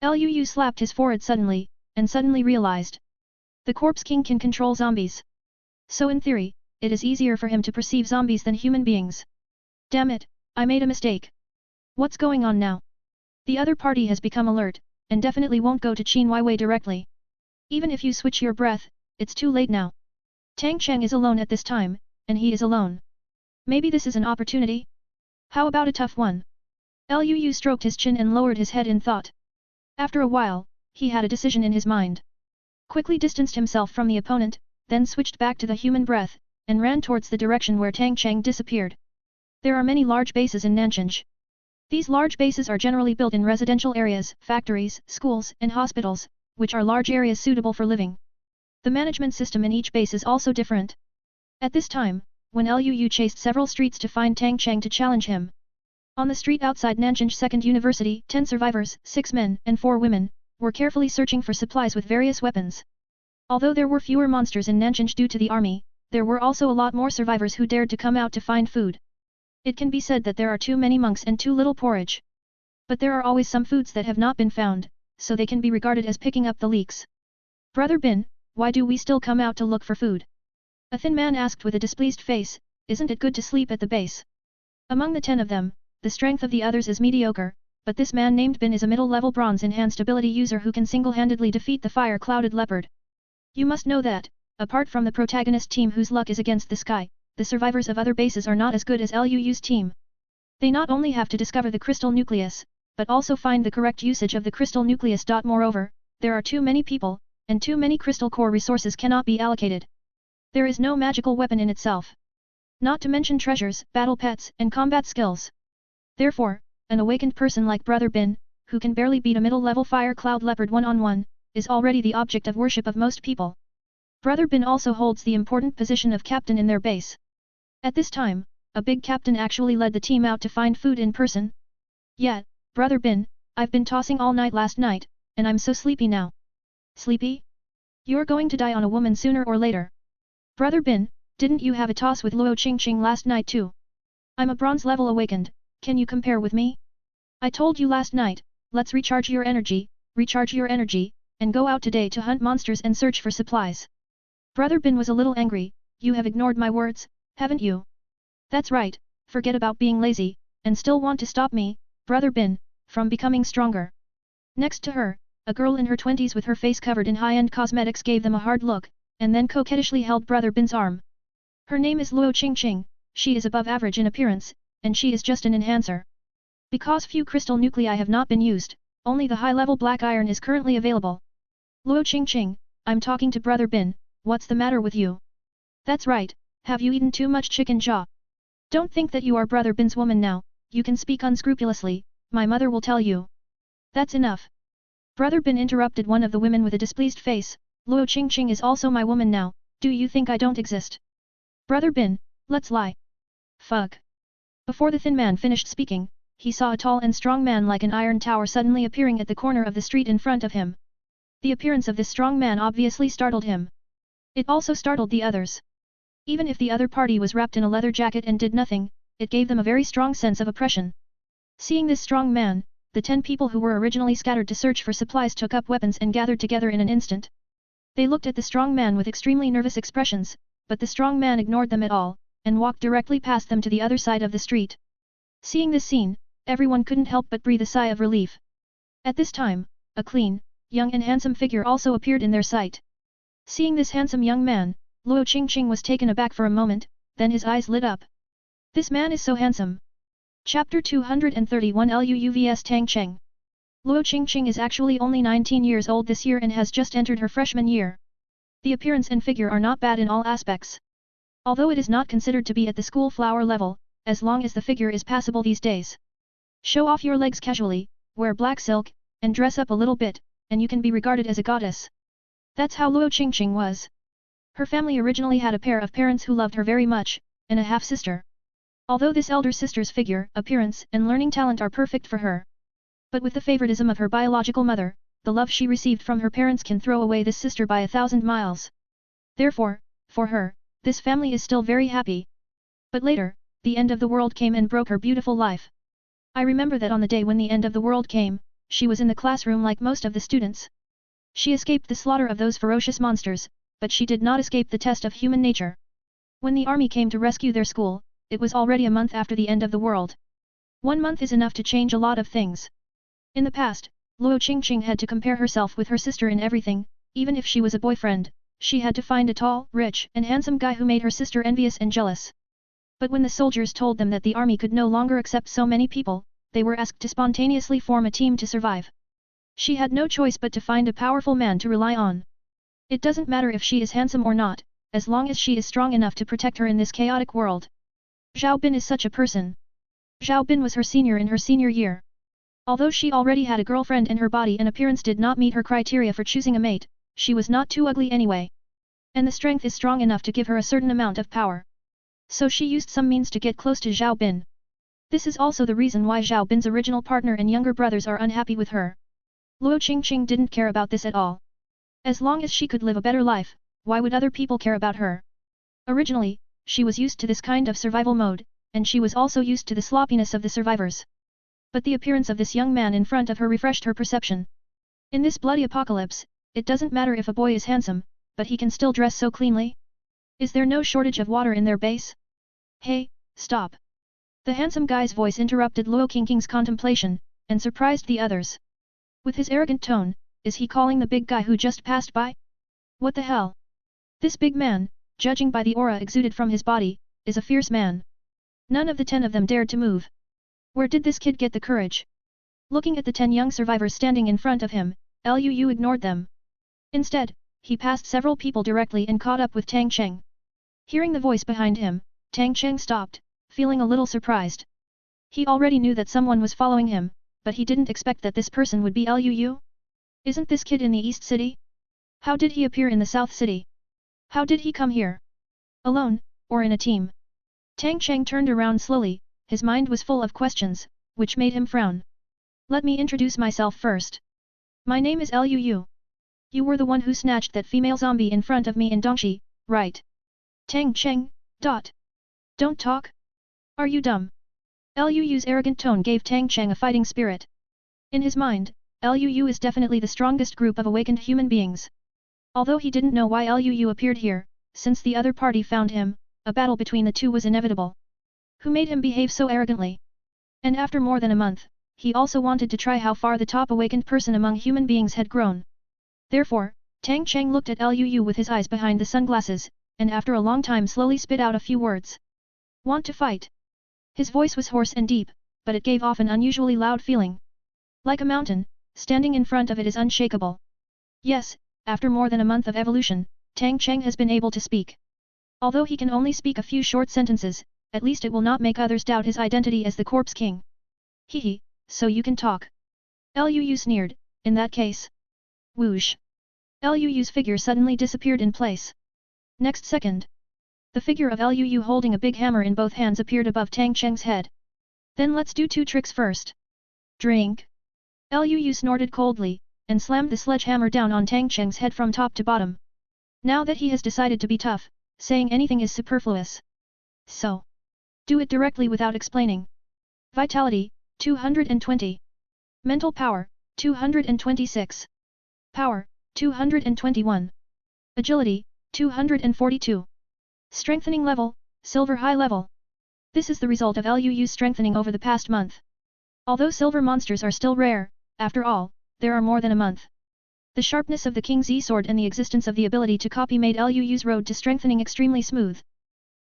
Liu slapped his forehead suddenly, and suddenly realized. The corpse king can control zombies. So in theory, it is easier for him to perceive zombies than human beings. Damn it, I made a mistake. What's going on now? The other party has become alert, and definitely won't go to Qin Weiwei directly. Even if you switch your breath, it's too late now. Tang Cheng is alone at this time, and he is alone. Maybe this is an opportunity? How about a tough one? Liu stroked his chin and lowered his head in thought. After a while, he had a decision in his mind. Quickly distanced himself from the opponent, then switched back to the human breath, and ran towards the direction where Tang Cheng disappeared. There are many large bases in Nanchang. These large bases are generally built in residential areas, factories, schools, and hospitals, which are large areas suitable for living. The management system in each base is also different. At this time, when Liu chased several streets to find Tang Cheng to challenge him. On the street outside Nanchang Second University, 10 survivors, 6 men and 4 women, were carefully searching for supplies with various weapons. Although there were fewer monsters in Nanchang due to the army, there were also a lot more survivors who dared to come out to find food. It can be said that there are too many monks and too little porridge. But there are always some foods that have not been found, so they can be regarded as picking up the leaks. Brother Bin, why do we still come out to look for food? A thin man asked with a displeased face, isn't it good to sleep at the base? Among the 10 of them, the strength of the others is mediocre, but this man named Bin is a middle-level bronze-enhanced ability user who can single-handedly defeat the fire-clouded leopard. You must know that, apart from the protagonist team whose luck is against the sky, the survivors of other bases are not as good as Liu's team. They not only have to discover the crystal nucleus, but also find the correct usage of the crystal nucleus. Moreover, there are too many people, and too many crystal core resources cannot be allocated. There is no magical weapon in itself. Not to mention treasures, battle pets, and combat skills. Therefore, an awakened person like Brother Bin, who can barely beat a middle-level fire cloud leopard one-on-one, is already the object of worship of most people. Brother Bin also holds the important position of captain in their base. At this time, a big captain actually led the team out to find food in person. Yet, Brother Bin, I've been tossing all night last night, and I'm so sleepy now. Sleepy? You're going to die on a woman sooner or later. Brother Bin, didn't you have a toss with Luo Qingqing last night too? I'm a bronze level awakened, can you compare with me? I told you last night, let's recharge your energy, and go out today to hunt monsters and search for supplies. Brother Bin was a little angry, you have ignored my words, haven't you? That's right, forget about being lazy, and still want to stop me, Brother Bin, from becoming stronger. Next to her, a girl in her 20s with her face covered in high-end cosmetics gave them a hard look, and then coquettishly held Brother Bin's arm. Her name is Luo Qingqing, she is above average in appearance, and she is just an enhancer. Because few crystal nuclei have not been used, only the high-level black iron is currently available. Luo Qingqing, I'm talking to Brother Bin, what's the matter with you? That's right, have you eaten too much chicken jaw? Don't think that you are Brother Bin's woman now, you can speak unscrupulously, my mother will tell you. That's enough. Brother Bin interrupted one of the women with a displeased face, Luo Qingqing is also my woman now, do you think I don't exist? Brother Bin, let's lie. Fuck. Before the thin man finished speaking, he saw a tall and strong man like an iron tower suddenly appearing at the corner of the street in front of him. The appearance of this strong man obviously startled him. It also startled the others. Even if the other party was wrapped in a leather jacket and did nothing, it gave them a very strong sense of oppression. Seeing this strong man, the 10 people who were originally scattered to search for supplies took up weapons and gathered together in an instant. They looked at the strong man with extremely nervous expressions, but the strong man ignored them at all, and walked directly past them to the other side of the street. Seeing this scene, everyone couldn't help but breathe a sigh of relief. At this time, a clean, young and handsome figure also appeared in their sight. Seeing this handsome young man, Luo Qingqing was taken aback for a moment, then his eyes lit up. This man is so handsome. Chapter 231 Liu vs Tang Cheng. Luo Qingqing is actually only 19 years old this year and has just entered her freshman year. The appearance and figure are not bad in all aspects. Although it is not considered to be at the school flower level, as long as the figure is passable these days. Show off your legs casually, wear black silk, and dress up a little bit, and you can be regarded as a goddess. That's how Luo Qingqing was. Her family originally had a pair of parents who loved her very much, and a half-sister. Although this elder sister's figure, appearance, and learning talent are perfect for her. But with the favoritism of her biological mother, the love she received from her parents can throw away this sister by 1,000 miles. Therefore, for her, this family is still very happy. But later, the end of the world came and broke her beautiful life. I remember that on the day when the end of the world came, she was in the classroom like most of the students. She escaped the slaughter of those ferocious monsters, but she did not escape the test of human nature. When the army came to rescue their school, it was already a month after the end of the world. 1 month is enough to change a lot of things. In the past, Luo Qingqing had to compare herself with her sister in everything, even if she was a boyfriend, she had to find a tall, rich, and handsome guy who made her sister envious and jealous. But when the soldiers told them that the army could no longer accept so many people, they were asked to spontaneously form a team to survive. She had no choice but to find a powerful man to rely on. It doesn't matter if she is handsome or not, as long as she is strong enough to protect her in this chaotic world. Zhao Bin is such a person. Zhao Bin was her senior in her senior year. Although she already had a girlfriend and her body and appearance did not meet her criteria for choosing a mate, she was not too ugly anyway. And the strength is strong enough to give her a certain amount of power. So she used some means to get close to Zhao Bin. This is also the reason why Zhao Bin's original partner and younger brothers are unhappy with her. Luo Qingqing didn't care about this at all. As long as she could live a better life, why would other people care about her? Originally, she was used to this kind of survival mode, and she was also used to the sloppiness of the survivors. But the appearance of this young man in front of her refreshed her perception. In this bloody apocalypse, it doesn't matter if a boy is handsome, but he can still dress so cleanly? Is there no shortage of water in their base? Hey, stop! The handsome guy's voice interrupted Luo Qingqing's contemplation, and surprised the others. With his arrogant tone, is he calling the big guy who just passed by? What the hell? This big man, judging by the aura exuded from his body, is a fierce man. None of the 10 of them dared to move. Where did this kid get the courage? Looking at the 10 young survivors standing in front of him, Liu ignored them. Instead, he passed several people directly and caught up with Tang Cheng. Hearing the voice behind him, Tang Cheng stopped, feeling a little surprised. He already knew that someone was following him, but he didn't expect that this person would be Liu. Isn't this kid in the East City? How did he appear in the South City? How did he come here? Alone, or in a team? Tang Cheng turned around slowly, his mind was full of questions, which made him frown. Let me introduce myself first. My name is Liu. You were the one who snatched that female zombie in front of me in Dongxi, right? Tang Cheng, Don't talk? Are you dumb? Liu's arrogant tone gave Tang Cheng a fighting spirit. In his mind, Liu is definitely the strongest group of awakened human beings. Although he didn't know why Liu appeared here, since the other party found him, a battle between the two was inevitable. Who made him behave so arrogantly? And after more than a month, he also wanted to try how far the top awakened person among human beings had grown. Therefore, Tang Cheng looked at Liu with his eyes behind the sunglasses, and after a long time slowly spit out a few words. Want to fight? His voice was hoarse and deep, but it gave off an unusually loud feeling. Like a mountain, standing in front of it is unshakable. Yes, after more than a month of evolution, Tang Cheng has been able to speak. Although he can only speak a few short sentences, at least it will not make others doubt his identity as the Corpse King. Hehe, so you can talk. Liu sneered, in that case. Whoosh. Liu's figure suddenly disappeared in place. Next second, the figure of Liu holding a big hammer in both hands appeared above Tang Cheng's head. Then let's do 2 tricks first. Drink. Liu snorted coldly, and slammed the sledgehammer down on Tang Cheng's head from top to bottom. Now that he has decided to be tough, saying anything is superfluous. So, do it directly without explaining. Vitality, 220. Mental power, 226. Power, 221. Agility, 242. Strengthening level, Silver High level. This is the result of Liu's strengthening over the past month. Although silver monsters are still rare, after all, there are more than a month. The sharpness of the King's E-sword and the existence of the ability to copy made Liu's road to strengthening extremely smooth.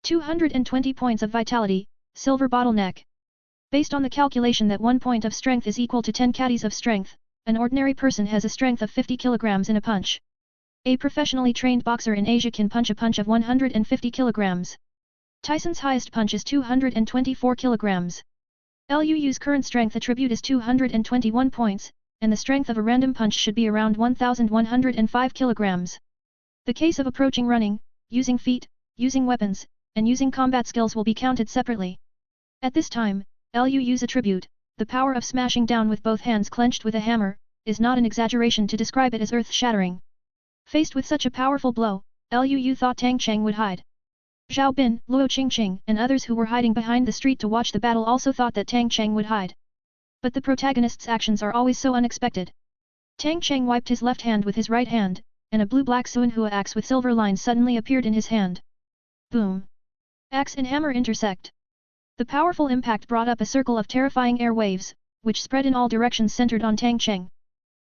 220 points of vitality, silver bottleneck. Based on the calculation that 1 point of strength is equal to 10 caddies of strength, an ordinary person has a strength of 50 kilograms in a punch. A professionally trained boxer in Asia can punch a punch of 150 kilograms. Tyson's highest punch is 224 kilograms. Liu's current strength attribute is 221 points, and the strength of a random punch should be around 1105 kilograms. The case of approaching running, using feet, using weapons, and using combat skills will be counted separately. At this time, Liu's attribute, the power of smashing down with both hands clenched with a hammer, is not an exaggeration to describe it as earth-shattering. Faced with such a powerful blow, Liu thought Tang Cheng would hide. Zhao Bin, Luo Qingqing and others who were hiding behind the street to watch the battle also thought that Tang Cheng would hide. But the protagonist's actions are always so unexpected. Tang Cheng wiped his left hand with his right hand, and a blue-black Suanhua axe with silver lines suddenly appeared in his hand. Boom! Axe and hammer intersect. The powerful impact brought up a circle of terrifying air waves, which spread in all directions centered on Tang Cheng.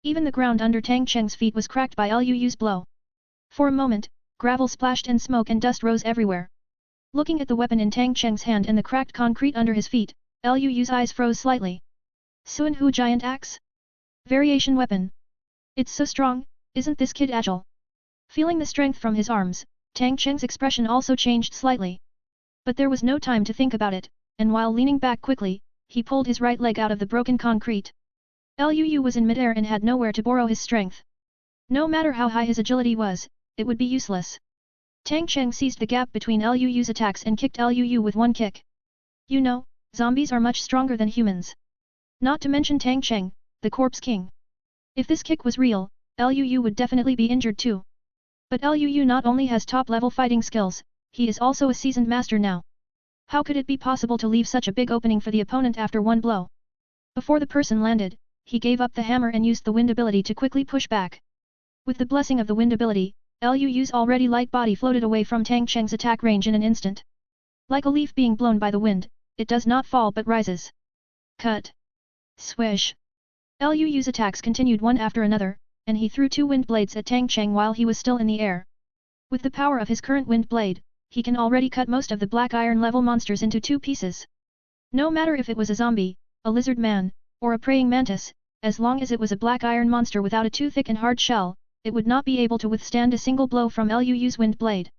Even the ground under Tang Cheng's feet was cracked by Liu's blow. For a moment, gravel splashed and smoke and dust rose everywhere. Looking at the weapon in Tang Cheng's hand and the cracked concrete under his feet, Liu Yu's eyes froze slightly. Suan Hu Giant Axe? Variation weapon. It's so strong, isn't this kid agile? Feeling the strength from his arms, Tang Cheng's expression also changed slightly. But there was no time to think about it, and while leaning back quickly, he pulled his right leg out of the broken concrete. Liu Yu was in midair and had nowhere to borrow his strength. No matter how high his agility was, it would be useless. Tang Cheng seized the gap between Liu Yu's attacks and kicked Liu Yu with one kick. You know, zombies are much stronger than humans. Not to mention Tang Cheng, the corpse king. If this kick was real, Liu Yu would definitely be injured too. But Liu Yu not only has top-level fighting skills, he is also a seasoned master now. How could it be possible to leave such a big opening for the opponent after one blow? Before the person landed, he gave up the hammer and used the wind ability to quickly push back. With the blessing of the wind ability, Liu Yu's already light body floated away from Tang Cheng's attack range in an instant. Like a leaf being blown by the wind, it does not fall but rises. Cut. Swish. Liu Yu's attacks continued one after another, and he threw two wind blades at Tang Cheng while he was still in the air. With the power of his current wind blade, he can already cut most of the black iron level monsters into two pieces. No matter if it was a zombie, a lizard man, or a praying mantis, as long as it was a black iron monster without a too thick and hard shell, it would not be able to withstand a single blow from Liu Yu's wind blade.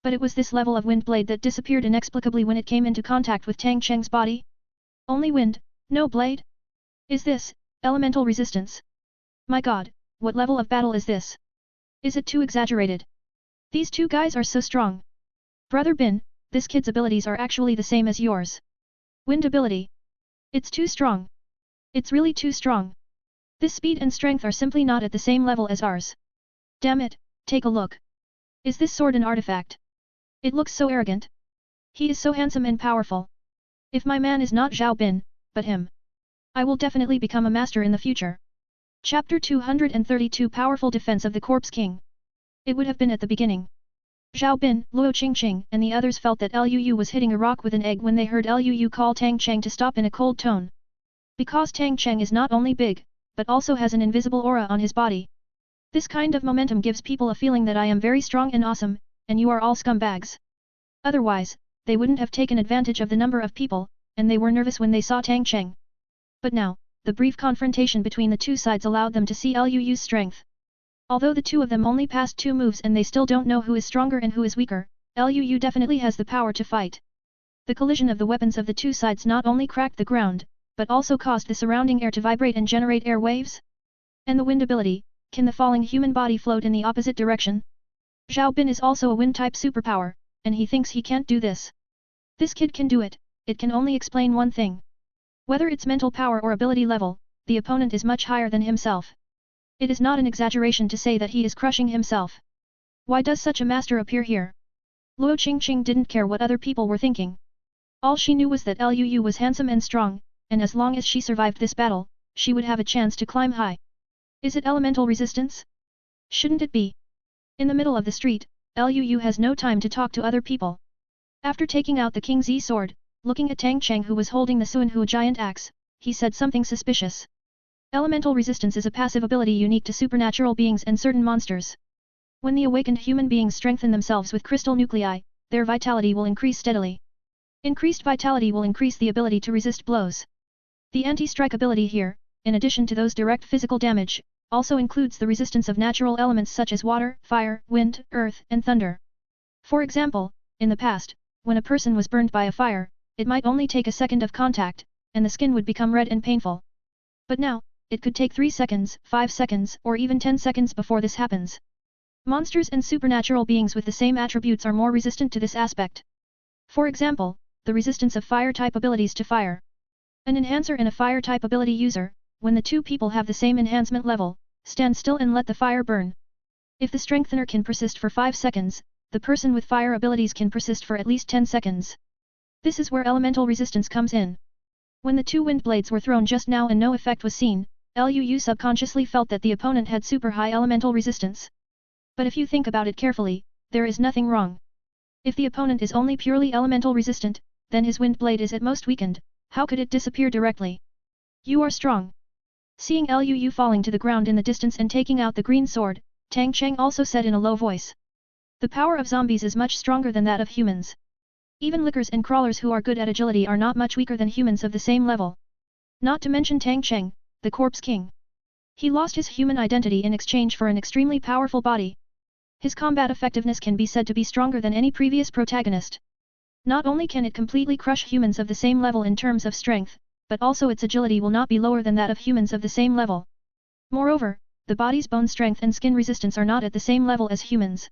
But it was this level of wind blade that disappeared inexplicably when it came into contact with Tang Cheng's body. Only wind, no blade? Is this elemental resistance? My god, what level of battle is this? Is it too exaggerated? These two guys are so strong. Brother Bin, this kid's abilities are actually the same as yours. Wind ability. It's too strong. It's really too strong. This speed and strength are simply not at the same level as ours. Damn it, take a look. Is this sword an artifact? It looks so arrogant. He is so handsome and powerful. If my man is not Zhao Bin, but him, I will definitely become a master in the future. Chapter 232 Powerful Defense of the Corpse King. It would have been at the beginning. Zhao Bin, Luo Qingqing and the others felt that Liu Yu was hitting a rock with an egg when they heard Liu Yu call Tang Cheng to stop in a cold tone. Because Tang Cheng is not only big, but also has an invisible aura on his body. This kind of momentum gives people a feeling that I am very strong and awesome, and you are all scumbags. Otherwise, they wouldn't have taken advantage of the number of people, and they were nervous when they saw Tang Cheng. But now, the brief confrontation between the two sides allowed them to see Liu Yu's strength. Although the two of them only passed two moves and they still don't know who is stronger and who is weaker, Liu Yu definitely has the power to fight. The collision of the weapons of the two sides not only cracked the ground, but also caused the surrounding air to vibrate and generate air waves. And the wind ability, can the falling human body float in the opposite direction? Zhao Bin is also a wind-type superpower, and he thinks he can't do this. This kid can do it, it can only explain one thing. Whether it's mental power or ability level, the opponent is much higher than himself. It is not an exaggeration to say that he is crushing himself. Why does such a master appear here? Luo Qingqing didn't care what other people were thinking. All she knew was that Liu Yu was handsome and strong, and as long as she survived this battle, she would have a chance to climb high. Is it elemental resistance? Shouldn't it be? In the middle of the street, Liu Yu has no time to talk to other people. After taking out the King's sword, looking at Tang Cheng who was holding the Suan Hu giant axe, he said something suspicious. Elemental resistance is a passive ability unique to supernatural beings and certain monsters. When the awakened human beings strengthen themselves with crystal nuclei, their vitality will increase steadily. Increased vitality will increase the ability to resist blows. The anti-strike ability here, in addition to those direct physical damage, also includes the resistance of natural elements such as water, fire, wind, earth, and thunder. For example, in the past, when a person was burned by a fire, it might only take a second of contact, and the skin would become red and painful. But now, it could take 3 seconds, 5 seconds, or even 10 seconds before this happens. Monsters and supernatural beings with the same attributes are more resistant to this aspect. For example, the resistance of fire-type abilities to fire. An enhancer and a fire-type ability user, when the two people have the same enhancement level, stand still and let the fire burn. If the strengthener can persist for 5 seconds, the person with fire abilities can persist for at least 10 seconds. This is where elemental resistance comes in. When the two wind blades were thrown just now and no effect was seen, Liu Yu subconsciously felt that the opponent had super high elemental resistance. But if you think about it carefully, there is nothing wrong. If the opponent is only purely elemental resistant, then his wind blade is at most weakened. How could it disappear directly? You are strong. Seeing Liu Yu falling to the ground in the distance and taking out the green sword, Tang Cheng also said in a low voice. The power of zombies is much stronger than that of humans. Even lickers and crawlers who are good at agility are not much weaker than humans of the same level. Not to mention Tang Cheng, the corpse king. He lost his human identity in exchange for an extremely powerful body. His combat effectiveness can be said to be stronger than any previous protagonist. Not only can it completely crush humans of the same level in terms of strength, but also its agility will not be lower than that of humans of the same level. Moreover, the body's bone strength and skin resistance are not at the same level as humans.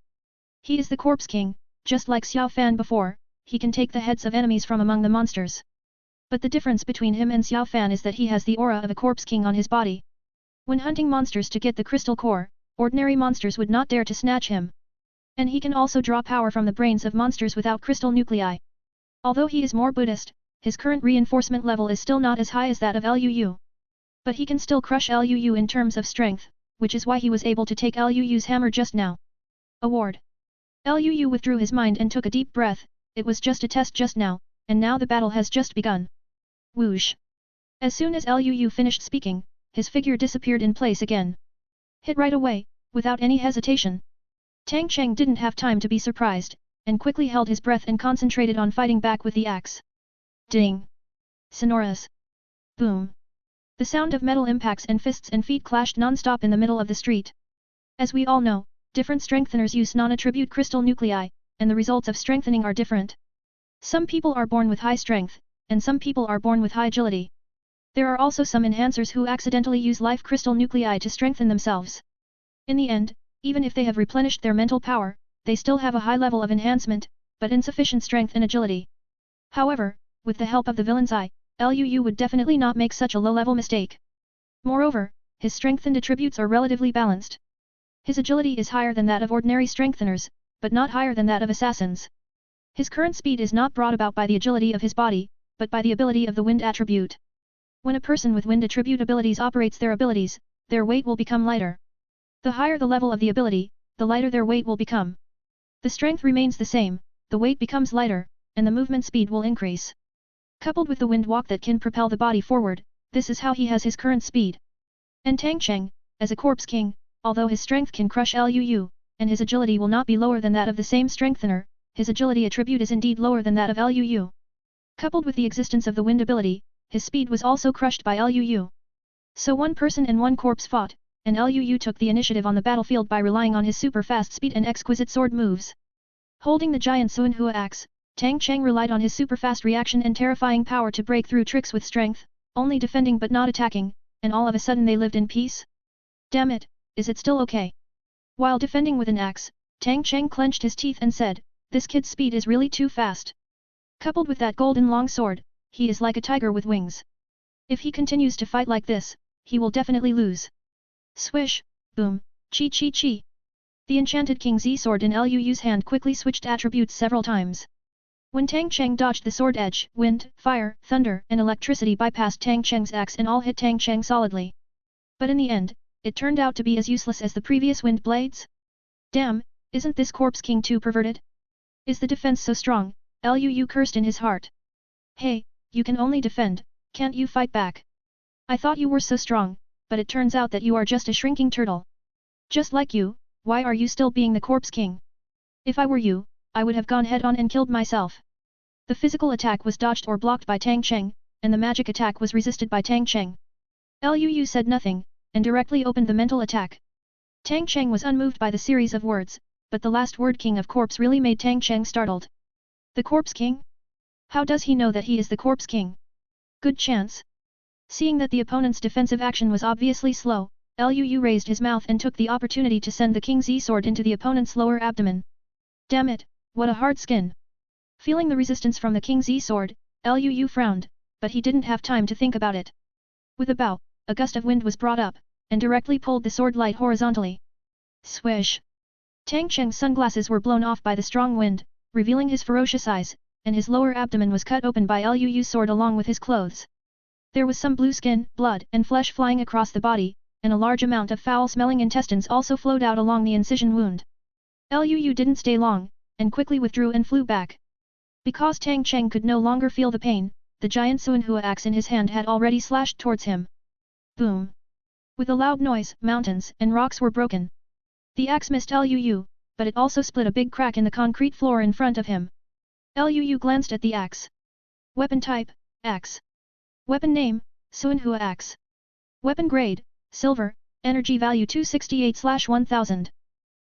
He is the corpse king, just like Xiao Fan before, he can take the heads of enemies from among the monsters. But the difference between him and Xiao Fan is that he has the aura of a corpse king on his body. When hunting monsters to get the crystal core, ordinary monsters would not dare to snatch him. And he can also draw power from the brains of monsters without crystal nuclei. Although he is more Buddhist, his current reinforcement level is still not as high as that of Luyu. But he can still crush Luyu in terms of strength, which is why he was able to take Luyu's hammer just now. Award. Luyu withdrew his mind and took a deep breath. It was just a test just now, and now the battle has just begun. Whoosh. As soon as Luyu finished speaking, his figure disappeared in place again. Hit right away, without any hesitation. Tang Cheng didn't have time to be surprised, and quickly held his breath and concentrated on fighting back with the axe. Ding. Sonorous. Boom. The sound of metal impacts and fists and feet clashed non-stop in the middle of the street. As we all know, different strengtheners use non-attribute crystal nuclei, and the results of strengthening are different. Some people are born with high strength, and some people are born with high agility. There are also some enhancers who accidentally use life crystal nuclei to strengthen themselves. In the end, even if they have replenished their mental power, they still have a high level of enhancement, but insufficient strength and agility. However, with the help of the villain's eye, Luyu would definitely not make such a low-level mistake. Moreover, his strengthened attributes are relatively balanced. His agility is higher than that of ordinary strengtheners, but not higher than that of assassins. His current speed is not brought about by the agility of his body, but by the ability of the wind attribute. When a person with wind attribute abilities operates their abilities, their weight will become lighter. The higher the level of the ability, the lighter their weight will become. The strength remains the same, the weight becomes lighter, and the movement speed will increase. Coupled with the wind walk that can propel the body forward, this is how he has his current speed. And Tang Cheng, as a corpse king, although his strength can crush Luyu, and his agility will not be lower than that of the same strengthener, his agility attribute is indeed lower than that of Luyu. Coupled with the existence of the wind ability, his speed was also crushed by Luyu. So one person and one corpse fought, and Luyu took the initiative on the battlefield by relying on his super-fast speed and exquisite sword moves. Holding the giant Suanhua axe, Tang Cheng relied on his super-fast reaction and terrifying power to break through tricks with strength, only defending but not attacking, and all of a sudden they lived in peace? Damn it, is it still okay? While defending with an axe, Tang Cheng clenched his teeth and said, this kid's speed is really too fast. Coupled with that golden long sword, he is like a tiger with wings. If he continues to fight like this, he will definitely lose. Swish, boom, chi chi chi. The enchanted King Z sword in Luyu's hand quickly switched attributes several times. When Tang Cheng dodged the sword edge, wind, fire, thunder, and electricity bypassed Tang Cheng's axe and all hit Tang Cheng solidly. But in the end, it turned out to be as useless as the previous wind blades? Damn, isn't this corpse king too perverted? Is the defense so strong? Luyu cursed in his heart. Hey, you can only defend, can't you fight back? I thought you were so strong, but it turns out that you are just a shrinking turtle. Just like you, why are you still being the corpse king? If I were you, I would have gone head on and killed myself. The physical attack was dodged or blocked by Tang Cheng, and the magic attack was resisted by Tang Cheng. Luyu said nothing, and directly opened the mental attack. Tang Cheng was unmoved by the series of words, but the last word king of corpse really made Tang Cheng startled. The corpse king? How does he know that he is the corpse king? Good chance. Seeing that the opponent's defensive action was obviously slow, Luyu raised his mouth and took the opportunity to send the King Z sword into the opponent's lower abdomen. Damn it, what a hard skin. Feeling the resistance from the King Z sword, Luyu frowned, but he didn't have time to think about it. With a bow, a gust of wind was brought up, and directly pulled the sword light horizontally. Swish! Tang Cheng's sunglasses were blown off by the strong wind, revealing his ferocious eyes, and his lower abdomen was cut open by Luyu's sword along with his clothes. There was some blue skin, blood, and flesh flying across the body, and a large amount of foul-smelling intestines also flowed out along the incision wound. Luyu didn't stay long, and quickly withdrew and flew back. Because Tang Cheng could no longer feel the pain, the giant Suanhua axe in his hand had already slashed towards him. Boom! With a loud noise, mountains and rocks were broken. The axe missed Luyu, but it also split a big crack in the concrete floor in front of him. Liu glanced at the axe. Weapon type, axe. Weapon name, Suanhua axe. Weapon grade, silver, energy value 268/1000.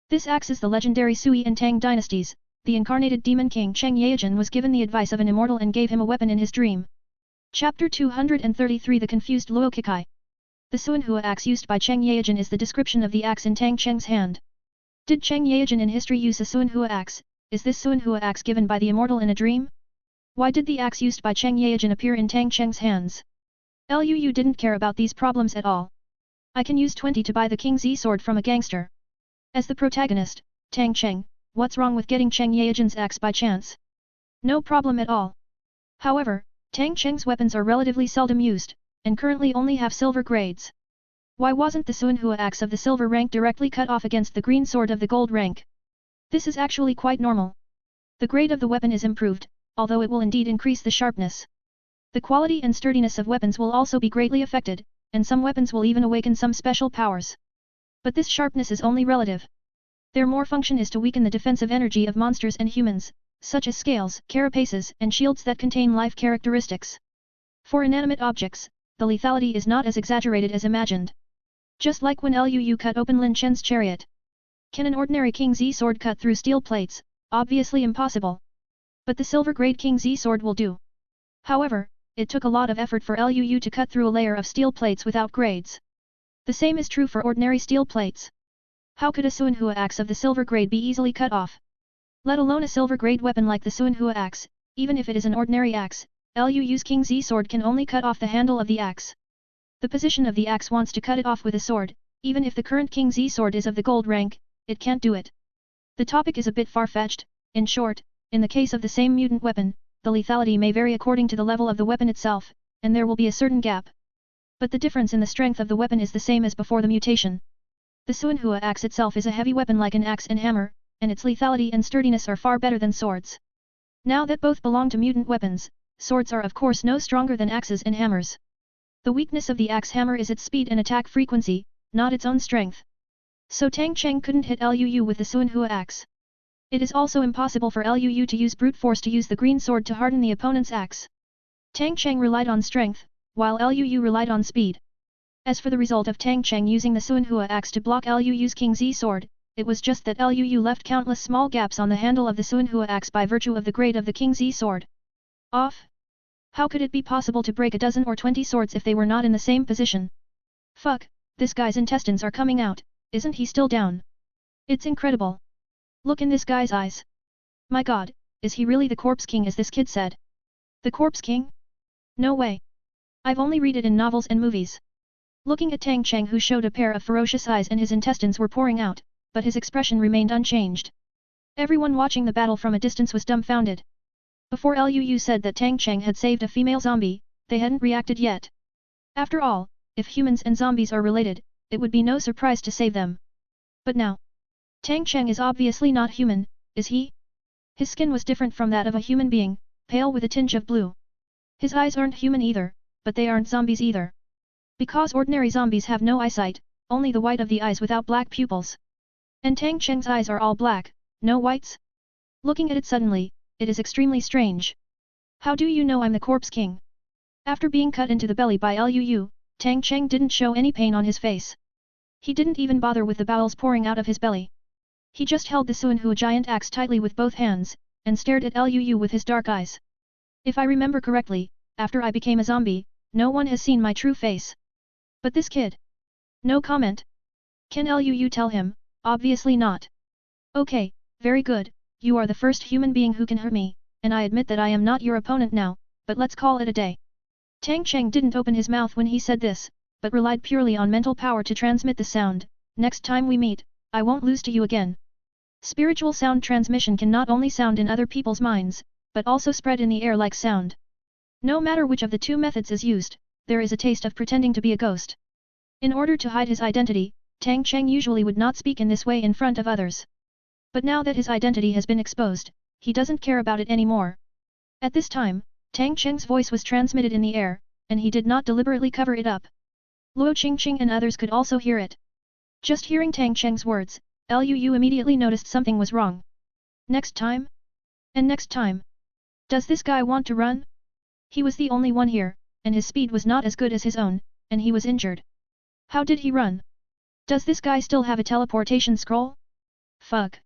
This axe is the legendary Sui and Tang dynasties. The incarnated demon king Cheng Yaojin was given the advice of an immortal and gave him a weapon in his dream. Chapter 233 The Confused Luokikai. The Suanhua axe used by Cheng Yaojin is the description of the axe in Tang Cheng's hand. Did Cheng Yaojin in history use a Suanhua axe? Is this Suanhua axe given by the immortal in a dream? Why did the axe used by Cheng Yaojin appear in Tang Cheng's hands? Liu didn't care about these problems at all. I can use 20 to buy the King's E-sword from a gangster. As the protagonist, Tang Cheng, what's wrong with getting Cheng Yaojin's axe by chance? No problem at all. However, Tang Cheng's weapons are relatively seldom used, and currently only have silver grades. Why wasn't the Suanhua axe of the silver rank directly cut off against the green sword of the gold rank? This is actually quite normal. The grade of the weapon is improved, although it will indeed increase the sharpness. The quality and sturdiness of weapons will also be greatly affected, and some weapons will even awaken some special powers. But this sharpness is only relative. Their more function is to weaken the defensive energy of monsters and humans, such as scales, carapaces, and shields that contain life characteristics. For inanimate objects, the lethality is not as exaggerated as imagined. Just like when Liu cut open Lin Chen's chariot. Can an ordinary King's E-sword cut through steel plates? Obviously impossible. But the silver-grade King's E-sword will do. However, it took a lot of effort for Liu to cut through a layer of steel plates without grades. The same is true for ordinary steel plates. How could a Suanhua axe of the silver grade be easily cut off? Let alone a silver grade weapon like the Suanhua axe, even if it is an ordinary axe, Liu's King's E-sword can only cut off the handle of the axe. The position of the axe wants to cut it off with a sword, even if the current King's E-sword is of the gold rank, it can't do it. The topic is a bit far-fetched. In short, in the case of the same mutant weapon, the lethality may vary according to the level of the weapon itself, and there will be a certain gap. But the difference in the strength of the weapon is the same as before the mutation. The Suanhua axe itself is a heavy weapon like an axe and hammer, and its lethality and sturdiness are far better than swords. Now that both belong to mutant weapons, swords are of course no stronger than axes and hammers. The weakness of the axe hammer is its speed and attack frequency, not its own strength. So Tang Cheng couldn't hit Liu with the Suanhua axe. It is also impossible for Liu to use brute force to use the green sword to harden the opponent's axe. Tang Cheng relied on strength, while Liu relied on speed. As for the result of Tang Cheng using the Suanhua axe to block Liu's King's E-sword, it was just that Liu left countless small gaps on the handle of the Suanhua axe by virtue of the grade of the King's E-sword. Off? How could it be possible to break a dozen or 20 swords if they were not in the same position? Fuck, this guy's intestines are coming out, isn't he still down? It's incredible. Look in this guy's eyes. My god, is he really the Corpse King as this kid said? The Corpse King? No way. I've only read it in novels and movies. Looking at Tang Cheng who showed a pair of ferocious eyes and his intestines were pouring out, but his expression remained unchanged. Everyone watching the battle from a distance was dumbfounded. Before Liu said that Tang Cheng had saved a female zombie, they hadn't reacted yet. After all, if humans and zombies are related, it would be no surprise to save them. But now, Tang Cheng is obviously not human, is he? His skin was different from that of a human being, pale with a tinge of blue. His eyes aren't human either, but they aren't zombies either. Because ordinary zombies have no eyesight, only the white of the eyes without black pupils. And Tang Cheng's eyes are all black, no whites? Looking at it suddenly, it is extremely strange. How do you know I'm the Corpse King? After being cut into the belly by Liu, Tang Cheng didn't show any pain on his face. He didn't even bother with the bowels pouring out of his belly. He just held the Suanhua giant axe tightly with both hands, and stared at Liu with his dark eyes. If I remember correctly, after I became a zombie, no one has seen my true face. But this kid? No comment. Can Liu tell him? Obviously not. Okay, very good, you are the first human being who can hurt me, and I admit that I am not your opponent now, but let's call it a day. Tang Cheng didn't open his mouth when he said this, but relied purely on mental power to transmit the sound. Next time we meet, I won't lose to you again. Spiritual sound transmission can not only sound in other people's minds, but also spread in the air like sound. No matter which of the two methods is used, there is a taste of pretending to be a ghost. In order to hide his identity, Tang Cheng usually would not speak in this way in front of others. But now that his identity has been exposed, he doesn't care about it anymore. At this time, Tang Cheng's voice was transmitted in the air, and he did not deliberately cover it up. Luo Qingqing and others could also hear it. Just hearing Tang Cheng's words, Liu immediately noticed something was wrong. Next time? And next time? Does this guy want to run? He was the only one here, and his speed was not as good as his own, and he was injured. How did he run? Does this guy still have a teleportation scroll? Fuck.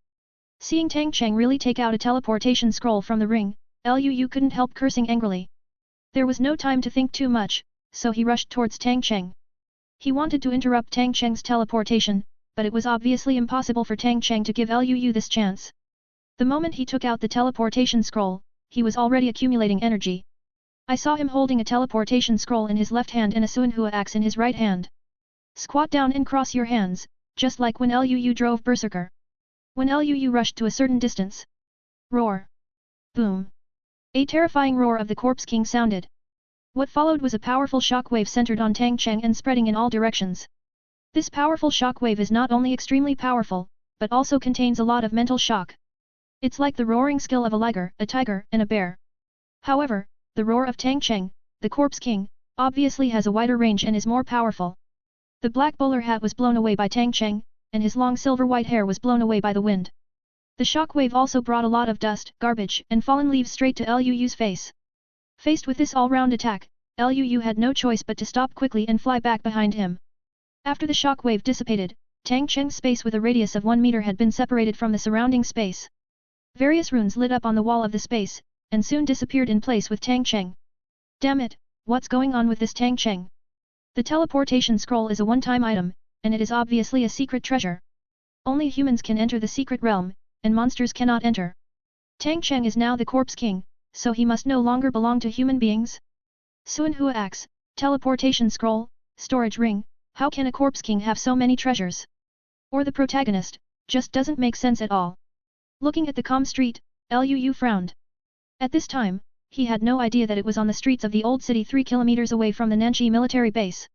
Seeing Tang Cheng really take out a teleportation scroll from the ring, Liu couldn't help cursing angrily. There was no time to think too much, so he rushed towards Tang Cheng. He wanted to interrupt Tang Cheng's teleportation, but it was obviously impossible for Tang Cheng to give Liu this chance. The moment he took out the teleportation scroll, he was already accumulating energy. I saw him holding a teleportation scroll in his left hand and a Suanhua axe in his right hand. Squat down and cross your hands, just like when Liu drove Berserker. When Liu rushed to a certain distance. Roar. Boom. A terrifying roar of the Corpse King sounded. What followed was a powerful shockwave centered on Tang Cheng and spreading in all directions. This powerful shockwave is not only extremely powerful, but also contains a lot of mental shock. It's like the roaring skill of a liger, a tiger, and a bear. However, the roar of Tang Cheng, the Corpse King, obviously has a wider range and is more powerful. The black bowler hat was blown away by Tang Cheng, and his long silver-white hair was blown away by the wind. The shockwave also brought a lot of dust, garbage, and fallen leaves straight to Liu's face. Faced with this all-round attack, Liu had no choice but to stop quickly and fly back behind him. After the shockwave dissipated, Tang Cheng's space with a radius of 1 meter had been separated from the surrounding space. Various runes lit up on the wall of the space, and soon disappeared in place with Tang Cheng. Damn it, what's going on with this Tang Cheng? The teleportation scroll is a one-time item, and it is obviously a secret treasure. Only humans can enter the secret realm, and monsters cannot enter. Tang Cheng is now the Corpse King, so he must no longer belong to human beings. Suanhua axe, teleportation scroll, storage ring, how can a Corpse King have so many treasures? Or the protagonist, just doesn't make sense at all. Looking at the calm street, Liu frowned. At this time, he had no idea that it was on the streets of the old city 3 kilometers away from the Nanchi military base.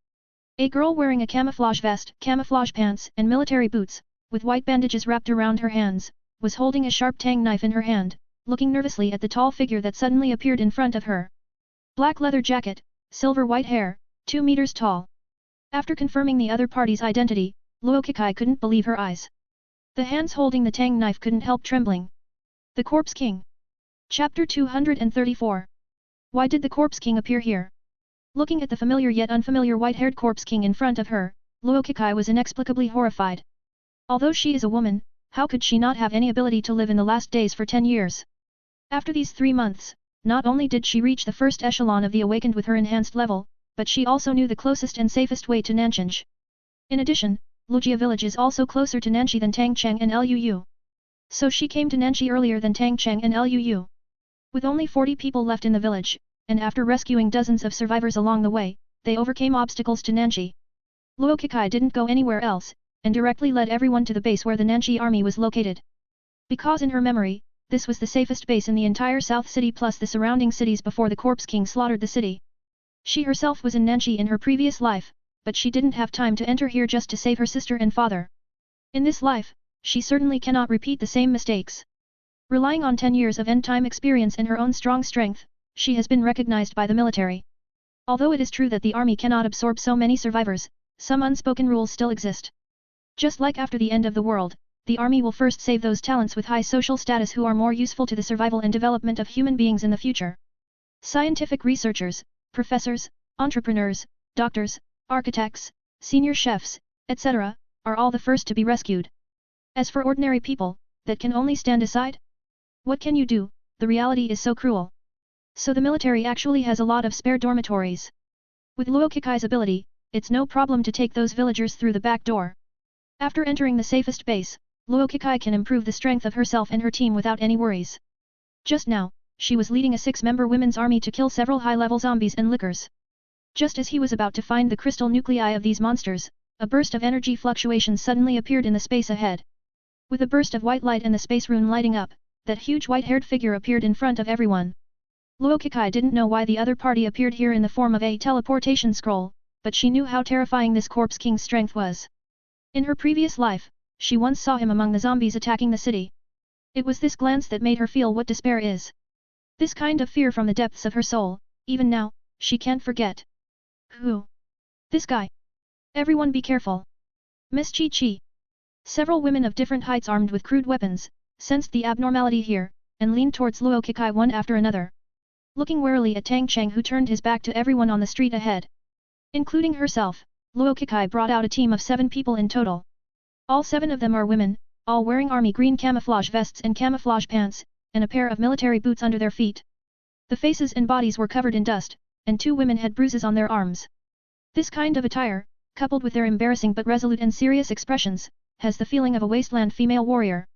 A girl wearing a camouflage vest, camouflage pants, and military boots, with white bandages wrapped around her hands, was holding a sharp tang knife in her hand, looking nervously at the tall figure that suddenly appeared in front of her. Black leather jacket, silver white hair, 2 meters tall. After confirming the other party's identity, Luo Kekai couldn't believe her eyes. The hands holding the tang knife couldn't help trembling. The Corpse King. Chapter 234. Why did the Corpse King appear here? Looking at the familiar yet unfamiliar white-haired Corpse King in front of her, Luo Kekai was inexplicably horrified. Although she is a woman, how could she not have any ability to live in the last days for 10 years? After these 3 months, not only did she reach the first echelon of the awakened with her enhanced level, but she also knew the closest and safest way to Nanchinj. In addition, Lujia village is also closer to Nanchi than Tang Cheng and Liu. So she came to Nanchi earlier than Tang Cheng and Liu. With only 40 people left in the village, and after rescuing dozens of survivors along the way, they overcame obstacles to Nanchi. Luo Kekai didn't go anywhere else, and directly led everyone to the base where the Nanchi army was located. Because in her memory, this was the safest base in the entire South City plus the surrounding cities before the Corpse King slaughtered the city. She herself was in Nanchi in her previous life, but she didn't have time to enter here just to save her sister and father. In this life, she certainly cannot repeat the same mistakes. Relying on 10 years of end-time experience and her own strong strength, she has been recognized by the military. Although it is true that the army cannot absorb so many survivors, some unspoken rules still exist. Just like after the end of the world, the army will first save those talents with high social status who are more useful to the survival and development of human beings in the future. Scientific researchers, professors, entrepreneurs, doctors, architects, senior chefs, etc., are all the first to be rescued. As for ordinary people, that can only stand aside? What can you do, the reality is so cruel. So the military actually has a lot of spare dormitories. With Luo Kekai's ability, it's no problem to take those villagers through the back door. After entering the safest base, Luo Kekai can improve the strength of herself and her team without any worries. Just now, she was leading a 6-member women's army to kill several high-level zombies and lickers. Just as he was about to find the crystal nuclei of these monsters, a burst of energy fluctuations suddenly appeared in the space ahead. With a burst of white light and the space rune lighting up, that huge white-haired figure appeared in front of everyone. Luo Kekai didn't know why the other party appeared here in the form of a teleportation scroll, but she knew how terrifying this Corpse King's strength was. In her previous life, she once saw him among the zombies attacking the city. It was this glance that made her feel what despair is. This kind of fear from the depths of her soul, even now, she can't forget. Who? This guy. Everyone be careful. Miss Chi Chi. Several women of different heights armed with crude weapons, sensed the abnormality here, and leaned towards Luo Kekai one after another. looking warily at Tang Cheng, who turned his back to everyone on the street ahead. Including herself, Luo Kekai brought out a team of 7 people in total. All 7 of them are women, all wearing army green camouflage vests and camouflage pants, and a pair of military boots under their feet. The faces and bodies were covered in dust, and 2 women had bruises on their arms. This kind of attire, coupled with their embarrassing but resolute and serious expressions, has the feeling of a wasteland female warrior.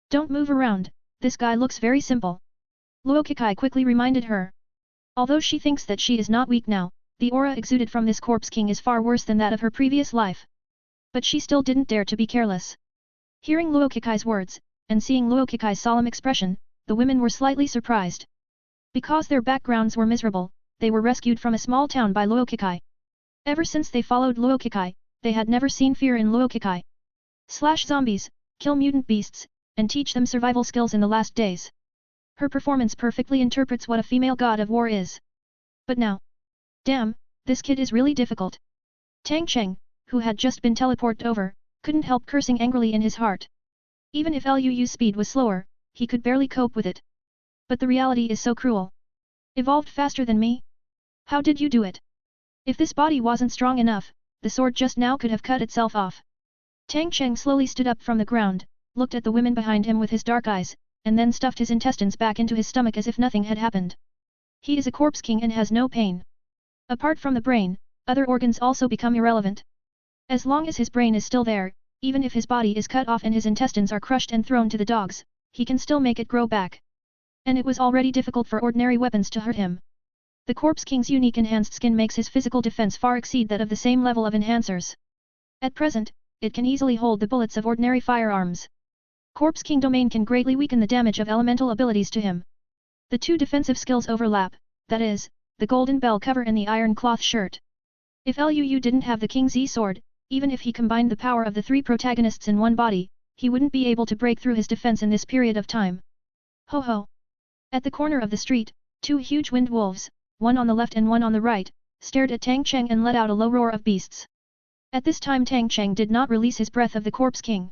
Don't move around, this guy looks very simple. Luo Kekai quickly reminded her. Although she thinks that she is not weak now, the aura exuded from this corpse king is far worse than that of her previous life. But she still didn't dare to be careless. Hearing Luo Kekai's words, and seeing Luo Kekai's solemn expression, the women were slightly surprised. Because their backgrounds were miserable, they were rescued from a small town by Luo Kekai. Ever since they followed Luo Kekai, they had never seen fear in Luo Kekai. Slash zombies, kill mutant beasts, and teach them survival skills in the last days. Her performance perfectly interprets what a female god of war is. But now, damn, this kid is really difficult. Tang Cheng, who had just been teleported over, couldn't help cursing angrily in his heart. Even if Luo's speed was slower, he could barely cope with it. But the reality is so cruel. Evolved faster than me? How did you do it? If this body wasn't strong enough, the sword just now could have cut itself off. Tang Cheng slowly stood up from the ground, looked at the women behind him with his dark eyes, and then stuffed his intestines back into his stomach as if nothing had happened. He is a corpse king and has no pain. Apart from the brain, other organs also become irrelevant. As long as his brain is still there, even if his body is cut off and his intestines are crushed and thrown to the dogs, he can still make it grow back. And it was already difficult for ordinary weapons to hurt him. The Corpse King's unique enhanced skin makes his physical defense far exceed that of the same level of enhancers. At present, it can easily hold the bullets of ordinary firearms. Corpse King domain can greatly weaken the damage of elemental abilities to him. The 2 defensive skills overlap, that is, the golden bell cover and the iron cloth shirt. If Luo didn't have the King's E-sword, even if he combined the power of the 3 protagonists in one body, he wouldn't be able to break through his defense in this period of time. Ho ho! At the corner of the street, 2 huge wind wolves, one on the left and one on the right, stared at Tang Cheng and let out a low roar of beasts. At this time Tang Cheng did not release his breath of the Corpse King.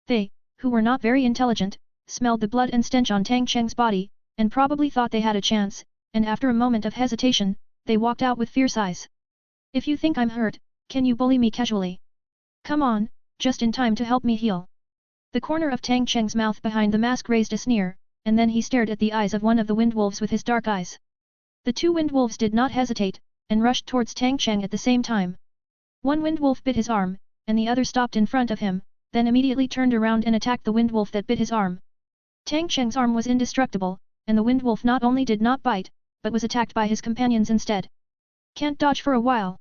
They, who were not very intelligent, smelled the blood and stench on Tang Cheng's body, and probably thought they had a chance, and after a moment of hesitation, they walked out with fierce eyes. If you think I'm hurt, can you bully me casually? Come on, just in time to help me heal. The corner of Tang Cheng's mouth behind the mask raised a sneer, and then he stared at the eyes of one of the windwolves with his dark eyes. The 2 windwolves did not hesitate, and rushed towards Tang Cheng at the same time. One windwolf bit his arm, and the other stopped in front of him, then immediately turned around and attacked the windwolf that bit his arm. Tang Cheng's arm was indestructible, and the windwolf not only did not bite, but was attacked by his companions instead. Can't dodge for a while.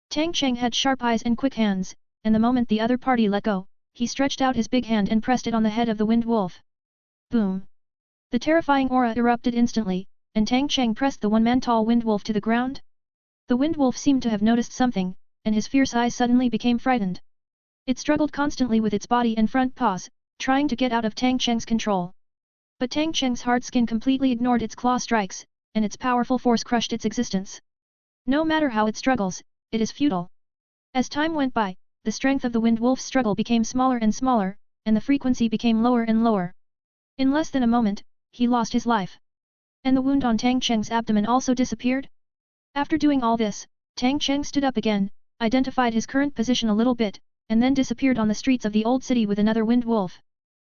Tang Cheng had sharp eyes and quick hands, and the moment the other party let go, he stretched out his big hand and pressed it on the head of the windwolf. Boom! The terrifying aura erupted instantly, and Tang Cheng pressed the one-man-tall windwolf to the ground. The windwolf seemed to have noticed something, and his fierce eyes suddenly became frightened. It struggled constantly with its body and front paws, trying to get out of Tang Cheng's control. But Tang Cheng's hard skin completely ignored its claw strikes, and its powerful force crushed its existence. No matter how it struggles, it is futile. As time went by, the strength of the windwolf's struggle became smaller and smaller, and the frequency became lower and lower. In less than a moment, he lost his life. And the wound on Tang Cheng's abdomen also disappeared? After doing all this, Tang Cheng stood up again, identified his current position a little bit, and then disappeared on the streets of the old city with another wind wolf.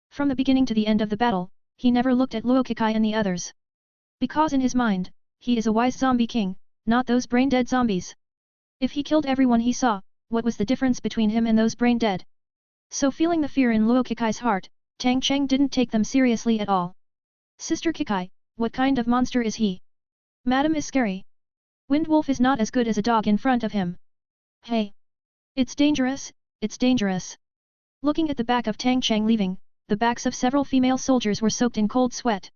From the beginning to the end of the battle, he never looked at Luo Kekai and the others. Because in his mind, he is a wise zombie king, not those brain-dead zombies. If he killed everyone he saw, what was the difference between him and those brain-dead? So feeling the fear in Luo Kekai's heart, Tang Cheng didn't take them seriously at all. Sister Kekai, what kind of monster is he? Madam is scary. Windwolf is not as good as a dog in front of him. Hey! It's dangerous, it's dangerous. Looking at the back of Tang Cheng leaving, the backs of several female soldiers were soaked in cold sweat.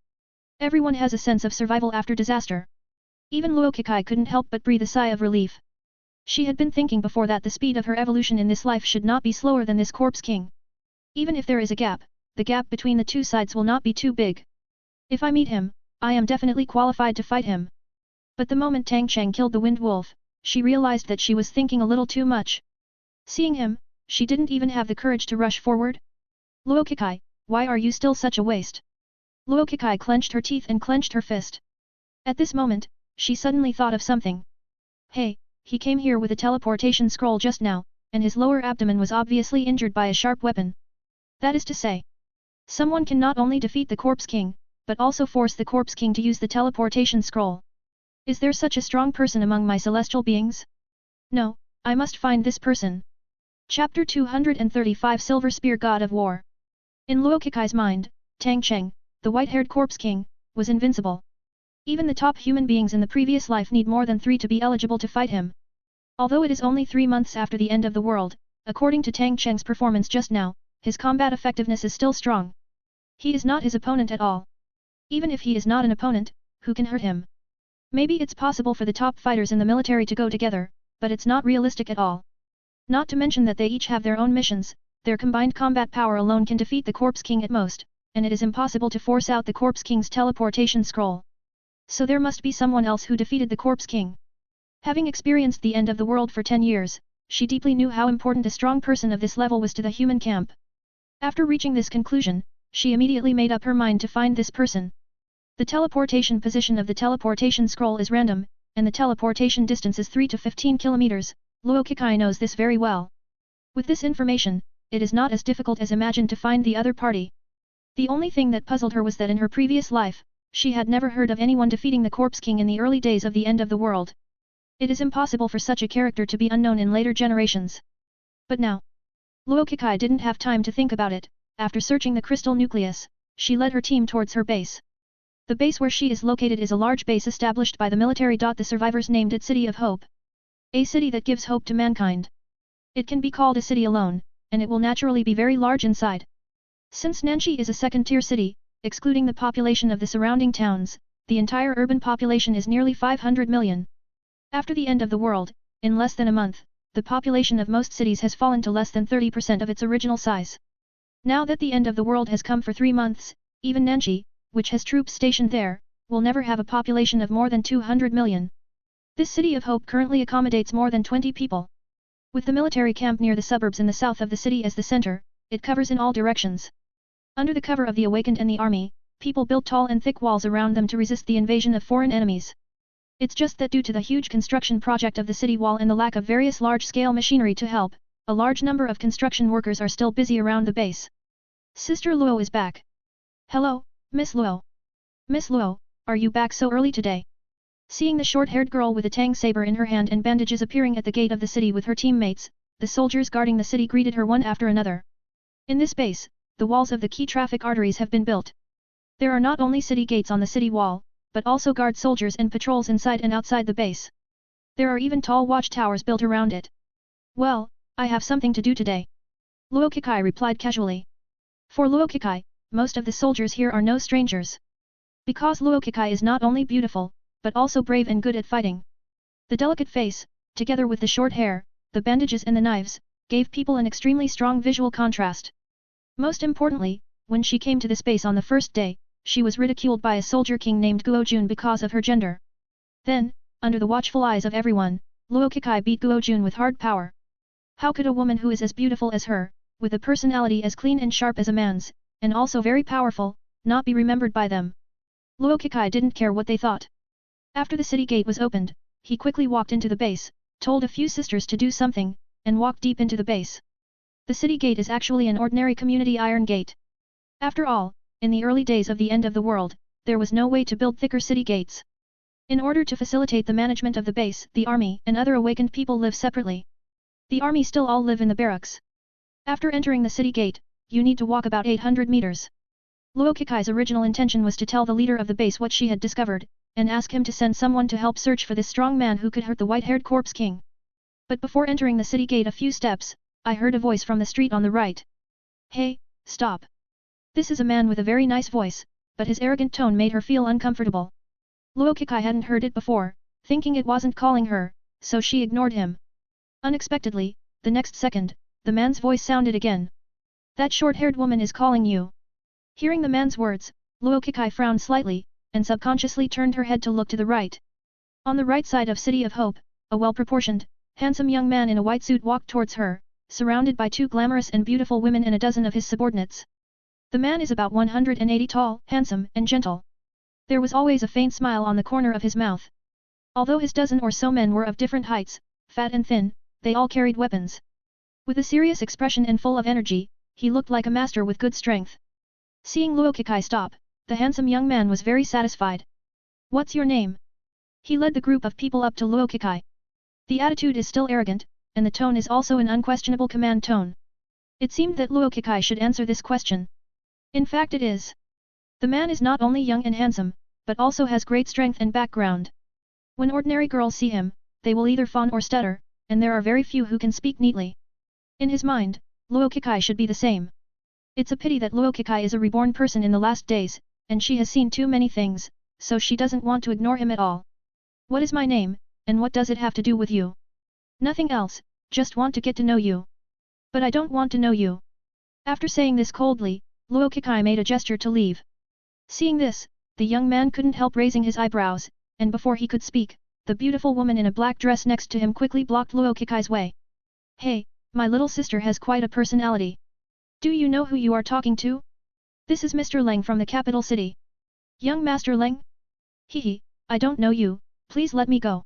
Everyone has a sense of survival after disaster. Even Luo Kekai couldn't help but breathe a sigh of relief. She had been thinking before that the speed of her evolution in this life should not be slower than this corpse king. Even if there is a gap, the gap between the 2 sides will not be too big. If I meet him, I am definitely qualified to fight him. But the moment Tang Cheng killed the wind wolf, she realized that she was thinking a little too much. Seeing him, she didn't even have the courage to rush forward. Luo Kekai, why are you still such a waste? Luo Kekai clenched her teeth and clenched her fist. At this moment, she suddenly thought of something. Hey, he came here with a teleportation scroll just now, and his lower abdomen was obviously injured by a sharp weapon. That is to say, someone can not only defeat the Corpse King, but also force the Corpse King to use the teleportation scroll. Is there such a strong person among my celestial beings? No, I must find this person. Chapter 235 Silver Spear God of War. In Luo Kikai's mind, Tang Cheng, the white-haired Corpse King, was invincible. Even the top human beings in the previous life need more than 3 to be eligible to fight him. Although it is only 3 months after the end of the world, according to Tang Cheng's performance just now, his combat effectiveness is still strong. He is not his opponent at all. Even if he is not an opponent, who can hurt him? Maybe it's possible for the top fighters in the military to go together, but it's not realistic at all. Not to mention that they each have their own missions, their combined combat power alone can defeat the Corpse King at most, and it is impossible to force out the Corpse King's teleportation scroll. So there must be someone else who defeated the Corpse King. Having experienced the end of the world for 10 years, she deeply knew how important a strong person of this level was to the human camp. After reaching this conclusion, she immediately made up her mind to find this person. The teleportation position of the teleportation scroll is random, and the teleportation distance is 3 to 15 kilometers. Luo Kikai knows this very well. With this information, it is not as difficult as imagined to find the other party. The only thing that puzzled her was that in her previous life, she had never heard of anyone defeating the Corpse King in the early days of the end of the world. It is impossible for such a character to be unknown in later generations. But now, Luo Kikai didn't have time to think about it. After searching the crystal nucleus, she led her team towards her base. The base where she is located is a large base established by the military. The survivors named it City of Hope. A city that gives hope to mankind. It can be called a city alone, and it will naturally be very large inside. Since Nanshi is a second-tier city, excluding the population of the surrounding towns, the entire urban population is nearly 500 million. After the end of the world, in less than a month, the population of most cities has fallen to less than 30% of its original size. Now that the end of the world has come for 3 months, even Nanshi, which has troops stationed there, will never have a population of more than 200 million. This City of Hope currently accommodates more than 20 people. With the military camp near the suburbs in the south of the city as the center, it covers in all directions. Under the cover of the awakened and the army, people built tall and thick walls around them to resist the invasion of foreign enemies. It's just that due to the huge construction project of the city wall and the lack of various large-scale machinery to help, a large number of construction workers are still busy around the base. Sister Luo is back. Hello, Miss Luo. Miss Luo, are you back so early today? Seeing the short-haired girl with a tang saber in her hand and bandages appearing at the gate of the city with her teammates, the soldiers guarding the city greeted her one after another. In this base, the walls of the key traffic arteries have been built. There are not only city gates on the city wall, but also guard soldiers and patrols inside and outside the base. There are even tall watchtowers built around it. Well, I have something to do today. Luo Kikai replied casually. For Luo Kikai, most of the soldiers here are no strangers. Because Luo Kikai is not only beautiful, but also brave and good at fighting. The delicate face, together with the short hair, the bandages and the knives, gave people an extremely strong visual contrast. Most importantly, when she came to the space on the first day, she was ridiculed by a soldier king named Guojun because of her gender. Then, under the watchful eyes of everyone, Luo Kikai beat Guojun with hard power. How could a woman who is as beautiful as her, with a personality as clean and sharp as a man's, and also very powerful, not be remembered by them? Luo Kikai didn't care what they thought. After the city gate was opened, he quickly walked into the base, told a few sisters to do something, and walked deep into the base. The city gate is actually an ordinary community iron gate. After all, in the early days of the end of the world, there was no way to build thicker city gates. In order to facilitate the management of the base, the army and other awakened people live separately. The army still all live in the barracks. After entering the city gate, you need to walk about 800 meters. Luo Kikai's original intention was to tell the leader of the base what she had discovered, and ask him to send someone to help search for this strong man who could hurt the white-haired Corpse King. But before entering the city gate a few steps, I heard a voice from the street on the right. Hey, stop. This is a man with a very nice voice, but his arrogant tone made her feel uncomfortable. Luo Kikai hadn't heard it before, thinking it wasn't calling her, so she ignored him. Unexpectedly, the next second, the man's voice sounded again. That short-haired woman is calling you. Hearing the man's words, Luo Kikai frowned slightly, and subconsciously turned her head to look to the right. On the right side of City of Hope, a well-proportioned, handsome young man in a white suit walked towards her, surrounded by 2 glamorous and beautiful women and a dozen of his subordinates. The man is about 180 tall, handsome, and gentle. There was always a faint smile on the corner of his mouth. Although his dozen or so men were of different heights, fat and thin, they all carried weapons. With a serious expression and full of energy, he looked like a master with good strength. Seeing Luo Kekai stop, the handsome young man was very satisfied. What's your name? He led the group of people up to Luo Kekai. The attitude is still arrogant, and the tone is also an unquestionable command tone. It seemed that Luo Kekai should answer this question. In fact it is. The man is not only young and handsome, but also has great strength and background. When ordinary girls see him, they will either fawn or stutter, and there are very few who can speak neatly. In his mind, Luo Kekai should be the same. It's a pity that Luo Kekai is a reborn person in the last days, and she has seen too many things, so she doesn't want to ignore him at all. What is my name, and what does it have to do with you? Nothing else, just want to get to know you. But I don't want to know you. After saying this coldly, Luo Kekai made a gesture to leave. Seeing this, the young man couldn't help raising his eyebrows, and before he could speak, the beautiful woman in a black dress next to him quickly blocked Luo Kekai's way. Hey, my little sister has quite a personality. Do you know who you are talking to? This is Mr. Leng from the capital city. Young Master Leng? Hehe, I don't know you, please let me go.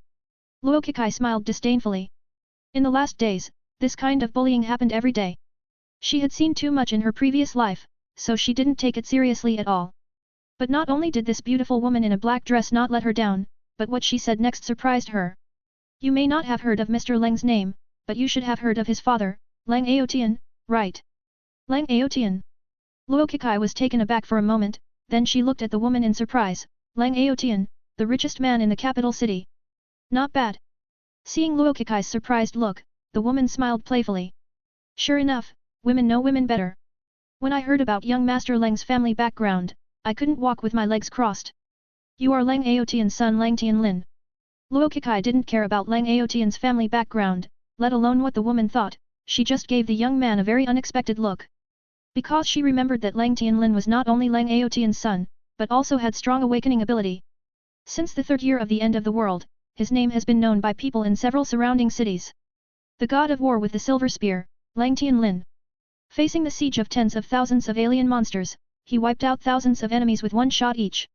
Luo Kekai smiled disdainfully. In the last days, this kind of bullying happened every day. She had seen too much in her previous life, so she didn't take it seriously at all. But not only did this beautiful woman in a black dress not let her down, but what she said next surprised her. You may not have heard of Mr. Leng's name, but you should have heard of his father, Leng Aotian, right? Leng Aotian. Luo Kekai was taken aback for a moment, then she looked at the woman in surprise. Leng Aotian, the richest man in the capital city. Not bad. Seeing Luo Kekai's surprised look, the woman smiled playfully. Sure enough, women know women better. When I heard about young Master Leng's family background, I couldn't walk with my legs crossed. You are Leng Aotian's son Leng Tianlin. Luo Kekai didn't care about Leng Aotian's family background, let alone what the woman thought, she just gave the young man a very unexpected look. Because she remembered that Leng Tianlin was not only Leng Aotian's son, but also had strong awakening ability. Since the third year of the end of the world, his name has been known by people in several surrounding cities. The god of war with the silver spear, Leng Tianlin. Facing the siege of tens of thousands of alien monsters, he wiped out thousands of enemies with one shot each.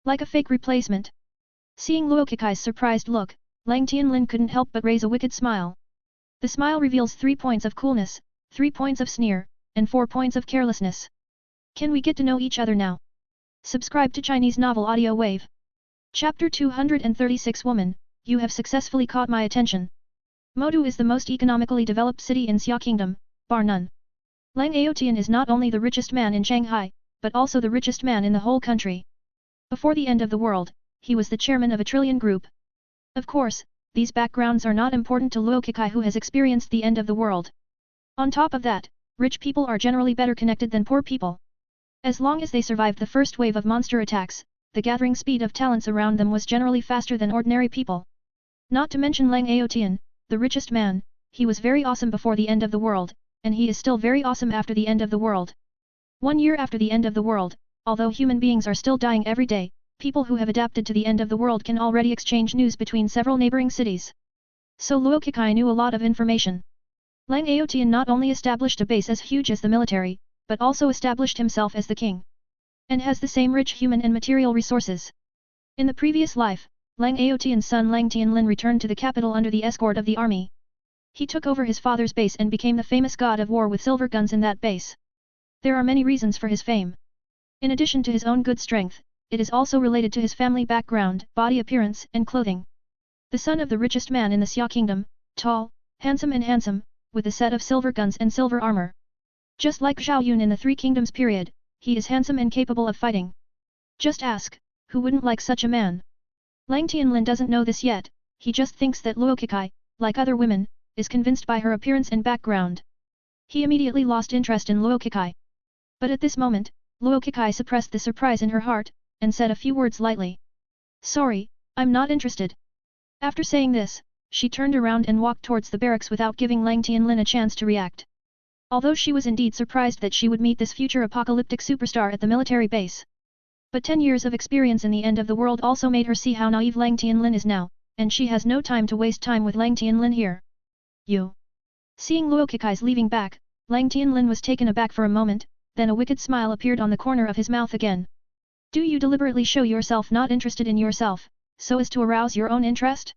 Like a fake replacement. Seeing Luo Kekai's surprised look, Leng Tianlin couldn't help but raise a wicked smile. The smile reveals 3 points of coolness, 3 points of sneer, and 4 points of carelessness. Can we get to know each other now? Subscribe to Chinese Novel Audio Wave. Chapter 236 Woman, you have successfully caught my attention. Modu is the most economically developed city in Xia Kingdom, bar none. Leng Aotian is not only the richest man in Shanghai, but also the richest man in the whole country. Before the end of the world, he was the chairman of a trillion group. Of course, these backgrounds are not important to Luo Kekai who has experienced the end of the world. On top of that, rich people are generally better connected than poor people. As long as they survived the first wave of monster attacks, the gathering speed of talents around them was generally faster than ordinary people. Not to mention Leng Aotian, the richest man, he was very awesome before the end of the world, and he is still very awesome after the end of the world. 1 year after the end of the world, although human beings are still dying every day, people who have adapted to the end of the world can already exchange news between several neighboring cities. So Luo Kekai knew a lot of information. Leng Aotian not only established a base as huge as the military, but also established himself as the king. And has the same rich human and material resources. In the previous life, Leng Aotian's son Leng Tianlin returned to the capital under the escort of the army. He took over his father's base and became the famous god of war with silver guns in that base. There are many reasons for his fame. In addition to his own good strength, it is also related to his family background, body appearance, and clothing. The son of the richest man in the Xia Kingdom, tall, handsome, with a set of silver guns and silver armor. Just like Zhao Yun in the Three Kingdoms period, he is handsome and capable of fighting. Just ask, who wouldn't like such a man? Leng Tianlin doesn't know this yet, he just thinks that Luo Kekai, like other women, is convinced by her appearance and background. He immediately lost interest in Luo Kekai. But at this moment, Luo Kekai suppressed the surprise in her heart, and said a few words lightly. Sorry, I'm not interested. After saying this, she turned around and walked towards the barracks without giving Leng Tianlin a chance to react. Although she was indeed surprised that she would meet this future apocalyptic superstar at the military base. But 10 years of experience in the end of the world also made her see how naive Leng Tianlin is now, and she has no time to waste time with Leng Tianlin here. You. Seeing Luo Kekai's leaving back, Leng Tianlin was taken aback for a moment, then a wicked smile appeared on the corner of his mouth again. Do you deliberately show yourself not interested in yourself, so as to arouse your own interest?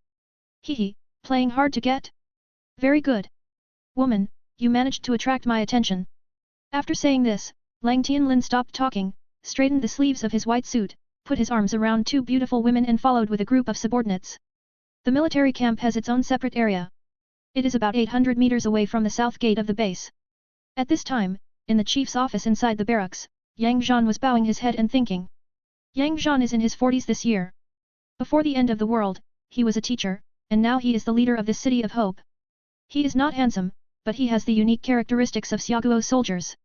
Hehe, playing hard to get? Very good. Woman, you managed to attract my attention. After saying this, Lang Tianlin stopped talking, straightened the sleeves of his white suit, put his arms around two beautiful women and followed with a group of subordinates. The military camp has its own separate area. It is about 800 meters away from the south gate of the base. At this time, in the chief's office inside the barracks, Yang Zhan was bowing his head and thinking. Yang Zhan is in his 40s this year. Before the end of the world, he was a teacher, and now he is the leader of this city of hope. He is not handsome, but he has the unique characteristics of Xiaoguo soldiers.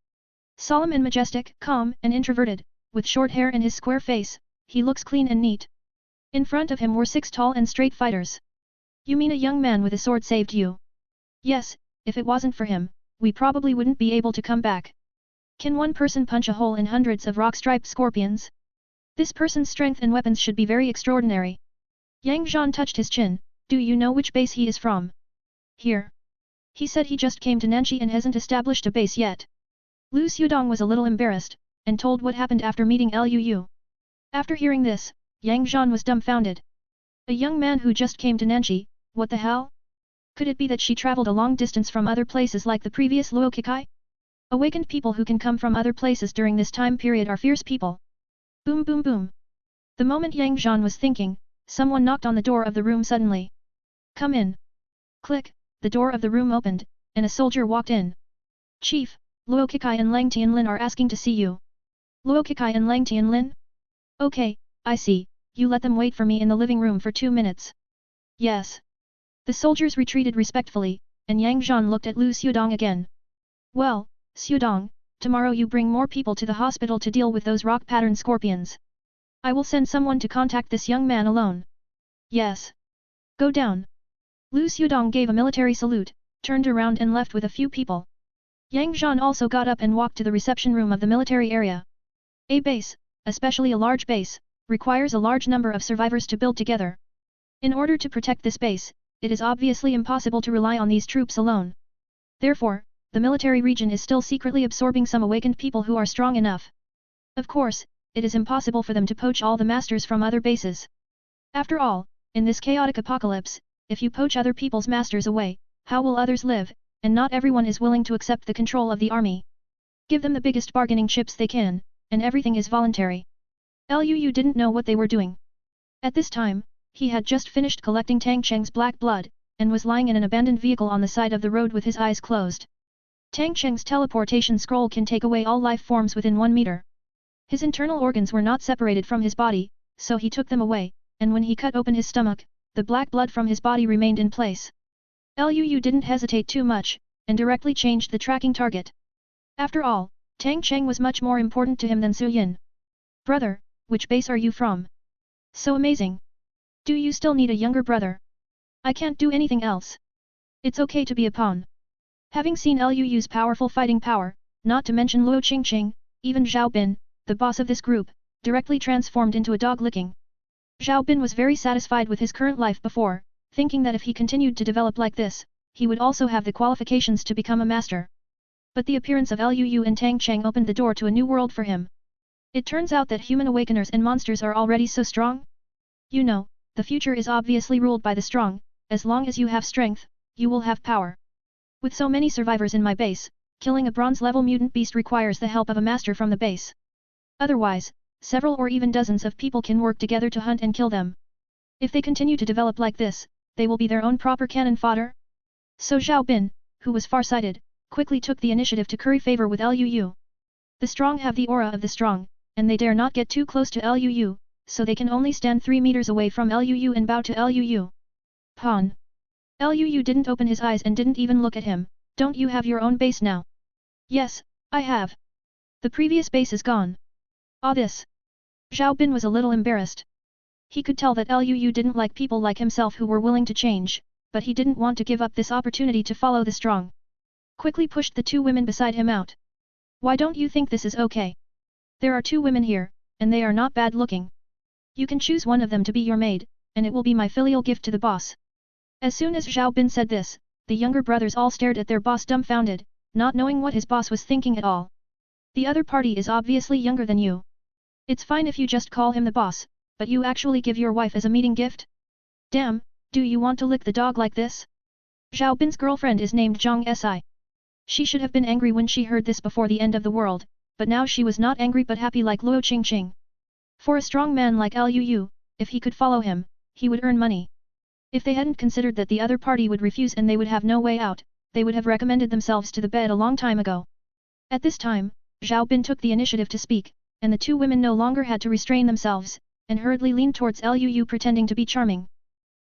Solemn and majestic, calm and introverted, with short hair and his square face, he looks clean and neat. In front of him were 6 tall and straight fighters. You mean a young man with a sword saved you? Yes, if it wasn't for him, we probably wouldn't be able to come back. Can one person punch a hole in hundreds of rock-striped scorpions? This person's strength and weapons should be very extraordinary. Yang Zhan touched his chin. Do you know which base he is from? Here. He said he just came to Nanxi and hasn't established a base yet. Lu Xiudong was a little embarrassed, and told what happened after meeting Luyu. After hearing this, Yang Zhan was dumbfounded. A young man who just came to Nanxi, what the hell? Could it be that she traveled a long distance from other places like the previous Luo Kikai? Awakened people who can come from other places during this time period are fierce people. Boom boom boom. The moment Yang Zhan was thinking, someone knocked on the door of the room suddenly. Come in. Click, the door of the room opened, and a soldier walked in. Chief, Luo Kikai and Lang Tianlin are asking to see you. Luo Kikai and Lang Tianlin? Okay, I see, you let them wait for me in the living room for 2 minutes. Yes. The soldiers retreated respectfully, and Yang Zhan looked at Lu Xiudong again. Well, Xiudong, tomorrow you bring more people to the hospital to deal with those rock-pattern scorpions. I will send someone to contact this young man alone. Yes. Go down. Lu Xiudong gave a military salute, turned around and left with a few people. Yang Zhan also got up and walked to the reception room of the military area. A base, especially a large base, requires a large number of survivors to build together. In order to protect this base, it is obviously impossible to rely on these troops alone. Therefore, the military region is still secretly absorbing some awakened people who are strong enough. Of course, it is impossible for them to poach all the masters from other bases. After all, in this chaotic apocalypse, if you poach other people's masters away, how will others live, and not everyone is willing to accept the control of the army. Give them the biggest bargaining chips they can, and everything is voluntary. Luyu didn't know what they were doing. At this time, he had just finished collecting Tang Cheng's black blood, and was lying in an abandoned vehicle on the side of the road with his eyes closed. Tang Cheng's teleportation scroll can take away all life forms within 1 meter. His internal organs were not separated from his body, so he took them away, and when he cut open his stomach, the black blood from his body remained in place. Luyu didn't hesitate too much, and directly changed the tracking target. After all, Tang Cheng was much more important to him than Su Yin. Brother, which base are you from? So amazing. Do you still need a younger brother? I can't do anything else. It's okay to be a pawn. Having seen Luyu's powerful fighting power, not to mention Luo Qingqing, even Zhao Bin, the boss of this group, directly transformed into a dog licking. Zhao Bin was very satisfied with his current life before, thinking that if he continued to develop like this, he would also have the qualifications to become a master. But the appearance of Luyu and Tang Cheng opened the door to a new world for him. It turns out that human awakeners and monsters are already so strong. You know, the future is obviously ruled by the strong. As long as you have strength, you will have power. With so many survivors in my base, killing a bronze-level mutant beast requires the help of a master from the base. Otherwise, several or even dozens of people can work together to hunt and kill them. If they continue to develop like this, they will be their own proper cannon fodder. So Zhao Bin, who was far-sighted, quickly took the initiative to curry favor with Luyu. The strong have the aura of the strong, and they dare not get too close to Luyu, so they can only stand 3 meters away from Luyu and bow to Luyu. Pawn. Luyu didn't open his eyes and didn't even look at him. Don't you have your own base now? Yes, I have. The previous base is gone. This. Zhao Bin was a little embarrassed. He could tell that Luyu didn't like people like himself who were willing to change, but he didn't want to give up this opportunity to follow the strong. Quickly pushed the 2 women beside him out. Why don't you think this is okay? There are 2 women here, and they are not bad looking. You can choose one of them to be your maid, and it will be my filial gift to the boss. As soon as Zhao Bin said this, the younger brothers all stared at their boss dumbfounded, not knowing what his boss was thinking at all. The other party is obviously younger than you. It's fine if you just call him the boss, but you actually give your wife as a meeting gift? Damn, do you want to lick the dog like this? Zhao Bin's girlfriend is named Zhang Si. She should have been angry when she heard this before the end of the world, but now she was not angry but happy like Luo Qingqing. For a strong man like Liu, if he could follow him, he would earn money. If they hadn't considered that the other party would refuse and they would have no way out, they would have recommended themselves to the bed a long time ago. At this time, Zhao Bin took the initiative to speak, and the two women no longer had to restrain themselves, and hurriedly leaned towards Liu pretending to be charming.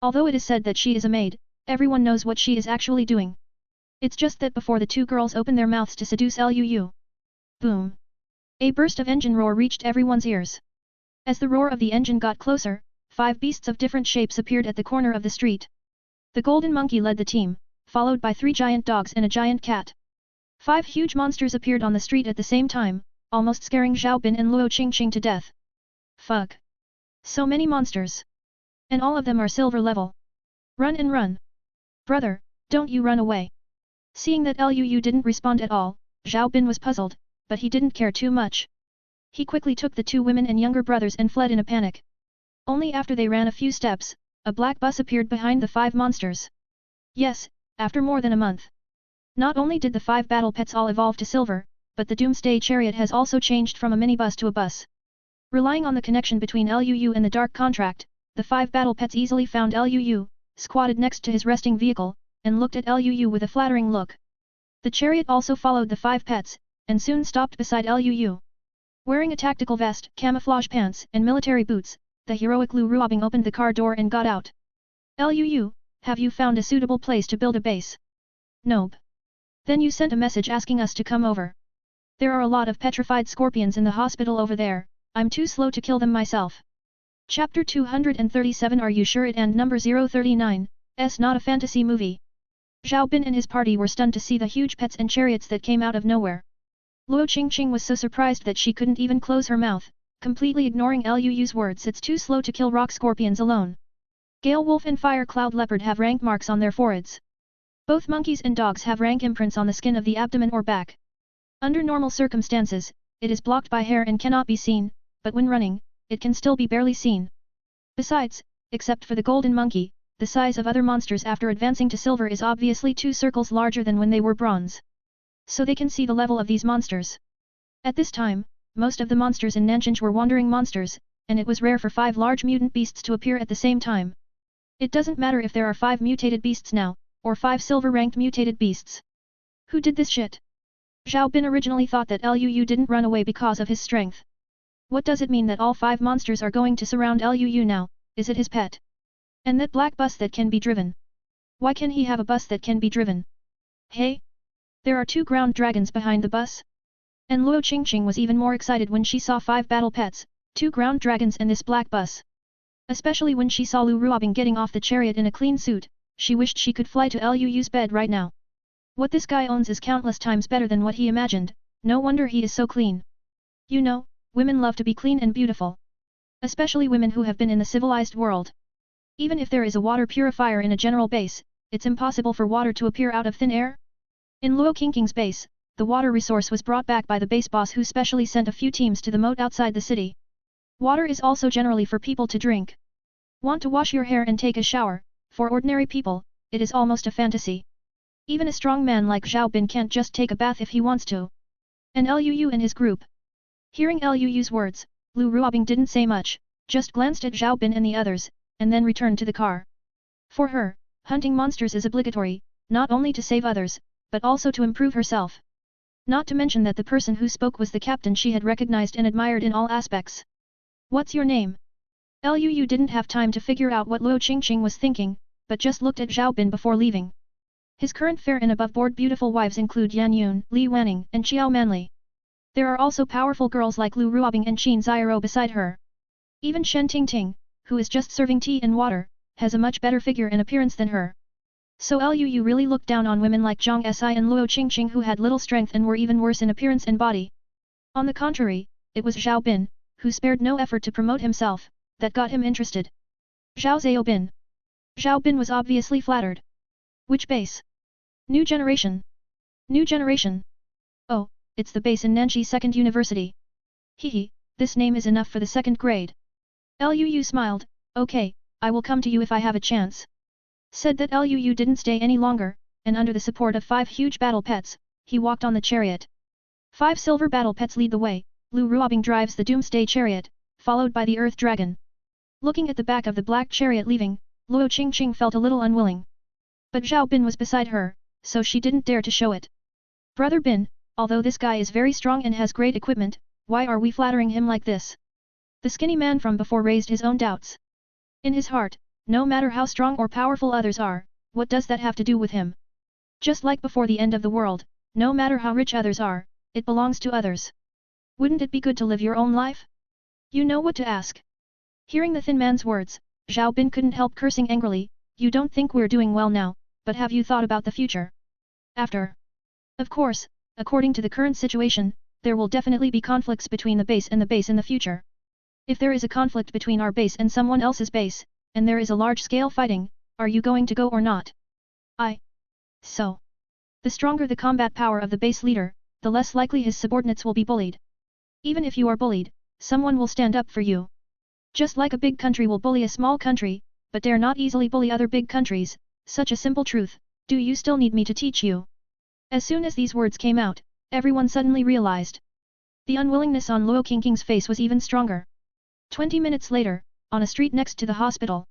Although it is said that she is a maid, everyone knows what she is actually doing. It's just that before the two girls opened their mouths to seduce Liu. Boom! A burst of engine roar reached everyone's ears. As the roar of the engine got closer, 5 beasts of different shapes appeared at the corner of the street. The golden monkey led the team, followed by 3 giant dogs and a giant cat. 5 huge monsters appeared on the street at the same time, almost scaring Zhao Bin and Luo Qingqing to death. Fuck! So many monsters! And all of them are silver level. Run and run! Brother, don't you run away! Seeing that Liu didn't respond at all, Zhao Bin was puzzled, but he didn't care too much. He quickly took the 2 women and younger brothers and fled in a panic. Only after they ran a few steps, a black bus appeared behind the 5 monsters. Yes, after more than a month. Not only did the 5 battle pets all evolve to silver, but the doomsday chariot has also changed from a minibus to a bus. Relying on the connection between Liu and the dark contract, the 5 battle pets easily found Liu, squatted next to his resting vehicle, and looked at Liu with a flattering look. The chariot also followed the 5 pets, and soon stopped beside Liu. Wearing a tactical vest, camouflage pants, and military boots, the heroic Lu Ruobing opened the car door and got out. Liu, have you found a suitable place to build a base? Nope. Then you sent a message asking us to come over. There are a lot of petrified scorpions in the hospital over there, I'm too slow to kill them myself. Chapter 237 Are you sure it and number 039, S not a fantasy movie. Zhao Bin and his party were stunned to see the huge pets and chariots that came out of nowhere. Luo Qingqing was so surprised that she couldn't even close her mouth, completely ignoring Liu's words. It's too slow to kill rock scorpions alone. Gale Wolf and Fire Cloud Leopard have rank marks on their foreheads. Both monkeys and dogs have rank imprints on the skin of the abdomen or back. Under normal circumstances, it is blocked by hair and cannot be seen, but when running, it can still be barely seen. Besides, except for the golden monkey, the size of other monsters after advancing to silver is obviously 2 circles larger than when they were bronze. So they can see the level of these monsters. At this time, most of the monsters in Nanjing were wandering monsters, and it was rare for 5 large mutant beasts to appear at the same time. It doesn't matter if there are 5 mutated beasts now, or 5 silver-ranked mutated beasts. Who did this shit? Zhao Bin originally thought that Liu didn't run away because of his strength. What does it mean that all 5 monsters are going to surround Liu now? Is it his pet? And that black bus that can be driven? Why can he have a bus that can be driven? Hey? There are 2 ground dragons behind the bus? And Luo Qingqing was even more excited when she saw 5 battle pets, 2 ground dragons and this black bus. Especially when she saw Lu Ruobing getting off the chariot in a clean suit, she wished she could fly to Liu's bed right now. What this guy owns is countless times better than what he imagined, no wonder he is so clean. You know, women love to be clean and beautiful. Especially women who have been in the civilized world. Even if there is a water purifier in a general base, it's impossible for water to appear out of thin air. In Luo Qingqing's base, the water resource was brought back by the base boss who specially sent a few teams to the moat outside the city. Water is also generally for people to drink. Want to wash your hair and take a shower? For ordinary people, it is almost a fantasy. Even a strong man like Zhao Bin can't just take a bath if he wants to. And Liu and his group. Hearing Liu's words, Lu Ruobing didn't say much, just glanced at Zhao Bin and the others, and then returned to the car. For her, hunting monsters is obligatory, not only to save others, but also to improve herself. Not to mention that the person who spoke was the captain she had recognized and admired in all aspects. What's your name? Liu didn't have time to figure out what Luo Qingqing was thinking, but just looked at Zhao Bin before leaving. His current fair and above-board beautiful wives include Yan Yun, Li Wanning, and Xiao Manli. There are also powerful girls like Lu Ruobing and Qin Xiao beside her. Even Shen Tingting, who is just serving tea and water, has a much better figure and appearance than her. So Liu really looked down on women like Zhang Si and Luo Qingqing who had little strength and were even worse in appearance and body. On the contrary, it was Zhao Bin, who spared no effort to promote himself, that got him interested. Zhao Zhaobin. Zhao Bin was obviously flattered. Which base? New generation. New generation. Oh, it's the base in Nanji Second University. Hehe, this name is enough for the second grade. Liu smiled, okay, I will come to you if I have a chance. Said that Liu didn't stay any longer, and under the support of 5 huge battle pets, he walked on the chariot. 5 silver battle pets lead the way, Lu Ruobing drives the doomsday chariot, followed by the earth dragon. Looking at the back of the black chariot leaving, Luo Qingqing felt a little unwilling. But Zhao Bin was beside her, so she didn't dare to show it. Brother Bin, although this guy is very strong and has great equipment, why are we flattering him like this? The skinny man from before raised his own doubts. In his heart, no matter how strong or powerful others are, what does that have to do with him? Just like before the end of the world, no matter how rich others are, it belongs to others. Wouldn't it be good to live your own life? You know what to ask. Hearing the thin man's words, Zhao Bin couldn't help cursing angrily, you don't think we're doing well now, but have you thought about the future? After. Of course, according to the current situation, there will definitely be conflicts between the base and the base in the future. If there is a conflict between our base and someone else's base, and there is a large-scale fighting, are you going to go or not? So. The stronger the combat power of the base leader, the less likely his subordinates will be bullied. Even if you are bullied, someone will stand up for you. Just like a big country will bully a small country, but dare not easily bully other big countries, such a simple truth, do you still need me to teach you? As soon as these words came out, everyone suddenly realized. The unwillingness on Luo Qingqing's face was even stronger. 20 minutes later, on a street next to the hospital.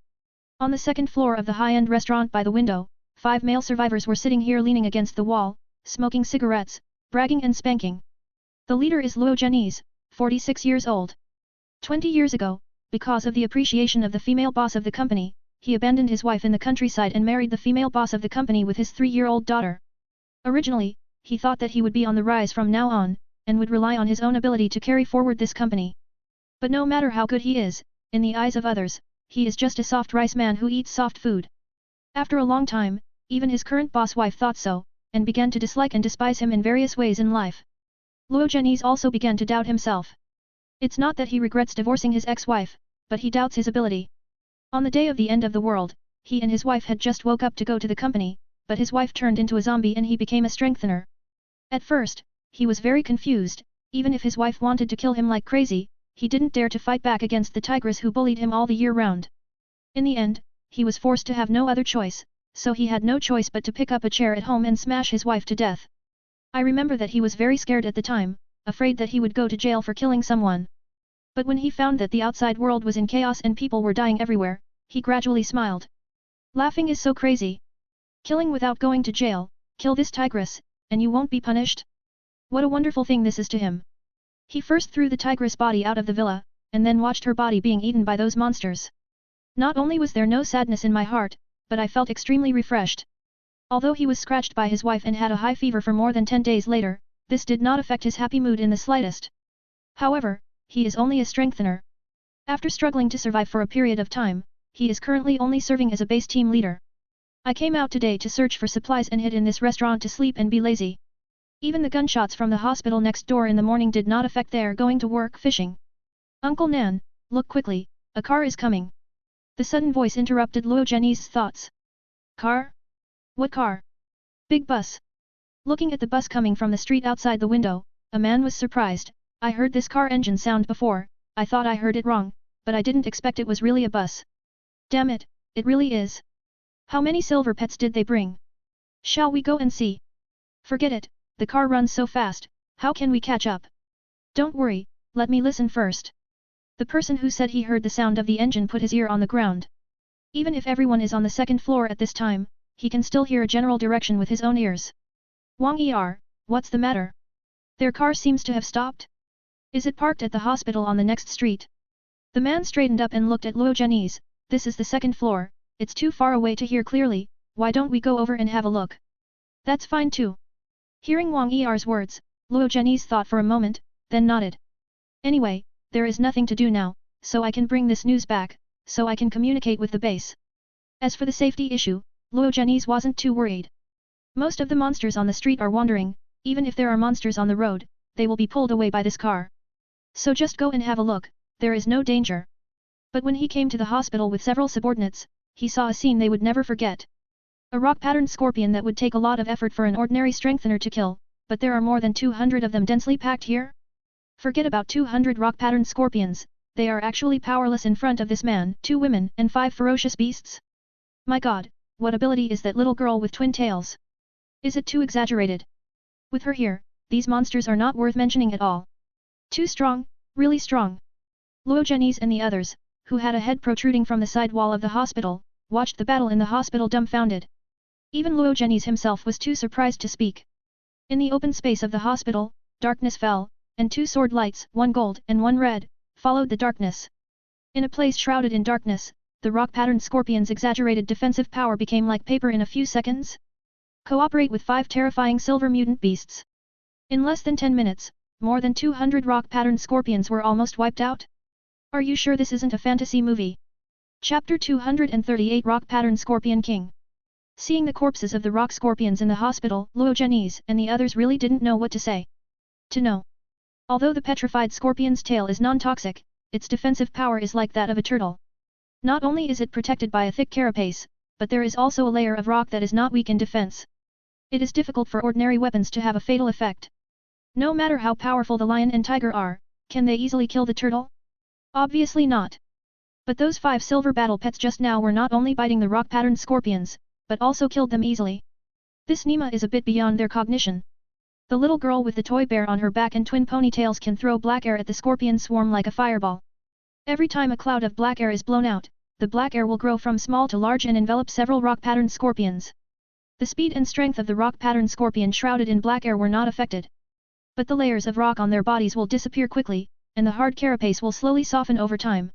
On the second floor of the high-end restaurant by the window, 5 male survivors were sitting here leaning against the wall, smoking cigarettes, bragging and spanking. The leader is Luo Zhenyi's, 46 years old. 20 years ago, because of the appreciation of the female boss of the company, he abandoned his wife in the countryside and married the female boss of the company with his 3-year-old daughter. Originally, he thought that he would be on the rise from now on, and would rely on his own ability to carry forward this company. But no matter how good he is, in the eyes of others, he is just a soft rice man who eats soft food. After a long time, even his current boss wife thought so, and began to dislike and despise him in various ways in life. Luo Zhenyi also began to doubt himself. It's not that he regrets divorcing his ex-wife, but he doubts his ability. On the day of the end of the world, he and his wife had just woke up to go to the company, but his wife turned into a zombie and he became a strengthener. At first, he was very confused, even if his wife wanted to kill him like crazy, he didn't dare to fight back against the tigress who bullied him all the year round. In the end, he was forced to have no other choice, so he had no choice but to pick up a chair at home and smash his wife to death. I remember that he was very scared at the time, afraid that he would go to jail for killing someone. But when he found that the outside world was in chaos and people were dying everywhere, he gradually smiled. Laughing is so crazy. Killing without going to jail, kill this tigress, and you won't be punished? What a wonderful thing this is to him. He first threw the tigress body out of the villa, and then watched her body being eaten by those monsters. Not only was there no sadness in my heart, but I felt extremely refreshed. Although he was scratched by his wife and had a high fever for more than 10 days later, this did not affect his happy mood in the slightest. However, he is only a strengthener. After struggling to survive for a period of time, he is currently only serving as a base team leader. I came out today to search for supplies and hid in this restaurant to sleep and be lazy. Even the gunshots from the hospital next door in the morning did not affect their going to work fishing. Uncle Nan, look quickly, a car is coming. The sudden voice interrupted Luo Zhenyi's thoughts. Car? What car? Big bus. Looking at the bus coming from the street outside the window, a man was surprised. I heard this car engine sound before, I thought I heard it wrong, but I didn't expect it was really a bus. Damn it, it really is. How many silver pets did they bring? Shall we go and see? Forget it, the car runs so fast, how can we catch up? Don't worry, let me listen first. The person who said he heard the sound of the engine put his ear on the ground. Even if everyone is on the second floor at this time, he can still hear a general direction with his own ears. Wang Er, what's the matter? Their car seems to have stopped? Is it parked at the hospital on the next street? The man straightened up and looked at Luo Zhenyi's. This is the second floor, it's too far away to hear clearly, why don't we go over and have a look? That's fine too. Hearing Wang Er's words, Luo Zhenyi's thought for a moment, then nodded. Anyway, there is nothing to do now, so I can bring this news back, so I can communicate with the base. As for the safety issue, Luo Zhenyi's wasn't too worried. Most of the monsters on the street are wandering, even if there are monsters on the road, they will be pulled away by this car. So just go and have a look, there is no danger. But when he came to the hospital with several subordinates, he saw a scene they would never forget. A rock-patterned scorpion that would take a lot of effort for an ordinary strengthener to kill, but there are more than 200 of them densely packed here? Forget about 200 rock-patterned scorpions, they are actually powerless in front of this man, 2 women, and 5 ferocious beasts. My god, what ability is that little girl with twin tails? Is it too exaggerated? With her here, these monsters are not worth mentioning at all. Too strong, really strong. Luo Zhenyi's and the others, who had a head protruding from the side wall of the hospital, watched the battle in the hospital dumbfounded. Even Luo Zhenyi's himself was too surprised to speak. In the open space of the hospital, darkness fell, and 2 sword lights, 1 gold and 1 red, followed the darkness. In a place shrouded in darkness, the rock-patterned scorpion's exaggerated defensive power became like paper in a few seconds. Cooperate with 5 terrifying silver mutant beasts. In less than 10 minutes, more than 200 rock-patterned scorpions were almost wiped out. Are you sure this isn't a fantasy movie? Chapter 238 Rock-Patterned Scorpion King. Seeing the corpses of the rock scorpions in the hospital, Luo Zhenyi and the others really didn't know what to say. To know. Although the petrified scorpion's tail is non-toxic, its defensive power is like that of a turtle. Not only is it protected by a thick carapace, but there is also a layer of rock that is not weak in defense. It is difficult for ordinary weapons to have a fatal effect. No matter how powerful the lion and tiger are, can they easily kill the turtle? Obviously not. But those 5 silver battle pets just now were not only biting the rock-patterned scorpions, but also killed them easily. This Nima is a bit beyond their cognition. The little girl with the toy bear on her back and twin ponytails can throw black air at the scorpion swarm like a fireball. Every time a cloud of black air is blown out, the black air will grow from small to large and envelop several rock-patterned scorpions. The speed and strength of the rock-patterned scorpion shrouded in black air were not affected. But the layers of rock on their bodies will disappear quickly, and the hard carapace will slowly soften over time.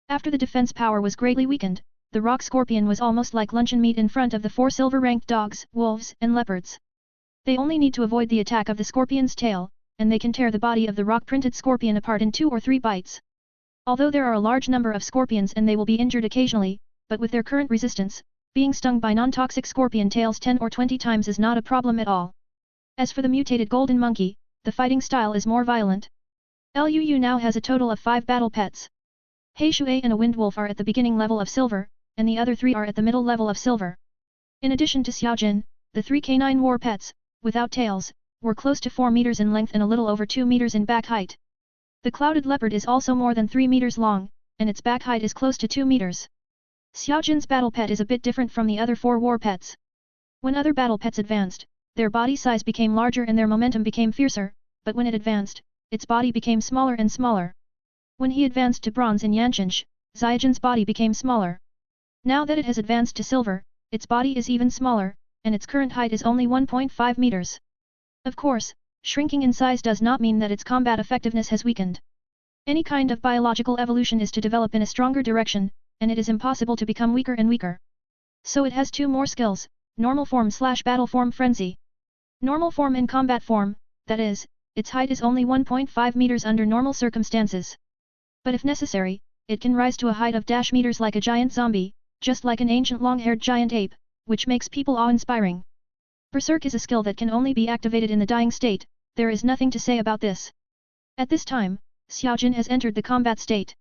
After the defense power was greatly weakened, the rock scorpion was almost like luncheon meat in front of the 4 silver-ranked dogs, wolves, and leopards. They only need to avoid the attack of the scorpion's tail, and they can tear the body of the rock-printed scorpion apart in 2 or 3 bites. Although there are a large number of scorpions and they will be injured occasionally, but with their current resistance, being stung by non-toxic scorpion tails 10 or 20 times is not a problem at all. As for the mutated golden monkey, the fighting style is more violent. Liu now has a total of 5 battle pets. He Shui and a wind wolf are at the beginning level of silver, and the other 3 are at the middle level of silver. In addition to Xiaojin, the 3 canine war pets, without tails, were close to 4 meters in length and a little over 2 meters in back height. The clouded leopard is also more than 3 meters long, and its back height is close to 2 meters. Xiaojin's battle pet is a bit different from the other 4 war pets. When other battle pets advanced, their body size became larger and their momentum became fiercer, but when it advanced, its body became smaller and smaller. When he advanced to bronze in Yanshinsh, Xiaojin's body became smaller. Now that it has advanced to silver, its body is even smaller, and its current height is only 1.5 meters. Of course, shrinking in size does not mean that its combat effectiveness has weakened. Any kind of biological evolution is to develop in a stronger direction, and it is impossible to become weaker and weaker. So it has 2 more skills, normal form/battle form frenzy. Normal form and combat form, that is, its height is only 1.5 meters under normal circumstances. But if necessary, it can rise to a height of -meters like a giant zombie, just like an ancient long-haired giant ape, which makes people awe-inspiring. Berserk is a skill that can only be activated in the dying state, there is nothing to say about this. At this time, Xiaojin has entered the combat state.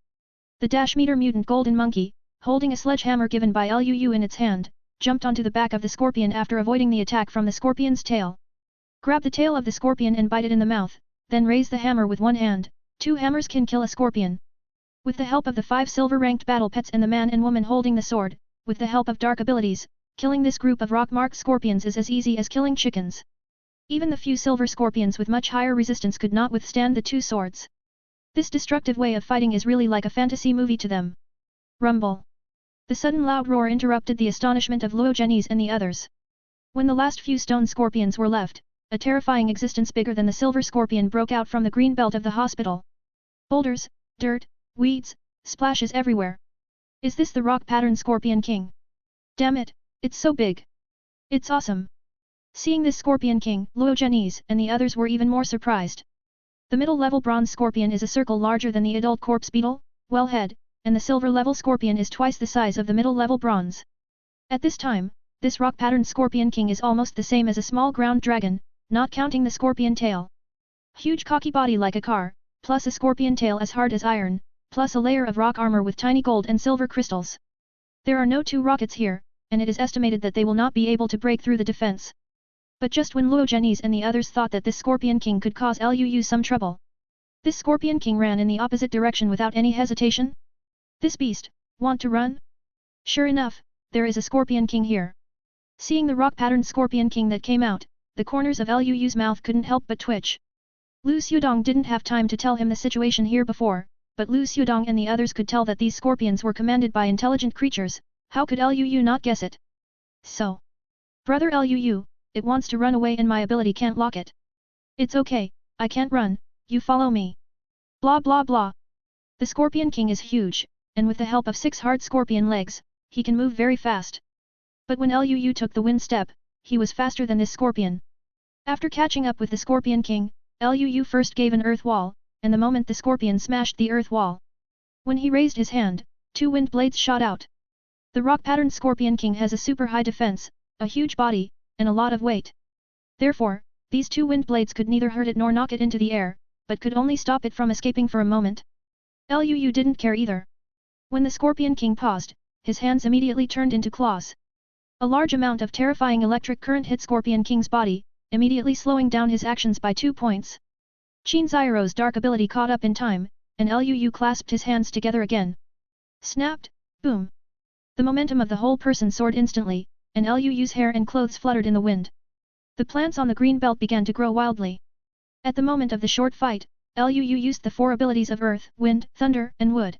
The -meter mutant golden monkey, holding a sledgehammer given by Liu in its hand, jumped onto the back of the scorpion after avoiding the attack from the scorpion's tail. Grab the tail of the scorpion and bite it in the mouth, then raise the hammer with one hand. 2 hammers can kill a scorpion. With the help of the 5 silver-ranked battle pets and the man and woman holding the sword, with the help of dark abilities, killing this group of rock-marked scorpions is as easy as killing chickens. Even the few silver scorpions with much higher resistance could not withstand the 2 swords. This destructive way of fighting is really like a fantasy movie to them. Rumble. The sudden loud roar interrupted the astonishment of Luo Zhenyi and the others. When the last few stone scorpions were left, a terrifying existence bigger than the silver scorpion broke out from the green belt of the hospital. Boulders, dirt, weeds, splashes everywhere. Is this the rock-patterned scorpion king? Damn it, it's so big. It's awesome. Seeing this scorpion king, Luo Zhenyi and the others were even more surprised. The middle-level bronze scorpion is a circle larger than the adult corpse beetle, wellhead, and the silver-level scorpion is twice the size of the middle-level bronze. At this time, this rock-patterned scorpion king is almost the same as a small ground dragon, not counting the scorpion tail. Huge cocky body like a car, plus a scorpion tail as hard as iron, plus a layer of rock armor with tiny gold and silver crystals. There are no 2 rockets here, and it is estimated that they will not be able to break through the defense. But just when Luo Zhenyi and the others thought that this Scorpion King could cause Liu some trouble, This Scorpion King ran in the opposite direction without any hesitation. This beast, want to run? Sure enough, there is a Scorpion King here. Seeing the rock-patterned Scorpion King that came out, the corners of Lu's mouth couldn't help but twitch. Lu Xiudong didn't have time to tell him the situation here before, but Lu Xiudong and the others could tell that these scorpions were commanded by intelligent creatures. How could Lu not guess it? So, brother Lu, it wants to run away and my ability can't lock it. It's okay, I can't run, you follow me. Blah blah blah. The Scorpion King is huge, and with the help of 6 hard scorpion legs, he can move very fast. But when Lu took the wind step, he was faster than this scorpion. After catching up with the Scorpion King, Lu first gave an earth wall, and the moment the scorpion smashed the earth wall. When he raised his hand, 2 wind blades shot out. The rock-patterned Scorpion King has a super high defense, a huge body, and a lot of weight. Therefore, these 2 wind blades could neither hurt it nor knock it into the air, but could only stop it from escaping for a moment. Lu didn't care either. When the Scorpion King paused, his hands immediately turned into claws. A large amount of terrifying electric current hit Scorpion King's body, immediately slowing down his actions by 2 points. Qin Zairo's dark ability caught up in time, and Lu clasped his hands together again. Snapped, boom. The momentum of the whole person soared instantly, and Lu's hair and clothes fluttered in the wind. The plants on the green belt began to grow wildly. At the moment of the short fight, Lu used the 4 abilities of earth, wind, thunder, and wood.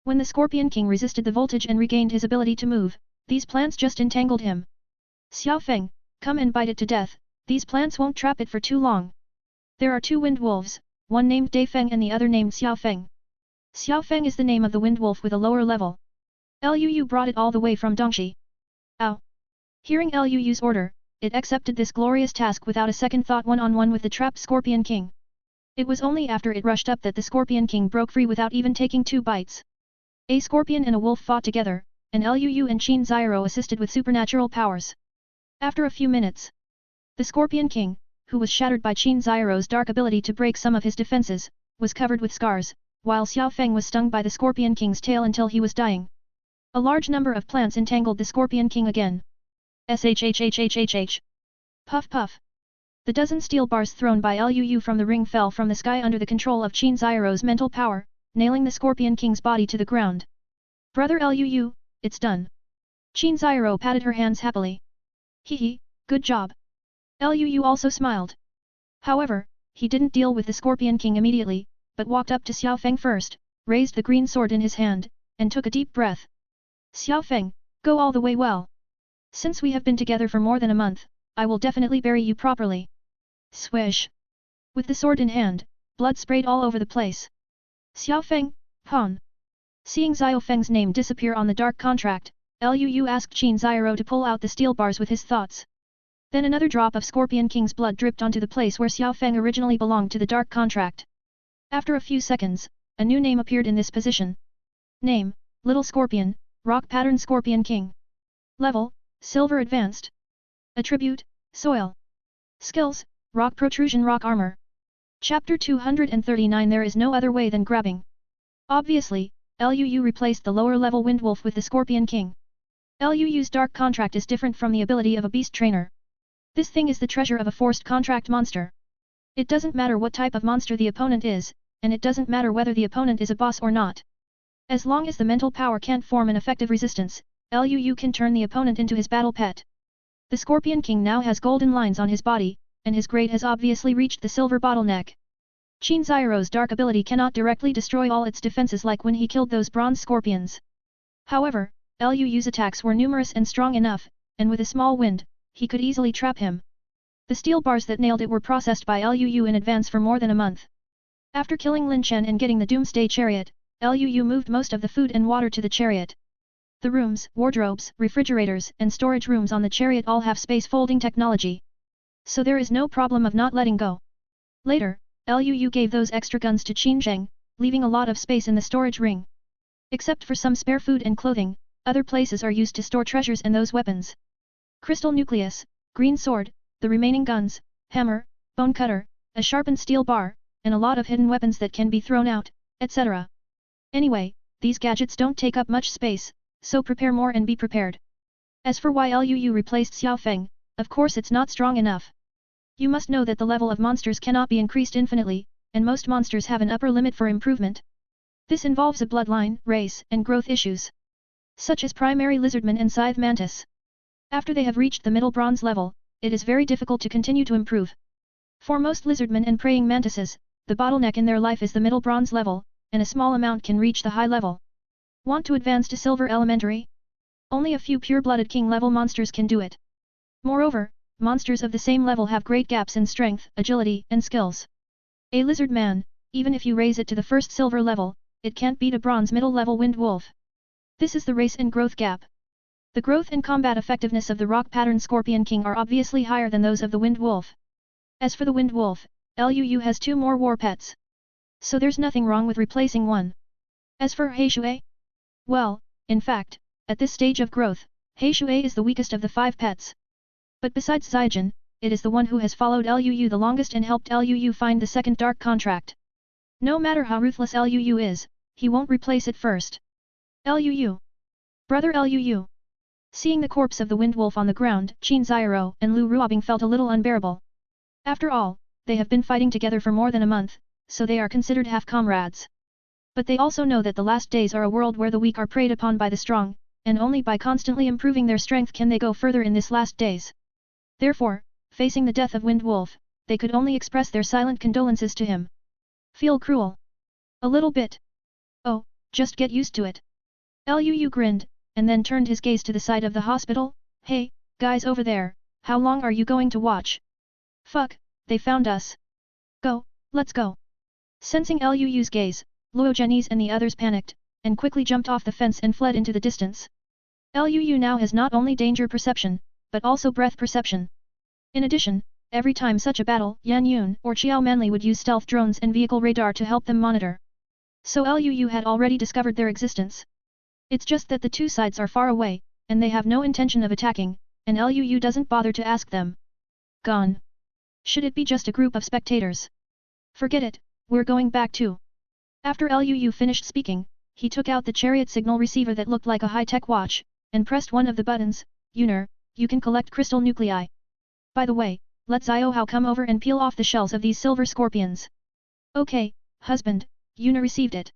When the Scorpion King resisted the voltage and regained his ability to move, these plants just entangled him. Xiao Feng, come and bite it to death, these plants won't trap it for too long. There are 2 wind wolves, one named Dai Feng and the other named Xiao Feng. Xiao Feng is the name of the wind wolf with a lower level. Lu brought it all the way from Dongxi. Ow! Hearing Lu's order, it accepted this glorious task without a second thought one-on-one with the trapped Scorpion King. It was only after it rushed up that the Scorpion King broke free without even taking 2 bites. A scorpion and a wolf fought together, and Lu and Qin Zairo assisted with supernatural powers. After a few minutes, the Scorpion King, who was shattered by Qin Zairo's dark ability to break some of his defenses, was covered with scars, while Xiao Feng was stung by the Scorpion King's tail until he was dying. A large number of plants entangled the Scorpion King again. Shhhhhhh. Puff puff. The dozen steel bars thrown by Lu from the ring fell from the sky under the control of Qin Zairo's mental power, nailing the Scorpion King's body to the ground. Brother Lu, it's done. Qin Zairo patted her hands happily. Hee, good job. Lu also smiled. However, he didn't deal with the Scorpion King immediately, but walked up to Xiao Feng first, raised the green sword in his hand, and took a deep breath. Xiao Feng, go all the way well. Since we have been together for more than a month, I will definitely bury you properly. Swish. With the sword in hand, blood sprayed all over the place. Xiao Feng, Han. Seeing Xiao Feng's name disappear on the dark contract, Lu asked Qin Zairo to pull out the steel bars with his thoughts. Then another drop of Scorpion King's blood dripped onto the place where Xiao Feng originally belonged to the dark contract. After a few seconds, a new name appeared in this position. Name, Little Scorpion, Rock Pattern Scorpion King. Level, Silver Advanced. Attribute, Soil. Skills, Rock Protrusion Rock Armor. Chapter 239 There is no other way than grabbing. Obviously, Lu replaced the lower-level Windwolf with the Scorpion King. Lu's dark contract is different from the ability of a beast trainer. This thing is the treasure of a forced contract monster. It doesn't matter what type of monster the opponent is, and it doesn't matter whether the opponent is a boss or not. As long as the mental power can't form an effective resistance, Lu can turn the opponent into his battle pet. The Scorpion King now has golden lines on his body, and his grade has obviously reached the silver bottleneck. Qin Zairo's dark ability cannot directly destroy all its defenses like when he killed those bronze scorpions. However, Lu's attacks were numerous and strong enough, and with a small wind, he could easily trap him. The steel bars that nailed it were processed by Lu in advance for more than a month. After killing Lin Chen and getting the doomsday chariot, Lu moved most of the food and water to the chariot. The rooms, wardrobes, refrigerators, and storage rooms on the chariot all have space folding technology. So there is no problem of not letting go. Later, Lu gave those extra guns to Qin Zheng, leaving a lot of space in the storage ring. Except for some spare food and clothing, other places are used to store treasures and those weapons. Crystal nucleus, green sword, the remaining guns, hammer, bone cutter, a sharpened steel bar, and a lot of hidden weapons that can be thrown out, etc. Anyway, these gadgets don't take up much space, so prepare more and be prepared. As for why Lu replaced Xiao Feng, of course it's not strong enough. You must know that the level of monsters cannot be increased infinitely, and most monsters have an upper limit for improvement. This involves a bloodline, race, and growth issues, such as primary lizardman and scythe mantis. After they have reached the middle bronze level, it is very difficult to continue to improve. For most lizardmen and praying mantises, the bottleneck in their life is the middle bronze level, and a small amount can reach the high level. Want to advance to silver elementary? Only a few pure-blooded king-level monsters can do it. Moreover, monsters of the same level have great gaps in strength, agility, and skills. A lizard man, even if you raise it to the first silver level, it can't beat a bronze middle-level wind wolf. This is the race and growth gap. The growth and combat effectiveness of the rock pattern Scorpion King are obviously higher than those of the wind wolf. As for the wind wolf, Luu has 2 more war pets. So there's nothing wrong with replacing one. As for Heishui? Well, in fact, at this stage of growth, Heishui is the weakest of the 5 pets. But besides Zaijin, it is the one who has followed Luu the longest and helped Luu find the second dark contract. No matter how ruthless Luu is, he won't replace it first. Luu. Brother Luu. Seeing the corpse of the wind wolf on the ground, Qin Xiao and Lu Ruobing felt a little unbearable. After all, they have been fighting together for more than a month, so they are considered half-comrades. But they also know that the last days are a world where the weak are preyed upon by the strong, and only by constantly improving their strength can they go further in this last days. Therefore, facing the death of Wind Wolf, they could only express their silent condolences to him. Feel cruel? A little bit. Oh, just get used to it. Luu grinned, and then turned his gaze to the side of the hospital. Hey, guys over there, how long are you going to watch? Fuck, they found us. Go, let's go. Sensing Luu's gaze, Luo Zhenyi's and the others panicked, and quickly jumped off the fence and fled into the distance. Luu now has not only danger perception, but also breath perception. In addition, every time such a battle, Yan Yun or Xiao Manli would use stealth drones and vehicle radar to help them monitor. So Luu had already discovered their existence. It's just that the two sides are far away, and they have no intention of attacking, and Luu doesn't bother to ask them. Gone. Should it be just a group of spectators? Forget it, we're going back too. After Luu finished speaking, he took out the chariot signal receiver that looked like a high-tech watch, and pressed one of the buttons. Yuner, you can collect crystal nuclei. By the way, let Xiaohao come over and peel off the shells of these silver scorpions. Okay, husband, Yuner received it.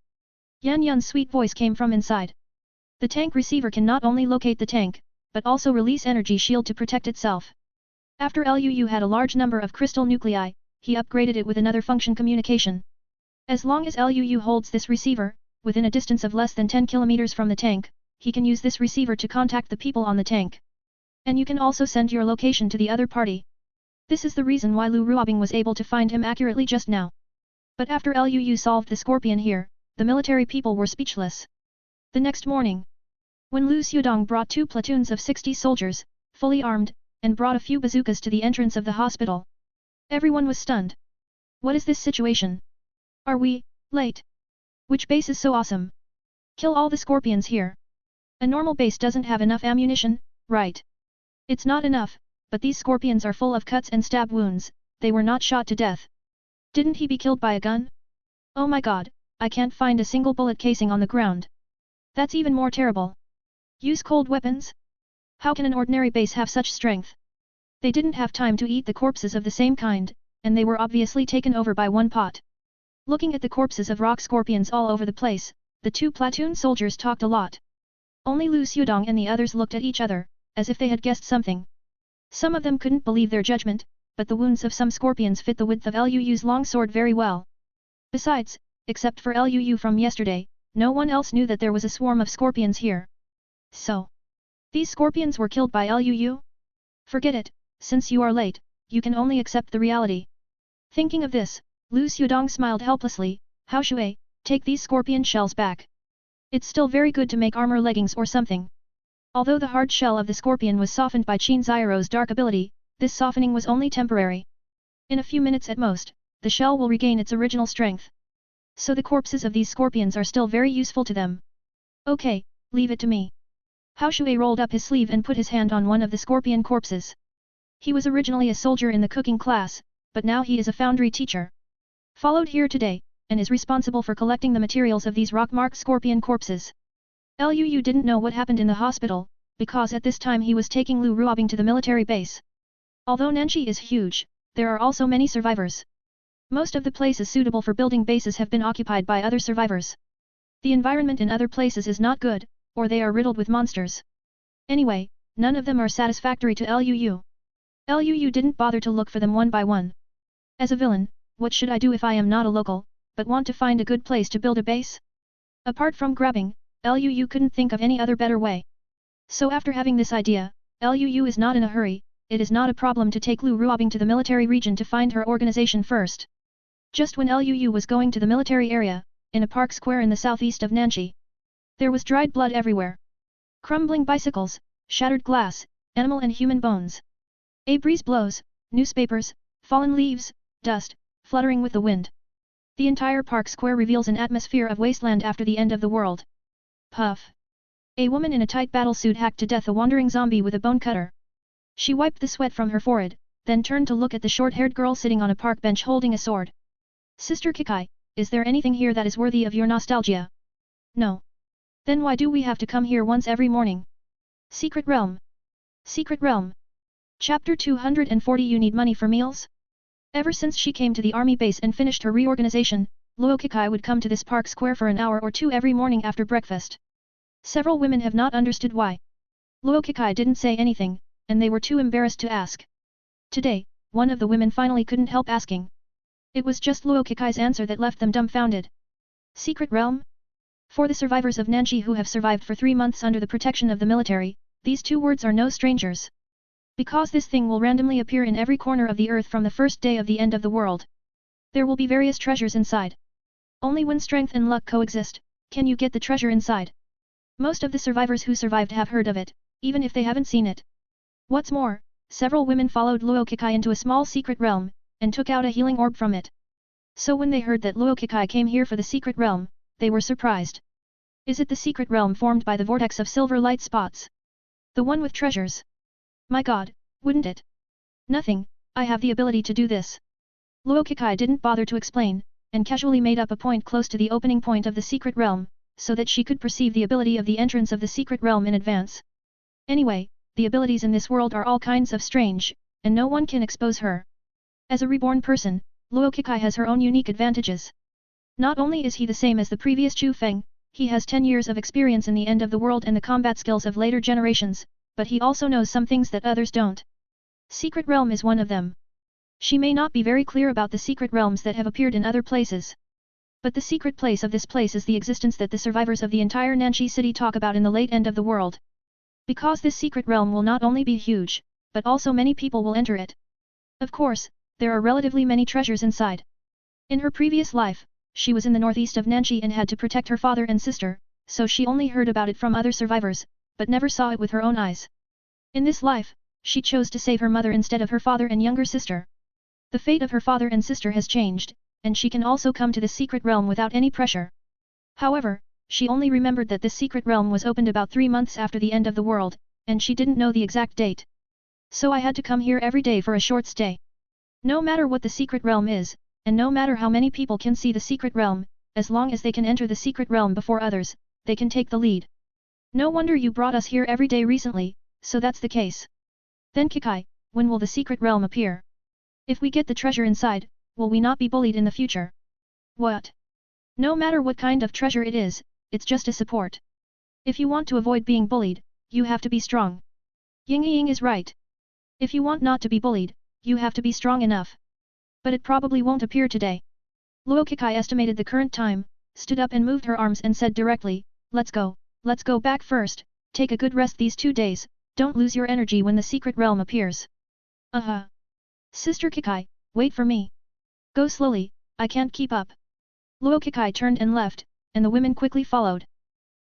Yan Yun's sweet voice came from inside. The tank receiver can not only locate the tank, but also release energy shield to protect itself. After Luu had a large number of crystal nuclei, he upgraded it with another function communication. As long as Luu holds this receiver, within a distance of less than 10 kilometers from the tank, he can use this receiver to contact the people on the tank. And you can also send your location to the other party. This is the reason why Lu Ruobing was able to find him accurately just now. But after Luu solved the scorpion here, the military people were speechless. The next morning, when Lu Xiudong brought 2 platoons of 60 soldiers, fully armed, and brought a few bazookas to the entrance of the hospital, everyone was stunned. What is this situation? Are we late? Which base is so awesome? Kill all the scorpions here. A normal base doesn't have enough ammunition, right? It's not enough, but these scorpions are full of cuts and stab wounds, they were not shot to death. Didn't he be killed by a gun? Oh my god, I can't find a single bullet casing on the ground. That's even more terrible. Use cold weapons? How can an ordinary base have such strength? They didn't have time to eat the corpses of the same kind, and they were obviously taken over by one pot. Looking at the corpses of rock scorpions all over the place, the 2 platoon soldiers talked a lot. Only Lu Xiudong and the others looked at each other, as if they had guessed something. Some of them couldn't believe their judgment, but the wounds of some scorpions fit the width of Luu's long sword very well. Besides, except for Luu from yesterday, no one else knew that there was a swarm of scorpions here. So, these scorpions were killed by Luu? Forget it, since you are late, you can only accept the reality. Thinking of this, Lu Xiudong smiled helplessly. How Shui, take these scorpion shells back. It's still very good to make armor leggings or something. Although the hard shell of the scorpion was softened by Qin Xiao's dark ability, this softening was only temporary. In a few minutes at most, the shell will regain its original strength. So the corpses of these scorpions are still very useful to them. Okay, leave it to me. Hao Shui rolled up his sleeve and put his hand on one of the scorpion corpses. He was originally a soldier in the cooking class, but now he is a foundry teacher. Followed here today, and is responsible for collecting the materials of these rock-marked scorpion corpses. Luu didn't know what happened in the hospital, because at this time he was taking Lu Ruobing to the military base. Although Nanxi is huge, there are also many survivors. Most of the places suitable for building bases have been occupied by other survivors. The environment in other places is not good, or they are riddled with monsters. Anyway, none of them are satisfactory to Luu. Luu didn't bother to look for them one by one. As a villain, what should I do if I am not a local, but want to find a good place to build a base? Apart from grabbing, Luu couldn't think of any other better way. So after having this idea, Luu is not in a hurry. It is not a problem to take Lu Ruobing to the military region to find her organization first. Just when Luu was going to the military area, in a park square in the southeast of Nanxi, there was dried blood everywhere. Crumbling bicycles, shattered glass, animal and human bones. A breeze blows, newspapers, fallen leaves, dust, fluttering with the wind. The entire park square reveals an atmosphere of wasteland after the end of the world. Puff. A woman in a tight battlesuit hacked to death a wandering zombie with a bone cutter. She wiped the sweat from her forehead, then turned to look at the short-haired girl sitting on a park bench holding a sword. Sister Kikai, is there anything here that is worthy of your nostalgia? No. Then why do we have to come here once every morning? Secret Realm. Secret Realm. Chapter 240. You need money for meals? Ever since she came to the army base and finished her reorganization, Luo Kikai would come to this park square for an hour or two every morning after breakfast. Several women have not understood why. Luo Kikai didn't say anything, and they were too embarrassed to ask. Today, one of the women finally couldn't help asking. It was just Luo Kikai's answer that left them dumbfounded. Secret Realm? For the survivors of Nanxi who have survived for 3 months under the protection of the military, these two words are no strangers. Because this thing will randomly appear in every corner of the earth from the first day of the end of the world. There will be various treasures inside. Only when strength and luck coexist, can you get the treasure inside. Most of the survivors who survived have heard of it, even if they haven't seen it. What's more, several women followed Luo Kikai into a small secret realm, and took out a healing orb from it. So when they heard that Luo Kikai came here for the secret realm, they were surprised. Is it the secret realm formed by the vortex of silver light spots? The one with treasures? My god, wouldn't it? Nothing, I have the ability to do this. Luo Kikai didn't bother to explain, and casually made up a point close to the opening point of the secret realm, so that she could perceive the ability of the entrance of the secret realm in advance. Anyway, the abilities in this world are all kinds of strange, and no one can expose her. As a reborn person, Luo Kikai has her own unique advantages. Not only is he the same as the previous Chu Feng, he has 10 years of experience in the end of the world and the combat skills of later generations, but he also knows some things that others don't. Secret Realm is one of them. She may not be very clear about the secret realms that have appeared in other places. But the secret place of this place is the existence that the survivors of the entire Nanxi city talk about in the late end of the world. Because this secret realm will not only be huge, but also many people will enter it. Of course, there are relatively many treasures inside. In her previous life, she was in the northeast of Nanxi and had to protect her father and sister, so she only heard about it from other survivors, but never saw it with her own eyes. In this life, she chose to save her mother instead of her father and younger sister. The fate of her father and sister has changed, and she can also come to the secret realm without any pressure. However, she only remembered that this secret realm was opened about 3 months after the end of the world, and she didn't know the exact date. So I had to come here every day for a short stay. No matter what the secret realm is, and no matter how many people can see the secret realm, as long as they can enter the secret realm before others, they can take the lead. No wonder you brought us here every day recently, so that's the case. Then Kikai, when will the secret realm appear? If we get the treasure inside, will we not be bullied in the future? What? No matter what kind of treasure it is, it's just a support. If you want to avoid being bullied, you have to be strong. Ying Ying is right. If you want not to be bullied, you have to be strong enough. But it probably won't appear today. Luo Kikai estimated the current time, stood up and moved her arms and said directly, let's go back first, take a good rest these 2 days, don't lose your energy when the secret realm appears. Sister Kikai, wait for me. Go slowly, I can't keep up. Luo Kikai turned and left, and the women quickly followed.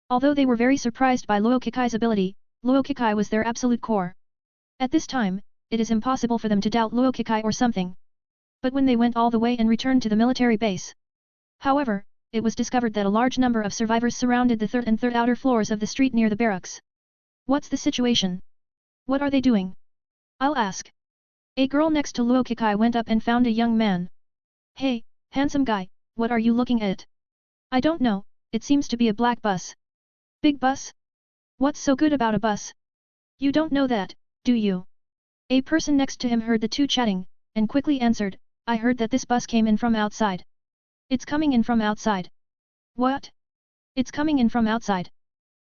Although they were very surprised by Luo Kikai's ability, Luo Kikai was their absolute core. At this time, it is impossible for them to doubt Luo Kikai or something. But when they went all the way and returned to the military base. However, it was discovered that a large number of survivors surrounded the third and third outer floors of the street near the barracks. What's the situation? What are they doing? I'll ask. A girl next to Luo Kikai went up and found a young man. Hey, handsome guy, what are you looking at? I don't know, it seems to be a black bus. Big bus? What's so good about a bus? You don't know that, do you? A person next to him heard the two chatting, and quickly answered, I heard that this bus came in from outside. It's coming in from outside. What? It's coming in from outside.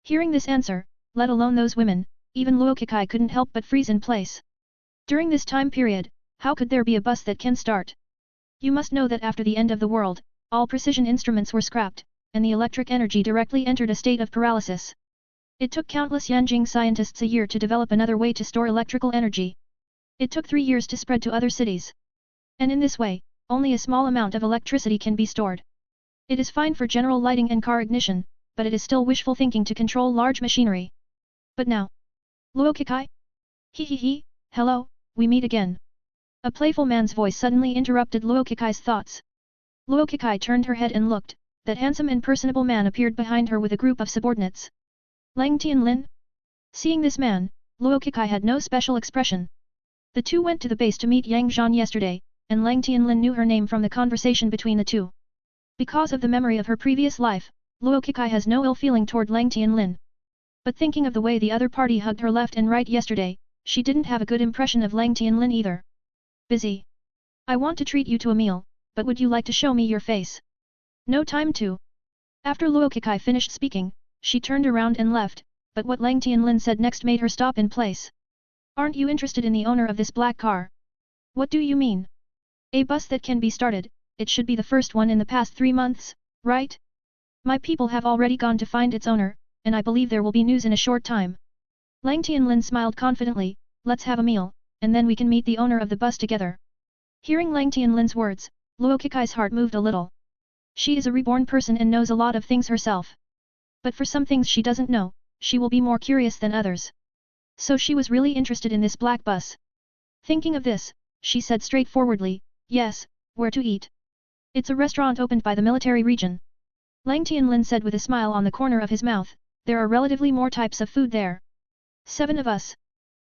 Hearing this answer, let alone those women, even Luo Kekai couldn't help but freeze in place. During this time period, how could there be a bus that can start? You must know that after the end of the world, all precision instruments were scrapped, and the electric energy directly entered a state of paralysis. It took countless Yanjing scientists a year to develop another way to store electrical energy. It took 3 years to spread to other cities. And in this way, only a small amount of electricity can be stored. It is fine for general lighting and car ignition, but it is still wishful thinking to control large machinery. But now... Luo Kekai? He, hello, we meet again. A playful man's voice suddenly interrupted Luo Kekai's thoughts. Luo Kekai turned her head and looked. That handsome and personable man appeared behind her with a group of subordinates. Lang Tianlin? Seeing this man, Luo Kekai had no special expression. The two went to the base to meet Yang Zhan yesterday, and Lang Tianlin knew her name from the conversation between the two. Because of the memory of her previous life, Luo Kekai has no ill feeling toward Lang Tianlin. But thinking of the way the other party hugged her left and right yesterday, she didn't have a good impression of Lang Tianlin either. Busy. I want to treat you to a meal, but would you like to show me your face? No time to. After Luo Kekai finished speaking, she turned around and left, but what Lang Tianlin said next made her stop in place. Aren't you interested in the owner of this black car? What do you mean? A bus that can be started, it should be the first one in the past 3 months, right? My people have already gone to find its owner, and I believe there will be news in a short time. Lang Tianlin smiled confidently, let's have a meal, and then we can meet the owner of the bus together. Hearing Lang Tianlin's words, Luo Kekai's heart moved a little. She is a reborn person and knows a lot of things herself. But for some things she doesn't know, she will be more curious than others. So she was really interested in this black bus. Thinking of this, she said straightforwardly, yes, where to eat? It's a restaurant opened by the military region. Lang Tianlin said with a smile on the corner of his mouth, there are relatively more types of food there. 7 of us.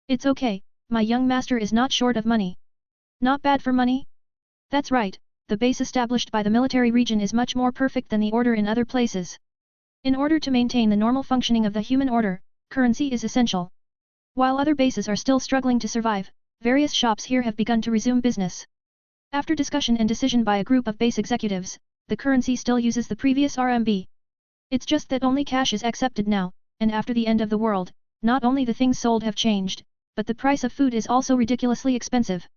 It's okay, my young master is not short of money. Not bad for money? That's right. The base established by the military region is much more perfect than the order in other places. In order to maintain the normal functioning of the human order, currency is essential. While other bases are still struggling to survive, various shops here have begun to resume business. After discussion and decision by a group of base executives, the currency still uses the previous RMB. It's just that only cash is accepted now, and after the end of the world, not only the things sold have changed, but the price of food is also ridiculously expensive.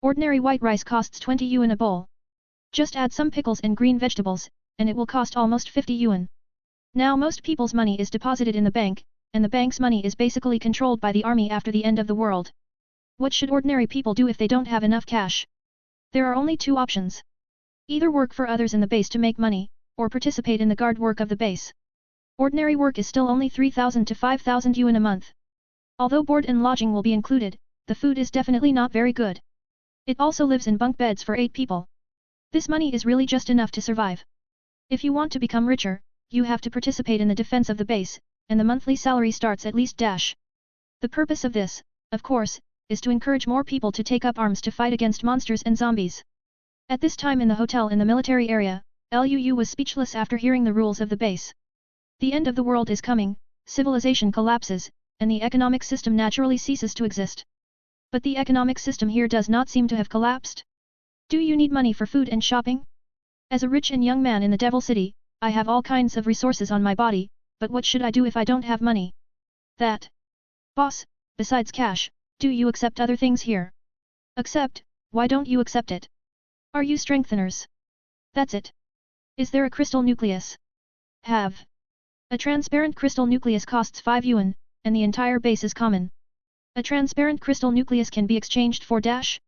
Ordinary white rice costs 20 yuan a bowl. Just add some pickles and green vegetables, and it will cost almost 50 yuan. Now most people's money is deposited in the bank, and the bank's money is basically controlled by the army after the end of the world. What should ordinary people do if they don't have enough cash? There are only 2 options. Either work for others in the base to make money, or participate in the guard work of the base. Ordinary work is still only 3,000 to 5,000 yuan a month. Although board and lodging will be included, the food is definitely not very good. It also lives in bunk beds for 8 people. This money is really just enough to survive. If you want to become richer, you have to participate in the defense of the base, and the monthly salary starts at least dash. The purpose of this, of course, is to encourage more people to take up arms to fight against monsters and zombies. At this time in the hotel in the military area, Liu was speechless after hearing the rules of the base. The end of the world is coming, civilization collapses, and the economic system naturally ceases to exist. But the economic system here does not seem to have collapsed. Do you need money for food and shopping? As a rich and young man in the Devil City, I have all kinds of resources on my body, but what should I do if I don't have money? That. Boss, besides cash, do you accept other things here? Accept? Why don't you accept it? Are you strengtheners? That's it. Is there a crystal nucleus? Have. A transparent crystal nucleus costs 5 yuan, and the entire base is common. A transparent crystal nucleus can be exchanged for dash?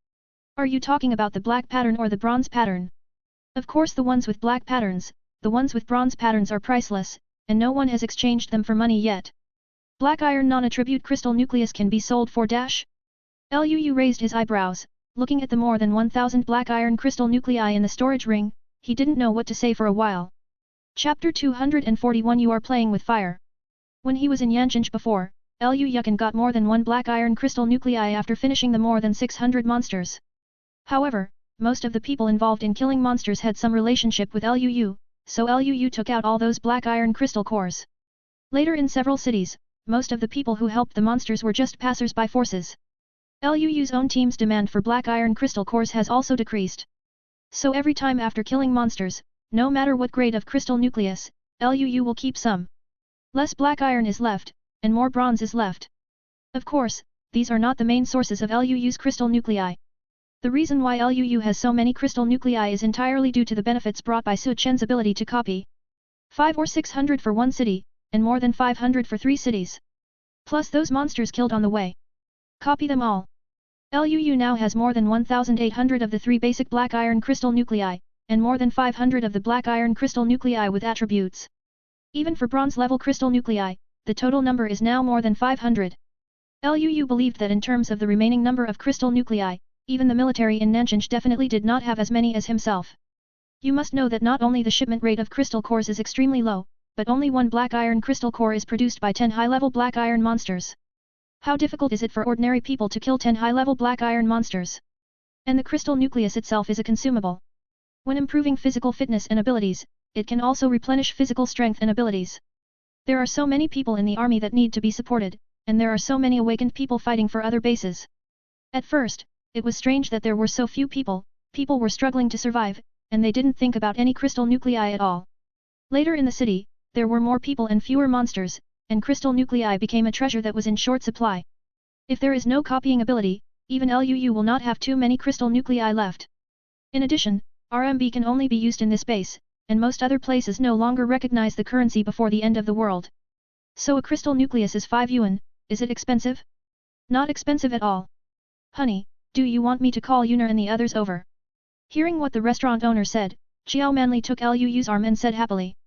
Are you talking about the black pattern or the bronze pattern? Of course the ones with black patterns, the ones with bronze patterns are priceless, and no one has exchanged them for money yet. Black iron non-attribute crystal nucleus can be sold for dash? Liu raised his eyebrows, looking at the more than 1,000 black iron crystal nuclei in the storage ring, he didn't know what to say for a while. Chapter 241 You are playing with fire. When he was in Yanjinj before, Liu Yukan got more than 1 black iron crystal nuclei after finishing the more than 600 monsters. However, most of the people involved in killing monsters had some relationship with Liu, so Liu took out all those black iron crystal cores. Later in several cities, most of the people who helped the monsters were just passers-by forces. Liu's own team's demand for black iron crystal cores has also decreased. So every time after killing monsters, no matter what grade of crystal nucleus, Liu will keep some. Less black iron is left, and more bronze is left. Of course, these are not the main sources of Liu's crystal nuclei. The reason why Liu has so many crystal nuclei is entirely due to the benefits brought by Su Chen's ability to copy. 5 or 600 for one city, and more than 500 for 3 cities. Plus those monsters killed on the way. Copy them all. Liu now has more than 1,800 of the 3 basic black iron crystal nuclei, and more than 500 of the black iron crystal nuclei with attributes. Even for bronze level crystal nuclei, the total number is now more than 500. Liu believed that in terms of the remaining number of crystal nuclei, even the military in Nanjing definitely did not have as many as himself. You must know that not only the shipment rate of crystal cores is extremely low, but only 1 black iron crystal core is produced by 10 high-level black iron monsters. How difficult is it for ordinary people to kill 10 high-level black iron monsters? And the crystal nucleus itself is a consumable. When improving physical fitness and abilities, it can also replenish physical strength and abilities. There are so many people in the army that need to be supported, and there are so many awakened people fighting for other bases. At first, it was strange that there were so few people were struggling to survive, and they didn't think about any crystal nuclei at all. Later in the city, there were more people and fewer monsters, and crystal nuclei became a treasure that was in short supply. If there is no copying ability, even Liu will not have too many crystal nuclei left. In addition, RMB can only be used in this base, and most other places no longer recognize the currency before the end of the world. So a crystal nucleus is 5 yuan, is it expensive? Not expensive at all. Honey, do you want me to call Yuner and the others over? Hearing what the restaurant owner said, Xiao Manli took Liu's arm and said happily.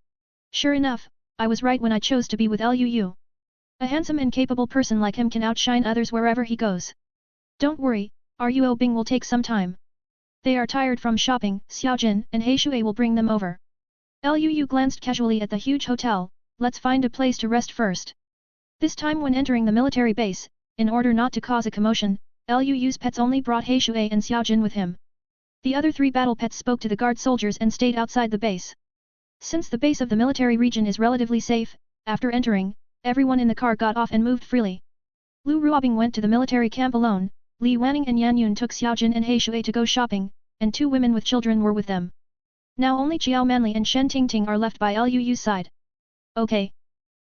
Sure enough, I was right when I chose to be with Liu. A handsome and capable person like him can outshine others wherever he goes. Don't worry, Ruo Bing will take some time. They are tired from shopping, Xiaojin and Heishui will bring them over. Liu glanced casually at the huge hotel, let's find a place to rest first. This time when entering the military base, in order not to cause a commotion, Liu's pets only brought Heishui and Xiaojin with him. The other 3 battle pets spoke to the guard soldiers and stayed outside the base. Since the base of the military region is relatively safe, after entering, everyone in the car got off and moved freely. Lu Ruobing went to the military camp alone, Li Wanning and Yan Yun took Xiaojin and Heishui to go shopping, and 2 women with children were with them. Now only Chiao Manli and Shen Tingting are left by Liu's side. Okay.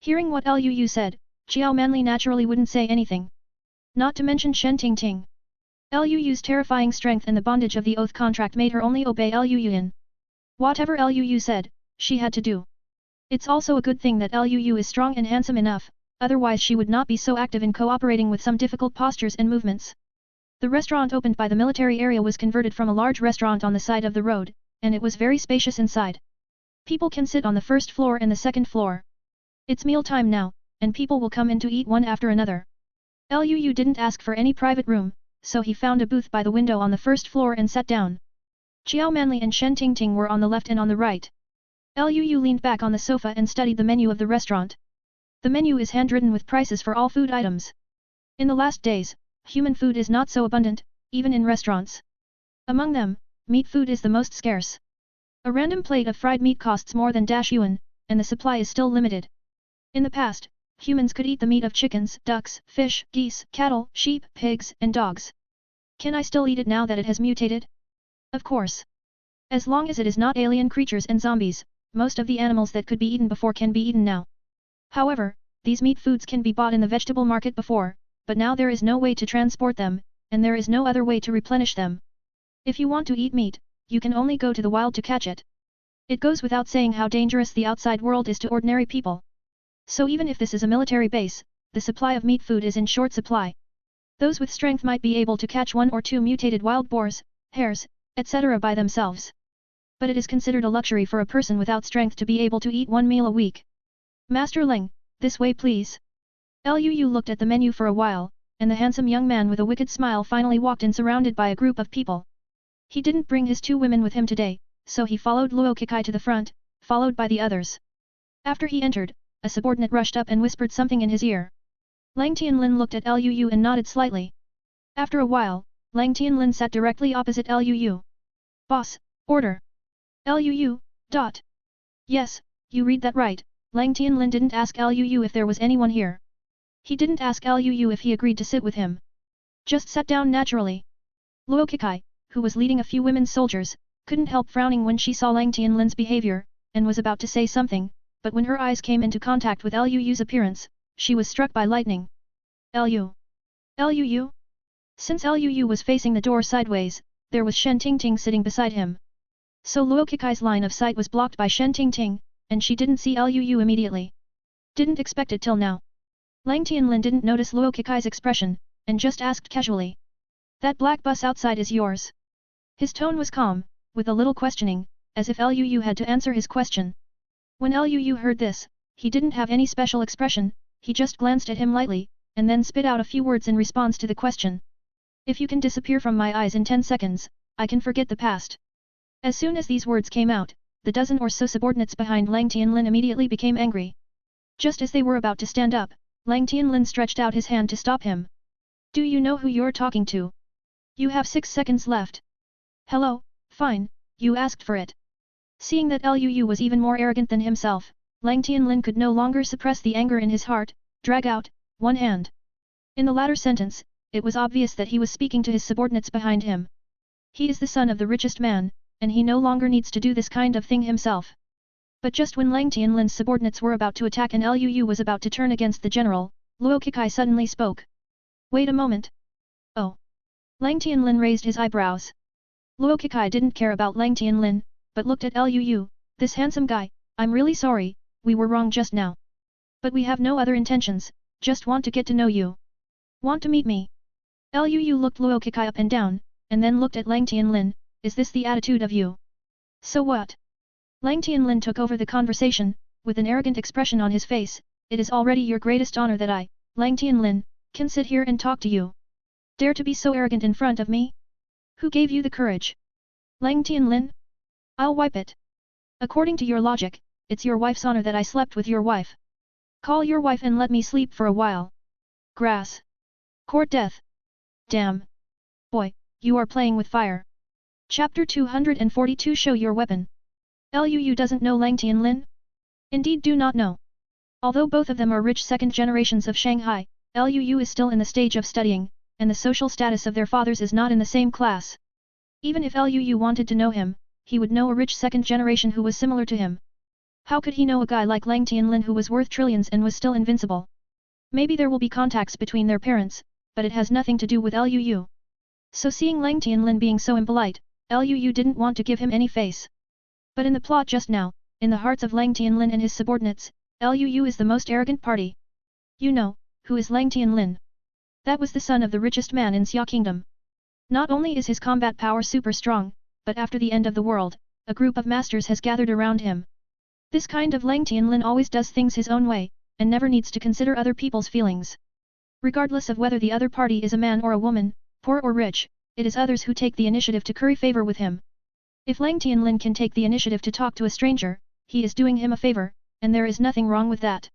Hearing what Liu said, Chiao Manli naturally wouldn't say anything. Not to mention Shen Tingting. Liu's terrifying strength and the bondage of the oath contract made her only obey Liu. Whatever Liu said, she had to do. It's also a good thing that Liu is strong and handsome enough, otherwise she would not be so active in cooperating with some difficult postures and movements. The restaurant opened by the military area was converted from a large restaurant on the side of the road, and it was very spacious inside. People can sit on the first floor and the second floor. It's meal time now, and people will come in to eat one after another. Liu didn't ask for any private room, so he found a booth by the window on the first floor and sat down. Chiao Manli and Shen Tingting were on the left and on the right. Liu leaned back on the sofa and studied the menu of the restaurant. The menu is handwritten with prices for all food items. In the last days, human food is not so abundant, even in restaurants. Among them, meat food is the most scarce. A random plate of fried meat costs more than -yuan, and the supply is still limited. In the past, humans could eat the meat of chickens, ducks, fish, geese, cattle, sheep, pigs, and dogs. Can I still eat it now that it has mutated? Of course. As long as it is not alien creatures and zombies, most of the animals that could be eaten before can be eaten now. However, these meat foods can be bought in the vegetable market before, but now there is no way to transport them, and there is no other way to replenish them. If you want to eat meat, you can only go to the wild to catch it. It goes without saying how dangerous the outside world is to ordinary people. So even if this is a military base, the supply of meat food is in short supply. Those with strength might be able to catch 1 or 2 mutated wild boars, hares, etc. by themselves. But it is considered a luxury for a person without strength to be able to eat 1 meal a week. Master Ling, this way please. Liu looked at the menu for a while, and the handsome young man with a wicked smile finally walked in surrounded by a group of people. He didn't bring his 2 women with him today, so he followed Luo Kikai to the front, followed by the others. After he entered, a subordinate rushed up and whispered something in his ear. Lang Tianlin looked at Liu and nodded slightly. After a while, Lang Tianlin sat directly opposite Liu. Boss, order. Liu, dot. Yes, you read that right, Lang Tianlin didn't ask Liu if there was anyone here. He didn't ask Liu if he agreed to sit with him. Just sat down naturally. Luo Kikai, who was leading a few women soldiers, couldn't help frowning when she saw Lang Tianlin's behavior, and was about to say something, but when her eyes came into contact with Luyu's appearance, she was struck by lightning. Luyu? Since Luyu was facing the door sideways, there was Shen Tingting sitting beside him. So Luo Kikai's line of sight was blocked by Shen Tingting, and she didn't see Luyu immediately. Didn't expect it till now. Lang Tianlin didn't notice Luo Kikai's expression, and just asked casually. That black bus outside is yours? His tone was calm, with a little questioning, as if Luyu had to answer his question. When Luyu heard this, he didn't have any special expression, he just glanced at him lightly, and then spit out a few words in response to the question. If you can disappear from my eyes in 10 seconds, I can forget the past. As soon as these words came out, the dozen or so subordinates behind Lang Tianlin immediately became angry. Just as they were about to stand up, Lang Tianlin stretched out his hand to stop him. Do you know who you're talking to? You have 6 seconds left. Hello, fine, you asked for it. Seeing that Luyu was even more arrogant than himself, Lang Tianlin could no longer suppress the anger in his heart, drag out one hand. In the latter sentence, it was obvious that he was speaking to his subordinates behind him. He is the son of the richest man, and he no longer needs to do this kind of thing himself. But just when Lang Tianlin's subordinates were about to attack and Luyu was about to turn against the general, Luo Kikai suddenly spoke. Wait a moment. Oh. Lang Tianlin raised his eyebrows. Luo Kikai didn't care about Lang Tianlin, but looked at Luyu, this handsome guy, I'm really sorry, we were wrong just now. But we have no other intentions, just want to get to know you. Want to meet me? Luyu looked Luo Kikai up and down, and then looked at Lang Tianlin, is this the attitude of you? So what? Lang Tianlin took over the conversation, with an arrogant expression on his face, it is already your greatest honor that I, Lang Tianlin, can sit here and talk to you. Dare to be so arrogant in front of me? Who gave you the courage? Lang Tianlin? I'll wipe it. According to your logic, it's your wife's honor that I slept with your wife. Call your wife and let me sleep for a while. Grass. Court death. Damn. Boy, you are playing with fire. Chapter 242 Show your weapon. Luyu doesn't know Lang Tianlin? Indeed do not know. Although both of them are rich second generations of Shanghai, Luyu is still in the stage of studying, and the social status of their fathers is not in the same class. Even if Luyu wanted to know him, he would know a rich second generation who was similar to him. How could he know a guy like Lang Tianlin who was worth trillions and was still invincible? Maybe there will be contacts between their parents, but it has nothing to do with Luyu. So seeing Lang Tianlin being so impolite, Luyu didn't want to give him any face. But in the plot just now, in the hearts of Lang Tianlin and his subordinates, Luyu is the most arrogant party. You know, who is Lang Tianlin? That was the son of the richest man in Xia Kingdom. Not only is his combat power super strong, but after the end of the world, a group of masters has gathered around him. This kind of Lang Tianlin always does things his own way, and never needs to consider other people's feelings. Regardless of whether the other party is a man or a woman, poor or rich, it is others who take the initiative to curry favor with him. If Lang Tianlin can take the initiative to talk to a stranger, he is doing him a favor, and there is nothing wrong with that.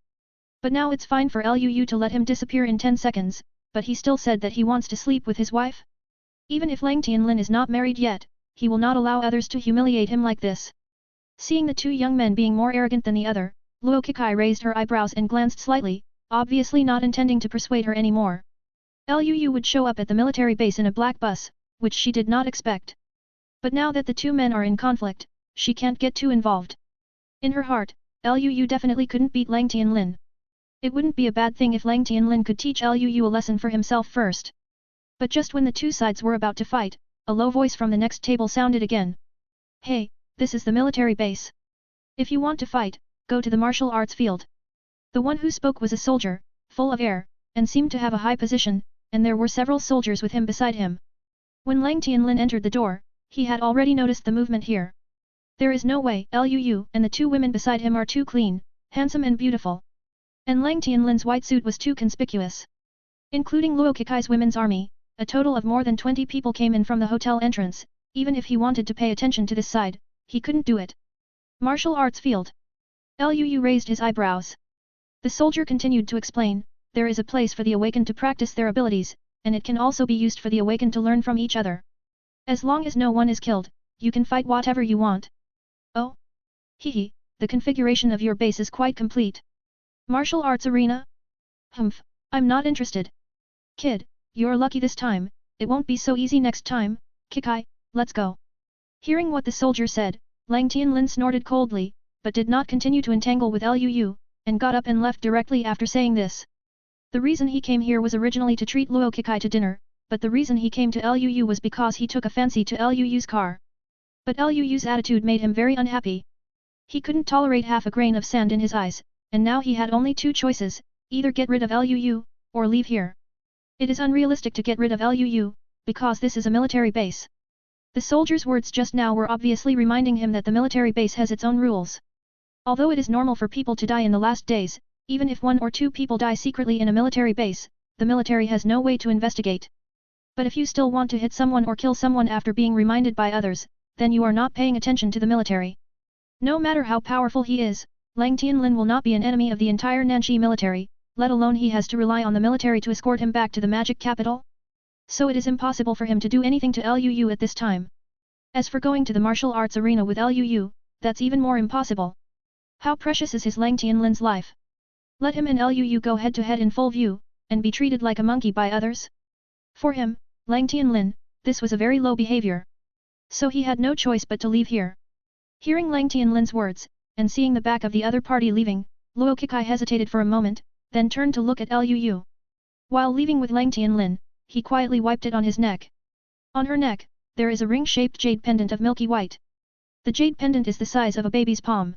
But now it's fine for Luyu to let him disappear in 10 seconds, but he still said that he wants to sleep with his wife? Even if Lang Tianlin is not married yet, he will not allow others to humiliate him like this. Seeing the two young men being more arrogant than the other, Luo Kikai raised her eyebrows and glanced slightly, obviously not intending to persuade her anymore. Luyu would show up at the military base in a black bus, which she did not expect. But now that the two men are in conflict, she can't get too involved. In her heart, Luyu definitely couldn't beat Lang Tianlin. It wouldn't be a bad thing if Lang Tianlin could teach Luyu a lesson for himself first. But just when the two sides were about to fight, a low voice from the next table sounded again. Hey, this is the military base. If you want to fight, go to the martial arts field. The one who spoke was a soldier, full of air, and seemed to have a high position, and there were several soldiers with him beside him. When Lang Tianlin entered the door, he had already noticed the movement here. There is no way Luyu and the two women beside him are too clean, handsome and beautiful. And Lang Tianlin's white suit was too conspicuous. Including Luo Kikai's women's army, a total of more than 20 people came in from the hotel entrance, even if he wanted to pay attention to this side, he couldn't do it. Martial arts field. Luyu raised his eyebrows. The soldier continued to explain, there is a place for the awakened to practice their abilities, and it can also be used for the awakened to learn from each other. As long as no one is killed, you can fight whatever you want. Oh? Hehe, the configuration of your base is quite complete. Martial arts arena? Humph, I'm not interested. Kid, you're lucky this time, it won't be so easy next time. Kikai, let's go. Hearing what the soldier said, Lang Tianlin snorted coldly, but did not continue to entangle with Luoyu, and got up and left directly after saying this. The reason he came here was originally to treat Luo Kekai to dinner, but the reason he came to Luoyu was because he took a fancy to Luoyu's car. But Luoyu's attitude made him very unhappy. He couldn't tolerate half a grain of sand in his eyes, and now he had only two choices, either get rid of Luoyu, or leave here. It is unrealistic to get rid of Luoyu, because this is a military base. The soldier's words just now were obviously reminding him that the military base has its own rules. Although it is normal for people to die in the last days, even if 1 or 2 people die secretly in a military base, the military has no way to investigate. But if you still want to hit someone or kill someone after being reminded by others, then you are not paying attention to the military. No matter how powerful he is, Lang Tianlin will not be an enemy of the entire Nanxi military, let alone he has to rely on the military to escort him back to the magic capital. So it is impossible for him to do anything to Luoyu at this time. As for going to the martial arts arena with Luoyu, that's even more impossible. How precious is his Lang Tianlin's life? Let him and Luoyu go head to head in full view, and be treated like a monkey by others? For him, Lang Tianlin, this was a very low behavior. So he had no choice but to leave here. Hearing Lang Tianlin's words, and seeing the back of the other party leaving, Luo Kekai hesitated for a moment, then turned to look at Luoyu. While leaving with Lang Tianlin, he quietly wiped it on his neck. On her neck, there is a ring-shaped jade pendant of milky white. The jade pendant is the size of a baby's palm.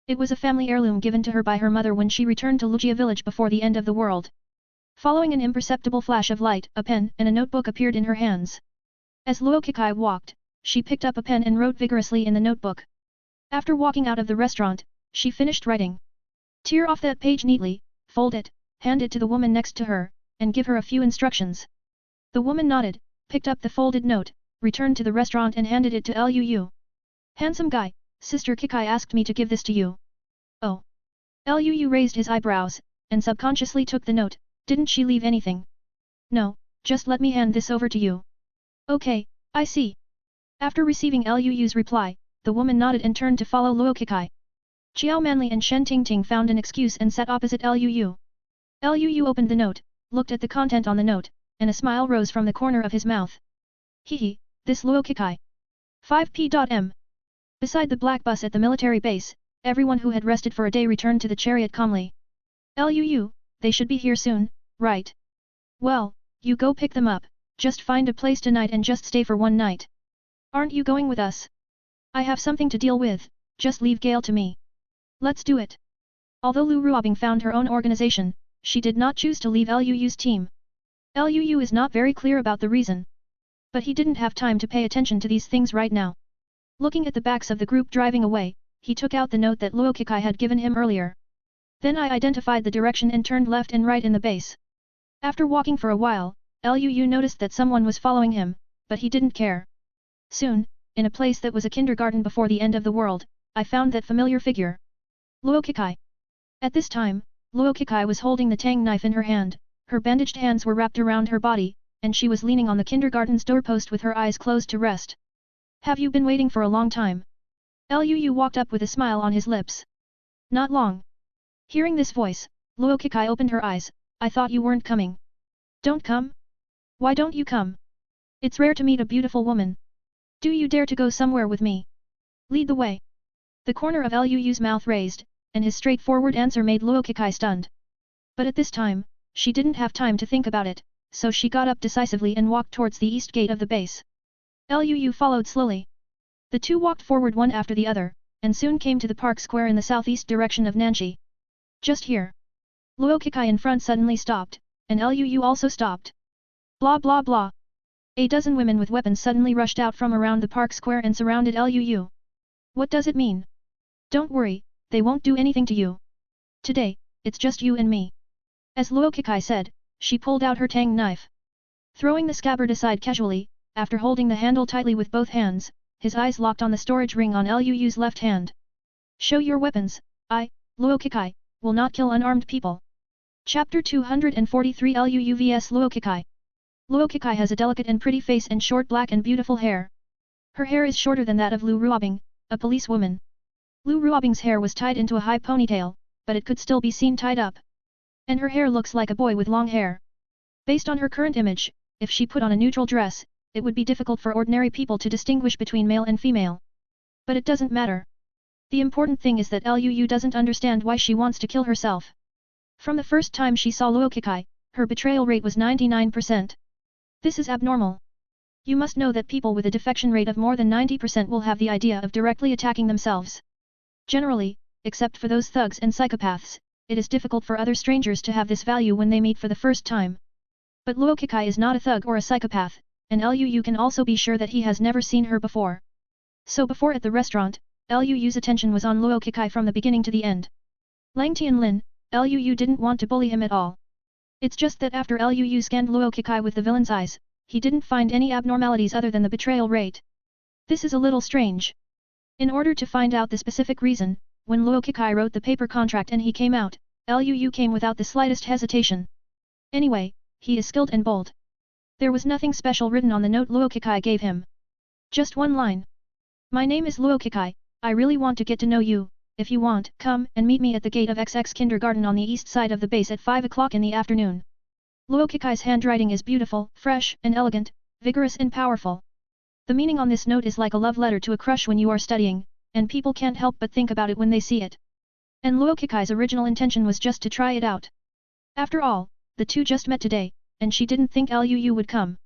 It was a family heirloom given to her by her mother when she returned to Lujia village before the end of the world. Following an imperceptible flash of light, a pen and a notebook appeared in her hands. As Luo Kekai walked, she picked up a pen and wrote vigorously in the notebook. After walking out of the restaurant, she finished writing. Tear off that page neatly, fold it, hand it to the woman next to her, and give her a few instructions. The woman nodded, picked up the folded note, returned to the restaurant and handed it to Luoyu. Handsome guy, Sister Kekai asked me to give this to you. Oh. Luoyu raised his eyebrows, and subconsciously took the note. Didn't she leave anything? No, just let me hand this over to you. Okay, I see. After receiving Luoyu's reply, the woman nodded and turned to follow Luo Kekai. Xiao Manli and Shen Tingting found an excuse and sat opposite Luoyu. Luoyu opened the note, looked at the content on the note, and a smile rose from the corner of his mouth. Hee, this Luo Kekai. 5p.m. Beside the black bus at the military base, everyone who had rested for a day returned to the chariot calmly. Luoyu, they should be here soon, right? Well, you go pick them up, just find a place tonight and just stay for one night. Aren't you going with us? I have something to deal with, just leave Gale to me. Let's do it. Although Lu Ruobing found her own organization, she did not choose to leave Luoyu's team. Luoyu is not very clear about the reason. But he didn't have time to pay attention to these things right now. Looking at the backs of the group driving away, he took out the note that Luo Kekai had given him earlier. Then I identified the direction and turned left and right in the base. After walking for a while, Luoyu noticed that someone was following him, but he didn't care. Soon, in a place that was a kindergarten before the end of the world, I found that familiar figure. Luo Kekai. At this time, Luo Kekai was holding the tang knife in her hand, her bandaged hands were wrapped around her body, and she was leaning on the kindergarten's doorpost with her eyes closed to rest. Have you been waiting for a long time? Luoyu walked up with a smile on his lips. Not long. Hearing this voice, Luo Kekai opened her eyes. I thought you weren't coming. Don't come? Why don't you come? It's rare to meet a beautiful woman. Do you dare to go somewhere with me? Lead the way. The corner of Luoyu's mouth raised, and his straightforward answer made Luo Kekai stunned. But at this time, she didn't have time to think about it, so she got up decisively and walked towards the east gate of the base. Luoyu followed slowly. The two walked forward one after the other, and soon came to the park square in the southeast direction of Nanxi. Just here. Luo Kekai in front suddenly stopped, and Luoyu also stopped. Blah blah blah. A dozen women with weapons suddenly rushed out from around the park square and surrounded Luoyu. What does it mean? Don't worry, they won't do anything to you. Today, it's just you and me. As Luo Kekai said, she pulled out her tang knife. Throwing the scabbard aside casually, after holding the handle tightly with both hands, his eyes locked on the storage ring on Luoyu's left hand. Show your weapons, Luo Kekai, will not kill unarmed people. Chapter 243 Luoyu vs Luo Kekai. Luo Kekai has a delicate and pretty face and short black and beautiful hair. Her hair is shorter than that of Lu Ruobing, a policewoman. Lu Ruobing's hair was tied into a high ponytail, but it could still be seen tied up. And her hair looks like a boy with long hair. Based on her current image, if she put on a neutral dress, it would be difficult for ordinary people to distinguish between male and female. But it doesn't matter. The important thing is that Liu doesn't understand why she wants to kill herself. From the first time she saw Luo Kekai, her betrayal rate was 99%. This is abnormal. You must know that people with a defection rate of more than 90% will have the idea of directly attacking themselves. Generally, except for those thugs and psychopaths, it is difficult for other strangers to have this value when they meet for the first time. But Luo Kekai is not a thug or a psychopath, and Liu can also be sure that he has never seen her before. So before at the restaurant, Liu's attention was on Luo Kekai from the beginning to the end. Lang Tianlin, Liu didn't want to bully him at all. It's just that after Liu scanned Luo Kekai with the villain's eyes, he didn't find any abnormalities other than the betrayal rate. This is a little strange. In order to find out the specific reason, when Luo Kekai wrote the paper contract and he came out, Liu came without the slightest hesitation. Anyway, he is skilled and bold. There was nothing special written on the note Luo Kekai gave him. Just one line. My name is Luo Kekai, I really want to get to know you. If you want, come and meet me at the gate of XX Kindergarten on the east side of the base at 5 o'clock in the afternoon. Luo Kekai's handwriting is beautiful, fresh, and elegant, vigorous and powerful. The meaning on this note is like a love letter to a crush when you are studying, and people can't help but think about it when they see it. And Luo Kekai's original intention was just to try it out. After all, the two just met today, and she didn't think Liu would come.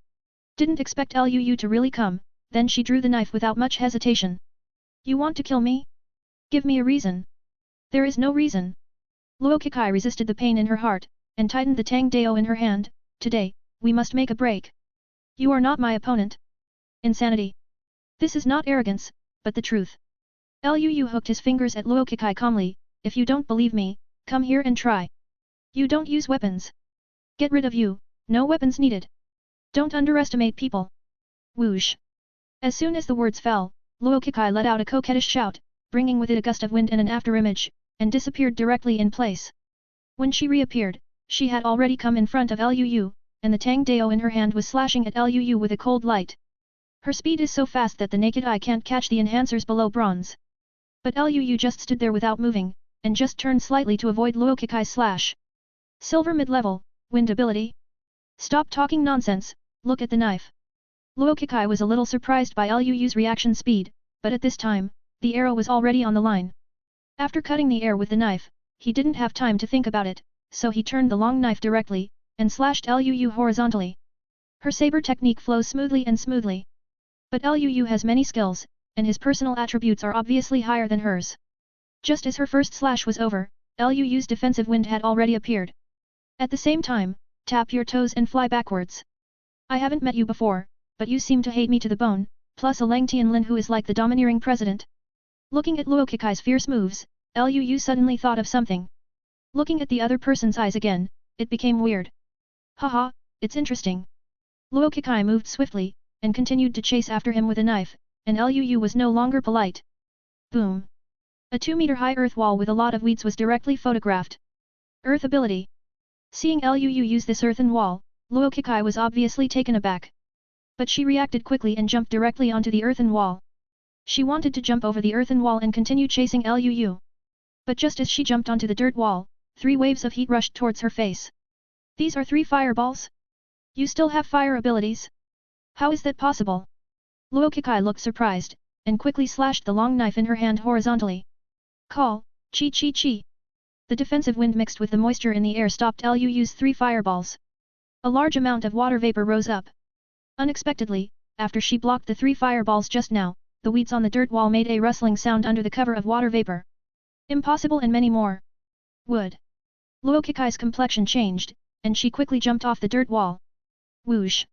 Didn't expect Liu to really come, then she drew the knife without much hesitation. You want to kill me? Give me a reason. There is no reason. Luo Kekai resisted the pain in her heart, and tightened the Tang Dao in her hand. Today, we must make a break. You are not my opponent. Insanity. This is not arrogance, but the truth. Liu hooked his fingers at Luo Kekai calmly. If you don't believe me, come here and try. You don't use weapons. Get rid of you, no weapons needed. Don't underestimate people. Whoosh. As soon as the words fell, Luo Kekai let out a coquettish shout, bringing with it a gust of wind and an afterimage, and disappeared directly in place. When she reappeared, she had already come in front of Liu, and the Tang Dao in her hand was slashing at Liu with a cold light. Her speed is so fast that the naked eye can't catch the enhancers below bronze. But Liu just stood there without moving, and just turned slightly to avoid Luo Kekai's slash. Silver mid-level, wind ability? Stop talking nonsense, look at the knife. Luo Kekai was a little surprised by Liu's reaction speed, but at this time, the arrow was already on the line. After cutting the air with the knife, he didn't have time to think about it, so he turned the long knife directly, and slashed Liu horizontally. Her saber technique flows smoothly. But Liu has many skills, and his personal attributes are obviously higher than hers. Just as her first slash was over, Liu's defensive wind had already appeared. At the same time, tap your toes and fly backwards. I haven't met you before, but you seem to hate me to the bone, plus a Lang Tianlin who is like the domineering president. Looking at Luo Kekai's fierce moves, Liu suddenly thought of something. Looking at the other person's eyes again, it became weird. Haha, it's interesting. Luo Kekai moved swiftly, and continued to chase after him with a knife, and Liu was no longer polite. Boom. A 2-meter-high earth wall with a lot of weeds was directly photographed. Earth ability. Seeing Liu use this earthen wall, Luo Kekai was obviously taken aback. But she reacted quickly and jumped directly onto the earthen wall. She wanted to jump over the earthen wall and continue chasing Liu. But just as she jumped onto the dirt wall, 3 waves of heat rushed towards her face. These are 3 fireballs? You still have fire abilities? How is that possible? Luo Kekai looked surprised, and quickly slashed the long knife in her hand horizontally. Call, chi. The defensive wind mixed with the moisture in the air stopped Liu's 3 fireballs. A large amount of water vapor rose up. Unexpectedly, after she blocked the 3 fireballs just now, the weeds on the dirt wall made a rustling sound under the cover of water vapor. Impossible and many more. Wood. Luo Kekai's complexion changed, and she quickly jumped off the dirt wall. Whoosh.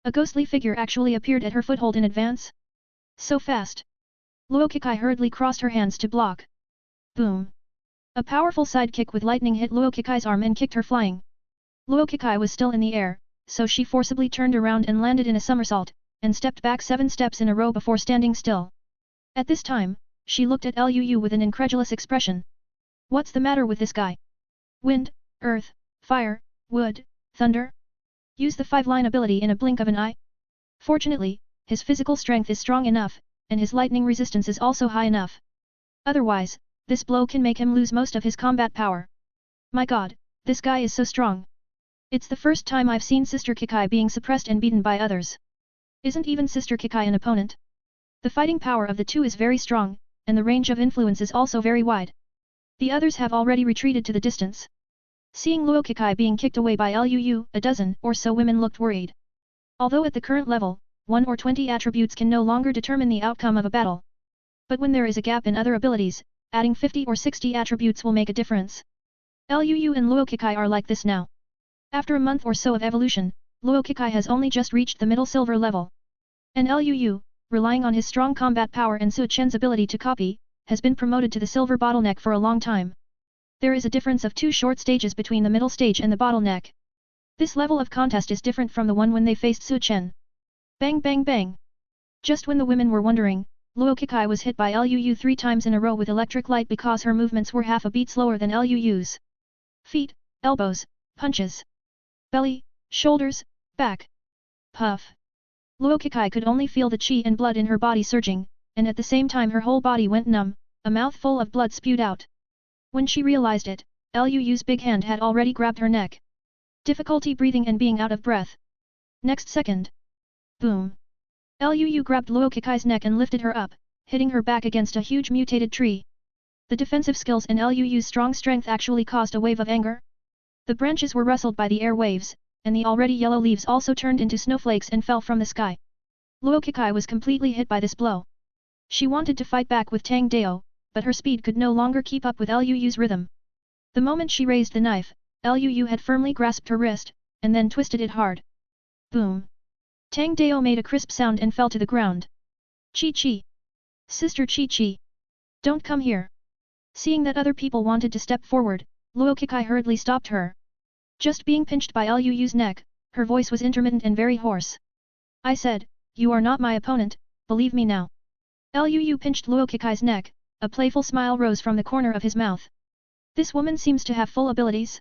A ghostly figure actually appeared at her foothold in advance. So fast. Luo Kekai hurriedly crossed her hands to block. Boom. A powerful side kick with lightning hit Luo Kekai's arm and kicked her flying. Luo Kekai was still in the air, so she forcibly turned around and landed in a somersault, and stepped back 7 steps in a row before standing still. At this time, she looked at Liu with an incredulous expression. What's the matter with this guy? Wind, earth, fire, wood, thunder? Use the 5-line ability in a blink of an eye? Fortunately, his physical strength is strong enough, and his lightning resistance is also high enough. Otherwise, this blow can make him lose most of his combat power. My god, this guy is so strong. It's the first time I've seen Sister Kekai being suppressed and beaten by others. Isn't even Sister Kikai an opponent? The fighting power of the two is very strong, and the range of influence is also very wide. The others have already retreated to the distance. Seeing Luo Kikai being kicked away by Liu, a dozen or so women looked worried. Although at the current level, 1 or 20 attributes can no longer determine the outcome of a battle. But when there is a gap in other abilities, adding 50 or 60 attributes will make a difference. Liu and Luo Kikai are like this now. After a month or so of evolution, Luo Kikai has only just reached the middle silver level. And Liu, relying on his strong combat power and Su Chen's ability to copy, has been promoted to the silver bottleneck for a long time. There is a difference of 2 short stages between the middle stage and the bottleneck. This level of contest is different from the one when they faced Su Chen. Bang bang bang! Just when the women were wondering, Luo Kikai was hit by Liu 3 times in a row with electric light because her movements were half a beat slower than Liu's. Feet, elbows, punches. Belly, shoulders, back. Puff. Luo Kikai could only feel the qi and blood in her body surging, and at the same time her whole body went numb, a mouthful of blood spewed out. When she realized it, Liu's big hand had already grabbed her neck. Difficulty breathing and being out of breath. Next second. Boom. Liu grabbed Luo Kikai's neck and lifted her up, hitting her back against a huge mutated tree. The defensive skills in Liu's strong strength actually caused a wave of anger. The branches were rustled by the air waves, and the already yellow leaves also turned into snowflakes and fell from the sky. Luo Kikai was completely hit by this blow. She wanted to fight back with Tang Dao, but her speed could no longer keep up with Liu's rhythm. The moment she raised the knife, Liu had firmly grasped her wrist, and then twisted it hard. Boom! Tang Dao made a crisp sound and fell to the ground. Chi Chi! Sister Chi Chi! Don't come here! Seeing that other people wanted to step forward, Luo Kikai hurriedly stopped her. Just being pinched by Liu's neck, her voice was intermittent and very hoarse. I said, you are not my opponent, believe me now. Liu pinched Luo Kikai's neck, a playful smile rose from the corner of his mouth. This woman seems to have full abilities.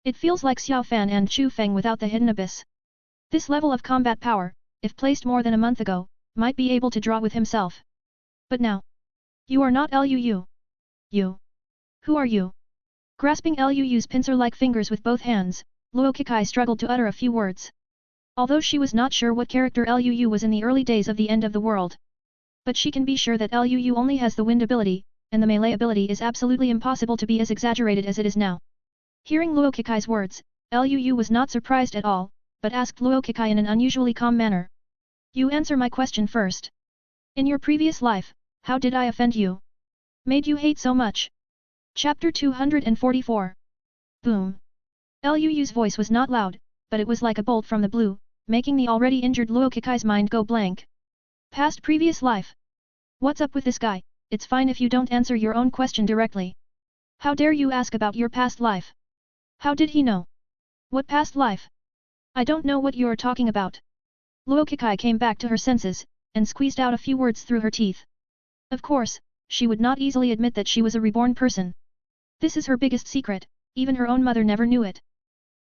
It feels like Xiao Fan and Chu Feng without the hidden abyss. This level of combat power, if placed more than a month ago, might be able to draw with himself. But now, you are not Liu. You. Who are you? Grasping Liu's pincer-like fingers with both hands, Luo Kikai struggled to utter a few words. Although she was not sure what character Liu was in the early days of the end of the world. But she can be sure that Liu only has the wind ability, and the melee ability is absolutely impossible to be as exaggerated as it is now. Hearing Luo Kikai's words, Liu was not surprised at all, but asked Luo Kikai in an unusually calm manner. You answer my question first. In your previous life, how did I offend you? Made you hate so much? Chapter 244. Boom. Liu's voice was not loud, but it was like a bolt from the blue, making the already injured Luo Kikai's mind go blank. Past previous life. What's up with this guy? It's fine if you don't answer your own question directly. How dare you ask about your past life? How did he know? What past life? I don't know what you are talking about. Luo Kikai came back to her senses, and squeezed out a few words through her teeth. Of course, she would not easily admit that she was a reborn person. This is her biggest secret, even her own mother never knew it.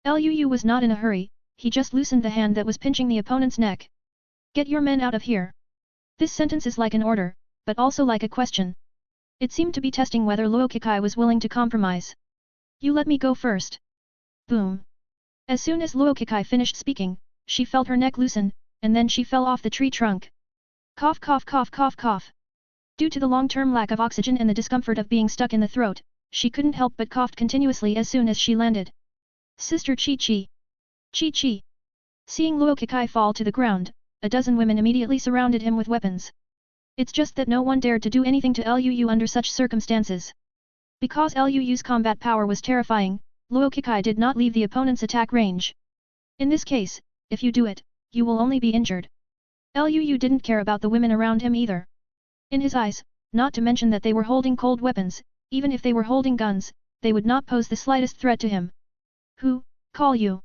Liu was not in a hurry, he just loosened the hand that was pinching the opponent's neck. Get your men out of here. This sentence is like an order, but also like a question. It seemed to be testing whether Luo Kikai was willing to compromise. You let me go first. Boom. As soon as Luo Kikai finished speaking, she felt her neck loosen, and then she fell off the tree trunk. Cough cough cough cough cough. Due to the long-term lack of oxygen and the discomfort of being stuck in the throat, she couldn't help but coughed continuously as soon as she landed. Sister Chi Chi. Chi Chi. Seeing Luo Kikai fall to the ground, a dozen women immediately surrounded him with weapons. It's just that no one dared to do anything to Liu under such circumstances. Because Liu's combat power was terrifying, Luo Kikai did not leave the opponent's attack range. In this case, if you do it, you will only be injured. Liu didn't care about the women around him either. In his eyes, not to mention that they were holding cold weapons, even if they were holding guns, they would not pose the slightest threat to him. Who, call you?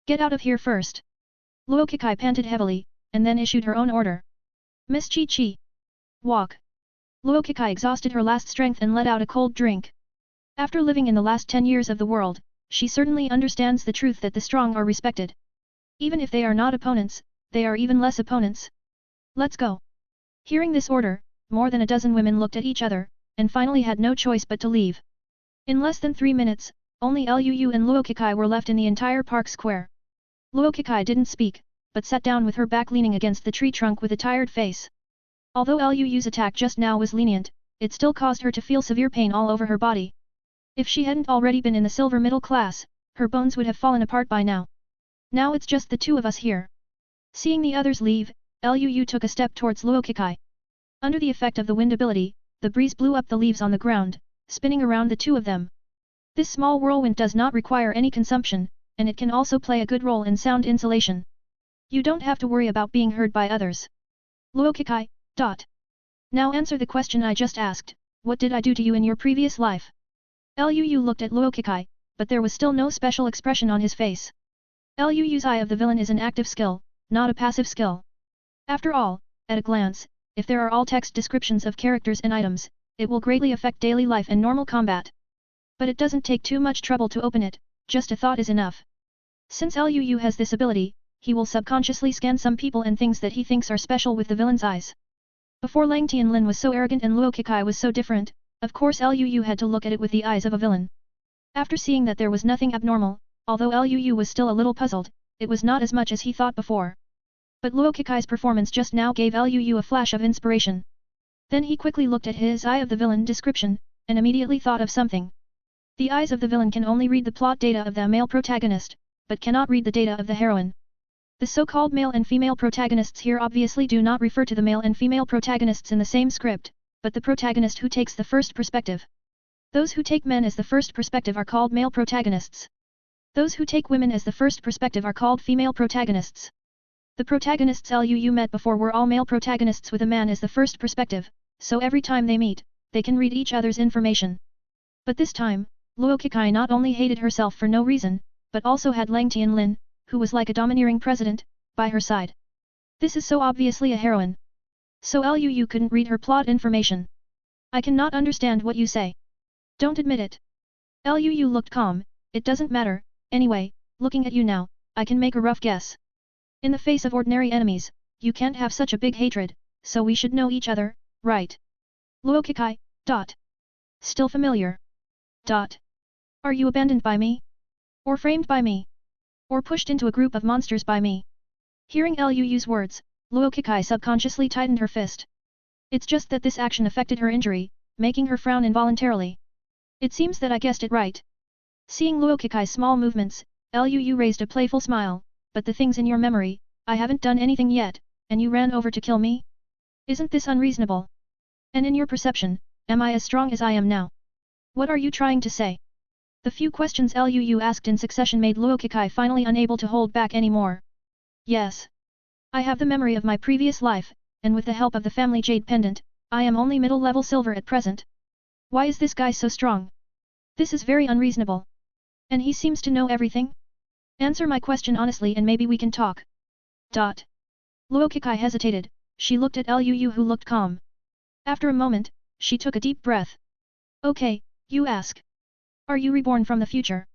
Get out of here first. Luo Kikai panted heavily, and then issued her own order. Miss Chi Chi. Walk. Luo Kikai exhausted her last strength and let out a cold drink. After living in the last 10 years of the world, she certainly understands the truth that the strong are respected. Even if they are not opponents, they are even less opponents. Let's go. Hearing this order, more than a dozen women looked at each other, and finally had no choice but to leave. In less than 3 minutes, only Liu and Luo Kikai were left in the entire park square. Luo Kikai didn't speak, but sat down with her back leaning against the tree trunk with a tired face. Although Lu's attack just now was lenient, it still caused her to feel severe pain all over her body. If she hadn't already been in the silver middle class, her bones would have fallen apart by now. Now it's just the two of us here. Seeing the others leave, Lu took a step towards Luo Kekai. Under the effect of the wind ability, the breeze blew up the leaves on the ground, spinning around the two of them. This small whirlwind does not require any consumption, and it can also play a good role in sound insulation. You don't have to worry about being heard by others. Luo Kekai. Now answer the question I just asked, what did I do to you in your previous life? Lu looked at Luo Kekai, but there was still no special expression on his face. Lu's Eye of the Villain is an active skill, not a passive skill. After all, at a glance, if there are all text descriptions of characters and items, it will greatly affect daily life and normal combat. But it doesn't take too much trouble to open it, just a thought is enough. Since Lu has this ability, he will subconsciously scan some people and things that he thinks are special with the villain's eyes. Before Lang Tianlin was so arrogant and Luo Kekai was so different, of course Lu had to look at it with the eyes of a villain. After seeing that there was nothing abnormal, although Lu was still a little puzzled, it was not as much as he thought before. But Luo Kekai's performance just now gave Lu a flash of inspiration. Then he quickly looked at his Eye of the Villain description, and immediately thought of something. The eyes of the villain can only read the plot data of the male protagonist, but cannot read the data of the heroine. The so-called male and female protagonists here obviously do not refer to the male and female protagonists in the same script, but the protagonist who takes the first perspective. Those who take men as the first perspective are called male protagonists. Those who take women as the first perspective are called female protagonists. The protagonists Lu met before were all male protagonists with a man as the first perspective, so every time they meet, they can read each other's information. But this time, Luo Kekai not only hated herself for no reason, but also had Lang Tianlin, who was like a domineering president, by her side. This is so obviously a heroine. So Lu couldn't read her plot information. I cannot understand what you say. Don't admit it. Lu looked calm, it doesn't matter, anyway, looking at you now, I can make a rough guess. In the face of ordinary enemies, you can't have such a big hatred, so we should know each other, right? Luo Kekai. Still familiar. Are you abandoned by me? Or framed by me? Or pushed into a group of monsters by me? Hearing Lu's words, Luo Kekai subconsciously tightened her fist. It's just that this action affected her injury, making her frown involuntarily. It seems that I guessed it right. Seeing Luo Kekai's small movements, Lu raised a playful smile, but the things in your memory, I haven't done anything yet, and you ran over to kill me? Isn't this unreasonable? And in your perception, am I as strong as I am now? What are you trying to say? The few questions Lu asked in succession made Luo Kekai finally unable to hold back anymore. Yes. I have the memory of my previous life, and with the help of the family jade pendant, I am only middle-level silver at present. Why is this guy so strong? This is very unreasonable. And he seems to know everything? Answer my question honestly and maybe we can talk. Luo Kekai hesitated, she looked at Lu who looked calm. After a moment, she took a deep breath. Okay, you ask. Are you reborn from the future?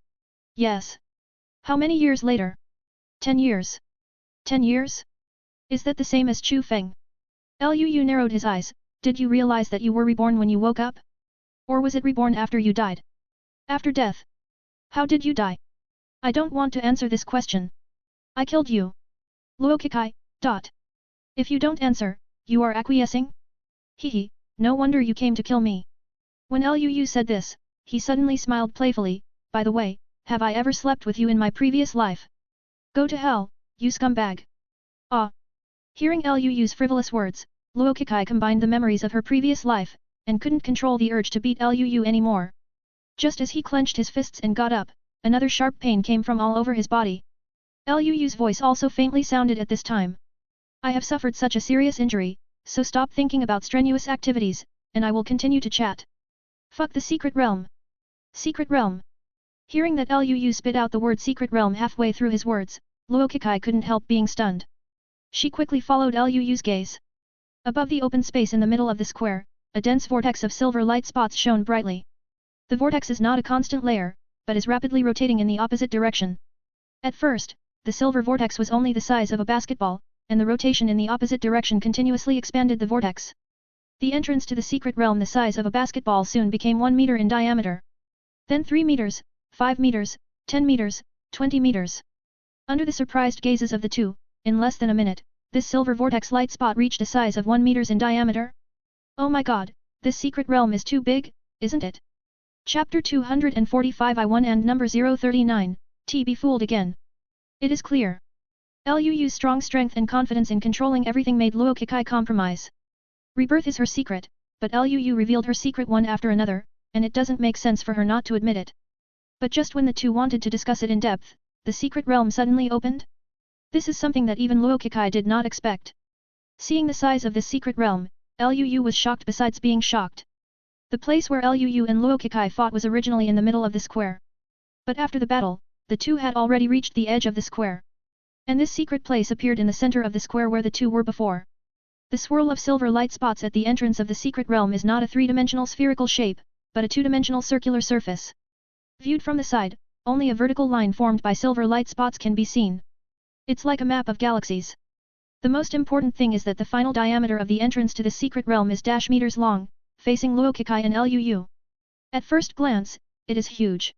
Yes. How many years later? 10 years. 10 years? Is that the same as Chu Feng? Lu narrowed his eyes, did you realize that you were reborn when you woke up? Or was it reborn after you died? After death? How did you die? I don't want to answer this question. I killed you. Luo Kekai. If you don't answer, you are acquiescing? Hehe, no wonder you came to kill me. When Lu said this, he suddenly smiled playfully, by the way, have I ever slept with you in my previous life? Go to hell, you scumbag. Ah. Hearing Lu's frivolous words, Luo Kekai combined the memories of her previous life, and couldn't control the urge to beat Lu anymore. Just as he clenched his fists and got up, another sharp pain came from all over his body. Lu's voice also faintly sounded at this time. I have suffered such a serious injury, so stop thinking about strenuous activities, and I will continue to chat. Fuck the secret realm. Secret realm. Hearing that Lu spit out the word secret realm halfway through his words, Luo Kekai couldn't help being stunned. She quickly followed Lu's gaze. Above the open space in the middle of the square, a dense vortex of silver light spots shone brightly. The vortex is not a constant layer, but is rapidly rotating in the opposite direction. At first, the silver vortex was only the size of a basketball, and the rotation in the opposite direction continuously expanded the vortex. The entrance to the secret realm the size of a basketball soon became 1 meter in diameter. Then 3 meters, 5 meters, 10 meters, 20 meters. Under the surprised gazes of the two, in less than a minute, this silver vortex light spot reached a size of 1 meters in diameter. Oh my god, this secret realm is too big, isn't it? Chapter 245 I1 and number 039, be fooled again. It is clear. Lu's strong strength and confidence in controlling everything made Luo Kekai compromise. Rebirth is her secret, but Lu revealed her secret one after another, and it doesn't make sense for her not to admit it. But just when the two wanted to discuss it in depth, the secret realm suddenly opened? This is something that even Luo Kekai did not expect. Seeing the size of this secret realm, Lu was shocked besides being shocked. The place where Lu and Luo Kekai fought was originally in the middle of the square. But after the battle, the two had already reached the edge of the square. And this secret place appeared in the center of the square where the two were before. The swirl of silver light spots at the entrance of the secret realm is not a three-dimensional spherical shape, but a two-dimensional circular surface. Viewed from the side, only a vertical line formed by silver light spots can be seen. It's like a map of galaxies. The most important thing is that the final diameter of the entrance to the secret realm is -meters long, facing Luo Kekai and Lu. At first glance, it is huge.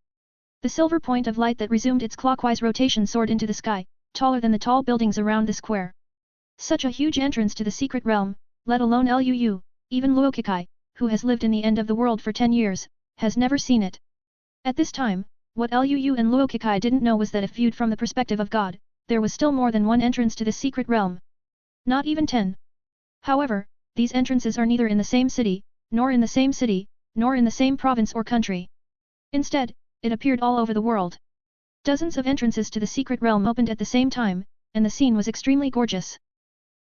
The silver point of light that resumed its clockwise rotation soared into the sky, taller than the tall buildings around the square. Such a huge entrance to the secret realm, let alone Lu, even Luo Kekai, who has lived in the end of the world for 10 years, has never seen it. At this time, what Lu and Luo Kekai didn't know was that if viewed from the perspective of God, there was still more than one entrance to the secret realm. Not even 10. However, these entrances are neither in the same city, nor in the same city, nor in the same province or country. Instead, it appeared all over the world. Dozens of entrances to the secret realm opened at the same time, and the scene was extremely gorgeous.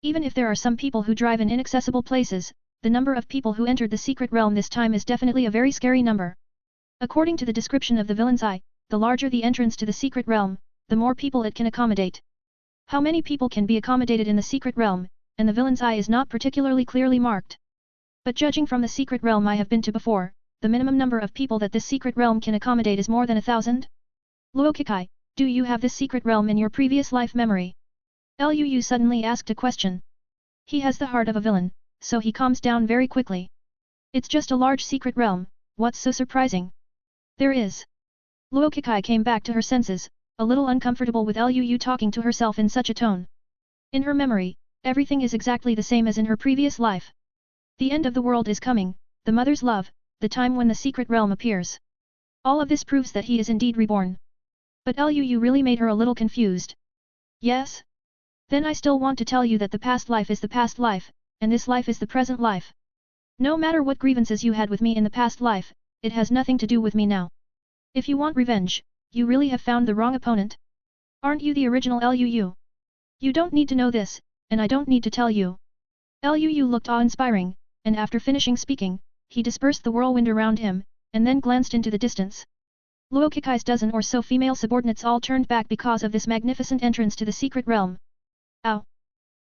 Even if there are some people who drive in inaccessible places, the number of people who entered the secret realm this time is definitely a very scary number. According to the description of the villain's eye, the larger the entrance to the secret realm, the more people it can accommodate. How many people can be accommodated in the secret realm, and the villain's eye is not particularly clearly marked. But judging from the secret realm I have been to before, the minimum number of people that this secret realm can accommodate is more than 1,000. Luo Kekai, do you have this secret realm in your previous life memory? Lu suddenly asked a question. He has the heart of a villain, so he calms down very quickly. It's just a large secret realm, what's so surprising? There is. Luo Kekai came back to her senses, a little uncomfortable with Lu talking to herself in such a tone. In her memory, everything is exactly the same as in her previous life. The end of the world is coming, the mother's love, the time when the secret realm appears. All of this proves that he is indeed reborn. But Lu really made her a little confused. Yes? Then I still want to tell you that the past life is the past life, and this life is the present life. No matter what grievances you had with me in the past life, it has nothing to do with me now. If you want revenge, you really have found the wrong opponent. Aren't you the original Lu? You don't need to know this, and I don't need to tell you. Lu looked awe-inspiring, and after finishing speaking, he dispersed the whirlwind around him, and then glanced into the distance. Luo Kekai's dozen or so female subordinates all turned back because of this magnificent entrance to the secret realm. Ow!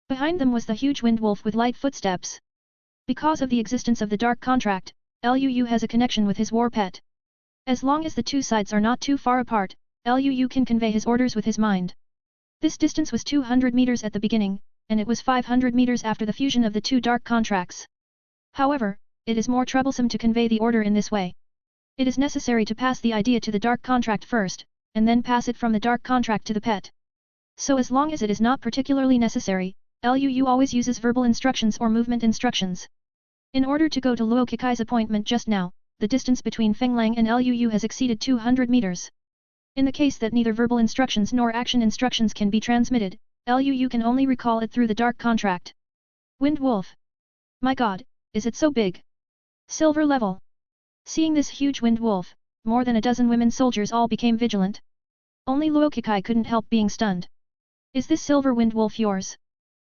Behind them was the huge wind wolf with light footsteps. Because of the existence of the dark contract, Lu has a connection with his war pet. As long as the two sides are not too far apart, Lu can convey his orders with his mind. This distance was 200 meters at the beginning, and it was 500 meters after the fusion of the two dark contracts. However, it is more troublesome to convey the order in this way. It is necessary to pass the idea to the dark contract first, and then pass it from the dark contract to the pet. So as long as it is not particularly necessary, Lu always uses verbal instructions or movement instructions. In order to go to Luo Kekai's appointment just now, the distance between Feng Lang and Lu has exceeded 200 meters. In the case that neither verbal instructions nor action instructions can be transmitted, Lu can only recall it through the dark contract. Wind Wolf. My god, is it so big? Silver level. Seeing this huge wind wolf, more than a dozen women soldiers all became vigilant. Only Luo Kekai couldn't help being stunned. Is this silver wind wolf yours?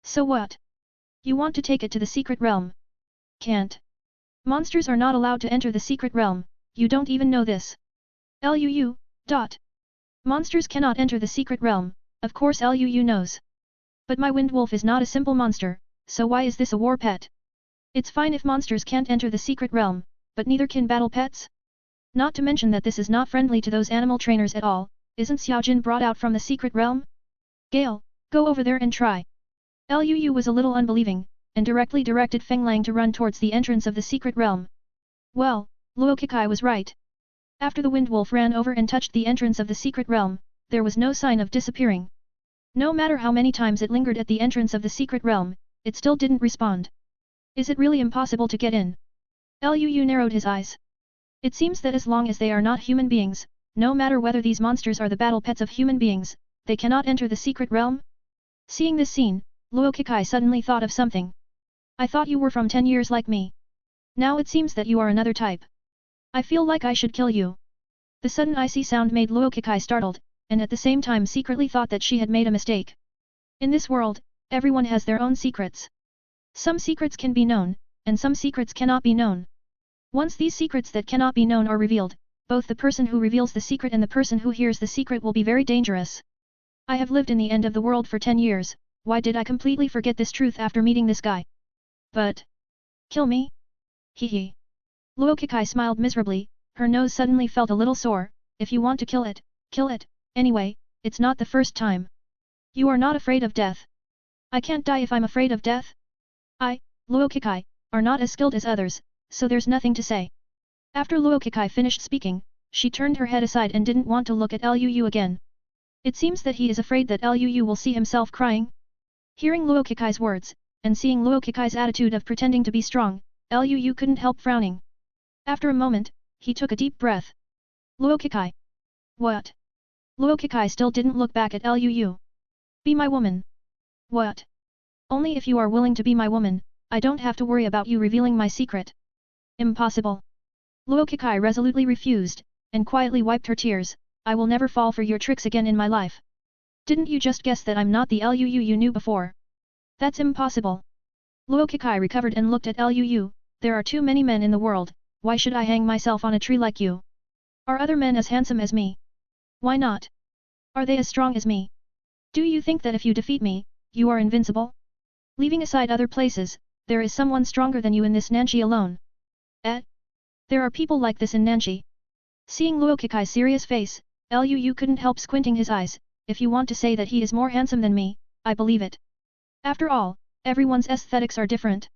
So what? You want to take it to the secret realm? Can't. Monsters are not allowed to enter the secret realm, you don't even know this. Lu. Monsters cannot enter the secret realm, of course Lu knows. But my wind wolf is not a simple monster, so why is this a war pet? It's fine if monsters can't enter the secret realm, but neither can battle pets? Not to mention that this is not friendly to those animal trainers at all, isn't Xiaojin brought out from the secret realm? Gale, go over there and try. Lu was a little unbelieving, and directly directed Feng Lang to run towards the entrance of the secret realm. Well, Luo Kekai was right. After the wind wolf ran over and touched the entrance of the secret realm, there was no sign of disappearing. No matter how many times it lingered at the entrance of the secret realm, it still didn't respond. Is it really impossible to get in? Liu narrowed his eyes. It seems that as long as they are not human beings, no matter whether these monsters are the battle pets of human beings, they cannot enter the secret realm? Seeing this scene, Luo Kekai suddenly thought of something. I thought you were from 10 years like me. Now it seems that you are another type. I feel like I should kill you. The sudden icy sound made Luo Kekai startled, and at the same time secretly thought that she had made a mistake. In this world, everyone has their own secrets. Some secrets can be known, and some secrets cannot be known. Once these secrets that cannot be known are revealed, both the person who reveals the secret and the person who hears the secret will be very dangerous. I have lived in the end of the world for 10 years, why did I completely forget this truth after meeting this guy? But... kill me? Hee hee. Luo Kekai smiled miserably, her nose suddenly felt a little sore. If you want to kill it, kill it. Anyway, it's not the first time. You are not afraid of death. I can't die if I'm afraid of death? Luo Kekai, are not as skilled as others, so there's nothing to say. After Luo Kekai finished speaking, she turned her head aside and didn't want to look at Liu again. It seems that he is afraid that Liu will see himself crying. Hearing Luo Kekai's words, and seeing Luo Kekai's attitude of pretending to be strong, Liu couldn't help frowning. After a moment, he took a deep breath. Luo Kekai. What? Luo Kekai still didn't look back at Liu. Be my woman. What? Only if you are willing to be my woman, I don't have to worry about you revealing my secret. Impossible. Luo Kekai resolutely refused, and quietly wiped her tears. I will never fall for your tricks again in my life. Didn't you just guess that I'm not the Liu you knew before? That's impossible. Luo Kekai recovered and looked at Liu. There are too many men in the world, why should I hang myself on a tree like you? Are other men as handsome as me? Why not? Are they as strong as me? Do you think that if you defeat me, you are invincible? Leaving aside other places, there is someone stronger than you in this Nanxi alone. There are people like this in Nanxi. Seeing Luo Kekai's serious face, Liu couldn't help squinting his eyes. If you want to say that he is more handsome than me, I believe it. After all, everyone's aesthetics are different.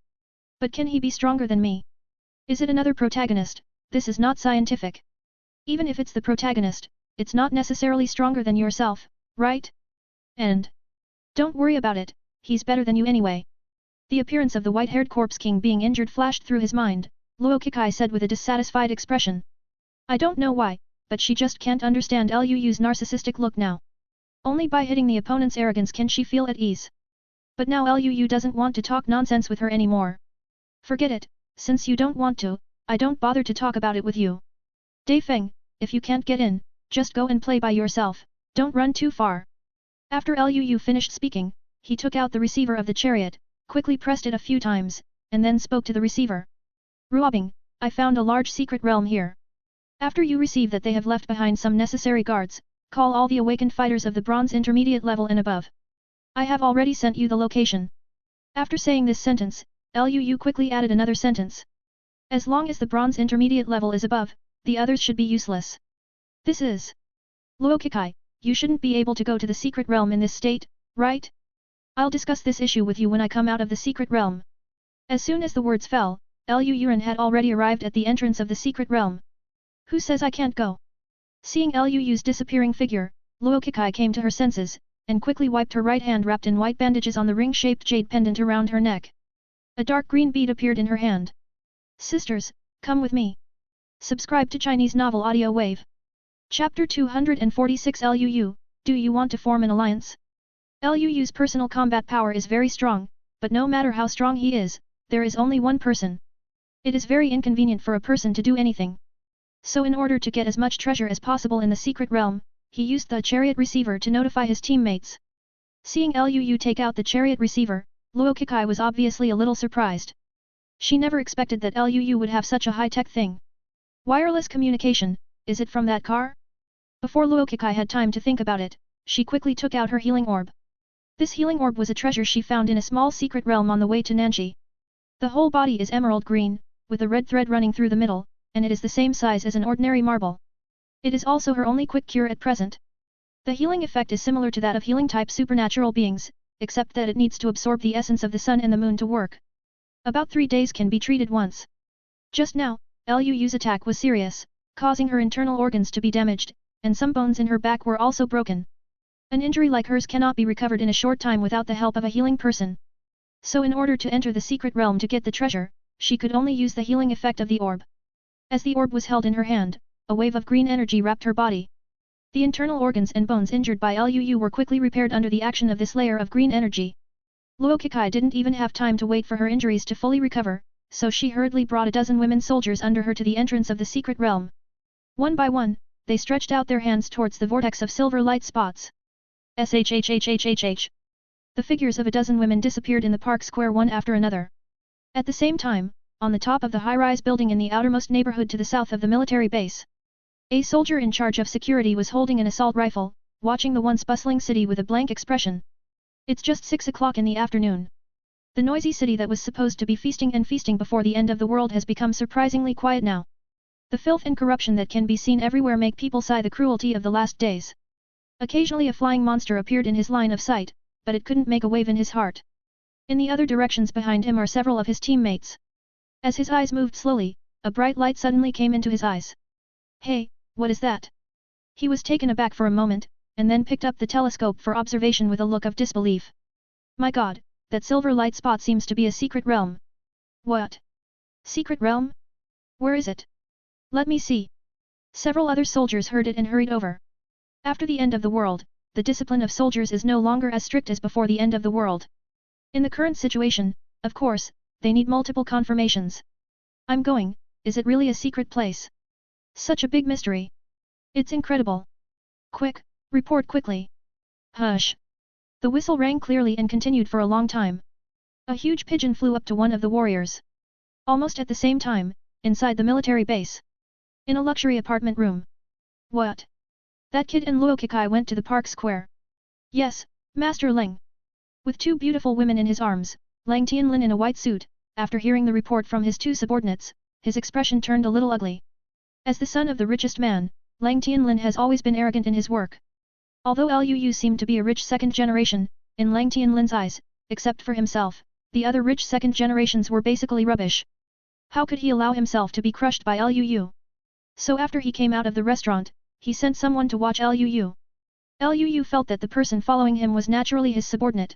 But can he be stronger than me? Is it another protagonist? This is not scientific. Even if it's the protagonist, it's not necessarily stronger than yourself, right? And don't worry about it, he's better than you anyway. The appearance of the white-haired corpse king being injured flashed through his mind. Luo Kekai said with a dissatisfied expression. I don't know why, but she just can't understand Liu's narcissistic look now. Only by hitting the opponent's arrogance can she feel at ease. But now Liu doesn't want to talk nonsense with her anymore. Forget it, since you don't want to, I don't bother to talk about it with you. Dai Feng, if you can't get in, just go and play by yourself, don't run too far. After Liu finished speaking, he took out the receiver of the chariot, quickly pressed it a few times, and then spoke to the receiver. Ruobing, I found a large secret realm here. After you receive that they have left behind some necessary guards, call all the awakened fighters of the bronze intermediate level and above. I have already sent you the location. After saying this sentence, Liu quickly added another sentence. As long as the bronze intermediate level is above, the others should be useless. This is... Luo Kekai, you shouldn't be able to go to the secret realm in this state, right? I'll discuss this issue with you when I come out of the secret realm. As soon as the words fell, Liu had already arrived at the entrance of the secret realm. Who says I can't go? Seeing Liu's disappearing figure, Luo Kekai came to her senses, and quickly wiped her right hand wrapped in white bandages on the ring-shaped jade pendant around her neck. A dark green bead appeared in her hand. Sisters, come with me. Subscribe to Chinese Novel Audio Wave. Chapter 246 Liu, do you want to form an alliance? Liu's personal combat power is very strong, but no matter how strong he is, there is only one person. It is very inconvenient for a person to do anything. So in order to get as much treasure as possible in the secret realm, he used the chariot receiver to notify his teammates. Seeing Liu take out the chariot receiver, Luo Kekai was obviously a little surprised. She never expected that Liu would have such a high-tech thing. Wireless communication, is it from that car? Before Luo Kekai had time to think about it, she quickly took out her healing orb. This healing orb was a treasure she found in a small secret realm on the way to Nanxi. The whole body is emerald green, with a red thread running through the middle, and it is the same size as an ordinary marble. It is also her only quick cure at present. The healing effect is similar to that of healing-type supernatural beings, except that it needs to absorb the essence of the sun and the moon to work. About 3 days can be treated once. Just now, Liu's attack was serious, causing her internal organs to be damaged, and some bones in her back were also broken. An injury like hers cannot be recovered in a short time without the help of a healing person. So in order to enter the secret realm to get the treasure, she could only use the healing effect of the orb. As the orb was held in her hand, a wave of green energy wrapped her body. The internal organs and bones injured by Liu were quickly repaired under the action of this layer of green energy. Luo Kekai didn't even have time to wait for her injuries to fully recover, so she hurriedly brought a dozen women soldiers under her to the entrance of the secret realm. One by one, they stretched out their hands towards the vortex of silver light spots. SHHHHHH. The figures of a dozen women disappeared in the park square one after another. At the same time, on the top of the high-rise building in the outermost neighborhood to the south of the military base, a soldier in charge of security was holding an assault rifle, watching the once bustling city with a blank expression. It's just 6 o'clock in the afternoon. The noisy city that was supposed to be feasting before the end of the world has become surprisingly quiet now. The filth and corruption that can be seen everywhere make people sigh the cruelty of the last days. Occasionally a flying monster appeared in his line of sight, but it couldn't make a wave in his heart. In the other directions behind him are several of his teammates. As his eyes moved slowly, a bright light suddenly came into his eyes. Hey, what is that? He was taken aback for a moment, and then picked up the telescope for observation with a look of disbelief. My god, that silver light spot seems to be a secret realm. What? Secret realm? Where is it? Let me see. Several other soldiers heard it and hurried over. After the end of the world, the discipline of soldiers is no longer as strict as before the end of the world. In the current situation, of course, they need multiple confirmations. I'm going, is it really a secret place? Such a big mystery. It's incredible. Quick, report quickly. Hush. The whistle rang clearly and continued for a long time. A huge pigeon flew up to one of the warriors. Almost at the same time, inside the military base. In a luxury apartment room. What? That kid and Luo Kekai went to the park square. Yes, Master Leng. With two beautiful women in his arms, Lang Tianlin in a white suit, after hearing the report from his two subordinates, his expression turned a little ugly. As the son of the richest man, Lang Tianlin has always been arrogant in his work. Although Liu seemed to be a rich second generation, in Lang Tianlin's eyes, except for himself, the other rich second generations were basically rubbish. How could he allow himself to be crushed by Liu? So after he came out of the restaurant, he sent someone to watch Liu. Liu felt that the person following him was naturally his subordinate.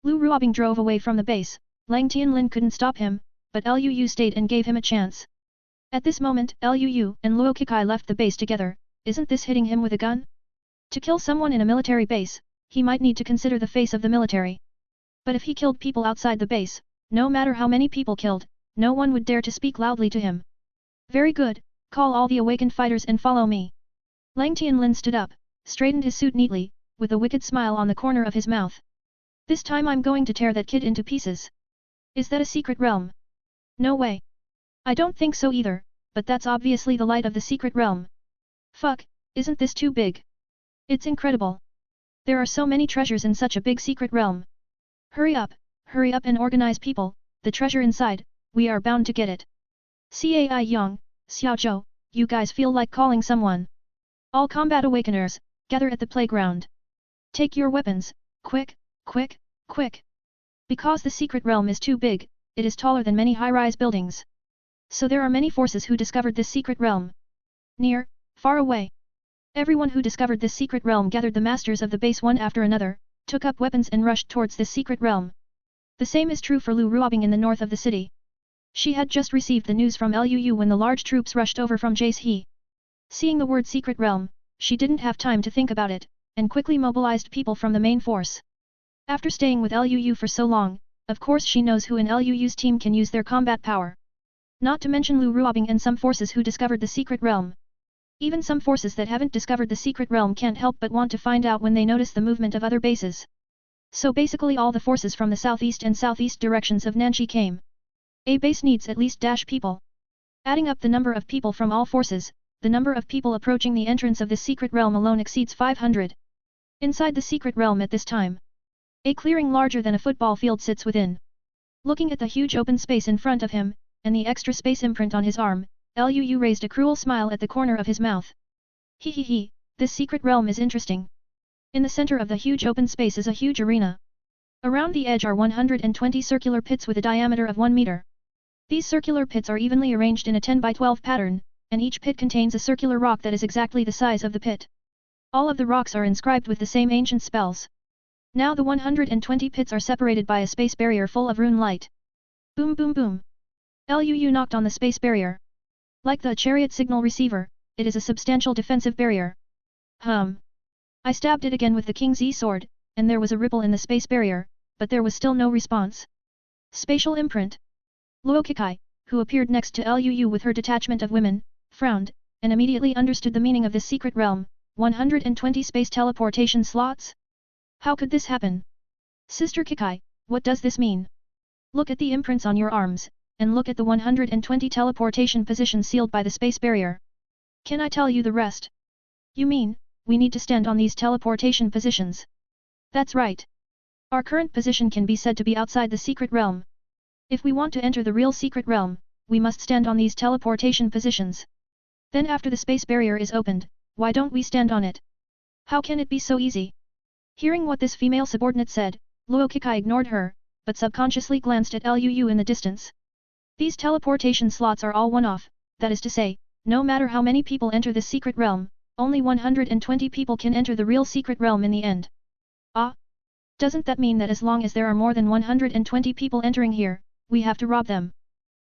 Lu Ruobing drove away from the base. Lang Tianlin couldn't stop him, but Liu stayed and gave him a chance. At this moment, Liu and Luo Kekai left the base together. Isn't this hitting him with a gun? To kill someone in a military base, he might need to consider the face of the military. But if he killed people outside the base, no matter how many people killed, no one would dare to speak loudly to him. Very good, call all the awakened fighters and follow me. Lang Tianlin stood up, straightened his suit neatly, with a wicked smile on the corner of his mouth. This time I'm going to tear that kid into pieces. Is that a secret realm? No way. I don't think so either, but that's obviously the light of the secret realm. Fuck, isn't this too big? It's incredible. There are so many treasures in such a big secret realm. Hurry up and organize people, the treasure inside, we are bound to get it. Cai Yang, Xiao Zhou, you guys feel like calling someone. All combat awakeners, gather at the playground. Take your weapons, quick, quick, quick. Because the secret realm is too big, it is taller than many high-rise buildings. So there are many forces who discovered this secret realm. Near, far away. Everyone who discovered this secret realm gathered the masters of the base one after another, took up weapons and rushed towards this secret realm. The same is true for Lu Ruobing in the north of the city. She had just received the news from Liu when the large troops rushed over from Jace. Seeing the word secret realm, she didn't have time to think about it, and quickly mobilized people from the main force. After staying with Liu for so long, of course she knows who in Liu's team can use their combat power. Not to mention Lu Ruobing and some forces who discovered the secret realm. Even some forces that haven't discovered the secret realm can't help but want to find out when they notice the movement of other bases. So basically all the forces from the southeast and southeast directions of Nanxi came. A base needs at least people. Adding up the number of people from all forces, the number of people approaching the entrance of this secret realm alone exceeds 500. Inside the secret realm at this time, a clearing larger than a football field sits within. Looking at the huge open space in front of him, and the extra space imprint on his arm, Liu raised a cruel smile at the corner of his mouth. He, this secret realm is interesting. In the center of the huge open space is a huge arena. Around the edge are 120 circular pits with a diameter of 1 meter. These circular pits are evenly arranged in a 10 by 12 pattern, and each pit contains a circular rock that is exactly the size of the pit. All of the rocks are inscribed with the same ancient spells. Now the 120 pits are separated by a space barrier full of rune light. Boom boom boom. Luu knocked on the space barrier. Like the chariot signal receiver, it is a substantial defensive barrier. I stabbed it again with the King's sword, and there was a ripple in the space barrier, but there was still no response. Spatial imprint. Luo Kekai, who appeared next to Luu with her detachment of women, frowned, and immediately understood the meaning of this secret realm, 120 space teleportation slots? How could this happen? Sister Kekai, what does this mean? Look at the imprints on your arms, and look at the 120 teleportation positions sealed by the space barrier. Can I tell you the rest? You mean, we need to stand on these teleportation positions? That's right. Our current position can be said to be outside the secret realm. If we want to enter the real secret realm, we must stand on these teleportation positions. Then after the space barrier is opened, why don't we stand on it? How can it be so easy? Hearing what this female subordinate said, Luo Kekai ignored her, but subconsciously glanced at Luu in the distance. These teleportation slots are all one-off, that is to say, no matter how many people enter this secret realm, only 120 people can enter the real secret realm in the end. Ah! Doesn't that mean that as long as there are more than 120 people entering here, we have to rob them?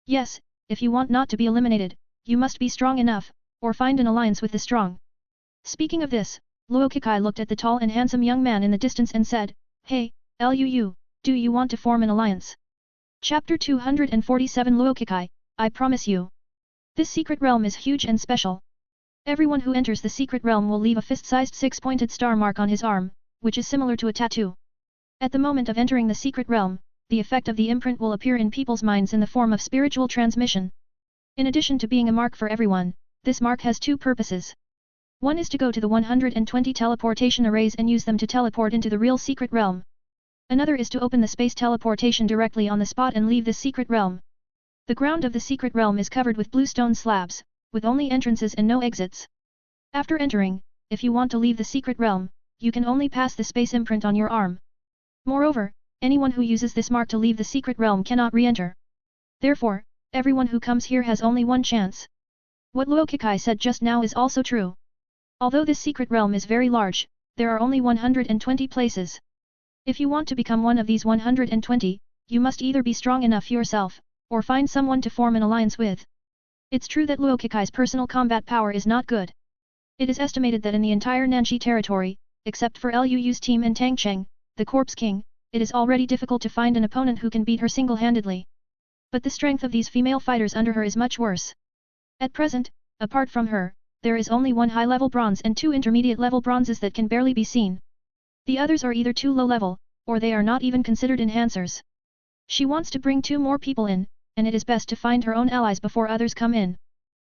Yes, if you want not to be eliminated, you must be strong enough, or find an alliance with the strong. Speaking of this, Luo Kekai looked at the tall and handsome young man in the distance and said, Hey, Luu, do you want to form an alliance? Chapter 247 Luo Kekai, I promise you. This secret realm is huge and special. Everyone who enters the secret realm will leave a fist-sized six-pointed star mark on his arm, which is similar to a tattoo. At the moment of entering the secret realm, the effect of the imprint will appear in people's minds in the form of spiritual transmission. In addition to being a mark for everyone, this mark has two purposes. One is to go to the 120 teleportation arrays and use them to teleport into the real secret realm. Another is to open the space teleportation directly on the spot and leave the secret realm. The ground of the secret realm is covered with blue stone slabs, with only entrances and no exits. After entering, if you want to leave the secret realm, you can only pass the space imprint on your arm. Moreover, anyone who uses this mark to leave the secret realm cannot re-enter. Therefore, everyone who comes here has only one chance. What Luo Kekai said just now is also true. Although this secret realm is very large, there are only 120 places. If you want to become one of these 120, you must either be strong enough yourself, or find someone to form an alliance with. It's true that Luo Kekai's personal combat power is not good. It is estimated that in the entire Nanxi territory, except for Luu's team and Tang Cheng, the Corpse King, it is already difficult to find an opponent who can beat her single-handedly. But the strength of these female fighters under her is much worse. At present, apart from her, there is only one high-level bronze and two intermediate-level bronzes that can barely be seen. The others are either too low-level, or they are not even considered enhancers. She wants to bring two more people in, and it is best to find her own allies before others come in.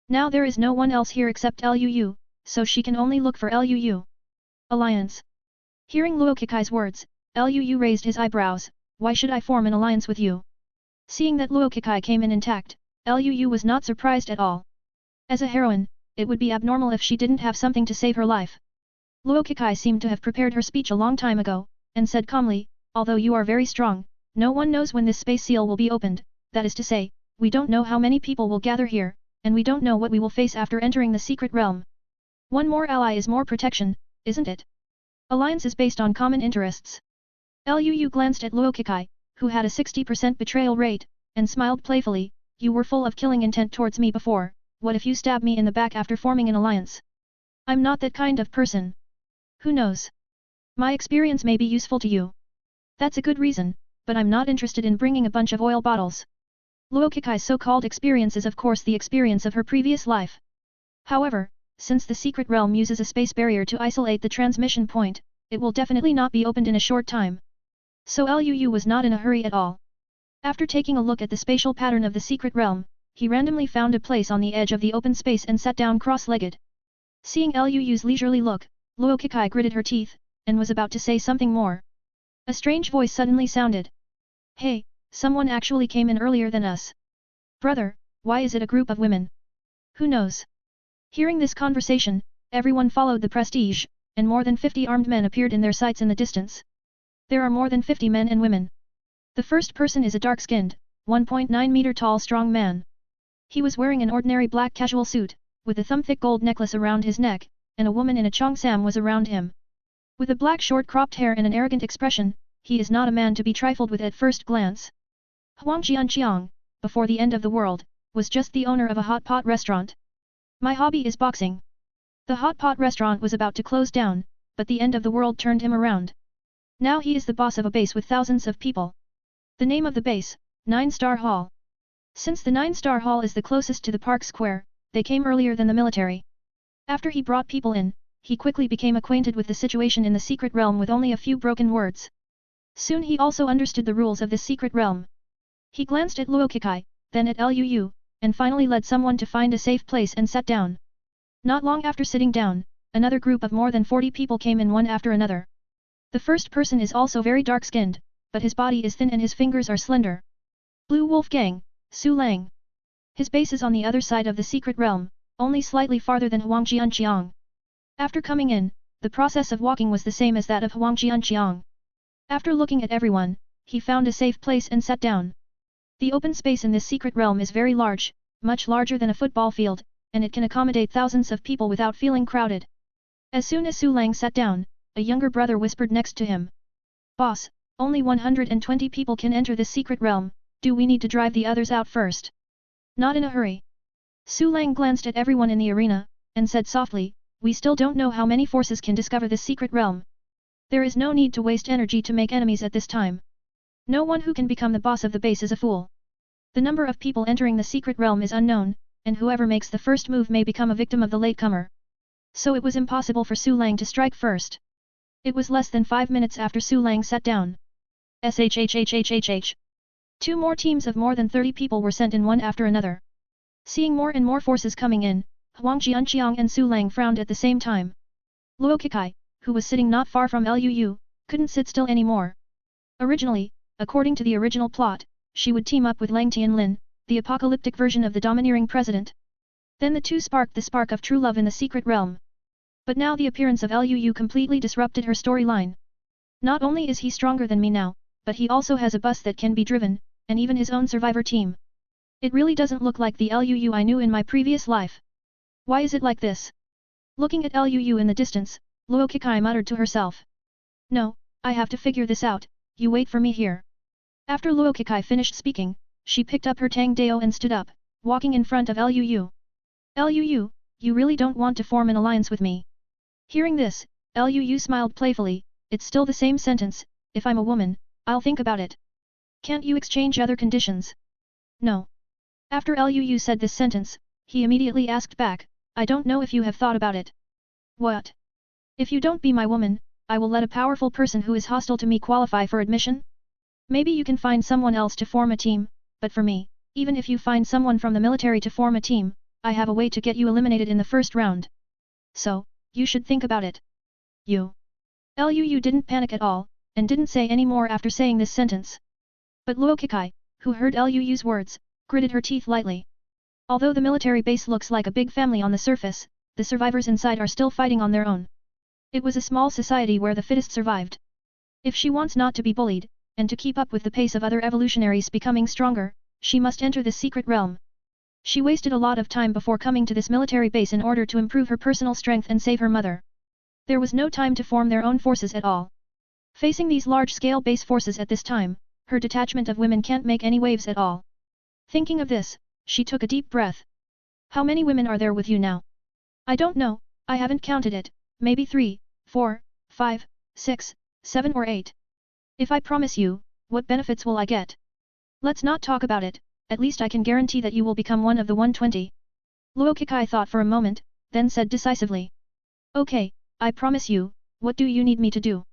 Now there is no one else here except Luu, so she can only look for Luu. Alliance. Hearing Luo Kekai's words, Luu raised his eyebrows. Why should I form an alliance with you? Seeing that Luo Kekai came in intact, Luu was not surprised at all. As a heroine, it would be abnormal if she didn't have something to save her life. Luo Kekai seemed to have prepared her speech a long time ago, and said calmly, although you are very strong, no one knows when this space seal will be opened, that is to say, we don't know how many people will gather here, and we don't know what we will face after entering the secret realm. One more ally is more protection, isn't it? Alliance is based on common interests. Luu glanced at Luo Kekai, who had a 60% betrayal rate, and smiled playfully, you were full of killing intent towards me before, what if you stab me in the back after forming an alliance? I'm not that kind of person. Who knows? My experience may be useful to you. That's a good reason, but I'm not interested in bringing a bunch of oil bottles. Luo Kekai's so-called experience is of course the experience of her previous life. However, since the secret realm uses a space barrier to isolate the transmission point, it will definitely not be opened in a short time. So Luu was not in a hurry at all. After taking a look at the spatial pattern of the secret realm, he randomly found a place on the edge of the open space and sat down cross-legged. Seeing Luu's leisurely look, Luo Kekai gritted her teeth, and was about to say something more. A strange voice suddenly sounded. Hey, someone actually came in earlier than us. Brother, why is it a group of women? Who knows? Hearing this conversation, everyone followed the prestige, and more than 50 armed men appeared in their sights in the distance. There are more than 50 men and women. The first person is a dark-skinned, 1.9 meter tall strong man. He was wearing an ordinary black casual suit, with a thumb-thick gold necklace around his neck, and a woman in a cheongsam was around him. With a black short cropped hair and an arrogant expression, he is not a man to be trifled with at first glance. Huang Jianqiang, before the end of the world, was just the owner of a hot pot restaurant. My hobby is boxing. The hot pot restaurant was about to close down, but the end of the world turned him around. Now he is the boss of a base with thousands of people. The name of the base, 9-Star Hall. Since the 9-Star Hall is the closest to the park square, they came earlier than the military. After he brought people in, he quickly became acquainted with the situation in the secret realm with only a few broken words. Soon he also understood the rules of this secret realm. He glanced at Luo Kekai, then at Liu, and finally led someone to find a safe place and sat down. Not long after sitting down, another group of more than 40 people came in one after another. The first person is also very dark-skinned, but his body is thin and his fingers are slender. Blue Wolfgang, Su Lang. His base is on the other side of the secret realm, only slightly farther than Huang Jianqiang. After coming in, the process of walking was the same as that of Huang Jianqiang. After looking at everyone, he found a safe place and sat down. The open space in this secret realm is very large, much larger than a football field, and it can accommodate thousands of people without feeling crowded. As soon as Su Lang sat down, a younger brother whispered next to him. Boss, only 120 people can enter this secret realm, do we need to drive the others out first? Not in a hurry. Su Lang glanced at everyone in the arena, and said softly, we still don't know how many forces can discover this secret realm. There is no need to waste energy to make enemies at this time. No one who can become the boss of the base is a fool. The number of people entering the secret realm is unknown, and whoever makes the first move may become a victim of the latecomer. So it was impossible for Su Lang to strike first. It was less than 5 minutes after Su Lang sat down. SHHHHHH. 2 more teams of more than 30 people were sent in one after another. Seeing more and more forces coming in, Huang Jianqiang and Su Lang frowned at the same time. Luo Kekai, who was sitting not far from Liu, couldn't sit still anymore. Originally, according to the original plot, she would team up with Lang Tianlin, the apocalyptic version of the domineering president. Then the two sparked the spark of true love in the secret realm. But now the appearance of Liu completely disrupted her storyline. Not only is he stronger than me now, but he also has a bus that can be driven, and even his own survivor team. It really doesn't look like the Liu I knew in my previous life. Why is it like this? Looking at Liu in the distance, Luo Kekai muttered to herself. No, I have to figure this out, you wait for me here. After Luo Kekai finished speaking, she picked up her Tang Dao and stood up, walking in front of Liu. Liu, you really don't want to form an alliance with me. Hearing this, Liu smiled playfully, it's still the same sentence, if I'm a woman, I'll think about it. Can't you exchange other conditions? No. After Liu said this sentence, he immediately asked back, I don't know if you have thought about it. What? If you don't be my woman, I will let a powerful person who is hostile to me qualify for admission? Maybe you can find someone else to form a team, but for me, even if you find someone from the military to form a team, I have a way to get you eliminated in the first round. So, you should think about it. Liu didn't panic at all, and didn't say any more after saying this sentence. But Luo Kekai, who heard Liu's words, gritted her teeth lightly. Although the military base looks like a big family on the surface, the survivors inside are still fighting on their own. It was a small society where the fittest survived. If she wants not to be bullied, and to keep up with the pace of other evolutionaries becoming stronger, she must enter this secret realm. She wasted a lot of time before coming to this military base in order to improve her personal strength and save her mother. There was no time to form their own forces at all. Facing these large-scale base forces at this time, her detachment of women can't make any waves at all. Thinking of this, she took a deep breath. How many women are there with you now? I don't know, I haven't counted it, maybe 3, 4, 5, 6, 7 or 8. If I promise you, what benefits will I get? Let's not talk about it, at least I can guarantee that you will become one of the 120. Luo Kekai thought for a moment, then said decisively. Okay, I promise you, what do you need me to do?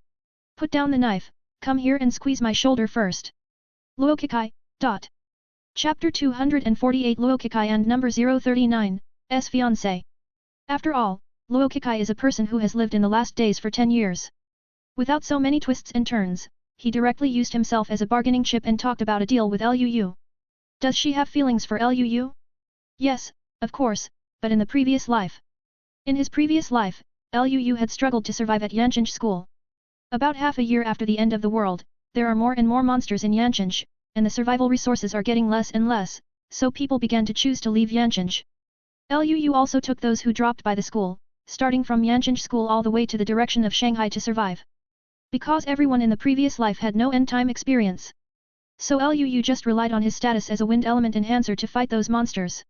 Put down the knife, come here and squeeze my shoulder first. Luo Kekai, dot. Chapter 248 Luo Kekai and number 039, S fiancé. After all, Luo Kekai is a person who has lived in the last days for 10 years. Without so many twists and turns, he directly used himself as a bargaining chip and talked about a deal with Liu. Does she have feelings for Liu? Yes, of course, but in the previous life. In his previous life, Liu had struggled to survive at Yanchinj school. About half a year after the end of the world, there are more and more monsters in Yanchinj, and the survival resources are getting less and less, so people began to choose to leave Yanchinj. Liu also took those who dropped by the school, starting from Yancheng school all the way to the direction of Shanghai to survive. Because everyone in the previous life had no end-time experience. So Liu just relied on his status as a wind element enhancer to fight those monsters.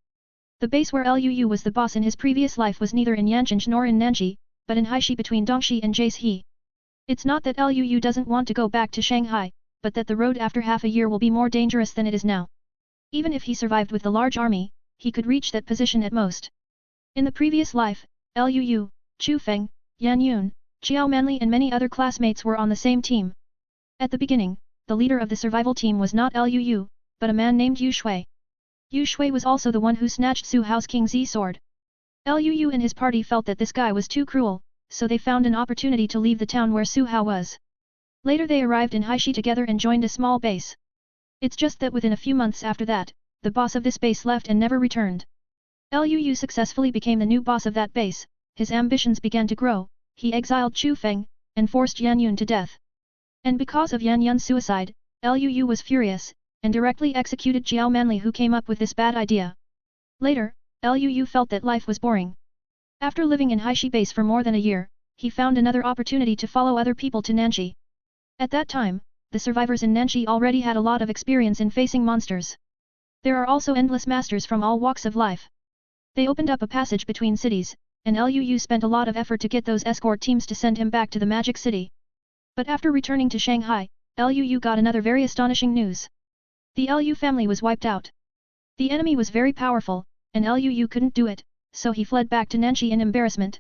The base where Liu was the boss in his previous life was neither in Yancheng nor in Nanxi, but in Haishi between Dongxi and Jiehe. It's not that Liu doesn't want to go back to Shanghai, but that the road after half a year will be more dangerous than it is now. Even if he survived with the large army, he could reach that position at most. In the previous life, Liu, Chu Feng, Yan Yun, Xiao Manli and many other classmates were on the same team. At the beginning, the leader of the survival team was not Liu, but a man named Yu Shui. Yu Shui was also the one who snatched Su Hao's King Zi's sword. Liu and his party felt that this guy was too cruel, so they found an opportunity to leave the town where Su Hao was. Later they arrived in Haishi together and joined a small base. It's just that within a few months after that, the boss of this base left and never returned. Liu successfully became the new boss of that base, his ambitions began to grow, he exiled Chu Feng, and forced Yan Yun to death. And because of Yan Yun's suicide, Liu was furious, and directly executed Xiao Manli who came up with this bad idea. Later, Liu felt that life was boring. After living in Haishi base for more than a year, he found another opportunity to follow other people to Nanxi. At that time, the survivors in Nanxi already had a lot of experience in facing monsters. There are also endless masters from all walks of life. They opened up a passage between cities, and Liu spent a lot of effort to get those escort teams to send him back to the Magic City. But after returning to Shanghai, Liu got another very astonishing news. The Liu family was wiped out. The enemy was very powerful, and Liu couldn't do it, so he fled back to Nanxi in embarrassment.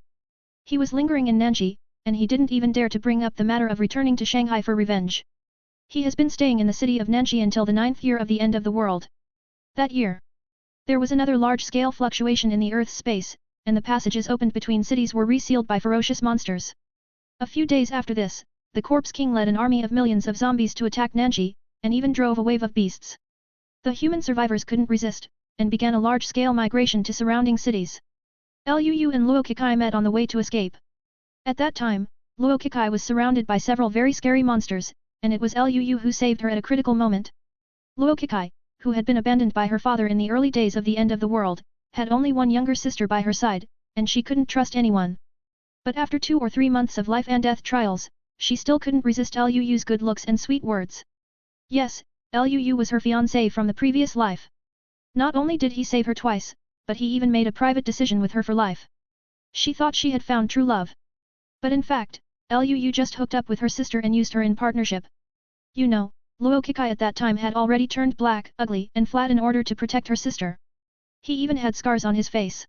He was lingering in Nanxi, and he didn't even dare to bring up the matter of returning to Shanghai for revenge. He has been staying in the city of Nanxi until the 9th year of the end of the world. That year, there was another large-scale fluctuation in the Earth's space, and the passages opened between cities were resealed by ferocious monsters. A few days after this, the Corpse King led an army of millions of zombies to attack Nanxi, and even drove a wave of beasts. The human survivors couldn't resist, and began a large-scale migration to surrounding cities. Liu and Luo Kekai met on the way to escape. At that time, Luo Kekai was surrounded by several very scary monsters, and it was Liu who saved her at a critical moment. Luo Kekai, who had been abandoned by her father in the early days of the end of the world, had only one younger sister by her side, and she couldn't trust anyone. But after 2 or 3 months of life and death trials, she still couldn't resist Liu's good looks and sweet words. Yes, Liu was her fiancé from the previous life. Not only did he save her twice, but he even made a private decision with her for life. She thought she had found true love. But in fact, Liu just hooked up with her sister and used her in partnership. You know, Luo Kekai at that time had already turned black, ugly and flat in order to protect her sister. He even had scars on his face.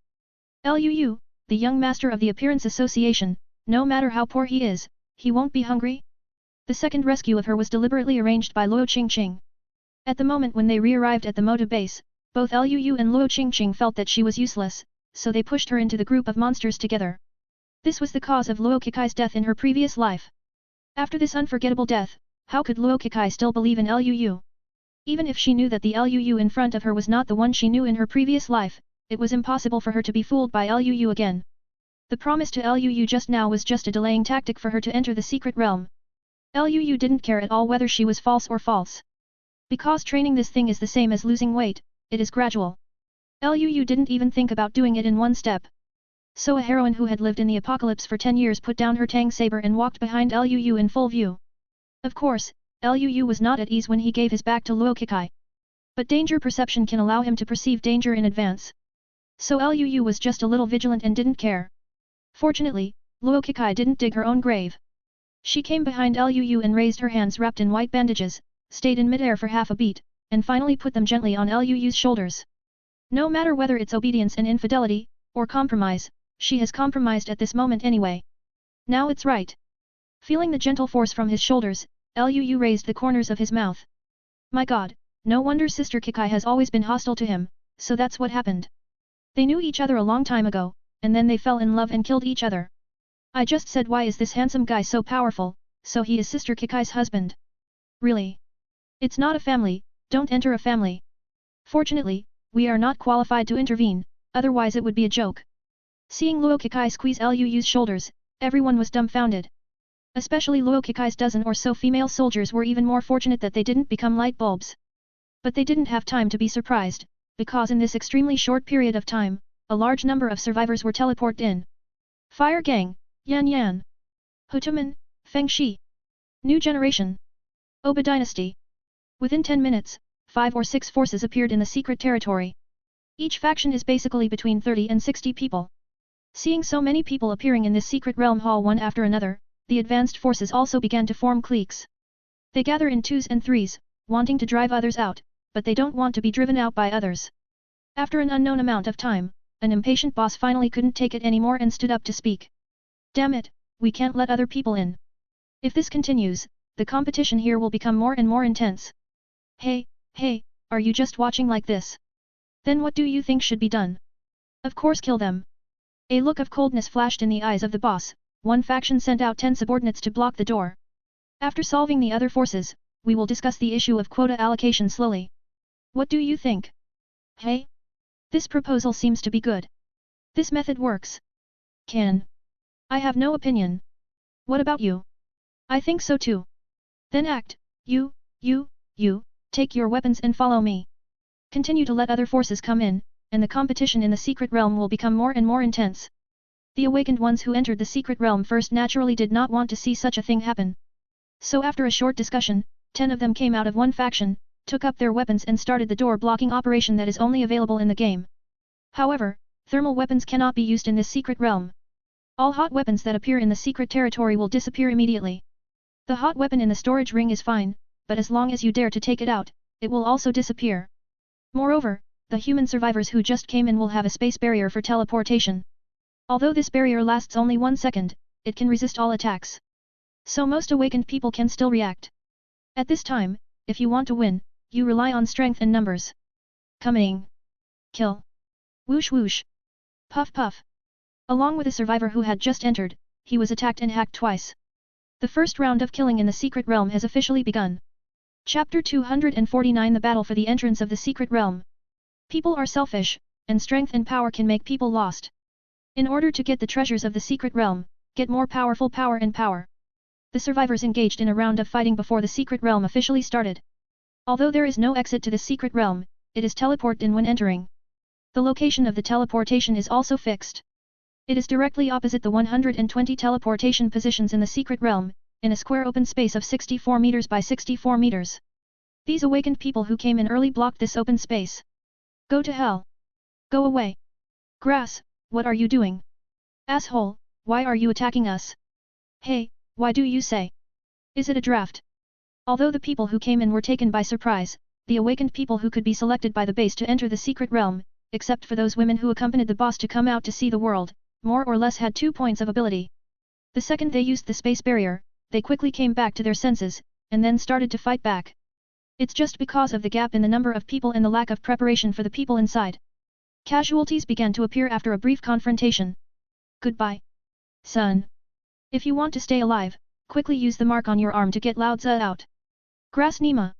Liu, the young master of the Appearance Association, no matter how poor he is, he won't be hungry? The second rescue of her was deliberately arranged by Luo Qingqing. At the moment when they re-arrived at the Moda base, both Liu and Luo Qingqing felt that she was useless, so they pushed her into the group of monsters together. This was the cause of Luo Kekai's death in her previous life. After this unforgettable death, how could Luo Kekai still believe in Liu? Even if she knew that the Liu in front of her was not the one she knew in her previous life, it was impossible for her to be fooled by Liu again. The promise to Liu just now was just a delaying tactic for her to enter the secret realm. Liu didn't care at all whether she was false or false. Because training this thing is the same as losing weight, it is gradual. Liu didn't even think about doing it in one step. So a heroine who had lived in the apocalypse for 10 years put down her tang saber and walked behind Liu in full view. Of course, Liu was not at ease when he gave his back to Luo Kekai. But danger perception can allow him to perceive danger in advance. So Liu was just a little vigilant and didn't care. Fortunately, Luo Kekai didn't dig her own grave. She came behind Liu and raised her hands wrapped in white bandages, stayed in midair for half a beat, and finally put them gently on Liu's shoulders. No matter whether it's obedience and infidelity, or compromise, she has compromised at this moment anyway. Now it's right. Feeling the gentle force from his shoulders, Liu raised the corners of his mouth. My god, no wonder Sister Kekai has always been hostile to him, so that's what happened. They knew each other a long time ago, and then they fell in love and killed each other. I just said why is this handsome guy so powerful, so he is Sister Kekai's husband. Really? It's not a family, don't enter a family. Fortunately, we are not qualified to intervene, otherwise it would be a joke. Seeing Luo Kekai squeeze Liu's shoulders, everyone was dumbfounded. Especially Luo Kekai's dozen or so female soldiers were even more fortunate that they didn't become light bulbs. But they didn't have time to be surprised, because in this extremely short period of time, a large number of survivors were teleported in. Fire Gang, Yan Yan. Hutuman, Feng Shi. New Generation. Oba Dynasty. Within 10 minutes, 5 or 6 forces appeared in the secret territory. Each faction is basically between 30 and 60 people. Seeing so many people appearing in this secret realm hall one after another, the advanced forces also began to form cliques. They gather in 2s and 3s, wanting to drive others out, but they don't want to be driven out by others. After an unknown amount of time, an impatient boss finally couldn't take it anymore and stood up to speak. Damn it, we can't let other people in. If this continues, the competition here will become more and more intense. Hey, are you just watching like this? Then what do you think should be done? Of course kill them. A look of coldness flashed in the eyes of the boss. One faction sent out 10 subordinates to block the door. After solving the other forces, we will discuss the issue of quota allocation slowly. What do you think? Hey? This proposal seems to be good. This method works. I have no opinion. What about you? I think so too. Then act, you, take your weapons and follow me. Continue to let other forces come in, and the competition in the secret realm will become more and more intense. The awakened ones who entered the secret realm first naturally did not want to see such a thing happen. So after a short discussion, 10 of them came out of one faction, took up their weapons and started the door blocking operation that is only available in the game. However, thermal weapons cannot be used in this secret realm. All hot weapons that appear in the secret territory will disappear immediately. The hot weapon in the storage ring is fine, but as long as you dare to take it out, it will also disappear. Moreover, the human survivors who just came in will have a space barrier for teleportation. Although this barrier lasts only 1 second, it can resist all attacks. So most awakened people can still react. At this time, if you want to win, you rely on strength and numbers. Coming. Kill. Whoosh whoosh. Puff puff. Along with a survivor who had just entered, he was attacked and hacked twice. The first round of killing in the secret realm has officially begun. Chapter 249 The Battle for the Entrance of the Secret Realm. People are selfish, and strength and power can make people lost. In order to get the treasures of the secret realm, get more powerful power and power. The survivors engaged in a round of fighting before the secret realm officially started. Although there is no exit to the secret realm, it is teleported in when entering. The location of the teleportation is also fixed. It is directly opposite the 120 teleportation positions in the secret realm, in a square open space of 64 meters by 64 meters. These awakened people who came in early blocked this open space. Go to hell. Go away. Grass, what are you doing? Asshole, why are you attacking us? Hey, why do you say? Is it a draft? Although the people who came in were taken by surprise, the awakened people who could be selected by the base to enter the secret realm, except for those women who accompanied the boss to come out to see the world, more or less had 2 points of ability. The second they used the space barrier, they quickly came back to their senses, and then started to fight back. It's just because of the gap in the number of people and the lack of preparation for the people inside. Casualties began to appear after a brief confrontation. Goodbye. Son. If you want to stay alive, quickly use the mark on your arm to get Lao Tzu out. Grass Nima.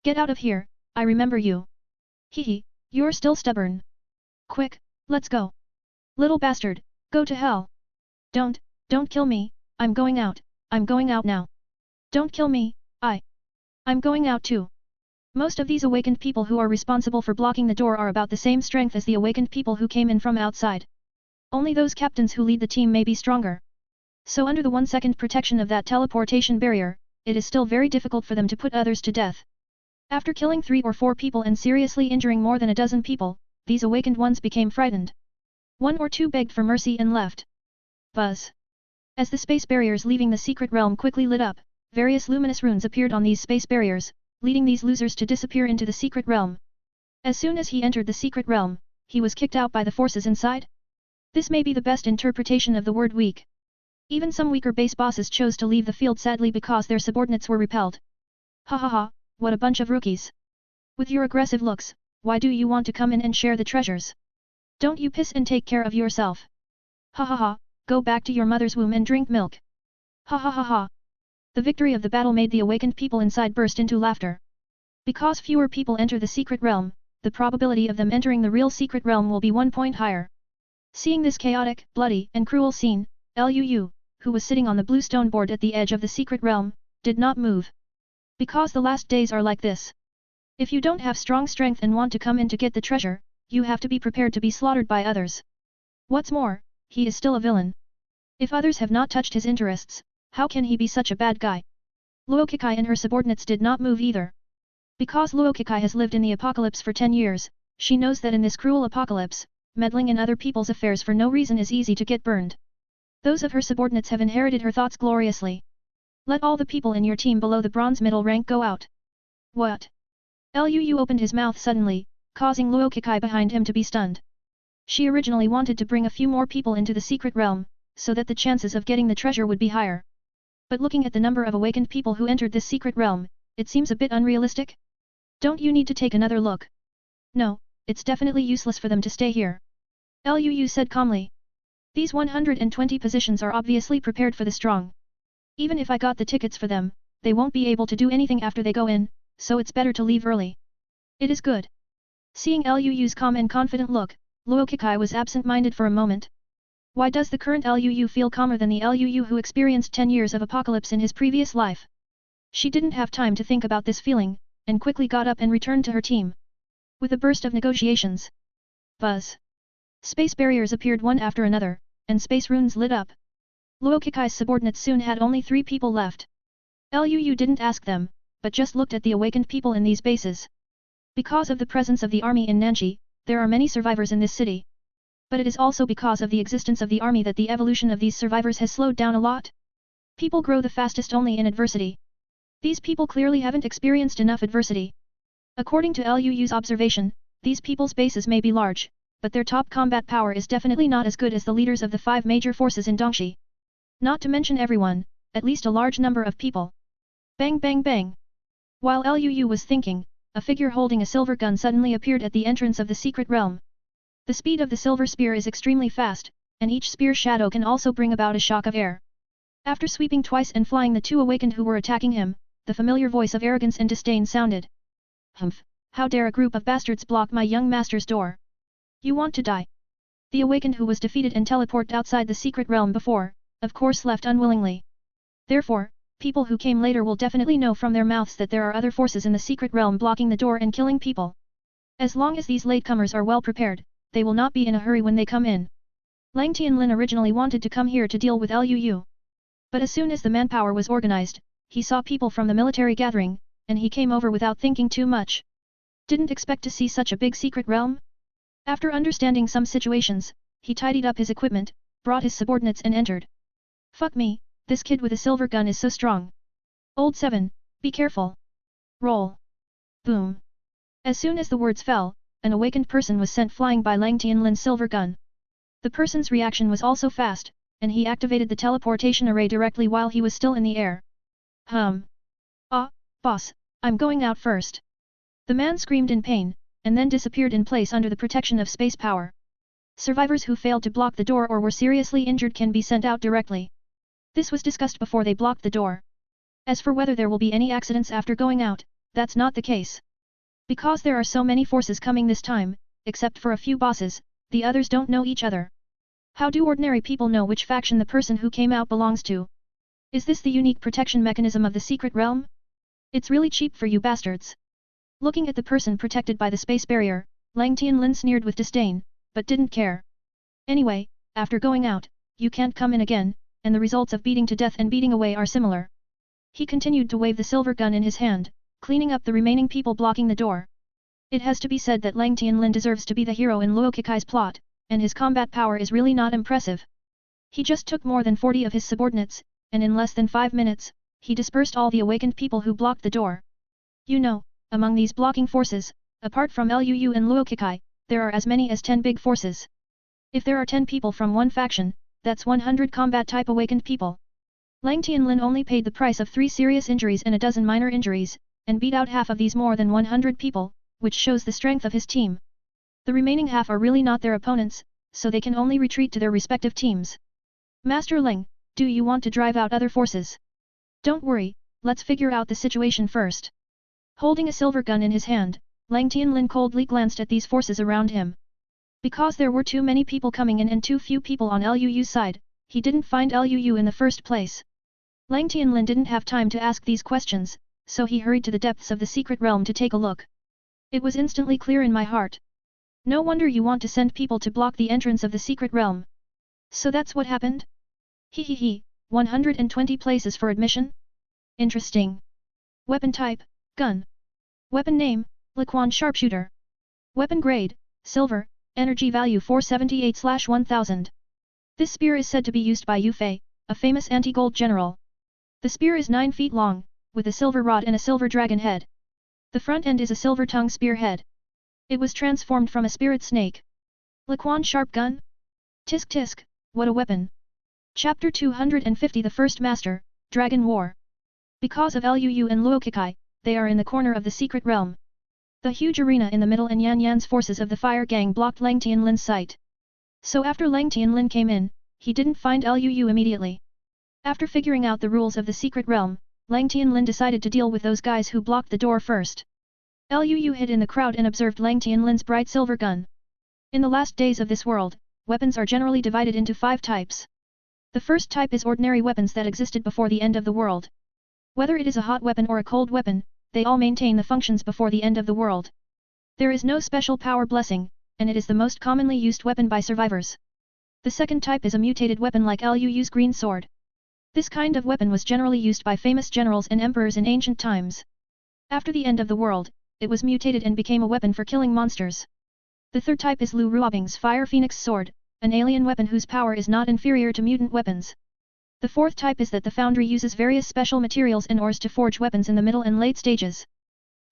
Get out of here, I remember you. Hehe, you're still stubborn. Quick, let's go. Little bastard, go to hell. Don't kill me, I'm going out now. Don't kill me, I'm going out too. Most of these awakened people who are responsible for blocking the door are about the same strength as the awakened people who came in from outside. Only those captains who lead the team may be stronger. So under the 1 second protection of that teleportation barrier, it is still very difficult for them to put others to death. After killing 3 or 4 people and seriously injuring more than a dozen people, these awakened ones became frightened. 1 or 2 begged for mercy and left. Buzz. As the space barriers leaving the secret realm quickly lit up, various luminous runes appeared on these space barriers, leading these losers to disappear into the secret realm. As soon as he entered the secret realm, he was kicked out by the forces inside. This may be the best interpretation of the word weak. Even some weaker base bosses chose to leave the field sadly because their subordinates were repelled. Ha ha ha, what a bunch of rookies. With your aggressive looks, why do you want to come in and share the treasures? Don't you piss and take care of yourself. Ha ha ha, go back to your mother's womb and drink milk. Ha ha ha ha. The victory of the battle made the awakened people inside burst into laughter. Because fewer people enter the secret realm, the probability of them entering the real secret realm will be 1 point higher. Seeing this chaotic, bloody, and cruel scene, Liu, who was sitting on the blue stone board at the edge of the secret realm, did not move. Because the last days are like this. If you don't have strong strength and want to come in to get the treasure, you have to be prepared to be slaughtered by others. What's more, he is still a villain. If others have not touched his interests, how can he be such a bad guy? Luo Kekai and her subordinates did not move either. Because Luo Kekai has lived in the apocalypse for 10 years, she knows that in this cruel apocalypse, meddling in other people's affairs for no reason is easy to get burned. Those of her subordinates have inherited her thoughts gloriously. Let all the people in your team below the bronze middle rank go out. What? Liu opened his mouth suddenly, causing Luo Kekai behind him to be stunned. She originally wanted to bring a few more people into the secret realm, so that the chances of getting the treasure would be higher. But looking at the number of awakened people who entered this secret realm, it seems a bit unrealistic. Don't you need to take another look? No, it's definitely useless for them to stay here. Liu said calmly. These 120 positions are obviously prepared for the strong. Even if I got the tickets for them, they won't be able to do anything after they go in, so it's better to leave early. It is good. Seeing Liu's calm and confident look, Luo Kekai was absent-minded for a moment. Why does the current Liu feel calmer than the Liu who experienced 10 years of apocalypse in his previous life? She didn't have time to think about this feeling, and quickly got up and returned to her team. With a burst of negotiations. Buzz. Space barriers appeared one after another, and space runes lit up. Luo Kekai's subordinates soon had only 3 people left. Liu didn't ask them, but just looked at the awakened people in these bases. Because of the presence of the army in Nanji, there are many survivors in this city. But it is also because of the existence of the army that the evolution of these survivors has slowed down a lot. People grow the fastest only in adversity. These people clearly haven't experienced enough adversity. According to Liu's observation, these people's bases may be large, but their top combat power is definitely not as good as the leaders of the 5 major forces in Dongxi. Not to mention everyone, at least a large number of people. Bang bang bang. While Liu was thinking, a figure holding a silver gun suddenly appeared at the entrance of the secret realm. The speed of the silver spear is extremely fast, and each spear shadow can also bring about a shock of air. After sweeping twice and flying the 2 awakened who were attacking him, the familiar voice of arrogance and disdain sounded. Humph! How dare a group of bastards block my young master's door? You want to die? The awakened who was defeated and teleported outside the secret realm before, of course left unwillingly. Therefore, people who came later will definitely know from their mouths that there are other forces in the secret realm blocking the door and killing people. As long as these latecomers are well prepared, they will not be in a hurry when they come in. Lang Tianlin originally wanted to come here to deal with Liu. But as soon as the manpower was organized, he saw people from the military gathering, and he came over without thinking too much. Didn't expect to see such a big secret realm? After understanding some situations, he tidied up his equipment, brought his subordinates and entered. Fuck me, this kid with a silver gun is so strong. Old 7, be careful. Roll. Boom. As soon as the words fell, an awakened person was sent flying by Lang Tianlin's silver gun. The person's reaction was also fast, and he activated the teleportation array directly while he was still in the air. Ah, boss, I'm going out first. The man screamed in pain, and then disappeared in place under the protection of space power. Survivors who failed to block the door or were seriously injured can be sent out directly. This was discussed before they blocked the door. As for whether there will be any accidents after going out, that's not the case. Because there are so many forces coming this time, except for a few bosses, the others don't know each other. How do ordinary people know which faction the person who came out belongs to? Is this the unique protection mechanism of the secret realm? It's really cheap for you bastards. Looking at the person protected by the space barrier, Lang Tianlin sneered with disdain, but didn't care. Anyway, after going out, you can't come in again, and the results of beating to death and beating away are similar. He continued to wave the silver gun in his hand, cleaning up the remaining people blocking the door. It has to be said that Lang Tianlin deserves to be the hero in Luo Kekai's plot, and his combat power is really not impressive. He just took more than 40 of his subordinates, and in less than 5 minutes, he dispersed all the awakened people who blocked the door. You know, among these blocking forces, apart from Liu and Luo Kekai, there are as many as 10 big forces. If there are 10 people from one faction, that's 100 combat-type awakened people. Lang Tianlin only paid the price of 3 serious injuries and a dozen minor injuries, and beat out half of these more than 100 people, which shows the strength of his team. The remaining half are really not their opponents, so they can only retreat to their respective teams. Master Ling, do you want to drive out other forces? Don't worry, let's figure out the situation first. Holding a silver gun in his hand, Lang Tianlin coldly glanced at these forces around him. Because there were too many people coming in and too few people on Liu's side, he didn't find Liu in the first place. Lang Tianlin didn't have time to ask these questions, so he hurried to the depths of the secret realm to take a look. It was instantly clear in my heart. No wonder you want to send people to block the entrance of the secret realm. So that's what happened? Hehehe, 120 places for admission? Interesting. Weapon type, gun. Weapon name, Liquan Sharpshooter. Weapon grade, silver, energy value 478/1000. This spear is said to be used by Yu Fei, a famous anti-gold general. The spear is 9 feet long, with a silver rod and a silver dragon head. The front end is a silver tongue spear head. It was transformed from a spirit snake. Liquan Sharp Gun? Tisk tisk, what a weapon! Chapter 250 The First Master, Dragon War. Because of Luoyu and Luokikai, they are in the corner of the secret realm. The huge arena in the middle and Yan Yan's forces of the fire gang blocked Lang Tianlin's sight. So after Lang Tianlin came in, he didn't find Luoyu immediately. After figuring out the rules of the secret realm, Lang Tianlin decided to deal with those guys who blocked the door first. Luoyu hid in the crowd and observed Lang Tianlin's bright silver gun. In the last days of this world, weapons are generally divided into 5 types. The first type is ordinary weapons that existed before the end of the world. Whether it is a hot weapon or a cold weapon, they all maintain the functions before the end of the world. There is no special power blessing, and it is the most commonly used weapon by survivors. The second type is a mutated weapon like Luoyu's green sword. This kind of weapon was generally used by famous generals and emperors in ancient times. After the end of the world, it was mutated and became a weapon for killing monsters. The third type is Lu Ruobing's Fire Phoenix Sword, an alien weapon whose power is not inferior to mutant weapons. The fourth type is that the foundry uses various special materials and ores to forge weapons in the middle and late stages.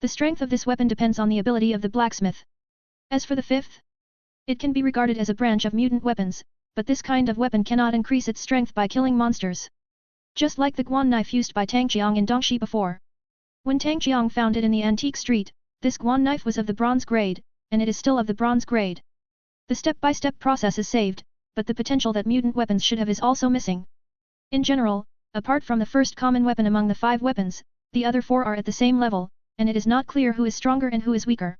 The strength of this weapon depends on the ability of the blacksmith. As for the fifth, it can be regarded as a branch of mutant weapons, but this kind of weapon cannot increase its strength by killing monsters. Just like the Guan knife used by Tang Qiang in Dongxi before. When Tang Qiang found it in the antique street, this Guan knife was of the bronze grade, and it is still of the bronze grade. The step-by-step process is saved, but the potential that mutant weapons should have is also missing. In general, apart from the first common weapon among the 5 weapons, the other 4 are at the same level, and it is not clear who is stronger and who is weaker.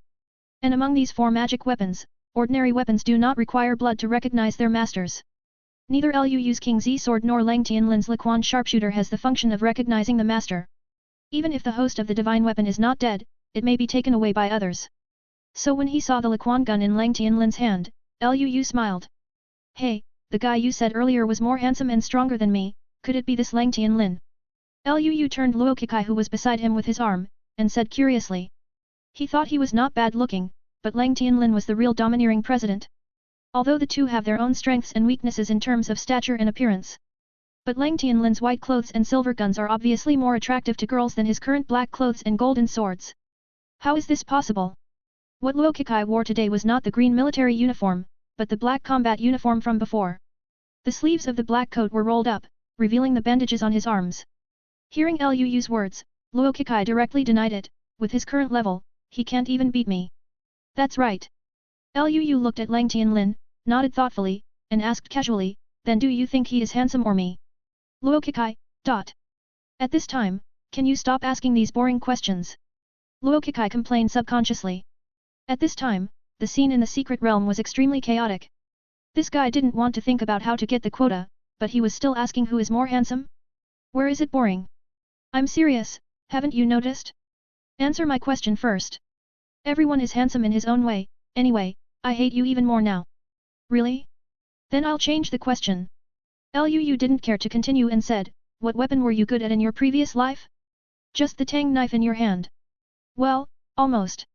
And among these 4 magic weapons, ordinary weapons do not require blood to recognize their masters. Neither Luoyu's King Z sword nor Lang Tianlin's Liquan sharpshooter has the function of recognizing the master. Even if the host of the divine weapon is not dead, it may be taken away by others. So when he saw the Liquan gun in Lang Tianlin's hand, Luoyu smiled. Hey, the guy you said earlier was more handsome and stronger than me, could it be this Lang Tianlin? Luoyu turned Luokikai who was beside him with his arm, and said curiously. He thought he was not bad looking, but Lang Tianlin was the real domineering president. Although the two have their own strengths and weaknesses in terms of stature and appearance. But Lang Tianlin's white clothes and silver guns are obviously more attractive to girls than his current black clothes and golden swords. How is this possible? What Luokikai wore today was not the green military uniform, but the black combat uniform from before. The sleeves of the black coat were rolled up, revealing the bandages on his arms. Hearing Luoyu's words, Luokikai directly denied it. With his current level, he can't even beat me. That's right. Luoyu looked at Lang Tianlin, nodded thoughtfully, and asked casually, then do you think he is handsome or me? Luokikai, At this time, can you stop asking these boring questions? Luokikai complained subconsciously. At this time, the scene in the secret realm was extremely chaotic. This guy didn't want to think about how to get the quota, but he was still asking who is more handsome? Where is it boring? I'm serious, haven't you noticed? Answer my question first. Everyone is handsome in his own way, anyway, I hate you even more now. Really? Then I'll change the question. Luoyu didn't care to continue and said, what weapon were you good at in your previous life? Just the Tang knife in your hand. Well, almost.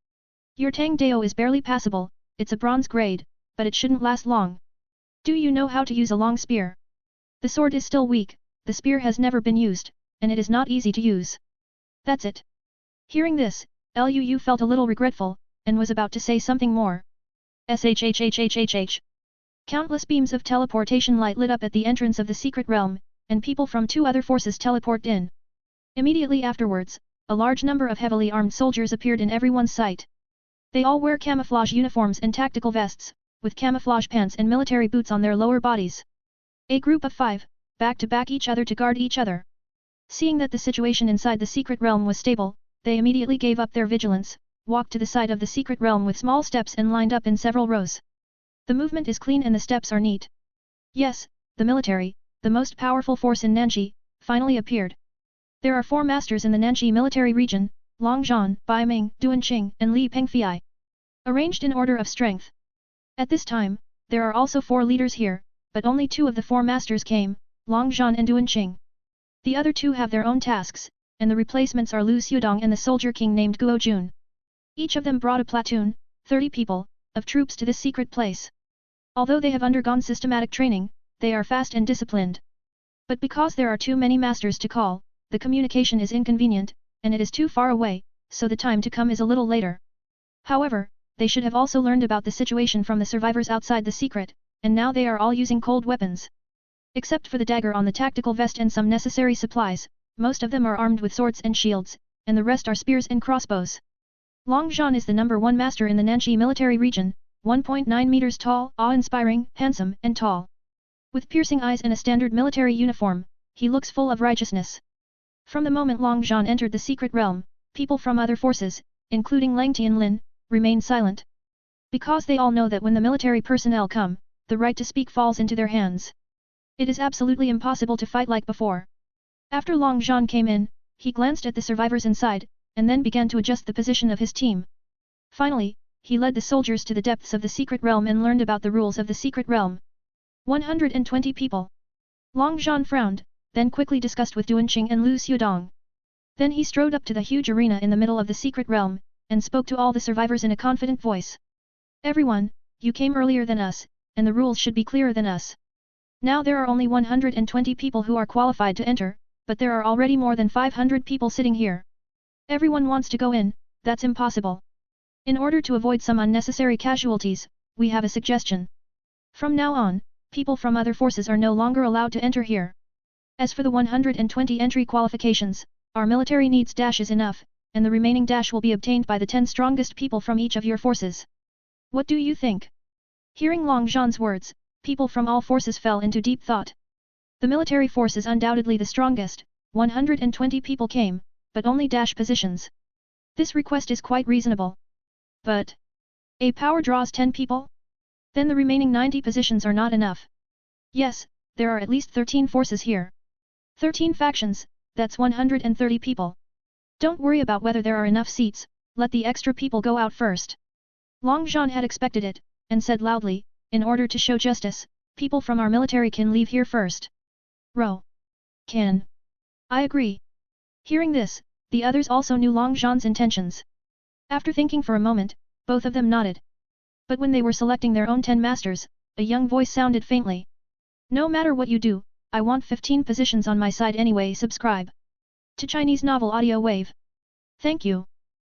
Your Tang Dao is barely passable, it's a bronze grade, but it shouldn't last long. Do you know how to use a long spear? The sword is still weak, the spear has never been used, and it is not easy to use. That's it. Hearing this, Luoyu felt a little regretful, and was about to say something more. Shhhhhhh. Countless beams of teleportation light lit up at the entrance of the secret realm, and people from 2 other forces teleported in. Immediately afterwards, a large number of heavily armed soldiers appeared in everyone's sight. They all wear camouflage uniforms and tactical vests, with camouflage pants and military boots on their lower bodies. A group of 5, back to back each other to guard each other. Seeing that the situation inside the secret realm was stable, they immediately gave up their vigilance, walked to the side of the secret realm with small steps and lined up in several rows. The movement is clean and the steps are neat. Yes, the military, the most powerful force in Nanxi, finally appeared. There are 4 masters in the Nanxi military region, Long Zhan, Bai Ming, Duan Qing, and Li Pengfei. Arranged in order of strength. At this time, there are also 4 leaders here, but only 2 of the 4 masters came, Long Zhan and Duan Qing. The other two have their own tasks, and the replacements are Lu Xiudong and the soldier king named Guo Jun. Each of them brought a platoon, 30 people, of troops to this secret place. Although they have undergone systematic training, they are fast and disciplined. But because there are too many masters to call, the communication is inconvenient, and it is too far away, so the time to come is a little later. However, they should have also learned about the situation from the survivors outside the secret, and now they are all using cold weapons. Except for the dagger on the tactical vest and some necessary supplies, most of them are armed with swords and shields, and the rest are spears and crossbows. Long Zhan is the #1 master in the Nanxi military region, 1.9 meters tall, awe-inspiring, handsome, and tall. With piercing eyes and a standard military uniform, he looks full of righteousness. From the moment Long Zhan entered the secret realm, people from other forces, including Lang Tianlin, remain silent. Because they all know that when the military personnel come, the right to speak falls into their hands. It is absolutely impossible to fight like before. After Long Zhan came in, he glanced at the survivors inside, and then began to adjust the position of his team. Finally, he led the soldiers to the depths of the secret realm and learned about the rules of the secret realm. 120 people. Long Zhan frowned, then quickly discussed with Duan Qing and Lu Xiudong. Then he strode up to the huge arena in the middle of the secret realm, and spoke to all the survivors in a confident voice. Everyone, you came earlier than us, and the rules should be clearer than us. Now there are only 120 people who are qualified to enter, but there are already more than 500 people sitting here. Everyone wants to go in, that's impossible. In order to avoid some unnecessary casualties, we have a suggestion. From now on, people from other forces are no longer allowed to enter here. As for the 120 entry qualifications, our military needs dash is enough, and the remaining dash will be obtained by the 10 strongest people from each of your forces. What do you think? Hearing Long Zhan's words, people from all forces fell into deep thought. The military force is undoubtedly the strongest, 120 people came, but only dash positions. This request is quite reasonable. But a power draws 10 people? Then the remaining 90 positions are not enough. Yes, there are at least 13 forces here. 13 factions, that's 130 people. Don't worry about whether there are enough seats, let the extra people go out first. Long Zhan had expected it, and said loudly, in order to show justice, people from our military can leave here first. Row. Can. I agree. Hearing this, the others also knew Long Zhan's intentions. After thinking for a moment, both of them nodded. But when they were selecting their own 10 masters, a young voice sounded faintly. No matter what you do, I want 15 positions on my side anyway. Subscribe to Chinese Novel Audio Wave. Thank you.